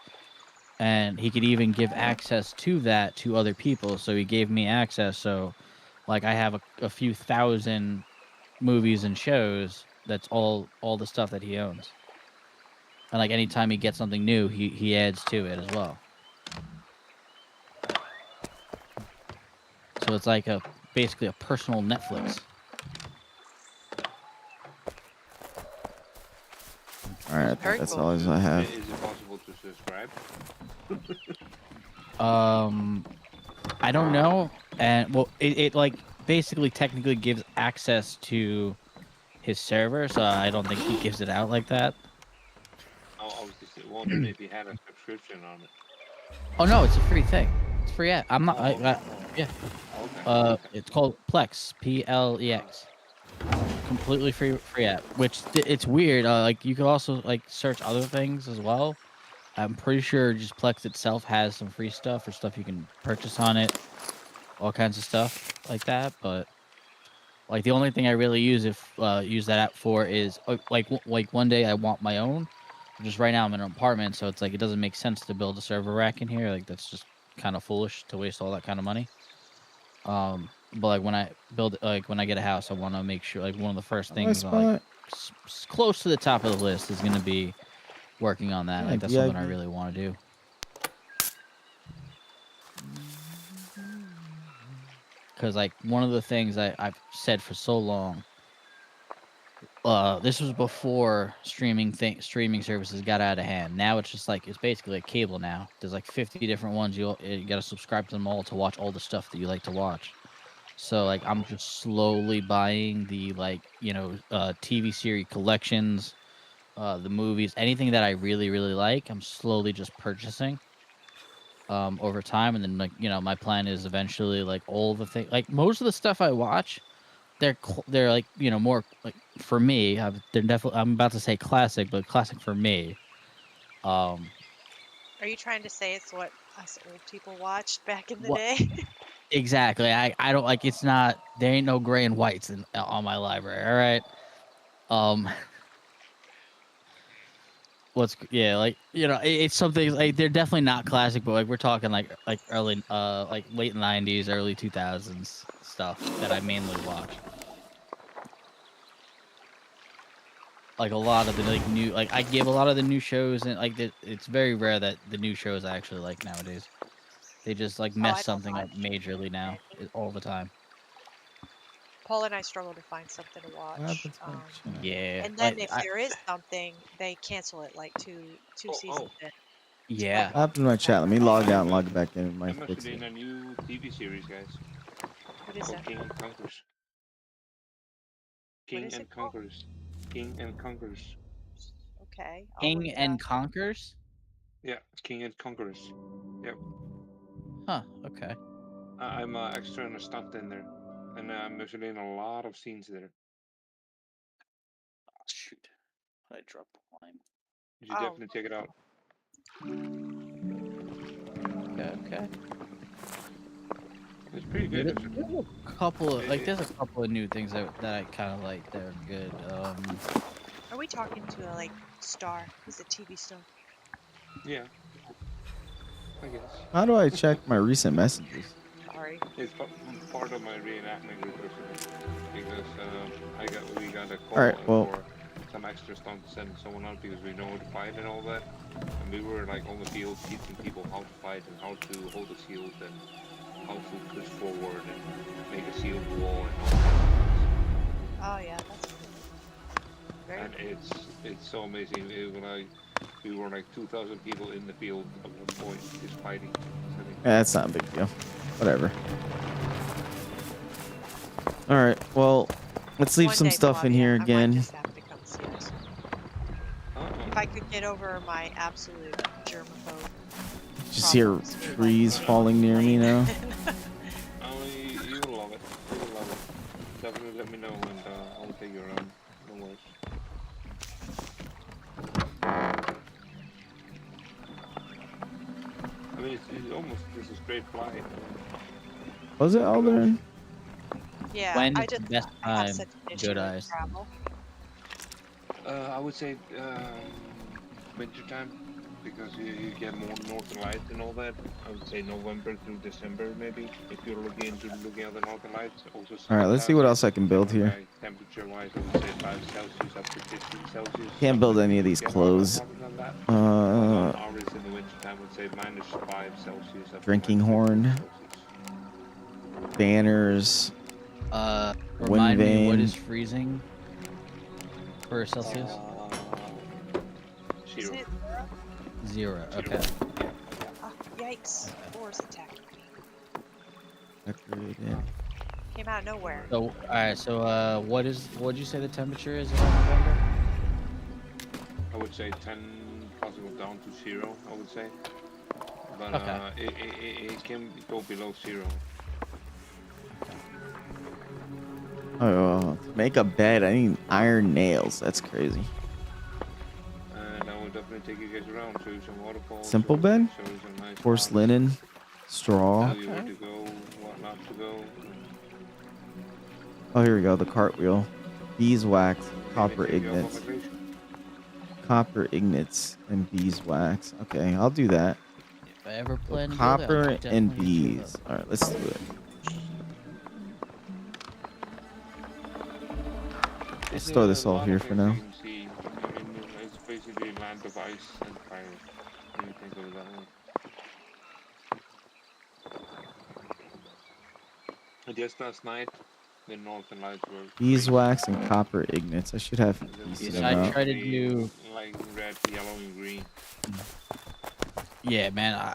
and he could even give access to that to other people. So he gave me access. So, like, I have a few thousand movies and shows. That's all the stuff that he owns. And like anytime he gets something new, he adds to it as well. So it's like basically a personal Netflix. All right, I think that's all I have. Is it possible to subscribe? I don't know, and well, it like basically technically gives access to his server, so I don't think he gives it out like that. I was just wondering if he had a subscription on it. Oh no, it's a free thing. It's free app. I'm not. Yeah. Okay. It's called Plex. Plex. Completely free app. Which it's weird. Like you could also like search other things as well. I'm pretty sure just Plex itself has some free stuff or stuff you can purchase on it. All kinds of stuff like that. But like the only thing I really use that app for is like one day I want my own. Just right now I'm in an apartment, so it's like it doesn't make sense to build a server rack in here. Like that's just kind of foolish to waste all that kind of money. But like when I when I get a house, I want to make sure like one of the first things like close to the top of the list is going to be working on that. Like that's something I really want to do. Because like one of the things I've said for so long, this was before streaming services got out of hand. Now it's just like it's basically like cable now. There's like 50 different ones. You got to subscribe to them all to watch all the stuff that you like to watch. So like I'm just slowly buying the TV series collections, the movies, anything that I really like. I'm slowly just purchasing over time, and then my plan is eventually like all the things, like most of the stuff I watch, they're like more like for me. They're definitely, I'm about to say classic, but classic for me. Are you trying to say it's what us old people watched back in the day? Exactly. I don't like. It's not. There ain't no gray and whites on my library. All right. It's something like they're definitely not classic, but like we're talking like early like late 90s, early 2000s stuff that I mainly watch. Like a lot of the I give a lot of the new shows, and like it's very rare that the new shows I actually like nowadays. They just like mess something up majorly now all the time. Paul and I struggle to find something to watch. Yeah. And then if there is something, they cancel it like two seasons in. Yeah. What happened to my chat? Let me log out and log back in. I'm actually in a new TV series, guys. What is that? King and Conquerors. King and Conquerors. King and Conquerors. Okay. King and Conquers? Yeah, King and Conquerors. Yep. Huh, okay. I'm extra and a stunt in there. And I'm actually in a lot of scenes there. Oh, shoot. I dropped the line. You should definitely check it out. Okay. It's pretty good. There's a couple of new things that I kind of like. They're good. Are we talking to a star? Is it TV star? Yeah. I guess. How do I check my recent messages? Sorry. It's part of my reenactment because we got a call for some extra stunt to send someone out because we know how to fight and all that. And we were on the field teaching people how to fight and how to hold a shield and how to push forward and make a shield wall and all that. Oh yeah, that's cool. And it's so amazing. We were 2,000 people in the field at one point just fighting. Yeah, that's not a big deal. Whatever. All right. Well, let's leave some stuff in here again. If I could get over my absolute germaphobe. Just hear trees falling near me now. You will love it. You will love it. Definitely let me know and I'll take you around. No worries. I mean, it's almost just a straight flight. Was it Alderan? Yeah, When I is the just best have time such an to issue go to with ice? travel. I would say winter time, because you get more northern lights and all that. I would say November through December maybe, if you're looking at the northern lights. Also All right, let's see what else I can build here. Temperature wise, I would say 5 Celsius up to 15 Celsius. Can't build any of these Get clothes. hotter than that. On Uh, average in the winter time, I would say -5 Celsius up drinking to -15 horn, Celsius. banners. Remind me, what vein. is freezing per Celsius? Is 0. it? 0. Okay. Oh, yikes! Boars attacking me. Decorated. Came out of nowhere. So, all right. So, what'd you say the temperature is around November? I would say 10, possible down to 0. I would say, but Okay. it can go below 0. Oh, to make a bed, I need iron nails. That's crazy. And I will definitely take you guys around, show you some waterfalls. Simple show bed? you some nice Horse spots, linen, straw. tell you where to go, what not to go. Oh, here we go. The cartwheel. Beeswax, copper Maybe take you up on ignits. vacation. Copper ignits and beeswax. Okay, I'll do that. If I ever plan to go there, Copper I'll and definitely hit you bees. up. All right, let's do it. Let's throw this all here for now. You can see, I mean, it's basically land of ice and fire. You can go that way. And just last night, the northern lights were Beeswax and copper ignits. I should have decent Yeah, I amount. try to do. like red, yellow, and green. Yeah, man.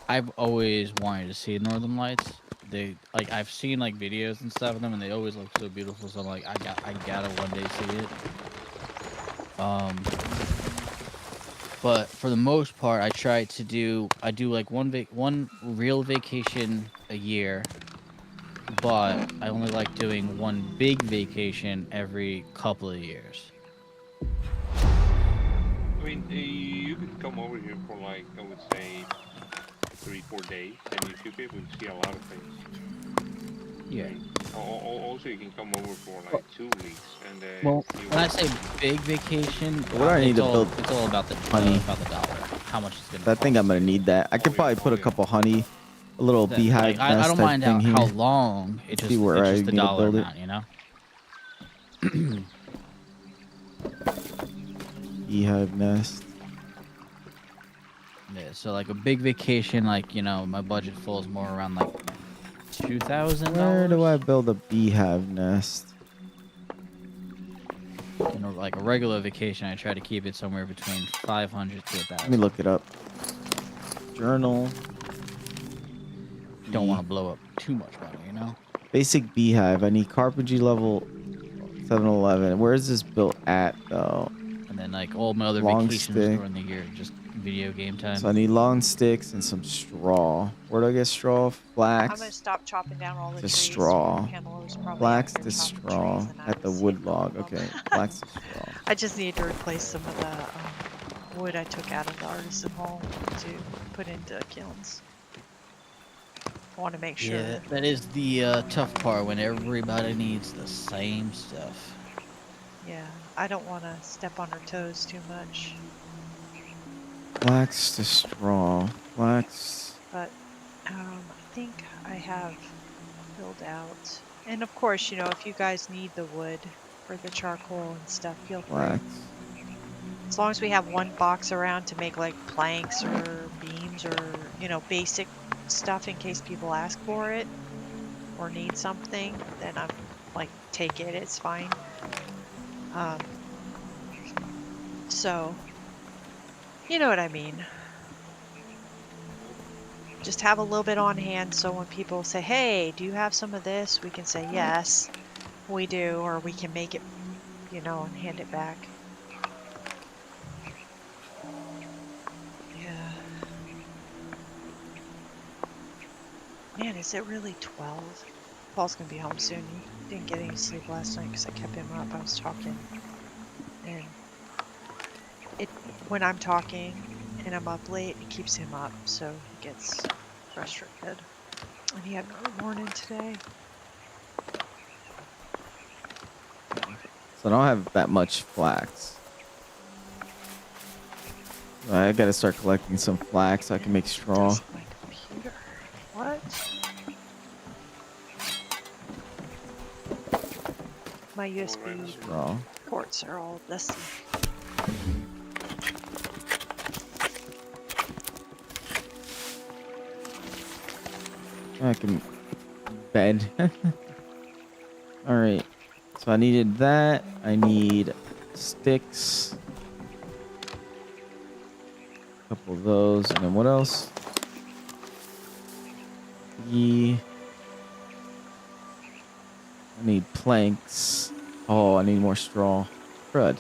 I've always wanted to see Northern Lights. They I've seen like videos and stuff of them, and they always look so beautiful. So I'm like, I gotta one day see it. But for the most part, I do like one real vacation a year, but I only like doing one big vacation every couple of years. I mean, you could come over here for like, I would say, 3-4 days, and you should be able to see a lot of things. Yeah. Also, you can come over for like 2 weeks, and Well, you when I say big vacation, What do I need to build? It's all about the Honey. about the dollar. How much it's gonna. I think I'm cost. gonna need that. I could probably put a couple honey, a little That- beehive like, I nest don't type mind thing here. how long. It See just where it's I just the need to dollar build it. amount, you know. Beehive nest. Yeah. So like a big vacation, like my budget falls more around like $2,000. Where do I build a beehive nest? Like a regular vacation, I try to keep it somewhere between 500 to 1,000. Let me look it up. Journal. Don't want to blow up too much money, you know. Basic beehive. I need carpentry level 711. Where is this built at though? And then like all my other Long vacations stick. during the year, just video game time. So I need long sticks and some straw. Where do I get straw? I'm Flax. gonna stop chopping down all the To trees. straw. Handlers probably Flax out there to chopping straw trees, and I at the was wood seeing log. all of them. Okay, flax to straw. I just need to replace some of the wood I took out of the artisan hall to put into kilns. I want to make sure. Yeah, that is the tough part when everybody needs the same stuff. Yeah, I don't want to step on her toes too much. Flax to straw. Flax. But I think I have filled out. And of course, if you guys need the wood for the charcoal and stuff, feel free. Flax. As long as we have one box around to make like planks or beams or, basic stuff in case people ask for it or need something, then I'm like, take it, it's fine. So, you know what I mean. Just have a little bit on hand so when people say, hey, do you have some of this? We can say, yes, we do, or we can make it, and hand it back. Yeah. Man, is it really 12? Paul's gonna be home soon. He didn't get any sleep last night because I kept him up. I was talking. And when I'm talking and I'm up late, it keeps him up, so he gets frustrated. And he had an early morning today. So I don't have that much flax. I gotta start collecting some flax so I can make straw. That's my computer. What? My USB Straw. ports are all dusty. I can bed. All right. So I needed that. I need sticks. A couple of those. And then what else? I need planks. Oh, I need more straw. Crud.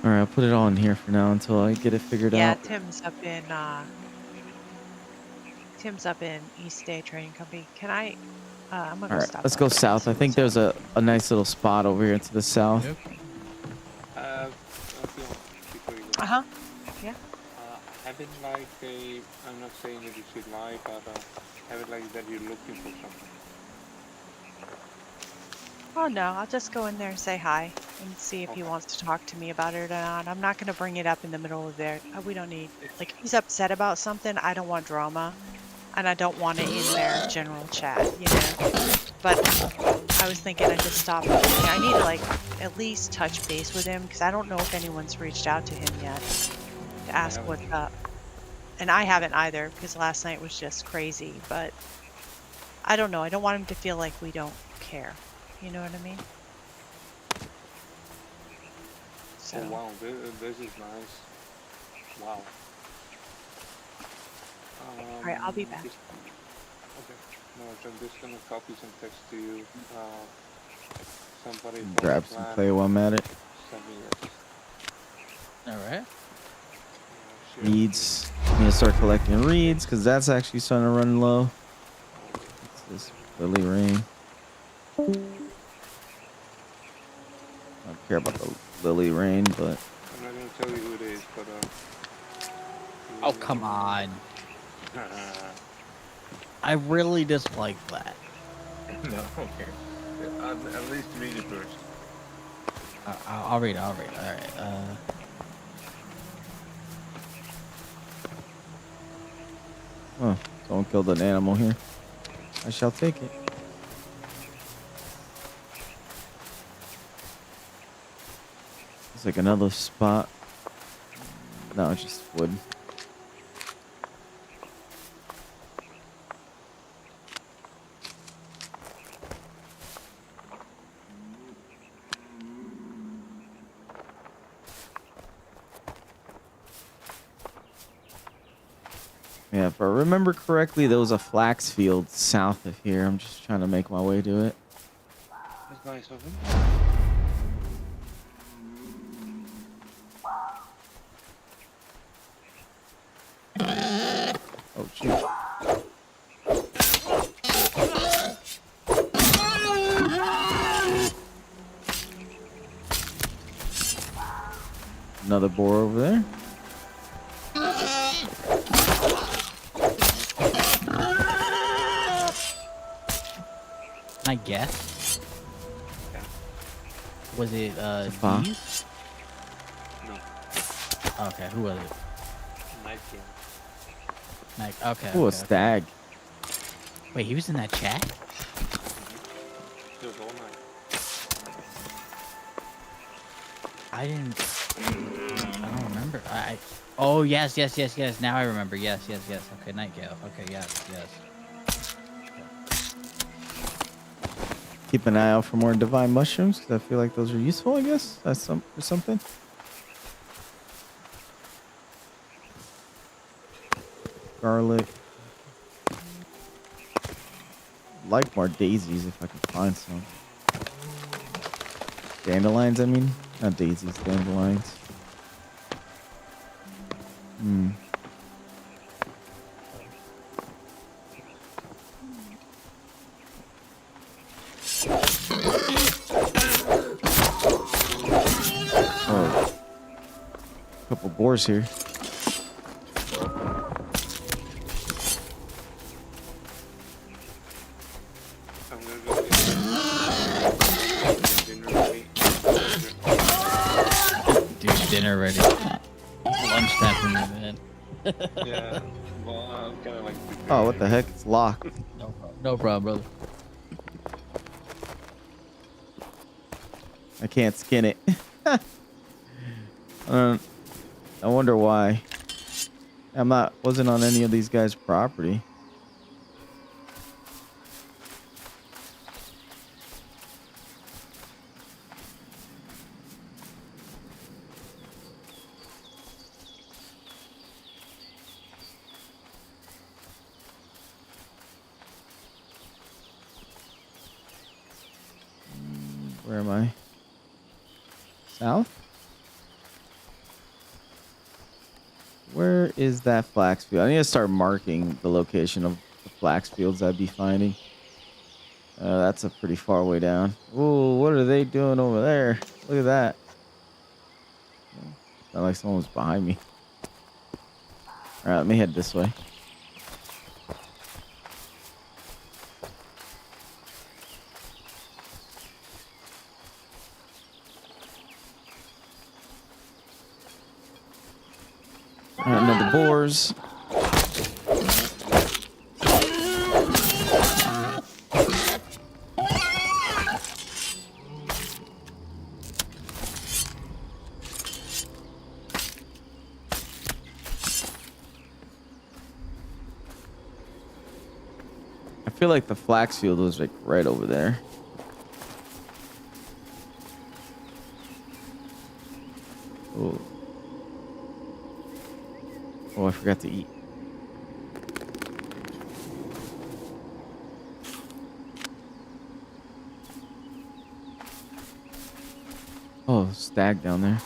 All right, I'll put it all in here for now until I get it figured out. Yeah, Tim's up in East Day Trading Company. Can I? I'm gonna All right, stop. let's go south. I think there's a nice little spot over here to the south. Yep. Uh-huh. Yeah. Have it like a, I'm not saying that you should lie, but have it like that you're looking for something. Oh no, I'll just go in there and say hi and see if he wants to talk to me about it or not. I'm not gonna bring it up in the middle of there. We don't need, like, if he's upset about something, I don't want drama. And I don't want it in their general chat, you know. But I was thinking I'd just stop. I need to, like, at least touch base with him because I don't know if anyone's reached out to him yet to ask what's up. And I haven't either because last night was just crazy. But I don't know. I don't want him to feel like we don't care. You know what I mean? So. Oh wow, this is nice. Wow. Alright, I'll be back. Okay. No, so I'm just gonna copy some text to you. Somebody Grab some clay while I'm at it. send me this. Alright. Sure. Reeds. I'm gonna start collecting reeds because that's actually starting to run low. What's this? Lily rain. I don't care about the lily rain, but I'm not gonna tell you who it is, but Oh, come on. I really dislike that. No, okay. At least read it first. I'll read it. Alright. oh, someone killed an animal here. I shall take it. It's like another spot. No, it's just wood. Yeah, if I remember correctly, there was a flax field south of here. I'm just trying to make my way to it. That's nice of him. Oh, shoot. Another boar over there. I guess. Was it bar. D's? No, Okay, who was it? nice game. Like, okay. Ooh, a okay. stag. Wait, he was in that chat? It was all night. I don't remember. Oh, yes. Now I remember. Yes. Okay, Nightgale. Okay, yes. Keep an eye out for more divine mushrooms because I feel like those are useful, I guess. That's or something. Garlic. Like more daisies if I can find some. Dandelions, I mean. Not daisies, dandelions. Oh. couple boars here. I'm gonna go get dinner ready. Dude, dinner ready. Lunchtime for me, man. Yeah. Well, I'm kind of like. Oh, what the heck? It's locked. No problem, brother. I can't skin it. I wonder why. Wasn't on any of these guys' property. Where am I? South? Where is that flax field? I need to start marking the location of the flax fields I'd be finding. That's a pretty far way down. Ooh, what are they doing over there? Look at that. Sound like someone was behind me. Alright, let me head this way. Another boars. I feel like the flax field was like right over there. Oh. Oh, I forgot to eat. Oh, stag down there.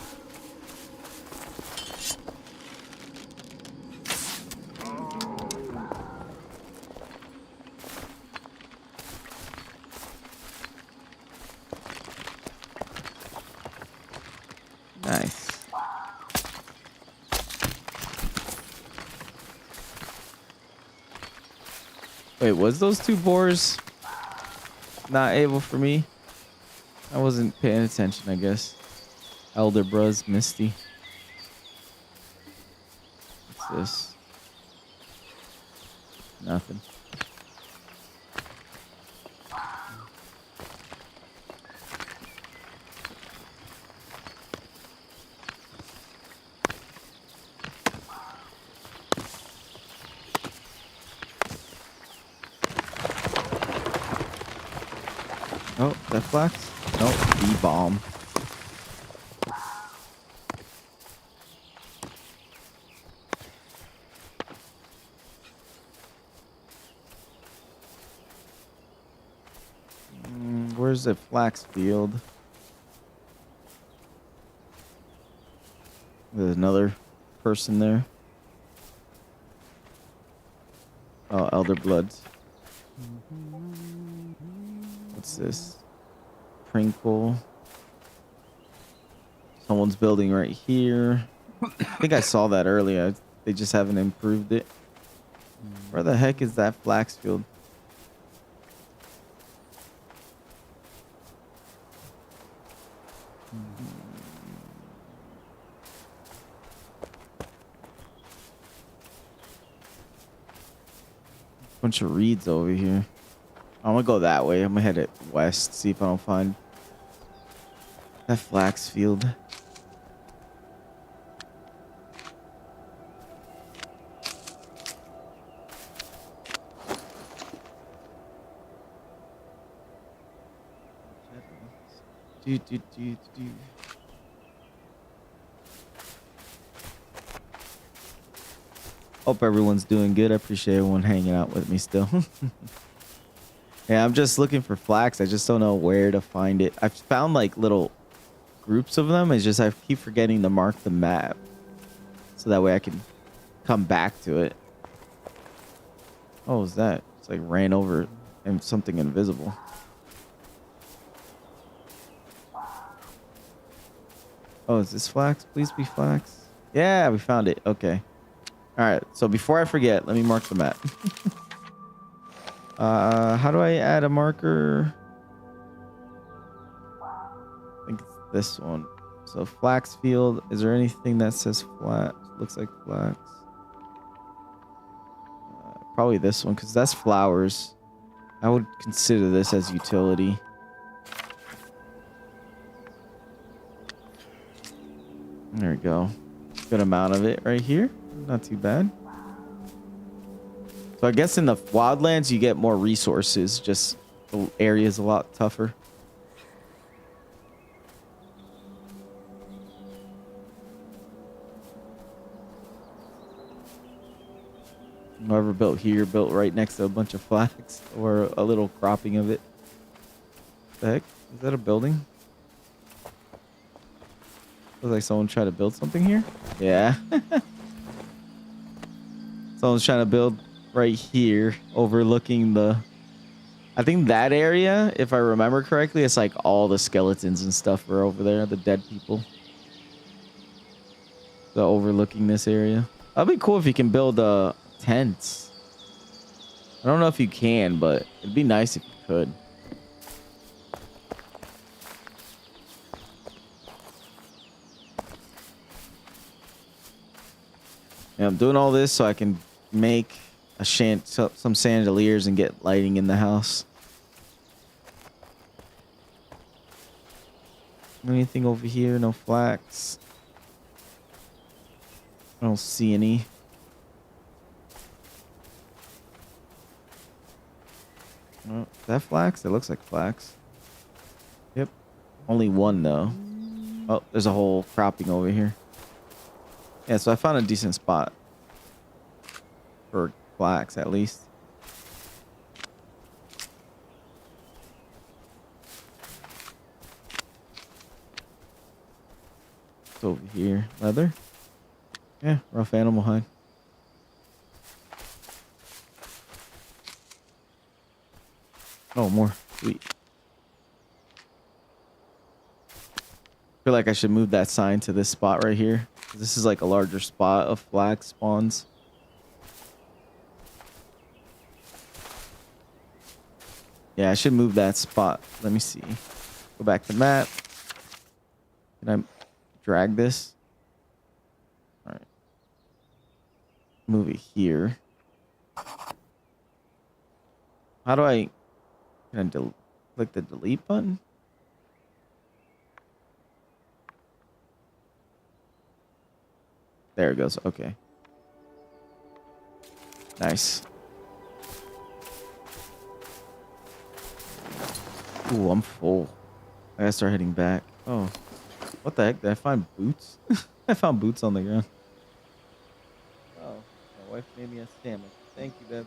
Nice. Wait, was those two boars not able for me? I wasn't paying attention, I guess. Elder Bruz Misty. What's this? Nothing. Oh, that flax? Nope, B-bomb. Where's the flax field? There's another person there. Oh, Elder Bloods. What's this? Prinkle. Someone's building right here. I think I saw that earlier. They just haven't improved it. Where the heck is that flax field? Bunch of reeds over here. I'm gonna go that way. I'm gonna head it west, see if I don't find that flax field. Do. Hope everyone's doing good. I appreciate everyone hanging out with me still. Yeah, I'm just looking for flax. I just don't know where to find it. I've found like little groups of them. It's just I keep forgetting to mark the map. So that way I can come back to it. Oh, is that? It's like ran over and something invisible. Oh, is this flax? Please be flax. Yeah, we found it. Okay. All right. So before I forget, let me mark the map. How do I add a marker? I think it's this one. So flax field. Is there anything that says flat? Looks like flax. Probably this one because that's flowers. I would consider this as utility. There we go. Good amount of it right here. Not too bad. So I guess in the wildlands you get more resources. Just the area is a lot tougher. Whoever built here built right next to a bunch of flags or a little cropping of it. What the heck? Is that a building? Looks like someone tried to build something here. Yeah. Someone's trying to build right here, overlooking the... I think that area, if I remember correctly, it's like all the skeletons and stuff are over there, the dead people. So overlooking this area. That'd be cool if you can build tents. I don't know if you can, but it'd be nice if you could. Yeah, I'm doing all this so I can make a some chandeliers and get lighting in the house. Anything over here? No flax. I don't see any. Oh, is that flax? It looks like flax. Yep. Only one though. Oh, there's a whole cropping over here. Yeah, so I found a decent spot for flax at least. It's over here. Leather? Yeah, rough animal hide. Oh, more. Sweet. Feel like I should move that sign to this spot right here. This is like a larger spot of flag spawns. Yeah, I should move that spot. Let me see. Go back to map. Can I drag this? All right. Move it here. How do I... Can I click the delete button? There it goes. Okay. Nice. Ooh, I'm full. I gotta start heading back. Oh. What the heck? Did I find boots? I found boots on the ground. Oh. My wife made me a sandwich. Thank you, babe.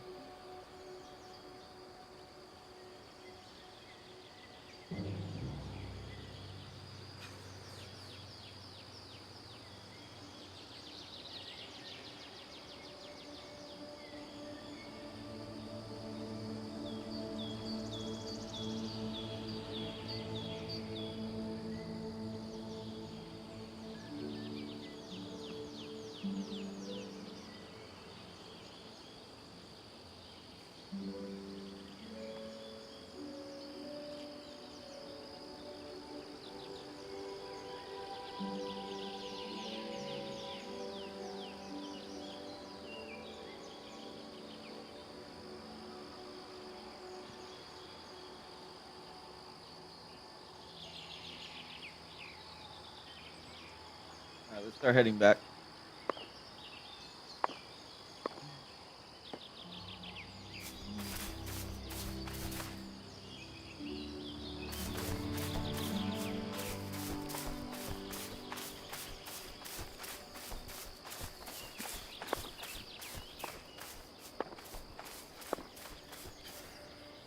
Alright, let's start heading back.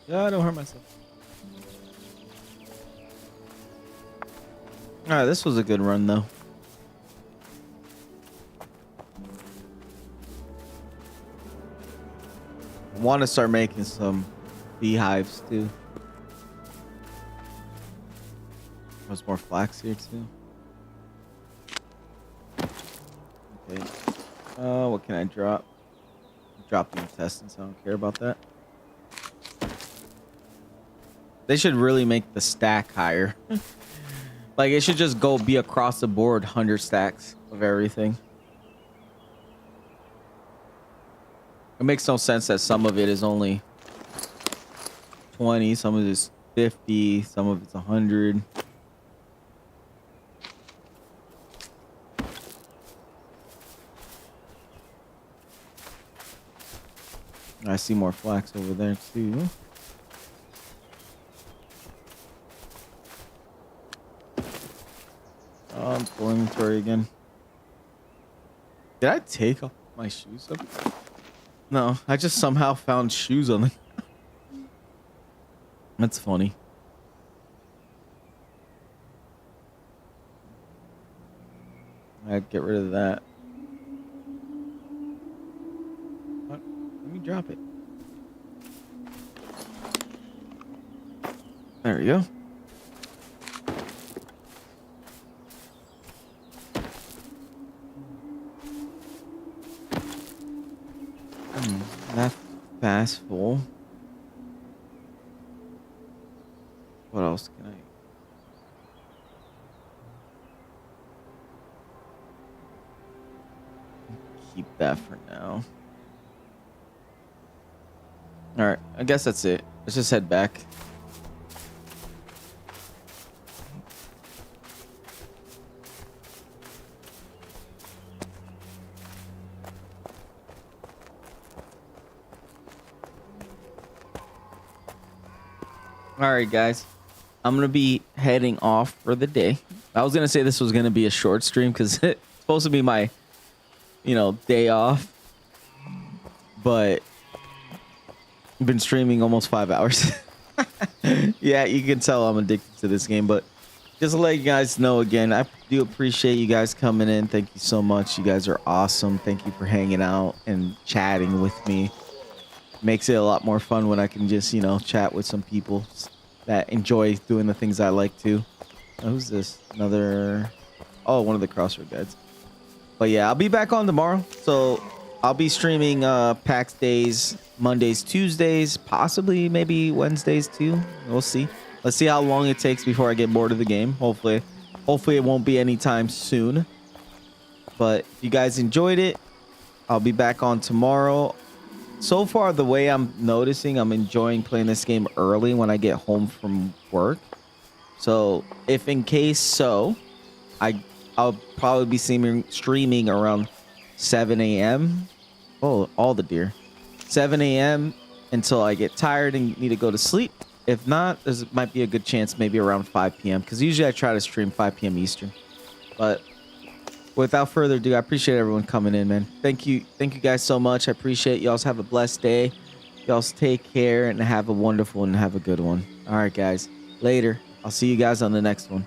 Yeah, I don't hurt myself. Alright, this was a good run though. I want to start making some beehives too. There's more flax here too. Okay. What can I drop? Drop the intestines. I don't care about that. They should really make the stack higher. Like, it should just go be across the board 100 stacks of everything. It makes no sense that some of it is only 20, some of it is 50, some of it's 100. I see more flax over there too. Full inventory again. Did I take off my shoes? No, I just somehow found shoes on the. That's funny. I'd get rid of that. What? Let me drop it. There we go. That fast full. What else can I? Keep that for now. All right, I guess that's it. Let's just head back. All right, guys, I'm gonna be heading off for the day. I was gonna say this was gonna be a short stream because it's supposed to be my, day off, but I've been streaming almost 5 hours. Yeah, you can tell I'm addicted to this game, but just to let you guys know again, I do appreciate you guys coming in. Thank you so much. You guys are awesome. Thank you for hanging out and chatting with me. Makes it a lot more fun when I can just, chat with some people that enjoy doing the things I like to. Oh, who's this? Another... Oh, one of the crossroad guides. But yeah, I'll be back on tomorrow. So I'll be streaming Pax Days, Mondays, Tuesdays, possibly maybe Wednesdays too. We'll see. Let's see how long it takes before I get bored of the game. Hopefully it won't be anytime soon. But if you guys enjoyed it, I'll be back on tomorrow. So far, the way I'm noticing, I'm enjoying playing this game early when I get home from work. So if in case so, I'll probably be streaming around 7 a.m. Oh, all the deer. 7 a.m. until I get tired and need to go to sleep. If not, there might be a good chance maybe around 5 p.m. because usually I try to stream 5 p.m. Eastern. But without further ado, I appreciate everyone coming in, man. Thank you guys so much. I appreciate y'all. Have a blessed day. Y'all take care and have a wonderful and have a good one. All right, guys. Later. I'll see you guys on the next one.